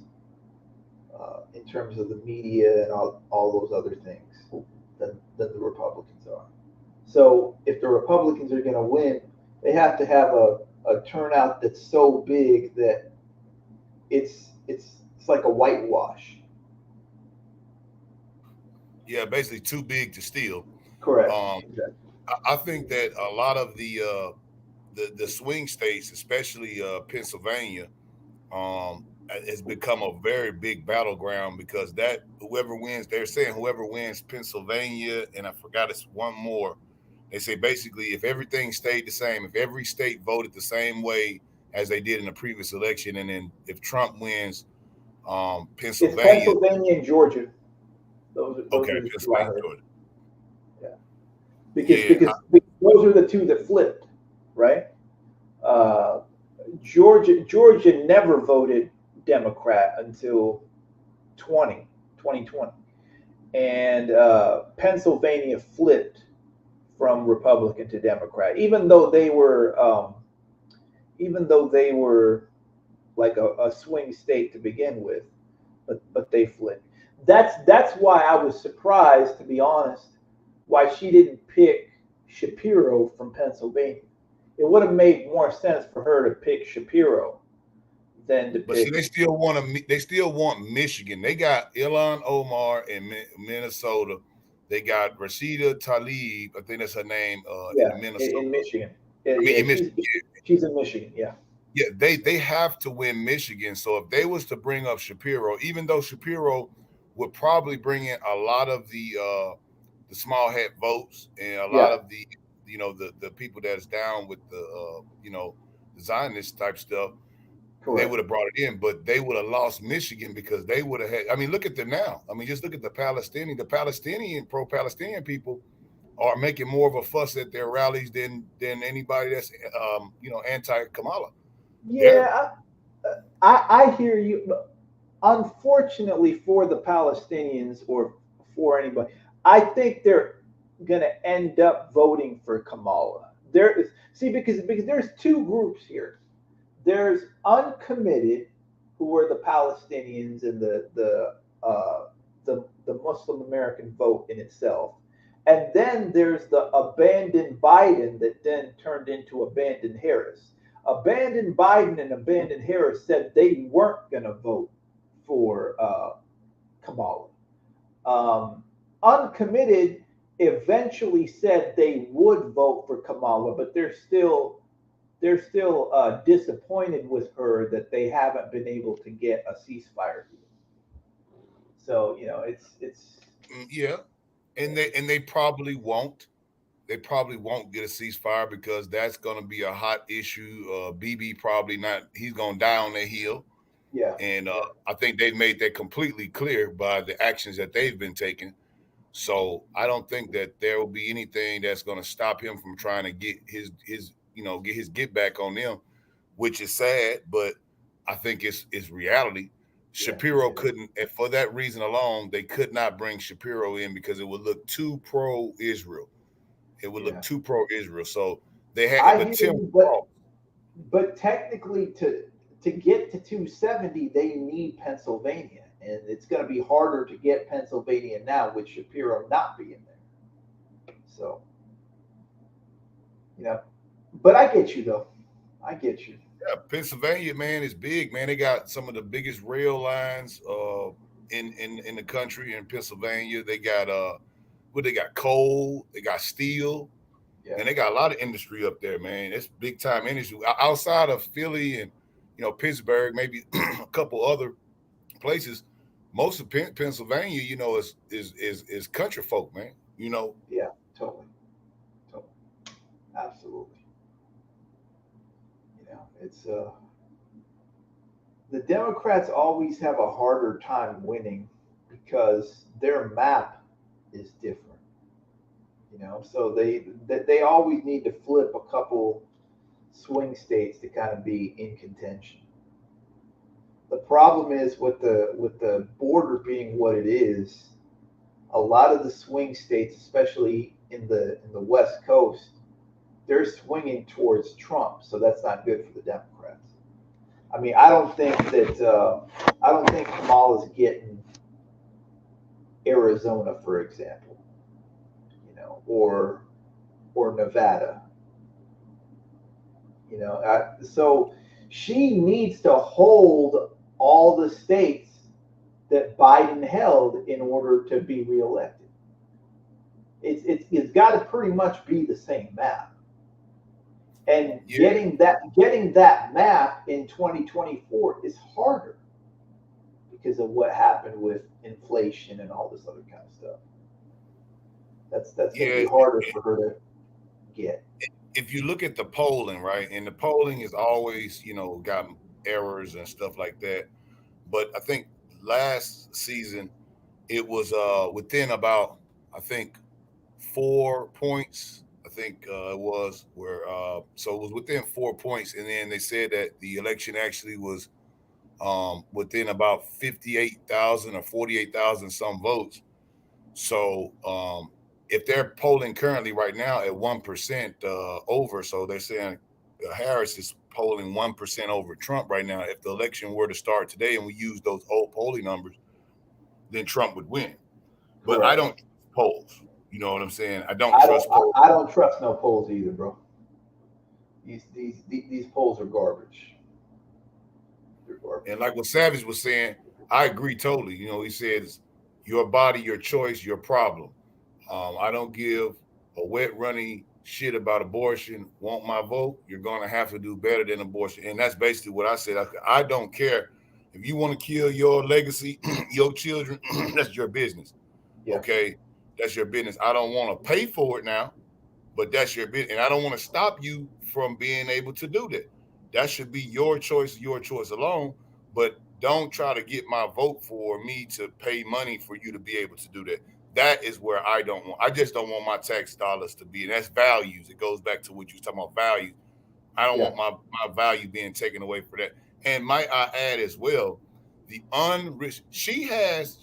in terms of the media and all those other things than the Republicans are. So if the Republicans are going to win, they have to have a turnout that's so big that it's like a whitewash. Yeah, basically too big to steal. Correct. Um, Exactly. I think that a lot of the swing states, especially Pennsylvania, has become a very big battleground because that whoever wins, they're saying whoever wins Pennsylvania, and I forgot it's one more. They say basically if everything stayed the same, if every state voted the same way as they did in the previous election, and then if Trump wins It's Pennsylvania, Pennsylvania and Georgia. Those okay, are the two I Pennsylvania, heard. Georgia, Yeah, because yeah, because those are the two that flipped, right? Uh, Georgia never voted Democrat until 2020, and Pennsylvania flipped from Republican to Democrat, even though they were like a swing state to begin with, but they flipped. That's why I was surprised, to be honest, why she didn't pick Shapiro from Pennsylvania. It would have made more sense for her to pick Shapiro than to but see, pick. they still want Michigan. They got Ilhan Omar in Minnesota. They got Rashida Tlaib, I think that's her name, in Yeah, Minnesota. in Michigan. Yeah, I mean, yeah, in Michigan. she's in Michigan. Yeah, Yeah, they have to win Michigan. So if they was to bring up Shapiro, even though Shapiro would probably bring in a lot of the small hat votes and a lot yeah, of the people that's down with the the Zionist type stuff, they would correct. have brought it in, but they would have lost Michigan because they would have had. I mean, look at them now. I mean, just look at the Palestinian pro-Palestinian people are making more of a fuss at their rallies than anybody that's anti-Kamala. They're Yeah, I hear you. Unfortunately for the Palestinians or for anybody, I think they're going to end up voting for Kamala. There is see because there's two groups here. There's uncommitted, who are the Palestinians and the Muslim American vote in itself, and then there's the abandoned Biden that then turned into abandoned Harris. Abandoned Biden and abandoned Harris said they weren't going to vote for Kamala. Uncommitted eventually said they would vote for Kamala, but they're still disappointed with her that they haven't been able to get a ceasefire. So it's yeah, and they probably won't. They probably won't get a ceasefire because that's going to be a hot issue. BB probably not. He's going to die on that hill, yeah, and yeah, I think they've made that completely clear by the actions that they've been taking. So I don't think that there will be anything that's going to stop him from trying to get his get back on them, which is sad, but I think it's reality. yeah, Shapiro it is. couldn't, and for that reason alone, they could not bring Shapiro in because it would look too pro-Israel. It would look Yeah. too pro-Israel. So they had I the hear Tim you, Cross. but technically to get to 270, they need Pennsylvania, and it's going to be harder to get Pennsylvania now with Shapiro not being there. So you know, but I get you though. I get you. Yeah, Pennsylvania, man, is big, man. They got some of the biggest rail lines in the country in Pennsylvania. They got they got coal, they got steel, Yeah, and they got a lot of industry up there, man. It's big time industry. Outside of Philly and Pittsburgh, maybe a couple other places, most of Pennsylvania, is country folk, man. yeah, totally, totally, absolutely. It's the Democrats always have a harder time winning because their map is different. So they always need to flip a couple swing states to kind of be in contention. The problem is with the border being what it is, a lot of the swing states, especially in the West Coast, they're swinging towards Trump, so that's not good for the Democrats. I mean, I don't think Kamala's getting Arizona, for example, or Nevada. So she needs to hold all the states that Biden held in order to be reelected. It's got to pretty much be the same map. And Yeah, getting that map in 2024 is harder because of what happened with inflation and all this other kind of stuff. That's going to yeah. be harder for her to get. If you look at the polling, right, and the polling is always, got errors and stuff like that. But I think last season it was within about, I think, 4 points. I think it was where so it was within 4 points, and then they said that the election actually was within about 58,000 or 48,000 some votes. So if they're polling currently right now at 1% over, so they're saying Harris is polling 1% over Trump right now. If the election were to start today and we use those old polling numbers, then Trump would win. But I Correct. don't trust polls. You know what I'm saying? I don't I don't trust polls. I don't trust no polls either, bro. These polls are garbage. They're And garbage. like what Savage was saying, I agree totally. He says your body, your choice, your problem. I don't give a wet runny shit about abortion. Want my vote? You're gonna have to do better than abortion, and that's basically what I said. I don't care if you want to kill your legacy, your children. That's your business. Yeah. Okay, that's your business. I don't want to pay for it now, but that's your business, and I don't want to stop you from being able to do that. That should be your choice alone. But don't try to get my vote for me to pay money for you to be able to do that. That is where I don't want. I just don't want my tax dollars to be, and that's values. It goes back to what you was talking about, values. I don't Yeah. want my value being taken away for that. And might I add as well, the unrich. She has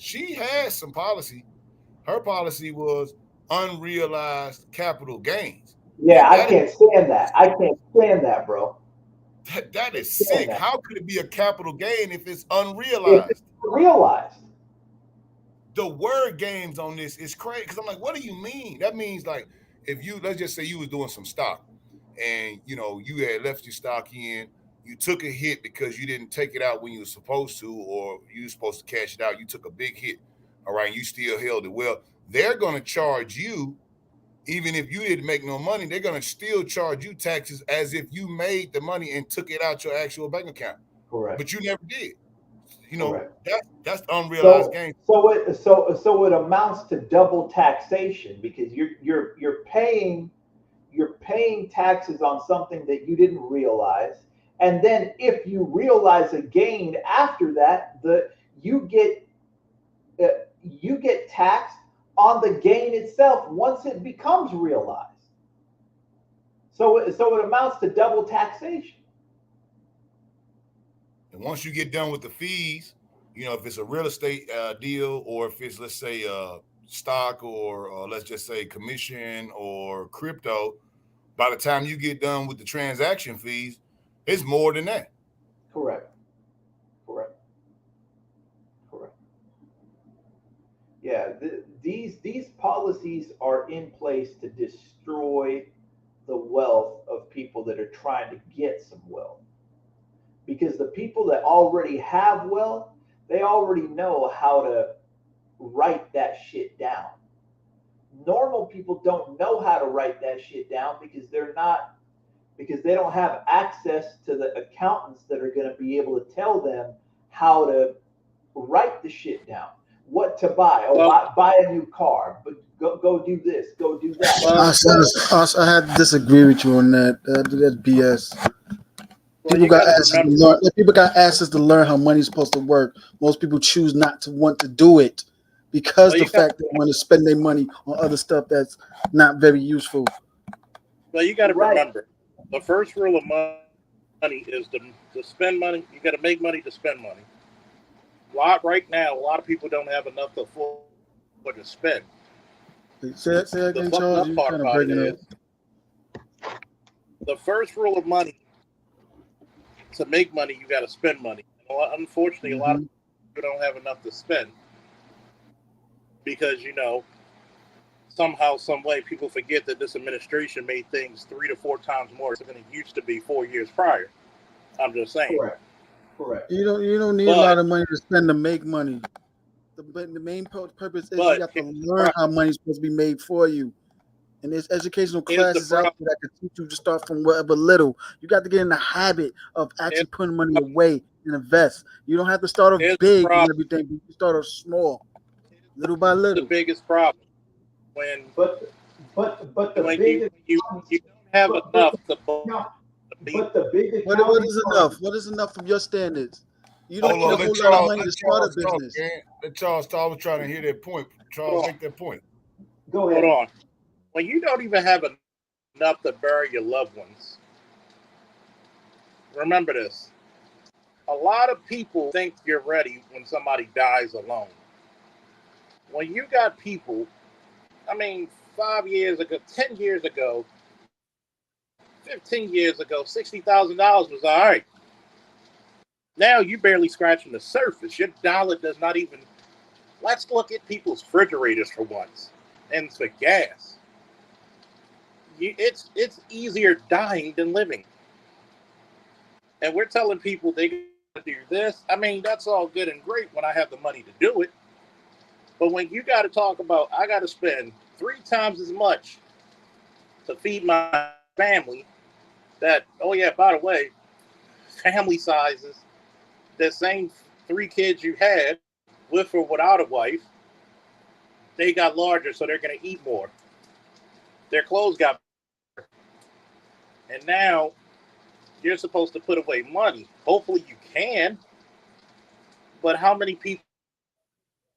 some policy. Her policy was unrealized capital gains, Yeah, and I can't stand that. I can't stand that, bro. that Can't is stand sick. that. How could it be a capital gain if it's If it's unrealized? realized, The word games on this is crazy because I'm like, what do you mean? That means like if you let's just say you was doing some stock and you had left your stock in, you took a hit because you didn't take it out when you were supposed to, or you were supposed to cash it out. You took a big hit, all right, and you still held it. Well, they're gonna charge you. Even if you didn't make no money, they're gonna still charge you taxes as if you made the money and took it out your actual bank account, correct, but you never did. correct. That's unrealized So gain. so it amounts to double taxation because you're paying taxes on something that you didn't realize, and then if you realize a gain after that, you get you get taxed on the gain itself once it becomes realized. So it amounts to double taxation. And once you get done with the fees, if it's a real estate deal, or if it's, let's say, stock, or let's just say commission or crypto, by the time you get done with the transaction fees, it's more than that. Correct. Correct. Correct. Yeah, these policies are in place to destroy the wealth of people that are trying to get some wealth. Because the people that already have wealth, they already know how to write that shit down. Normal people don't know how to write that shit down because they don't have access to the accountants that are going to be able to tell them how to write the shit down. What to buy? Oh, Well, buy a new car. But go do this. Go do that. well, I had to disagree with you on that. That's BS. well. You got to remember. People got access to learn how money's supposed to work. Most people choose not to want to do it because Well, the you got. fact they want to spend their money on other stuff that's not very useful. Well, you got to Right. remember. The first rule of money is to spend money. You got to make money to spend money. Right now, a lot of people don't have enough to afford to spend. Say The again, fucked Charles. up You part kind of about it breaking up. is the first rule of money: to make money, you got to spend money. Unfortunately, a lot of people don't have enough to spend because somehow, some way, people forget that this administration made things 3 to 4 times more than it used to be 4 years prior. I'm just saying. Correct. Correct. You don't need a lot But of money to spend to make money. The main purpose is you but got to here's the learn how money's supposed to be made for you. And there's educational here's the classes out problem. there that can teach you to start from whatever little. You got to get in the habit of Here's actually putting money away and invest. You don't have to start off here's the big and problem. everything. But you start off small, little by Here's the little. biggest problem when But the when big you don't have but enough to no, be. but the big What accounting is firm. enough? What is enough from your standards? You don't Hold need a on, whole lot of money let to start a Charles talk, business. man. Let Charles talk. I was trying to hear that point. Charles, Hold on, make that point. Go hold ahead. on. When you don't even have enough to bury your loved ones, remember this. A lot of people think you're ready when somebody dies alone. When you got people, I mean, 5 years ago, 10 years ago, 15 years ago, $60,000 was all right. Now you're barely scratching the surface. Your dollar does not even. Let's look at people's refrigerators for once, and for gas. It's easier dying than living, and we're telling people they got to do this. I mean, that's all good and great when I have the money to do it. But when you got to talk about, I got to spend 3 times as much to feed my family. That, oh yeah, by the way, family sizes, the same 3 kids you had, with or without a wife, they got larger, so they're going to eat more. Their clothes got, and now you're supposed to put away money. Hopefully you can, but how many people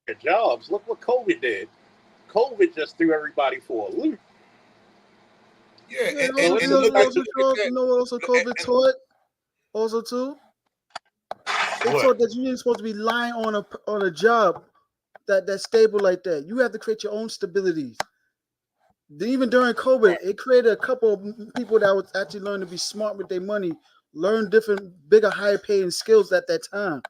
get jobs? Look what COVID did. COVID just threw everybody for a loop. Yeah, Yeah, So and it's to a look type at also, Charles, that, you know what also COVID and taught? Also, too, it what? taught that you ain't supposed to be lying on a job that's stable like that. You have to create your own stabilities. Even during COVID, Right. it created a couple of people that was actually learning to be smart with their money, learn different, bigger, higher paying skills at that time.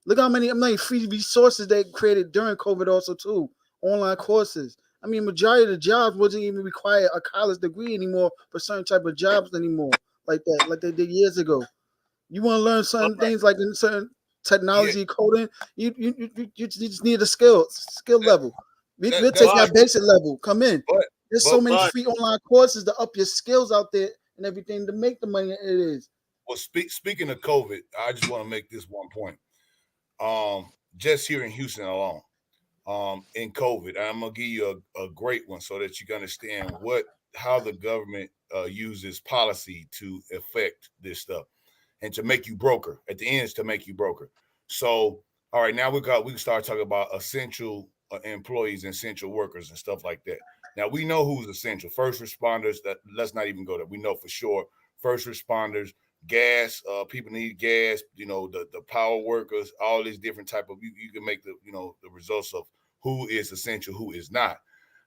Look how many free resources they created during COVID also too. Online courses. I mean, majority of the jobs wasn't even require a college degree anymore for certain type of jobs anymore, like that, like they did years ago. You want to learn certain Right. things like in certain Yeah, technology coding, you just need a skill that, level. We'll take that's but that true. basic level. Come in. But There's so but many but free online courses to up your skills out there and everything to make the money it is. well, speaking of COVID, I just want to make this one point. Just here in Houston alone, in COVID, I'm gonna give you a great one so that you can understand how the government uses policy to affect this stuff and to make you broker. At the end, is to make you broker. So, all right, now we can start talking about essential employees and essential workers and stuff like that. Now we know who's essential. First responders. That let's not even go there. We know for sure. First responders, gas. People need gas. You know the power workers. All these different type of you can make the results of who is essential, who is not.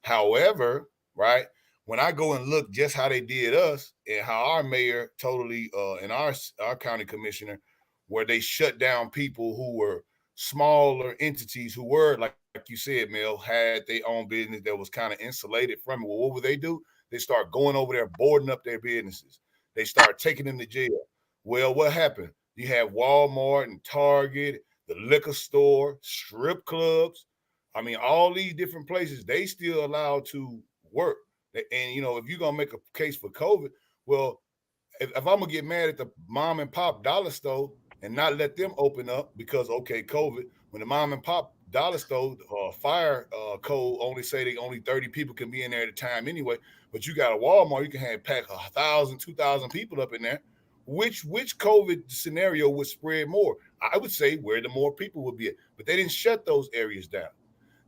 However, right, when I go and look just how they did us and how our mayor totally and our county commissioner, where they shut down people who were smaller entities who were like you said, Mel, had their own business that was kind of insulated from it. Well, what would they do? They start going over there, boarding up their businesses. They start taking them to jail. Well, what happened? You have Walmart and Target, the liquor store, strip clubs. I mean, all these different places, they still allowed to work. And if you're gonna make a case for COVID, well, if I'm gonna get mad at the mom and pop dollar store and not let them open up because okay, COVID, when the mom and pop dollar store fire code only say they only 30 people can be in there at a time anyway, but you got a Walmart, you can have pack 1,000, 2,000 people up in there. Which COVID scenario would spread more? I would say where the more people would be at, but they didn't shut those areas down.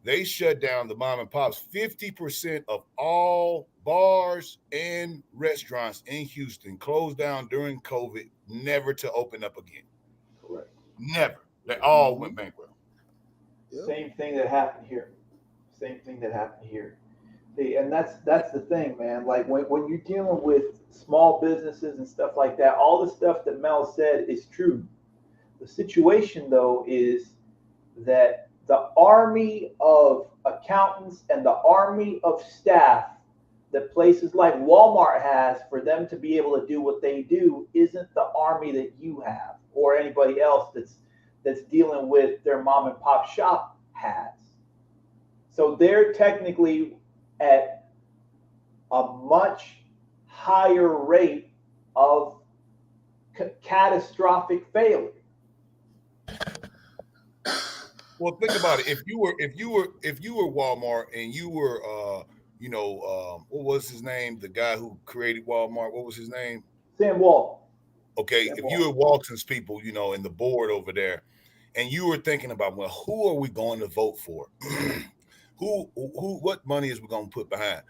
They shut down the mom and pops. 50% of all bars and restaurants in Houston closed down during COVID, never to open up again. Correct. Never. They all Mm-hmm. went bankrupt. Yep. Same thing that happened here. Same thing that happened here. See, and that's the thing, man. Like when you're dealing with small businesses and stuff like that, all the stuff that Mel said is true. The situation though is that the army of accountants and the army of staff that places like Walmart has for them to be able to do what they do isn't the army that you have or anybody else that's dealing with their mom and pop shop has. So they're technically at a much higher rate of catastrophic failure. Well, think about it. If you were Walmart and you were what was his name? The guy who created Walmart. What was his name? Sam Walton. Okay, Sam if you Walton. were Walton's people, in the board over there, and you were thinking about, well, who are we going to vote for? What money is we going to put behind?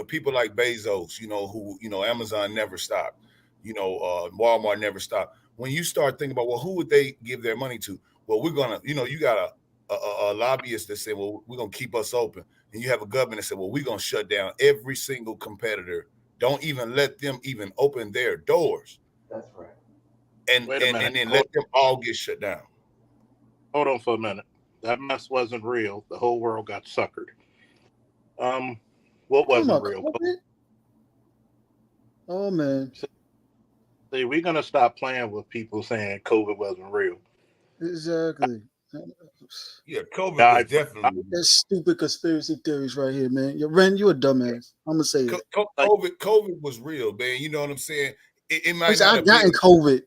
People like Bezos, who, Amazon never stopped, Walmart never stopped. When you start thinking about, well, who would they give their money to? Well, we're gonna, you got a lobbyist that said, well, we're gonna keep us open, and you have a government that said, well, we're gonna shut down every single competitor. Don't even let them even open their doors, That's right. and wait a and minute. and then let them all get shut down. Hold on for a minute. That mess wasn't real. The whole world got suckered. Um, what You talking wasn't about real? COVID? Oh man, See, we're gonna stop playing with people saying COVID wasn't real. exactly. Yeah, COVID was died from. definitely That's stupid conspiracy theories right here, man. Ren, you a dumbass. I'm gonna say that. COVID was real, man. You know what I'm saying? It I might said not I have got in been. COVID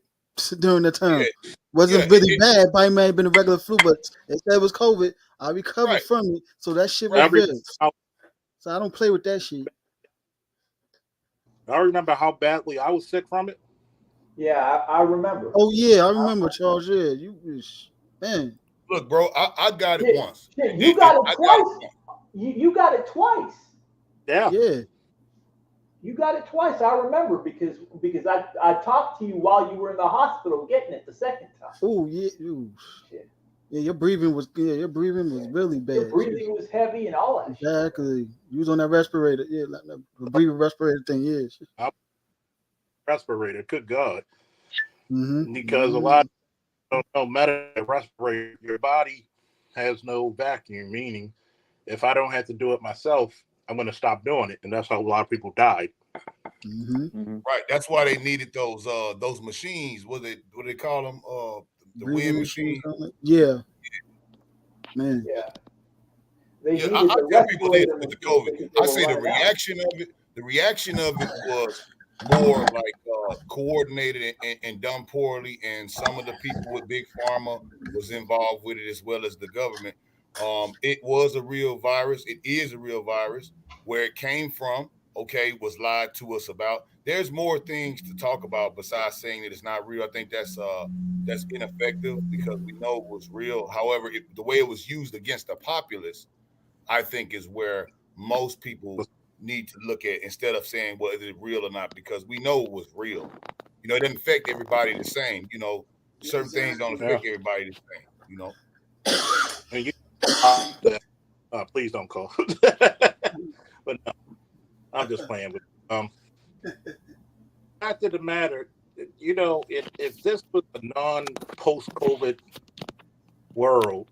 during the Yeah, term. yeah. Wasn't really bad. Probably may have been a regular flu, but it said it was COVID. I recovered Right, from it, so that shit right. was I remember real. how, So I don't play with that shit. I remember how badly I was sick from it. Yeah, I remember. Oh yeah, I remember Charles. Yeah, you was man. Look, bro, I got it Shit, once. shit, you got it I got it twice. once. You got it twice. Yeah, Yeah. You got it twice. I remember because I talked to you while you were in the hospital getting it the second time. Oh yeah. Ooh. Shit. Yeah, your breathing was Yeah. really Your bad. breathing was heavy and all that shit. Exactly. You was on that respirator. Yeah, like the breathing respirator thing. Yeah. I respirator. Good God, because a Mm-hmm. lot of don't know medical respirator. Your body has no vacuum. Meaning, if I don't have to do it myself, I'm going to stop doing it, and that's how a lot of people died. Mm-hmm. Right. That's why they needed those machines. What they call them? The Breathing wind machine, machine. something like. Yeah, man. Yeah. They Yeah, needed I the tell people this respirator with the machines COVID. because they I were say running out. the reaction of it was more like coordinated and done poorly, and some of the people with big pharma was involved with it as well as the government. It was a real virus. It is a real virus. Where it came from, okay, was lied to us about. There's more things to talk about besides saying that it's not real. I think that's ineffective because we know it was real. However, the way it was used against the populace, I think, is where most people need to look at instead of saying, well, is it real or not? Because we know it was real. You know, it doesn't affect everybody the same. You know, certain things don't Exactly. Yeah, affect everybody the same. You know, and you that. Please don't call. But no, I'm just playing with. Fact of the matter, if this was a non-post-COVID world,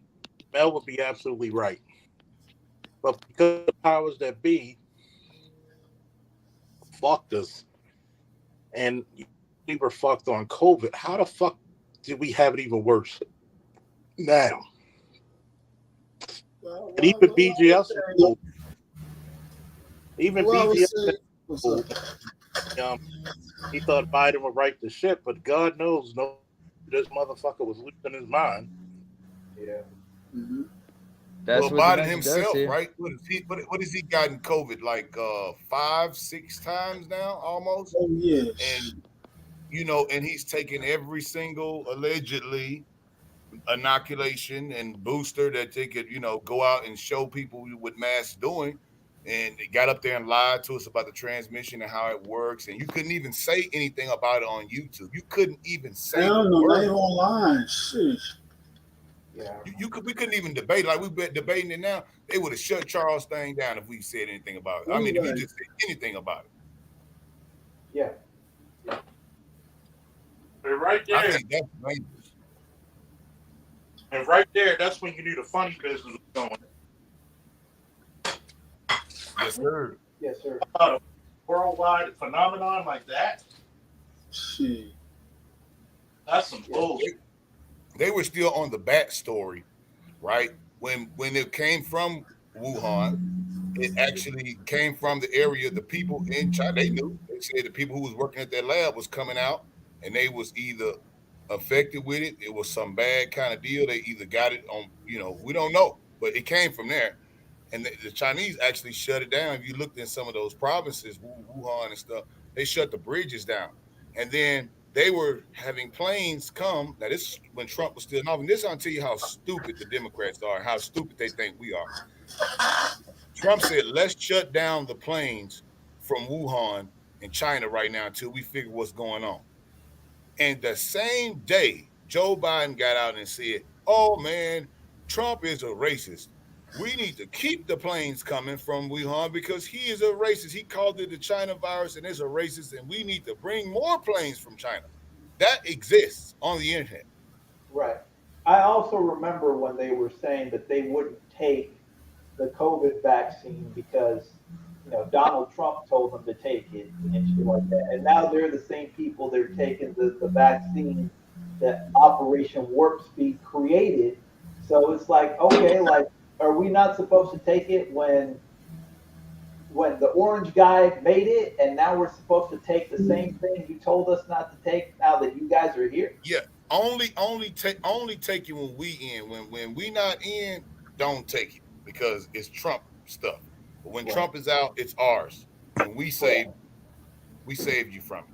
Mel would be absolutely right. But because the powers that be fucked us, and we were fucked on COVID, how the fuck did we have it even worse now? And even Well, I was BGS saying, knows. Even well, I was BGS saying, what's up? knows. Um, he thought Biden would right the ship, but God knows, no, this motherfucker was losing his mind. Yeah. Mm-hmm. That's well, what the Biden message does himself, here. right? What has he gotten COVID like 5, 6 times now almost? Oh And yes. and he's taken every single allegedly inoculation and booster that they could, go out and show people with masks doing. And they got up there and lied to us about the transmission and how it works. And you couldn't even say anything about it on YouTube. You couldn't even I say the don't know. Not word. even online. Shit. Yeah. We couldn't even debate like we've been debating it now. They would have shut Charles thing down if we said anything about it. I mean, if he Right. just said anything about it. Yeah. And right I there, think that's dangerous. and right there, that's when you knew the funny business was going. Yes, sir. Yes, sir. A worldwide phenomenon like that, Shit. that's some Yeah. bullshit. They were still on the backstory, right? When it came from Wuhan, it actually came from the area. The people in China, they knew. They said the people who was working at that lab was coming out, and they was either affected with it. It was some bad kind of deal. They either got it on, we don't know, but it came from there. And the Chinese actually shut it down. If you looked in some of those provinces, Wuhan and stuff, they shut the bridges down. And then they were having planes come. Now, this is when Trump was still in office. And this I'll tell you how stupid the Democrats are and how stupid they think we are. Trump said, let's shut down the planes from Wuhan and China right now until we figure what's going on. And the same day, Joe Biden got out and said, oh, man, Trump is a racist. We need to keep the planes coming from Wuhan because he is a racist. He called it the China virus and it's a racist, and we need to bring more planes from China. That exists on the internet. Right. I also remember when they were saying that they wouldn't take the COVID vaccine because Donald Trump told them to take it and shit like that. And now they're the same people they're taking the vaccine that Operation Warp Speed created So it's like, okay, like, are we not supposed to take it when the orange guy made it, and now we're supposed to take the same thing you told us not to take now that you guys are here? Yeah, only take it when we in. When we not in, don't take it because it's Trump stuff. But when Right. Trump is out, it's ours, and Correct. we saved you from it.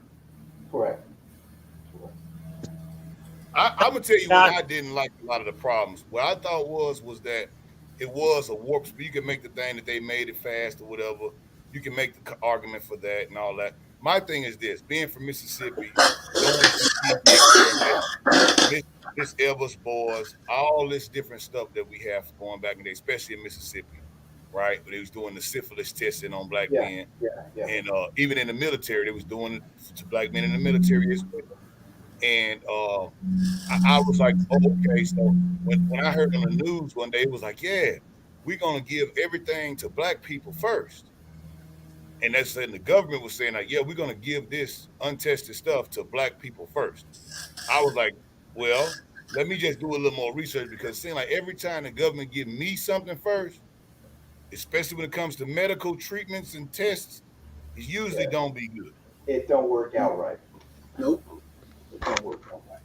Correct. Correct. I'm gonna tell you what Not I didn't like a lot of the problems. What I thought was that it was a warp speed. You can make the thing that they made it fast or whatever. You can make the argument for that and all that. My thing is this: being from Mississippi, going to TV experiment, Miss Miss Evers boys, all this different stuff that we have going back in the day, especially in Mississippi, right? Where they was doing the syphilis testing on black Yeah. men, Yeah. Yeah. and even in the military, they was doing it to black men in the military as well. And I was like, oh, okay. So when I heard on the news one day, it was like, yeah, we're gonna give everything to black people first. And that's and the government was saying like, yeah, we're gonna give this untested stuff to black people first. I was like, well, let me just do a little more research because it seems like every time the government give me something first, especially when it comes to medical treatments and tests, it usually Yeah. don't be good. It don't work out right. Nope. It don't work out right.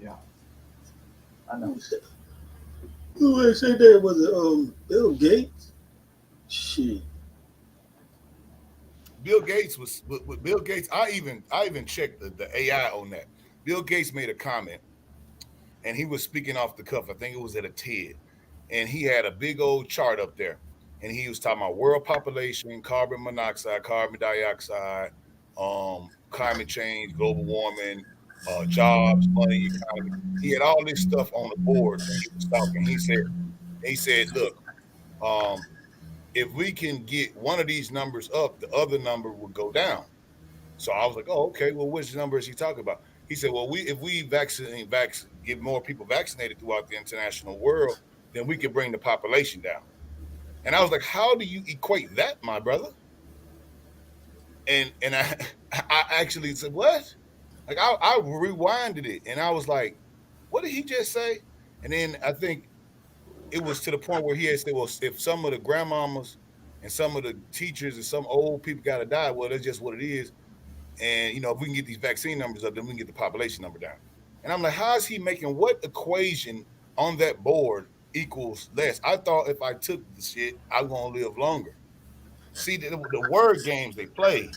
Yeah. I know. Who said that was it? Bill Gates. Shit. Bill Gates was with Bill Gates. I even checked the AI on that. Bill Gates made a comment, and he was speaking off the cuff. I think it was at a TED, and he had a big old chart up there, and he was talking about world population, carbon monoxide, carbon dioxide, climate change, global warming, jobs, money, economy. He had all this stuff on the board, and he was talking. He said, look, um, if we can get one of these numbers up, the other number would go down. So I was like, oh, okay. Well, which number is he talking about? He said, well, if we get more people vaccinated throughout the international world, then we can bring the population down. And I was like, how do you equate that, my brother? And I I actually said, what? Like I rewinded it, and I was like, what did he just say? And then I think it was to the point where he had said, well, if some of the grandmamas and some of the teachers and some old people got to die, well, that's just what it is. And if we can get these vaccine numbers up, then we can get the population number down. And I'm like, how is he making what equation on that board equals less? I thought if I took the shit, I'm gonna live longer. See the word games they play.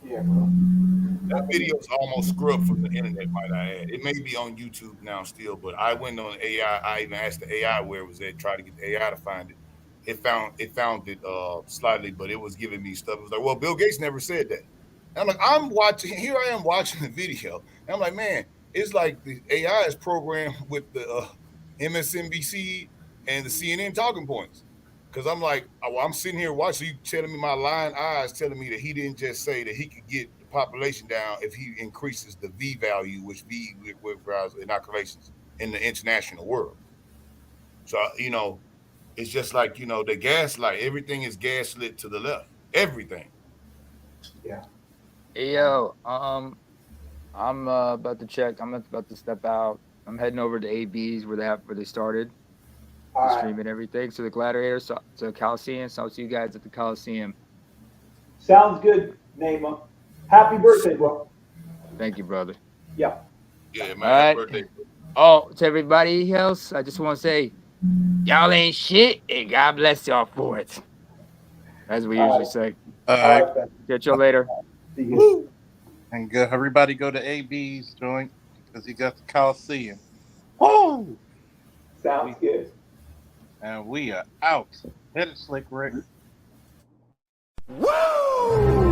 Yeah, bro. That video is almost scrubbed from the internet, might I add. It may be on YouTube now still, but I went on AI. I even asked the AI where it was at, tried to get the AI to find it. It found it slightly, but it was giving me stuff. It was like, well, Bill Gates never said that. And I'm like, here I am watching the video. And I'm like, man, it's like the AI is programmed with the MSNBC and the CNN talking points. Because I'm like, I'm sitting here watching you telling me my lying eyes telling me that he didn't just say that he could get the population down if he increases the V value, which V requires inoculations in the international world. So, it's just like, the gaslight. Everything is gaslit to the left. Everything. Yeah. Hey, yo, I'm about to check. I'm about to step out. I'm heading over to AB's where they started All the right. stream and everything. So the Gladiator, so to Coliseum. So I'll see you guys at the Coliseum. Sounds good, Neymar. Happy birthday, bro. Thank you, brother. Yeah. Yeah, man. All right. Happy birthday. Oh, to everybody else, I just want to say, y'all ain't shit, and God bless y'all for it. As we usually say. All right, man. Catch y'all later. See you. and go. Everybody go to AB's joint because he got the Coliseum. Woo! Sounds good. And we are out. Hit it, Slick Rick. Woo!